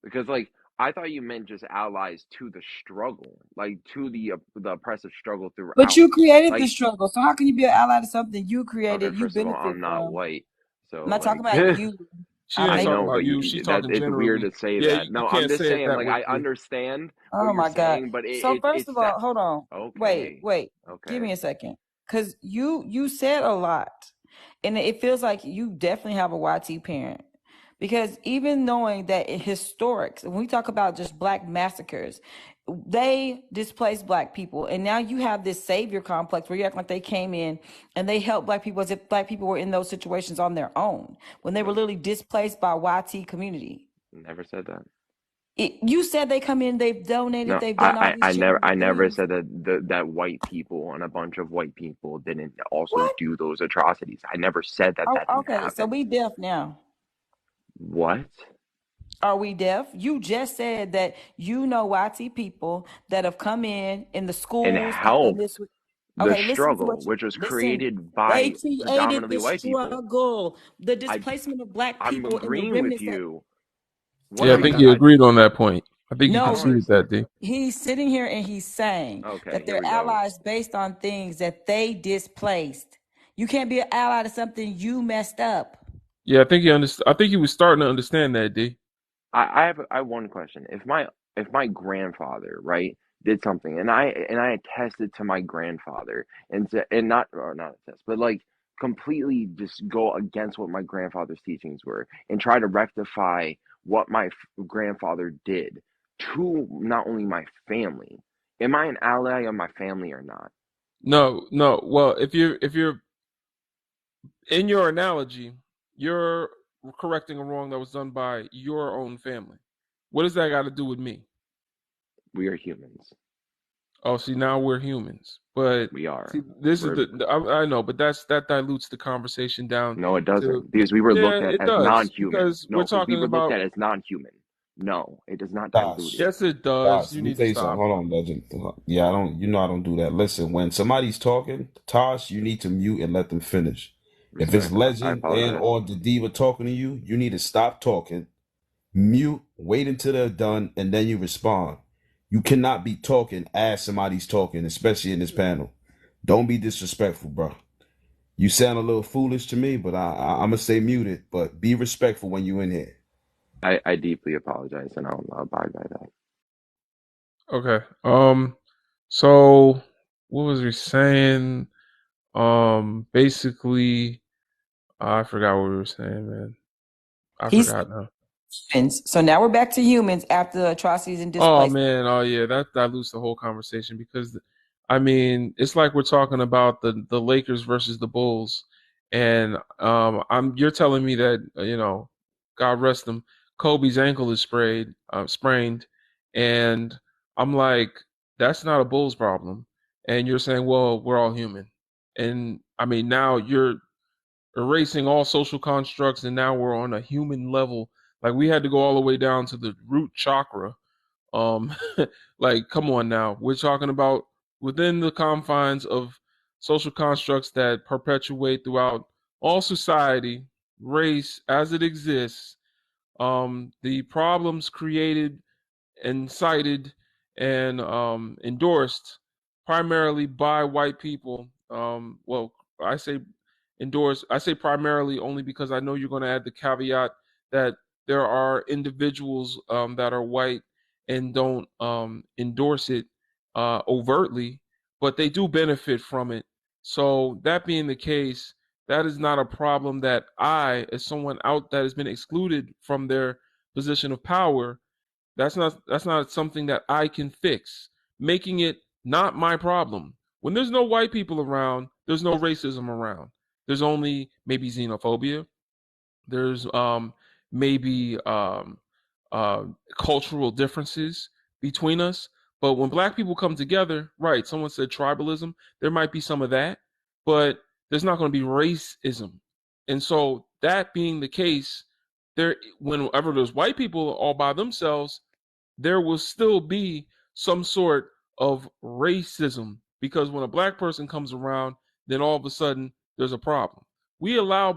because like I thought you meant just allies to the struggle, like to the oppressive struggle But throughout. you created the Like, struggle. So how can you be an ally to something you okay, created, you first of all, benefit I'm not from? white, I'm so not talking like. about you. She I ain't I make talking know, about but you. She's that talking it's weird generally. to say Yeah, that. you No, I'm can't just say it saying, that like, way, I D. understand what Oh you're my God. saying, but So first of all, hold on. okay, Wait. Give me a second. Cause you said a lot. And it feels like you definitely have a YT parent. Because even knowing that in historics, when we talk about just black massacres, they displaced black people. And now you have this savior complex where you act like they came in and they helped black people as if black people were in those situations on their own when they were literally displaced by YT community. Never said that. You said they come in, they've donated, No, they've done all these charitable I never things. said that white people and a bunch of white people didn't also What? do those atrocities. I never said that Oh, that didn't okay. So happen. we deaf now. What? Are we deaf? You just said that you know YT people that have come in the And schools and helped this. the Okay, listen to struggle, what you which was listen. created They by created predominantly the white people. struggle, the displacement of black I'm people, and the agreeing with remnants that. you. What Yeah, I I think got, he agreed on that point. I think he I No, don't conceded understand. that, D. he's sitting here and he's saying Okay, that here they're we go. allies based on things that they displaced. You can't be an ally to something you messed up. Yeah, I think he understood. I think he was starting to understand that, D. I have one question. If my grandfather, right, did something and I attested to my grandfather and not or not attest, but like completely just go against what my grandfather's teachings were and try to rectify what my grandfather did to not only my family. Am I an ally of my family or not? No, no. Well, if you're in your analogy, you're correcting a wrong that was done by your own family. What does that got to do with me? We are humans. Oh, see, now we're humans. But We are. see, this is We're I know, but that dilutes the conversation down No, it to. doesn't, because we were Yeah, looked at it as does non-human. because we're No, because we talking were looked about. at as non-human. No, it does not dilute Gosh. it. Yes, it does. Tosh, You let me need to tell you something. stop. Hold on, Legend. Yeah, I don't. You know, I don't do that. Listen, when somebody's talking, Tosh, you need to mute and let them finish. If it's Respect. I Legend and apologize. or the diva talking to you, you need to stop talking, mute, wait until they're done, and then you respond. You cannot be talking as somebody's talking, especially in this panel. Don't be disrespectful, bro. You sound a little foolish to me, but I'm gonna stay muted. But be respectful when you in here. I deeply apologize, and I'll abide by that. Okay. So what was we saying? Basically, I forgot what we were saying, man. I He's forgot now. humans. So now we're back to humans after the atrocities and Oh displacement. man, oh yeah, that dilutes the whole conversation because I mean, it's like we're talking about the Lakers versus the Bulls, and I'm you're telling me that God rest him, Kobe's ankle is sprained, and I'm like, that's not a Bulls problem, and you're saying, well, we're all human, and I mean now you're erasing all social constructs, and now we're on a human level. Like we had to go all the way down to the root chakra. um, like, come on now. We're talking about within the confines of social constructs that perpetuate throughout all society, race as it exists. The problems created and cited and endorsed primarily by white people. Well, I say endorsed. I say primarily only because I know you're going to add the caveat that there are individuals that are white and don't endorse it overtly, but they do benefit from it. So that being the case, that is not a problem that I, as someone out that has been excluded from their position of power, that's not something that I can fix. Making it not my problem. When there's no white people around, there's no racism around. There's only maybe xenophobia. There's maybe uh, cultural differences between us. But when black people come together, right? Someone said tribalism. There might be some of that, but there's not going to be racism. And so that being the case, there whenever there's white people all by themselves, there will still be some sort of racism because when a black person comes around, then all of a sudden there's a problem. We allow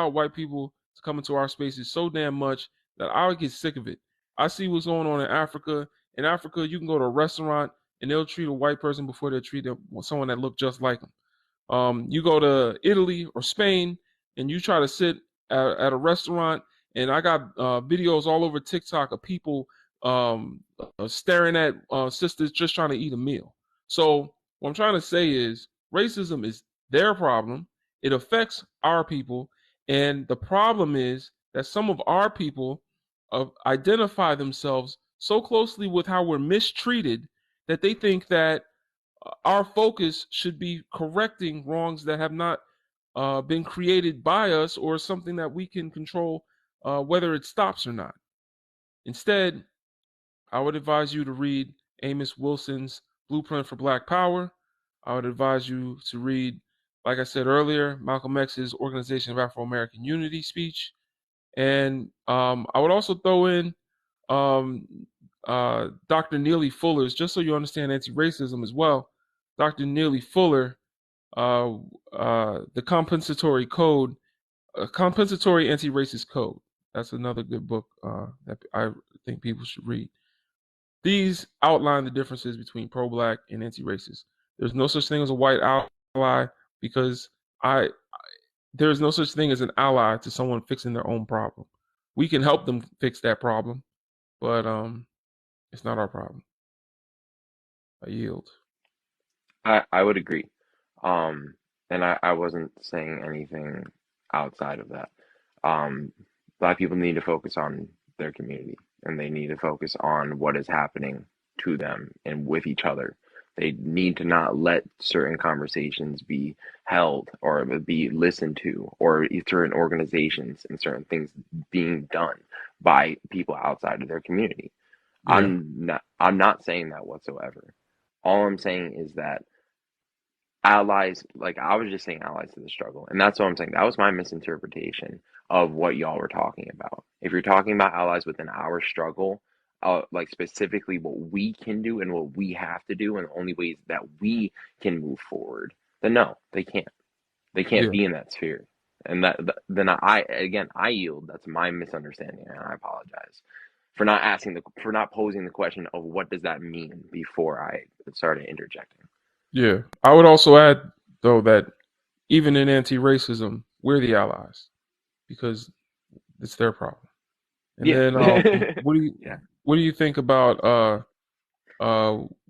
white people to come into our spaces so damn much that I would get sick of it. I see what's going on in Africa. In Africa, you can go to a restaurant and they'll treat a white person before they treat someone that look just like them. You go to Italy or Spain and you try to sit at a restaurant, and I got videos all over TikTok of people staring at sisters just trying to eat a meal. So what I'm trying to say is racism is their problem. It affects our people, and the problem is that some of our people identify themselves so closely with how we're mistreated that they think that our focus should be correcting wrongs that have not been created by us or something that we can control whether it stops or not. Instead, I would advise you to read Amos Wilson's Blueprint for Black Power. I would advise you to read, like I said earlier, Malcolm X's Organization of Afro American Unity speech. And I would also throw in um, Dr. Neely Fuller's, just so you understand anti racism as well. Dr. Neely Fuller, the compensatory code, compensatory anti-racist code. That's another good book that I think people should read. These outline the differences between pro-black and anti-racist. There's no such thing as a white ally because there's no such thing as an ally to someone fixing their own problem. We can help them fix that problem, but it's not our problem. I yield. I would agree. Um, and I wasn't saying anything outside of that. Um, Black people need to focus on their community and they need to focus on what is happening to them and with each other. They need to not let certain conversations be held or be listened to, or certain organizations and certain things being done by people outside of their community. Yeah. I'm not saying that whatsoever. All I'm saying is that allies, like I was just saying allies to the struggle, and that's what I'm saying. That was my misinterpretation of what y'all were talking about. If you're talking about allies within our struggle, like specifically what we can do and what we have to do and the only ways that we can move forward, then no, they can't. They can't Yeah. be in that sphere. And then I yield. That's my misunderstanding, and I apologize for not for not posing the question of what does that mean before I started interjecting. Yeah. I would also add though that even in anti-racism, we're the allies because it's their problem. And Yeah. then what do you Yeah. what do you think about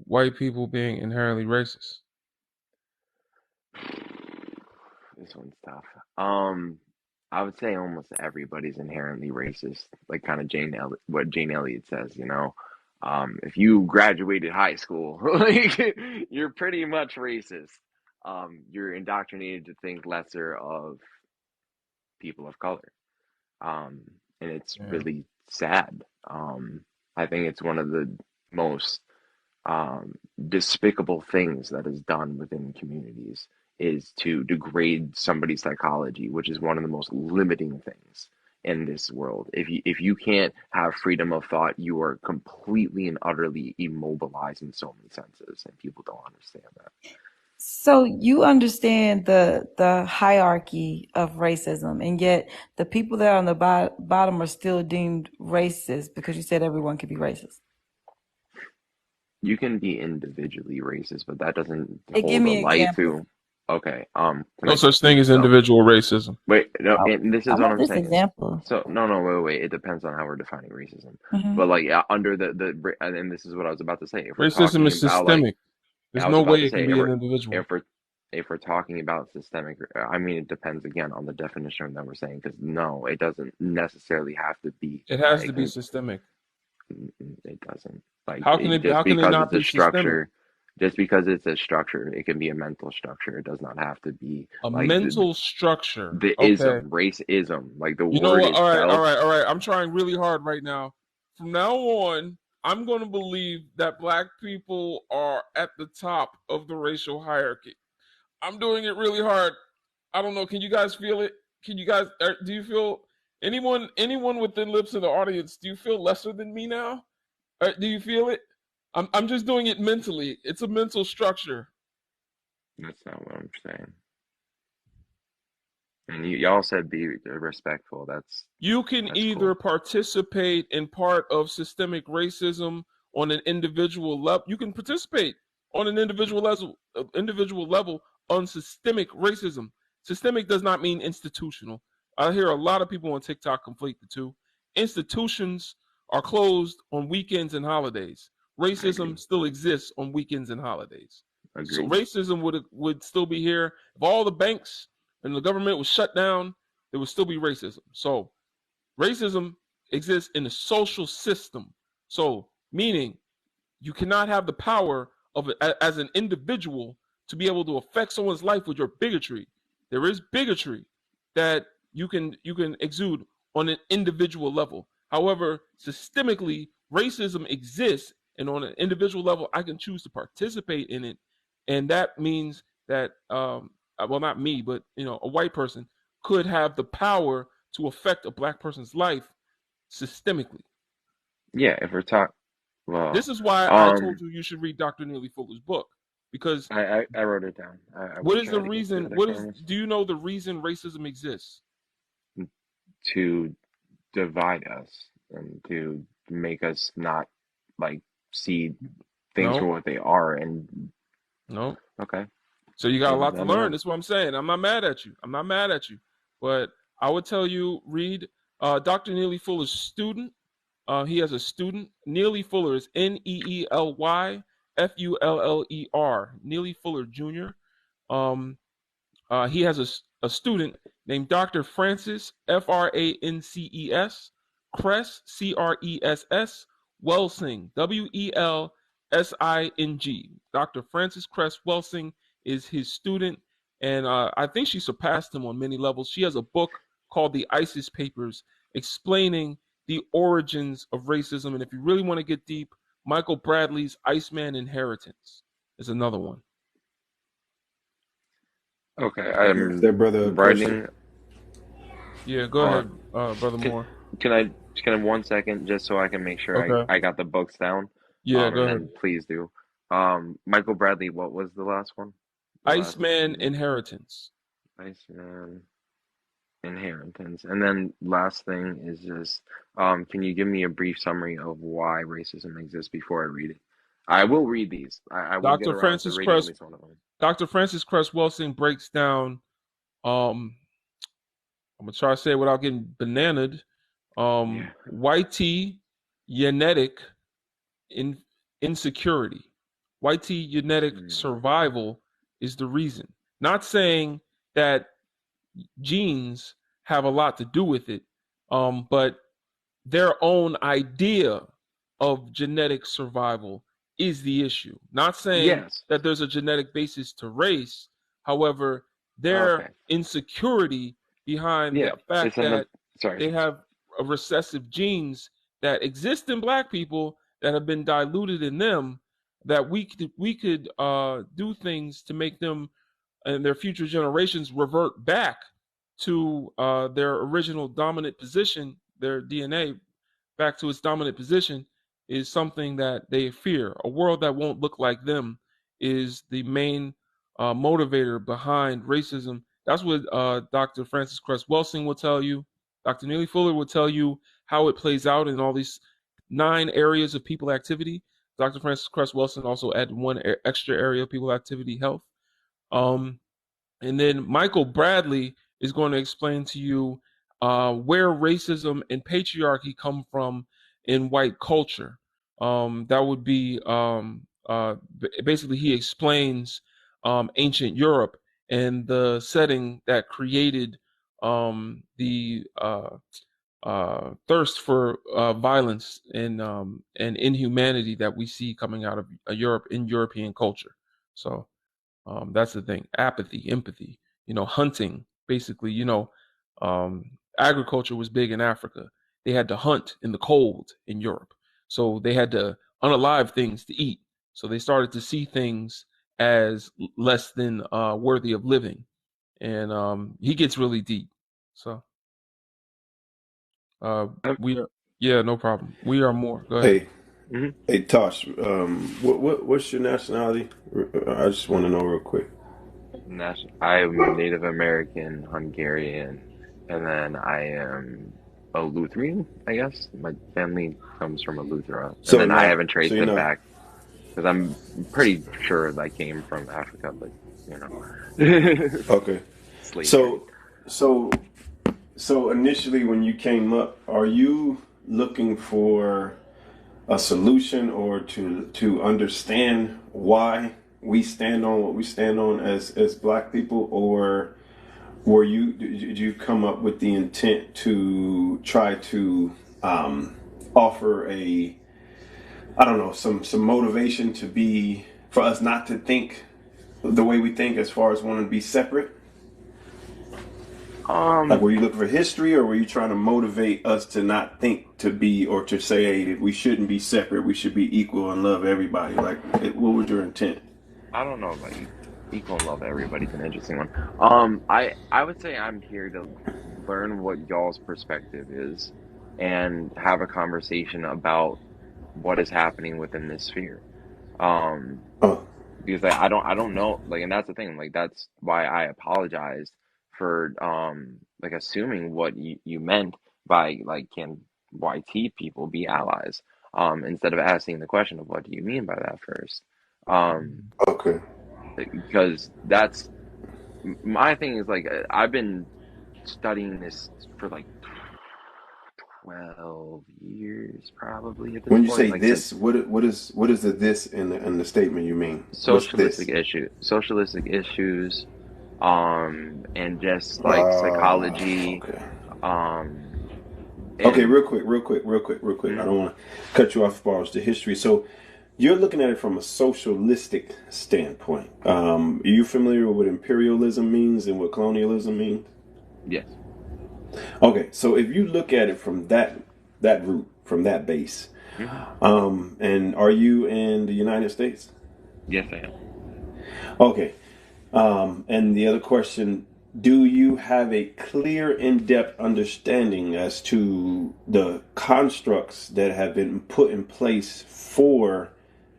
white people being inherently racist? This one's tough. Um, I would say almost everybody's inherently racist, like kind of what Jane Elliott says, you know. If you graduated high school, like you're pretty much racist. You're indoctrinated to think lesser of people of color. Um, and it's Yeah. really sad. I think it's one of the most despicable things that is done within communities is to degrade somebody's psychology, which is one of the most limiting things in this world. If you can't have freedom of thought, you are completely and utterly immobilized in so many senses, and people don't understand that. So you understand the hierarchy of racism, and yet the people that are on the bottom are still deemed racist because you said everyone can be racist. You can be individually racist, but that doesn't Hey, give hold a me an light example. to. Okay, can No I such thing speak as though? individual racism. Wait, no, Oh, and this I is what want I'm this saying. example. So, no, wait. It depends on how we're defining racism. Hmm. But like, yeah, under and this is what I was about to say. If we're Racism talking is about like, systemic. There's I was no about way to it can say, be an individual. if we're talking about systemic, I mean, it depends again on the definition that we're saying. Because no, it doesn't necessarily have to be. It has It to be can. systemic. It doesn't. Like How can it be? just How can it because not it's a be systemic? structure, just because it's a structure, it can be a mental structure. It does not have to be A like mental structure. the Okay. ism, racism, like the You know word what? itself. All right. I'm trying really hard right now. From now on, I'm going to believe that black people are at the top of the racial hierarchy. I'm doing it really hard. I don't know. Can you guys feel it? Can you guys? Do you feel anyone with thin lips in the audience? Do you feel lesser than me now? Do you feel it? I'm just doing it mentally. It's a mental structure. That's not what I'm saying. And y'all said be respectful. You can That's either cool. participate in part of systemic racism on an individual level. You can participate on an individual level on systemic racism. Systemic does not mean institutional. I hear a lot of people on TikTok conflate the two. Institutions are closed on weekends and holidays. Racism still exists on weekends and holidays. So Agreed. racism would still be here if all the banks and the government was shut down. There would still be racism. So racism exists in the social system. So, meaning you cannot have the power of it as an individual to be able to affect someone's life with your bigotry. There is bigotry that you can exude on an individual level. However, systemically, racism exists, and on an individual level, I can choose to participate in it, and that means that well, not me, but a white person could have the power to affect a black person's life systemically. Yeah, if we're talking, well, This is why I told you should read Dr. Neely Fuller's book, because I wrote it down. I what wish is I the had to go through reason? it. I promise. Do you know the reason racism exists? To divide us and to make us not like see things for No, what they are. And no. okay, So you got a then lot to let me learn. know. That's what I'm saying. I'm not mad at you. But I would tell you, read Dr. Neely Fuller's student. He has a student. Neely Fuller is Neely Fuller. Neely Fuller Jr. He has a student named Dr. Francis Frances Cress Cress Welsing Welsing. Dr. Francis Cress Welsing is his student, and I think she surpassed him on many levels. She has a book called The ISIS Papers, explaining the origins of racism. And if you really want to get deep, Michael Bradley's Iceman Inheritance is another one. Okay, That brother question. writing. Yeah, go ahead, Brother Moore. Can I 1 second just so I can make sure Okay. I got the books down? Yeah, go And ahead. then please do. Michael Bradley, what was the last one? Iceman Inheritance. Iceman Inheritance. And then last thing is just, can you give me a brief summary of why racism exists before I read it? I will read these. I will get Dr. around to Francis reading at Cress least one of them. Dr. Francis Cress Welsing breaks down I'm gonna try to say it without getting bananaed. YT genetic insecurity. YT genetic survival is the reason. Not saying that genes have a lot to do with it, but their own idea of genetic survival is the issue. Not saying Yes. that there's a genetic basis to race. However, their Okay. insecurity behind Yeah. the fact It's in the. that Sorry. they have recessive genes that exist in black people that have been diluted in them, that we could do things to make them and their future generations revert back to their original dominant position, their DNA back to its dominant position, is something that they fear. A world that won't look like them is the main motivator behind racism. That's what Dr. Francis Cress Welsing will tell you. Dr. Neely Fuller will tell you how it plays out in all these 9 areas of people activity. Dr. Francis Cress Welsing also added one extra area of people activity, health. And then Michael Bradley is going to explain to you where racism and patriarchy come from in white culture. That would be basically, he explains ancient Europe and the setting that created the thirst for violence and inhumanity that we see coming out of Europe in European culture. So that's the thing. Apathy, empathy, hunting. Basically, agriculture was big in Africa. They had to hunt in the cold in Europe. So they had to unalive things to eat. So they started to see things as less than worthy of living. And he gets really deep. So we are, yeah, no problem. We are more. Go ahead. Hey, hey, Tosh. What's your nationality? I just want to know real quick. I'm Native American, Hungarian, and then I am a Lutheran, I guess. My family comes from a Lutheran, and then I haven't traced it back because I'm pretty sure I came from Africa, but Okay. So initially, when you came up, are you looking for a solution or to understand why we stand on what we stand on as black people, or did you come up with the intent to try to offer some motivation for us not to think the way we think as far as wanting to be separate? Like, were you looking for history, or were you trying to motivate us to not think to be, or to say, hey, that we shouldn't be separate, we should be equal and love everybody? Like, what was your intent? I don't know, equal and love everybody's an interesting one. I would say I'm here to learn what y'all's perspective is and have a conversation about what is happening within this sphere. Because I don't know, and that's the thing, that's why I apologized for assuming what you meant by can YT people be allies, instead of asking the question of what do you mean by that first. Okay. Because that's my thing is I've been studying this for 12 years probably at this point. When you say this, what is the this in the statement you mean? Socialistic issues, and just psychology. Okay. Real quick. I don't want to cut you off as far as the history. So you're looking at it from a socialistic standpoint. Are you familiar with what imperialism means and what colonialism means? Yes. Okay, so if you look at it from that root, from that base, and are you in the United States? Yes, I am. Okay, and the other question: do you have a clear, in-depth understanding as to the constructs that have been put in place for,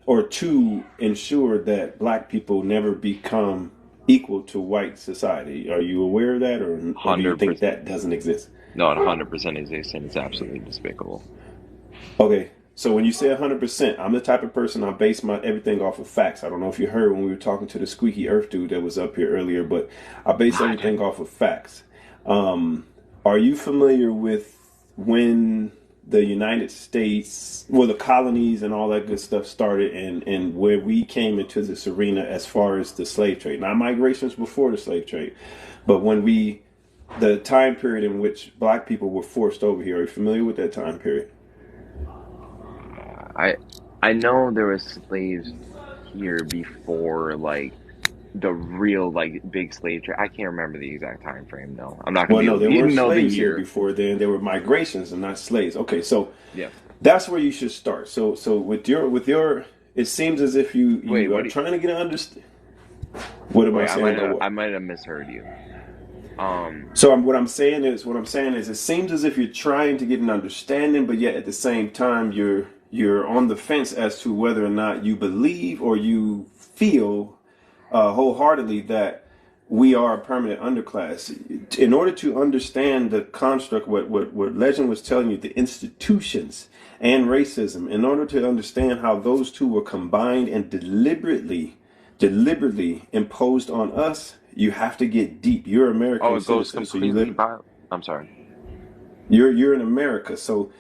or to ensure that Black people never become equal to white society? Are you aware of that, or do you think that doesn't exist? No, it 100% exists, and it's absolutely despicable. Okay, so when you say 100%, I'm the type of person, I base my everything off of facts. I don't know if you heard when we were talking to the Squeaky Earth dude that was up here earlier, but I base everything off of facts. Are you familiar with when the United States, the colonies and all that good stuff started, and where we came into this arena as far as the slave trade? Not migrations before the slave trade, but when we the time period in which black people were forced over here. Are you familiar with that time period? I know there was slaves here before like the real like big slave trade. I can't remember the exact time frame though. I'm not gonna Well, be no, able there to weren't even know the slaves here year. before then. There were migrations and not slaves. Okay, so Yeah. that's where you should start. So with your, it seems as if you Wait, you are trying to get an understand. What am I wait, saying about what? I might have misheard you. So what I'm saying is it seems as if you're trying to get an understanding, but yet at the same time you're on the fence as to whether or not you believe or you feel wholeheartedly that we are a permanent underclass. In order to understand the construct, what Legend was telling you, the institutions and racism, in order to understand how those two were combined and deliberately imposed on us, you have to get deep. You're an Oh, American it goes citizen, so you completely live. by. I'm sorry. You're in America, so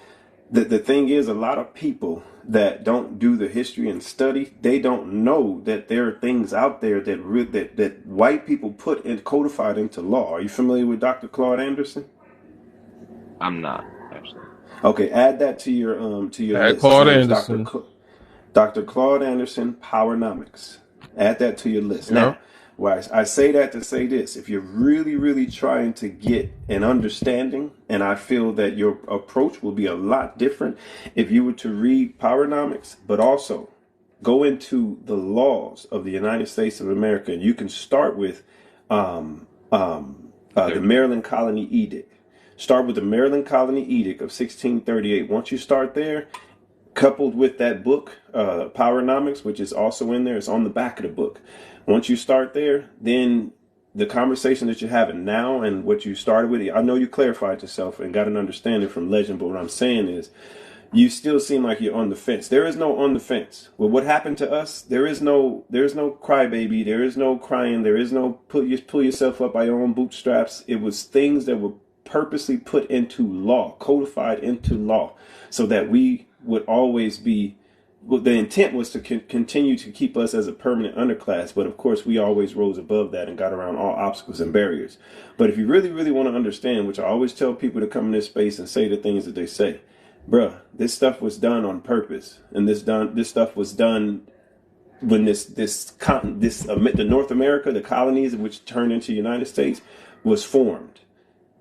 the thing is, a lot of people that don't do the history and study, they don't know that there are things out there that white people put and codified into law. Are you familiar with Dr. Claude Anderson? I'm not actually. Okay, add that to your At list. His Claude name's Anderson. Dr. Claude Anderson, Powernomics. Add that to your list. Yeah. Now, why I say that to say this, if you're really, really trying to get an understanding, and I feel that your approach will be a lot different if you were to read Powernomics, but also go into the laws of the United States of America, and you can start with the Maryland Colony Edict. Start with the Maryland Colony Edict of 1638. Once you start there, coupled with that book, Powernomics, which is also in there, it's on the back of the book. Once you start there, then the conversation that you're having now and what you started with, I know you clarified yourself and got an understanding from Legend, but what I'm saying is you still seem like you're on the fence. There is no on the fence. Well, what happened to us? There's no crybaby. There is no crying. There is no pull yourself up by your own bootstraps. It was things that were purposely put into law, codified into law, so that we would always be. Well, the intent was to continue to keep us as a permanent underclass, but of course we always rose above that and got around all obstacles and barriers. But if you really, really want to understand, which I always tell people to come in this space and say the things that they say, bruh, this stuff was done on purpose, and this stuff was done when the North America, the colonies which turned into the United States, was formed.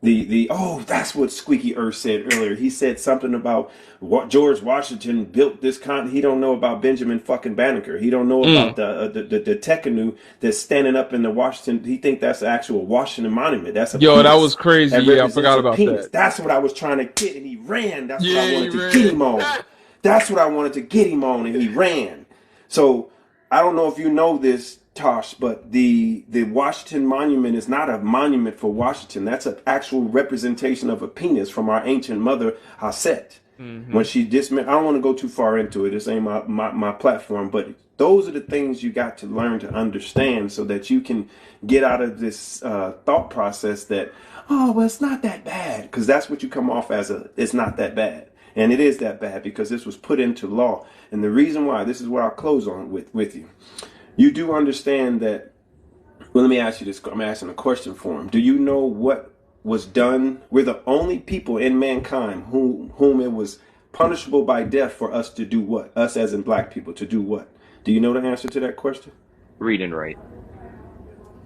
That's what Squeaky Earth said earlier. He said something about what George Washington built this continent. He don't know about Benjamin fucking Banneker. He don't know about the Tekanoo that's standing up in the Washington. He think that's the actual Washington Monument. That's a Yo, that penis. was crazy. That Yeah, I represents forgot a about penis. that. That's what I was trying to get, and he ran. That's what I Yeah, he wanted to get ran. him on. That's what I wanted to get him on, and he ran. So I don't know if you know this, Tosh, but the Washington Monument is not a monument for Washington. That's an actual representation of a penis from our ancient mother, Haset. When she dismembered, I don't want to go too far into it. This ain't my platform, but those are the things you got to learn to understand so that you can get out of this thought process that, oh, well, it's not that bad. Because that's what you come off as it's not that bad. And it is that bad because this was put into law. And the reason why, this is what I'll close on with you. You do understand that, well, let me ask you this. I'm asking a question for him. Do you know what was done? We're the only people in mankind whom it was punishable by death for us to do what? Us as in black people to do what? Do you know the answer to that question? Read and write.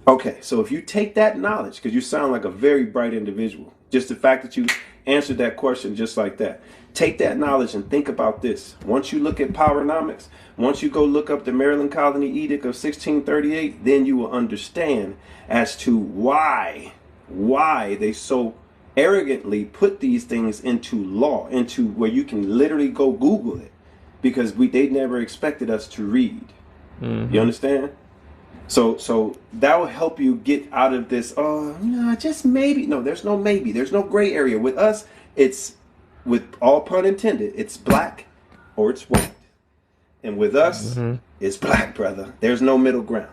Okay, so if you take that knowledge, because you sound like a very bright individual, just the fact that you answered that question just like that, take that knowledge and think about this. Once you look at Powernomics, once you go look up the Maryland Colony Edict of 1638, then you will understand as to why they so arrogantly put these things into law, into where you can literally go Google it, because they never expected us to read. You understand? So that will help you get out of this. Oh, no, just maybe. No, there's no maybe. There's no gray area. With us, it's, with all pun intended, it's black or it's white. And with us, it's black, brother. There's no middle ground.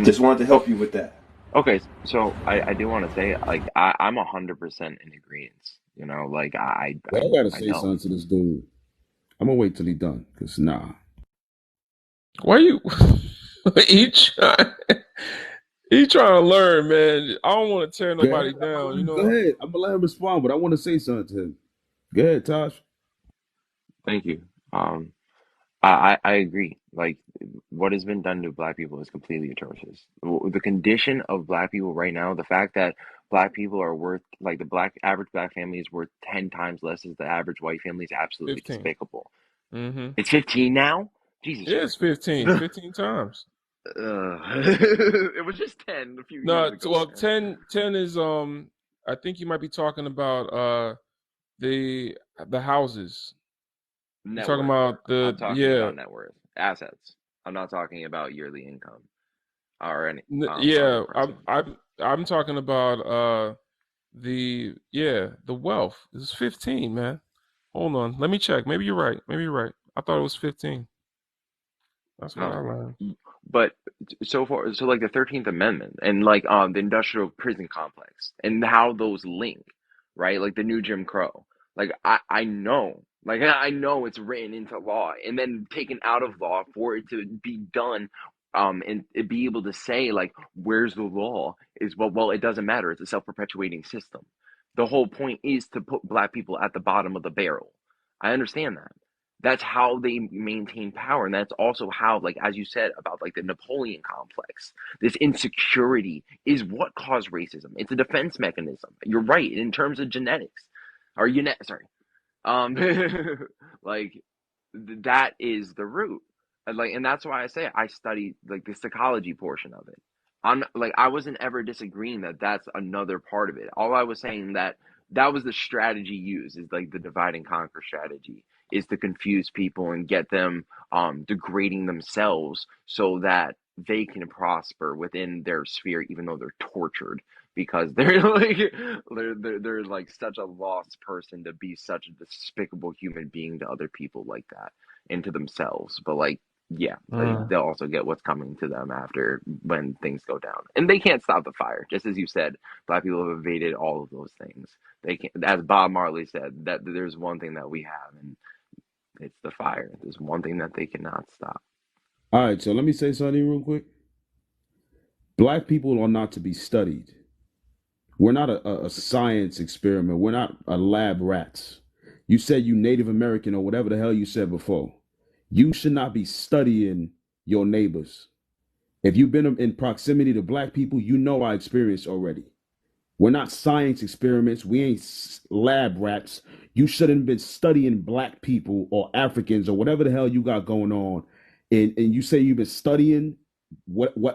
Just wanted to help you with that. Okay, so I do want to say, like, I'm 100% in agreement. You know, like I gotta say know. something to this dude. I'm gonna wait till he done, cause nah. Why you each? He trying to learn, man. I don't want to tear Go ahead. nobody down. You Go know, ahead. I'm gonna let him respond, but I want to say something to him. Go ahead, Tosh. Thank you. I agree. Like, what has been done to Black people is completely atrocious. The condition of Black people right now, the fact that Black people are worth, like, average Black family is worth 10 times less as the average white family is absolutely 15. despicable. Mm-hmm. It's 15 now? Jesus Yeah, it's Christ. 15. 15 times. It was just 10 a few years No, ago, well, man. 10 is I think you might be talking about the houses. You're Net talking worth. about I'm the talking yeah. about net worth. Assets. I'm not talking about yearly income or any other Yeah, person. I'm talking about the wealth. It's 15, man. Hold on. Let me check. Maybe you're right. Maybe you're right. I thought it was 15. That's what I No. learned. But so far, so like the 13th Amendment and like the industrial prison complex and how those link, right? Like the new Jim Crow. Like I know, like I know it's written into law and then taken out of law for it to be done, and it be able to say like, where's the law? Is well, it doesn't matter. It's a self-perpetuating system. The whole point is to put Black people at the bottom of the barrel. I understand that. That's how they maintain power, and that's also how, like as you said about like the Napoleon complex, this insecurity is what caused racism. It's a defense mechanism. You're right in terms of genetics, or sorry, um, like that is the root. And that's why I say I study like the psychology portion of it. I'm like I wasn't ever disagreeing that that's another part of it. All I was saying that was the strategy used is like the divide and conquer strategy is to confuse people and get them degrading themselves so that they can prosper within their sphere even though they're tortured because they're like they're like such a lost person to be such a despicable human being to other people like that and to themselves. But like yeah, like Mm. they'll also get what's coming to them after when things go down. And they can't stop the fire. Just as you said, Black people have evaded all of those things. They can as Bob Marley said, that there's one thing that we have and it's the fire. There's one thing that they cannot stop. All right, so let me say something real quick. Black people are not to be studied. We're not a science experiment. We're not a lab rats. You said you Native American or whatever the hell you said before. You should not be studying your neighbors. If you've been in proximity to Black people, you know our experience already. We're not science experiments. We ain't lab rats. You shouldn't have been studying Black people or Africans or whatever the hell you got going on. And you say you've been studying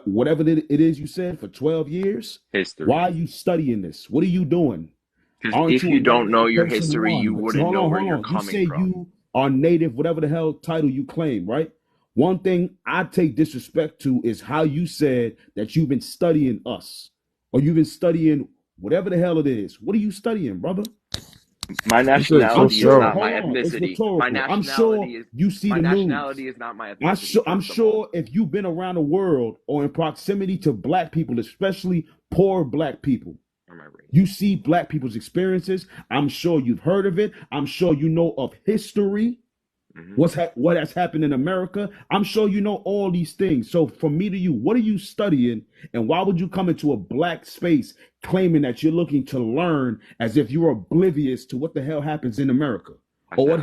whatever it is you said for 12 years. History. Why are you studying this? What are you doing? Because Aren't if you a you don't know melanated your person? history, One. you But wouldn't know where hold you're on. You coming say from. you are native, whatever the hell title you claim, right? One thing I take disrespect to is how you said that you've been studying us or you've been studying whatever the hell it is. What are you studying, brother? My He said for I'm nationality is sure. sure. not Hold my on, it's ethnicity. rhetorical. I'm sure you see My the news. nationality is not my ethnicity, I'm first of all. sure if you've been around the world or in proximity to Black people, especially poor Black people, Or my race. you see Black people's experiences. I'm sure you've heard of it. I'm sure you know of history. What has happened in America? I'm sure you know all these things. So from me to you, what are you studying, and why would you come into a Black space claiming that you're looking to learn as if you're oblivious to what the hell happens in America or what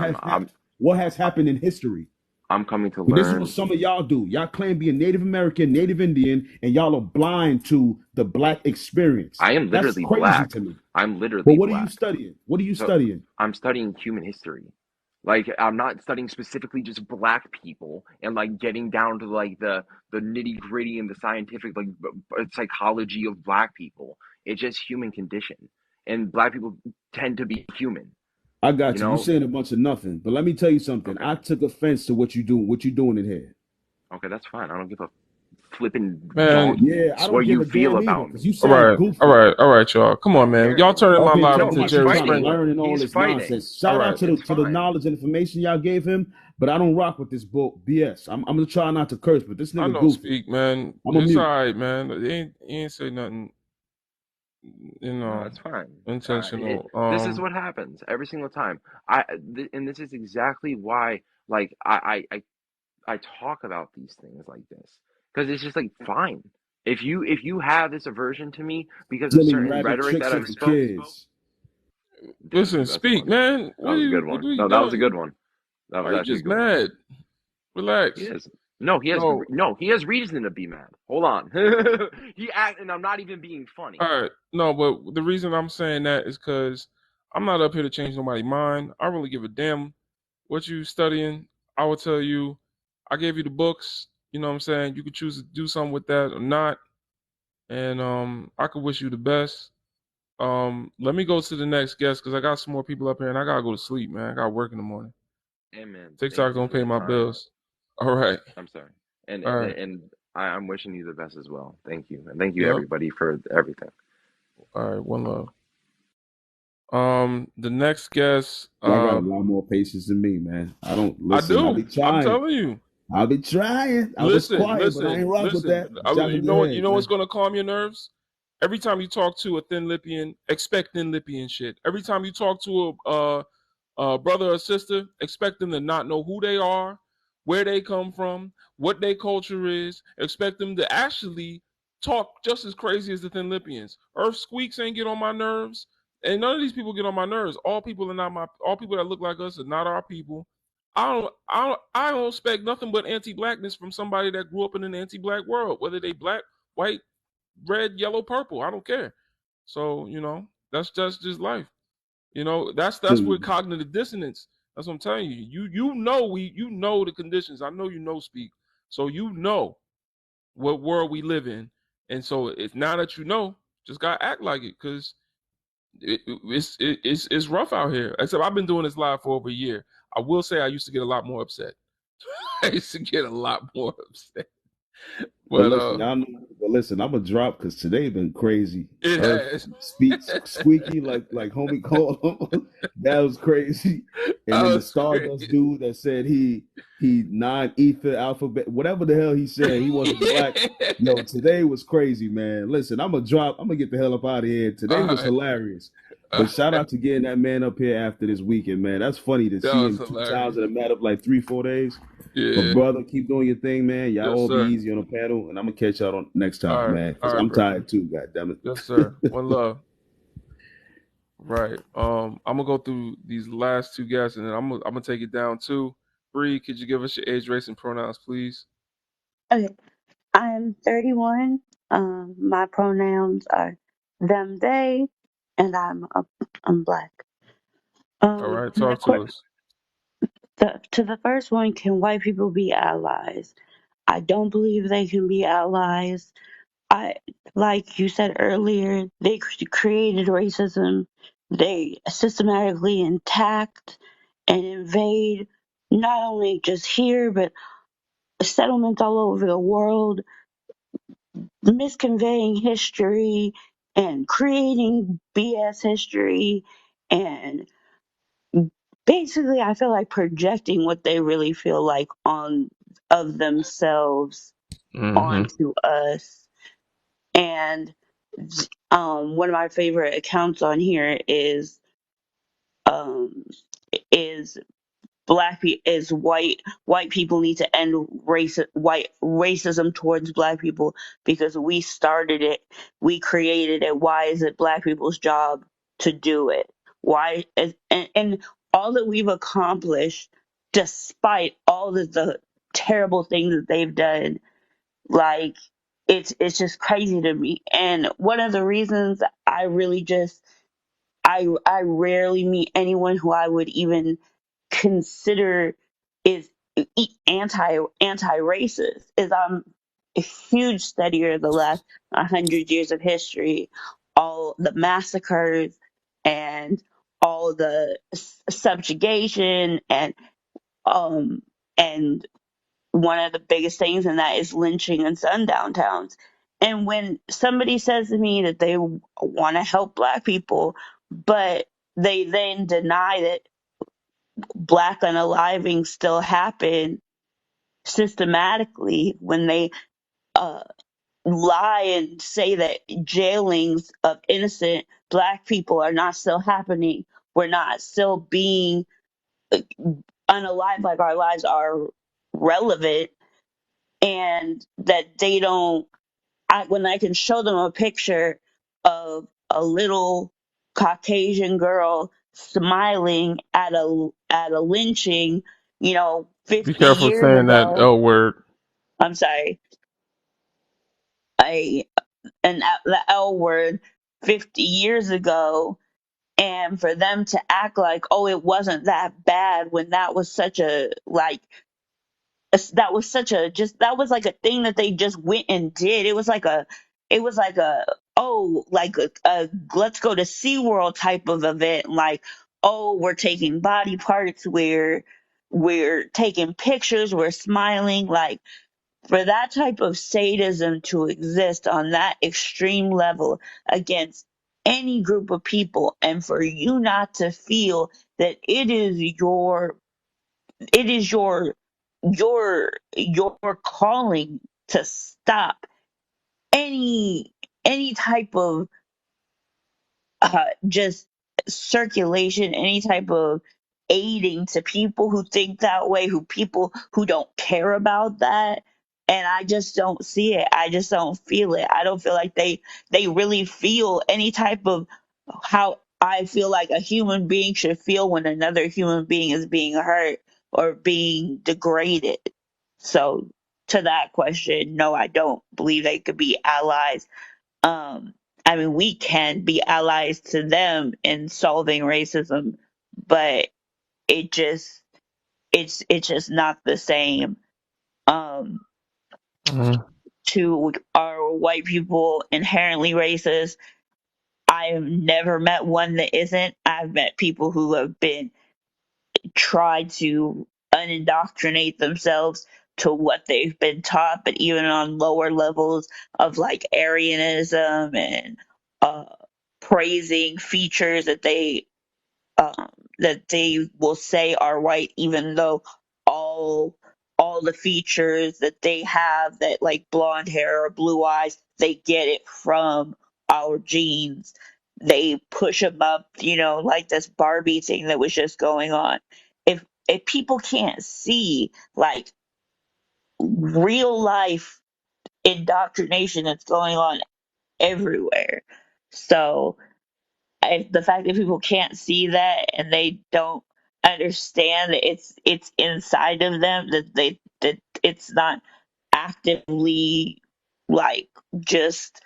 has happened in history? I'm coming to But this is what learn. some of y'all do. Y'all claim being Native American, Native Indian, and y'all are blind to the Black experience. I am That's literally crazy black. to me. I'm But literally what are you black. studying? What are you So studying? I'm studying human history. Like I'm not studying specifically just black people and like getting down to like the nitty gritty and the scientific like psychology of black people. It's just human condition, and black people tend to be human. I You got you. You know? saying a bunch of nothing, but let me tell you something. Okay. I took offense to what you do, what you doing in here. Okay, that's fine. I don't give a flipping Man, donkey Yeah, I don't what give you a feel damn either about because me. you all sound right, goofy. all right, y'all. Come I on, don't man. care Y'all anymore. turning my Okay, live No, talking into about he's you Jerry trying to fighting. Springer. learn and all He's this fighting. nonsense. All Shout out right, to It's the fine. knowledge and information y'all gave him, but I don't rock with this book BS. I'm gonna try not to curse, but this I nigga know goofy. speak, man. I'm a It's all mute. right, man. He ain't say nothing, No, it's fine. intentional. This is what happens every single time. And this is exactly why, like, I talk about these things like this because it's just like fine. If you have this aversion to me because of Jimmy certain Rabbit rhetoric tricks that of I've the spoke, kids. Listen, that's speak, funny. man. That was a good What one. are you No, that was a good doing? one. That Why was are you actually a just good one. mad? He Relax. is. No, No. he has reason to be mad. Hold on. And I'm not even being funny. All right. No, but the reason I'm saying that is because I'm not up here to change nobody's mind. I don't really give a damn what you studying. I will tell you, I gave you the books. You know what I'm saying? You could choose to do something with that or not. And I could wish you the best. Let me go to the next guest because I got some more people up here and I gotta go to sleep, man. I got work in the morning. Amen. Thank TikTok you don't for pay the my time. bills. All right. I'm sorry. And All and right. and I'm wishing you the best as well. Thank you. And thank you Yep. everybody for everything. All right. One love. The next guest. Y'all got a lot more patience than me, man. I don't I listen. I do. be I'm trying. telling you. I be trying. I was Listen, quiet, but I ain't listen, rock with listen. that. Jack You of know your what? You head, know what's man. gonna calm your nerves? Every time you talk to a thin Lipian, expect thin Lipian shit. Every time you talk to a brother or sister, expect them to not know who they are, where they come from, what their culture is. Expect them to actually talk just as crazy as the thin Lipians. Earth squeaks ain't get on my nerves, and none of these people get on my nerves. All people are not my. All people that look like us are not our people. I don't expect nothing but anti-blackness from somebody that grew up in an anti-black world, whether they black, white, red, yellow, purple. I don't care. So that's just life. That's where Listen, cognitive dissonance. That's what I'm telling you. You know the conditions. I know speak. So you know what world we live in, and so it's now that you know, just gotta act like it, cause it's rough out here. Except I've been doing this live for over a year. I will say I used to get a lot more upset. I used to get a lot more upset. but But listen, y'all know. But listen, I'm gonna drop because today been crazy. it Earth has. speaks squeaky like homie called him. That was crazy. And That then the was Stardust crazy. dude that said he non-ether alphabet, whatever the hell he said, he wasn't black. Yo, today was crazy, man. Listen, I'm gonna drop. I'm gonna get the hell up out of here. Today All was right. hilarious. But shout out to getting that man up here after this weekend, man. That's funny to That see was him two times hilarious. in a matter of like 3-4 days. But Yeah. brother, keep doing your thing, man. Y'all Yes, all be sir. easy on the panel, and I'm gonna catch y'all on next time, All right. man. All Because right, I'm bro. tired too. God damn Yes, it. sir. One love. Right. I'm gonna go through these last two guests, and then I'm gonna take it down too. Bree, could you give us your age, race, and pronouns, please? Okay, I'm 31. My pronouns are them, they, and I'm black. All right. The, Talk to us. to the first one, can white people be allies? I don't believe they can be allies. I like you said earlier, they created racism. They systematically attacked and invade not only just here but settlements all over the world, misconveying history and creating BS history and basically I feel like projecting what they really feel like on of themselves Mm-hmm. onto us. And one of my favorite accounts on here um is is white people need to end white racism towards black people because we started it, we created it. Why is it black people's job to do it? Why and all that we've accomplished despite all of the terrible things that they've done, like it's just crazy to me. And one of the reasons I really just I rarely meet anyone who I would even consider is anti racist is I'm a huge studier of the last 100 years of history, all the massacres and all the subjugation um and one of the biggest things in that is lynching in sundown towns. And when somebody says to me that they want to help black people, but they then deny that black unaliving still happen systematically, when they uh, lie and say that jailings of innocent black people are not still happening, we're not still being unalive, like our lives are relevant, and that they don't when I can show them a picture of a little Caucasian girl smiling at a lynching, Be 50 careful years saying that ago. L word. I'm sorry, a the L word 50 years ago, and for them to act like, oh, it wasn't that bad when that was such a like that was such a just that was like a thing that they just went and did. It was like a oh, like a let's go to SeaWorld type of event. Like, oh, we're taking body parts, we're taking pictures, we're smiling. Like, for that type of sadism to exist on that extreme level against any group of people, and for you not to feel that it is your calling to stop any type of just circulation, any type of aiding to people who think that way, who people who don't care about that. And I just don't see it. I just don't feel it. I don't feel like they really feel any type of how I feel like a human being should feel when another human being is being hurt or being degraded. So to that question, no, I don't believe they could be allies. um I mean, we can be allies to them in solving racism, but it just it's just not the same. um Mhm. to Are white people inherently racist? I've never met one that isn't. I've met people who have been tried to unindoctrinate themselves to what they've been taught, but even on lower levels of like Aryanism and uh, praising features um, that they will say are white, even though all all the features that they have, that like blonde hair or blue eyes, they get it from our genes. They push them up, like this Barbie thing that was just going on. If people can't see like real life indoctrination that's going on everywhere, so the fact that people can't see that and they don't understand that it's inside of them, that it's not actively like just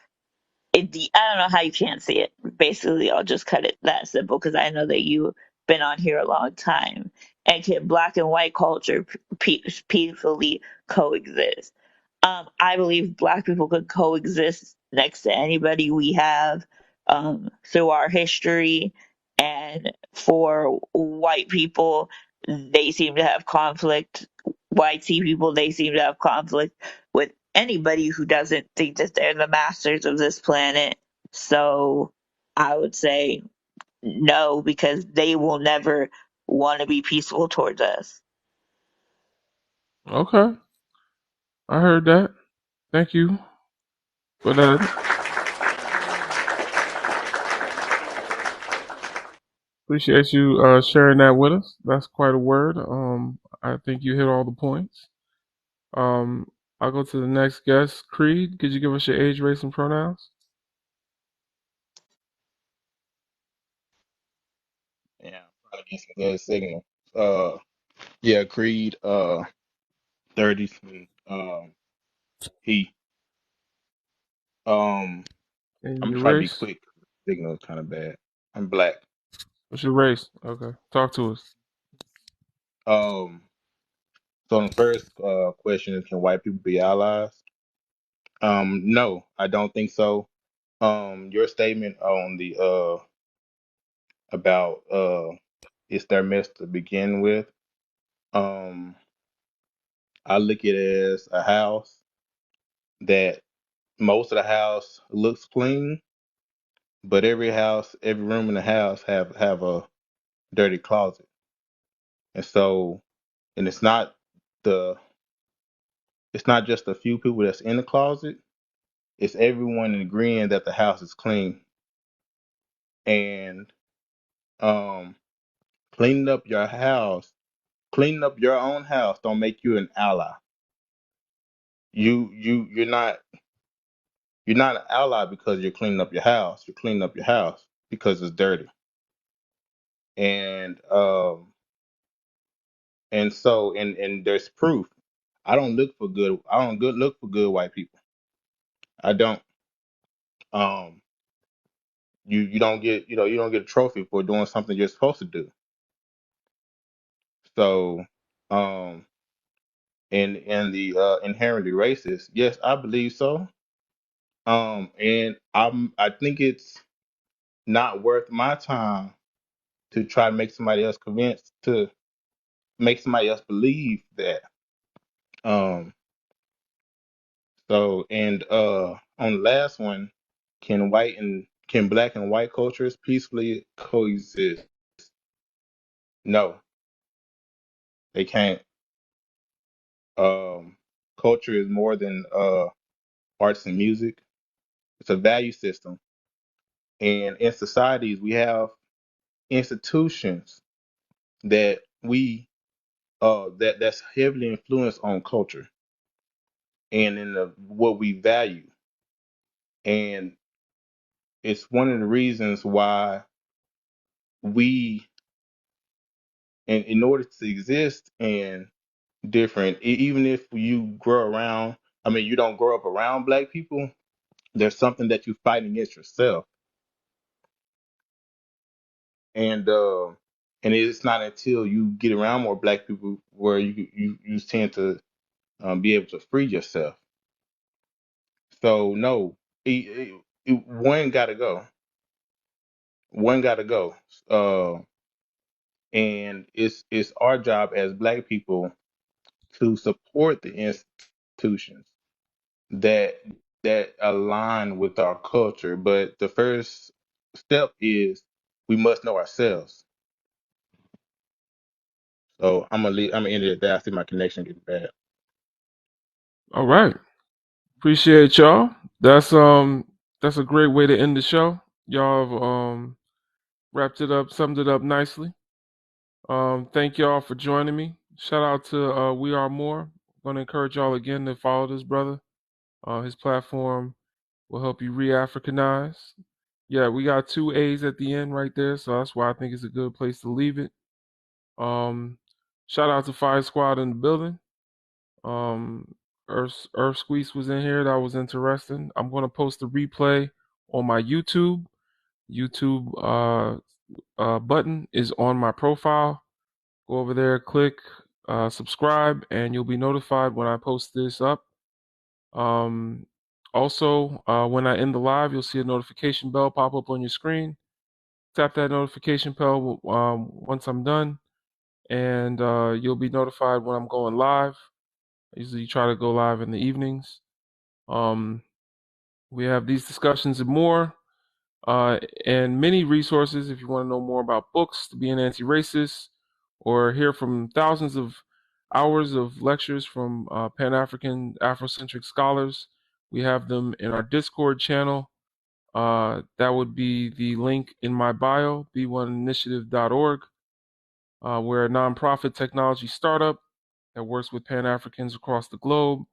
I don't know how you can't see it. Basically, I'll just cut it that simple because I know that you've been on here a long time. And can black and white culture peacefully coexist? I believe black people could coexist next to anybody we have through our history. And for white people, they seem to have conflict. White people, they seem to have conflict with anybody who doesn't think that they're the masters of this planet. So I would say no, because they will never want to be peaceful towards us. Okay, I heard that. Thank you for that. Appreciate you sharing that with us. That's quite a word. I think you hit all the points. Um, I'll go to the next guest. Creed, could you give us your age, race, and pronouns? Yeah, probably get some good signal. Uh, yeah, Creed, 30s, and he, um, And I'm gonna your try to be race? quick. Signal is kind of bad. I'm black. What's your race? Okay, talk to us. Um, so the first question is, can white people be allies? No, I don't think so. Your statement on the about it's their mess to begin with. Um, I look at it as a house that most of the house looks clean, but every room in the house have a dirty closet. And so, and the it's not just a few people that's in the closet, it's everyone agreeing that the house is clean. And um cleaning up your house, cleaning up your own house don't make you an ally. You're not You're not an ally because you're cleaning up your house. You're cleaning up your house because it's dirty. And and there's proof. I don't look for good. I don't look for good white people. I don't. Um, you don't get you don't get a trophy for doing something you're supposed to do. So, um, and the inherently racist. Yes, I believe so. And I think it's not worth my time to try to make somebody else convinced to make somebody else believe that. Um, so and on the last one, can black and white cultures peacefully coexist? No, they can't. Um, Culture is more than arts and music. It's a value system, and in societies we have institutions that that's heavily influenced on culture and in what we value, and it's one of the reasons why we in order to exist in different even if you grow around, I mean, you don't grow up around black people, there's something that you fight against yourself. And and it's not until you get around more black people where you tend to be able to free yourself. So no, one got to go. One got to go. Uh, and it's our job as black people to support the institutions that align with our culture. But the first step is we must know ourselves. So I'm gonna end it at that. I see my connection getting bad. All right. Appreciate y'all. That's a great way to end the show. Y'all have wrapped it up, summed it up nicely. Thank y'all for joining me. Shout out to We Are More. I'm gonna encourage y'all again to follow this brother. His platform will help you re-Africanize. Yeah, we got 2 A's at the end right there, so that's why I think it's a good place to leave it. Shout out to Fire Squad in the building. Earth Squeeze was in here. That was interesting. I'm gonna post the replay on my YouTube. YouTube button is on my profile. Go over there, click subscribe, and you'll be notified when I post this up. Also, when I end the live, you'll see a notification bell pop up on your screen. Tap that notification bell once I'm done, and you'll be notified when I'm going live. I usually try to go live in the evenings. We have these discussions and more, and many resources if you want to know more about books to be an anti-racist, or hear from thousands of hours of lectures from Pan-African, Afrocentric scholars. We have them in our Discord channel. That would be the link in my bio, b1initiative.org. We're a nonprofit technology startup that works with Pan-Africans across the globe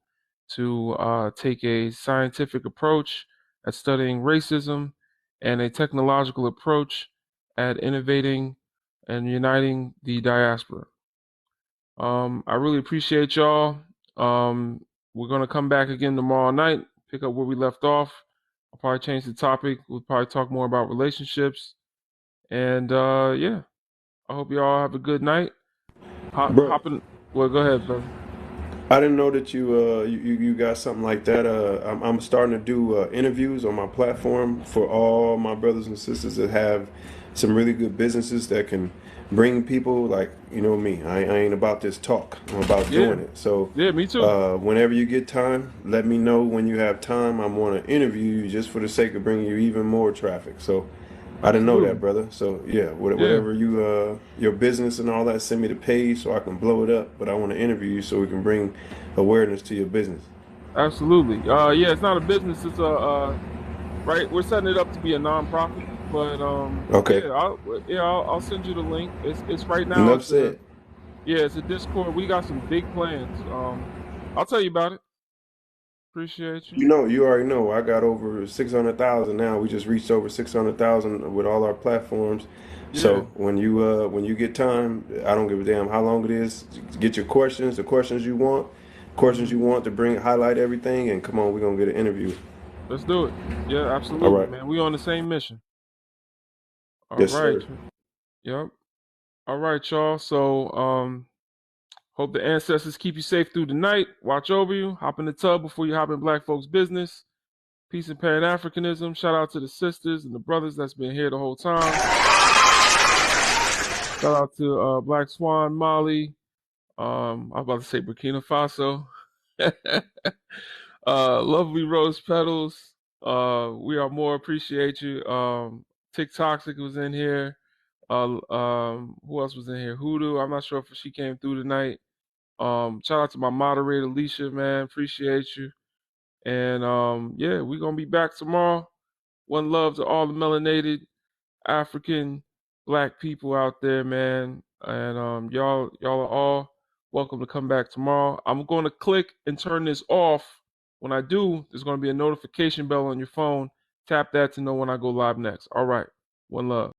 to take a scientific approach at studying racism and a technological approach at innovating and uniting the diaspora. I really appreciate y'all. We're going to come back again tomorrow night, pick up where we left off. I'll probably change the topic. We'll probably talk more about relationships. And yeah, I hope y'all have a good night. Bro, Well, go ahead, brother. I didn't know that you got something like that. I'm starting to do interviews on my platform for all my brothers and sisters that have some really good businesses that can bring people like me. I ain't about this talk. I'm about doing it. So yeah, me too. whenever you get time, let me know when you have time. I want to interview you just for the sake of bringing you even more traffic. So I didn't know that, brother. So yeah, whatever your business and all that, send me the page so I can blow it up. But I want to interview you so we can bring awareness to your business. Absolutely. Yeah, it's not a business. It's a right. We're setting it up to be a nonprofit. But okay. I'll send you the link. It's right now. Enough said. It's a Discord. We got some big plans. I'll tell you about it. Appreciate you. You know, you already know. I got over 600,000 now. We just reached over 600,000 with all our platforms. Yeah. So when you get time, I don't give a damn how long it is. Get your questions, the questions you want to bring highlight everything, and come on, we're gonna get an interview. Let's do it. Yeah, All absolutely, right. man. We on the same mission. All Yes, right. sir. Yep. All right, y'all. So hope the ancestors keep you safe through the night. Watch over you. Hop in the tub before you hop in black folks' business. Peace and Pan-Africanism. Shout out to the sisters and the brothers that's been here the whole time. Shout out to Black Swan, Mali. I was about to say Burkina Faso. Lovely Rose Petals. We are more appreciate you. TikToxic was in here. Who else was in here? Hoodoo. I'm not sure if she came through tonight. Shout out to my moderator, Alicia, man. Appreciate you. And yeah, we're gonna be back tomorrow. One love to all the melanated African black people out there, man. And y'all are all welcome to come back tomorrow. I'm gonna click and turn this off. When I do, there's gonna be a notification bell on your phone. Tap that to know when I go live next. All right. One love.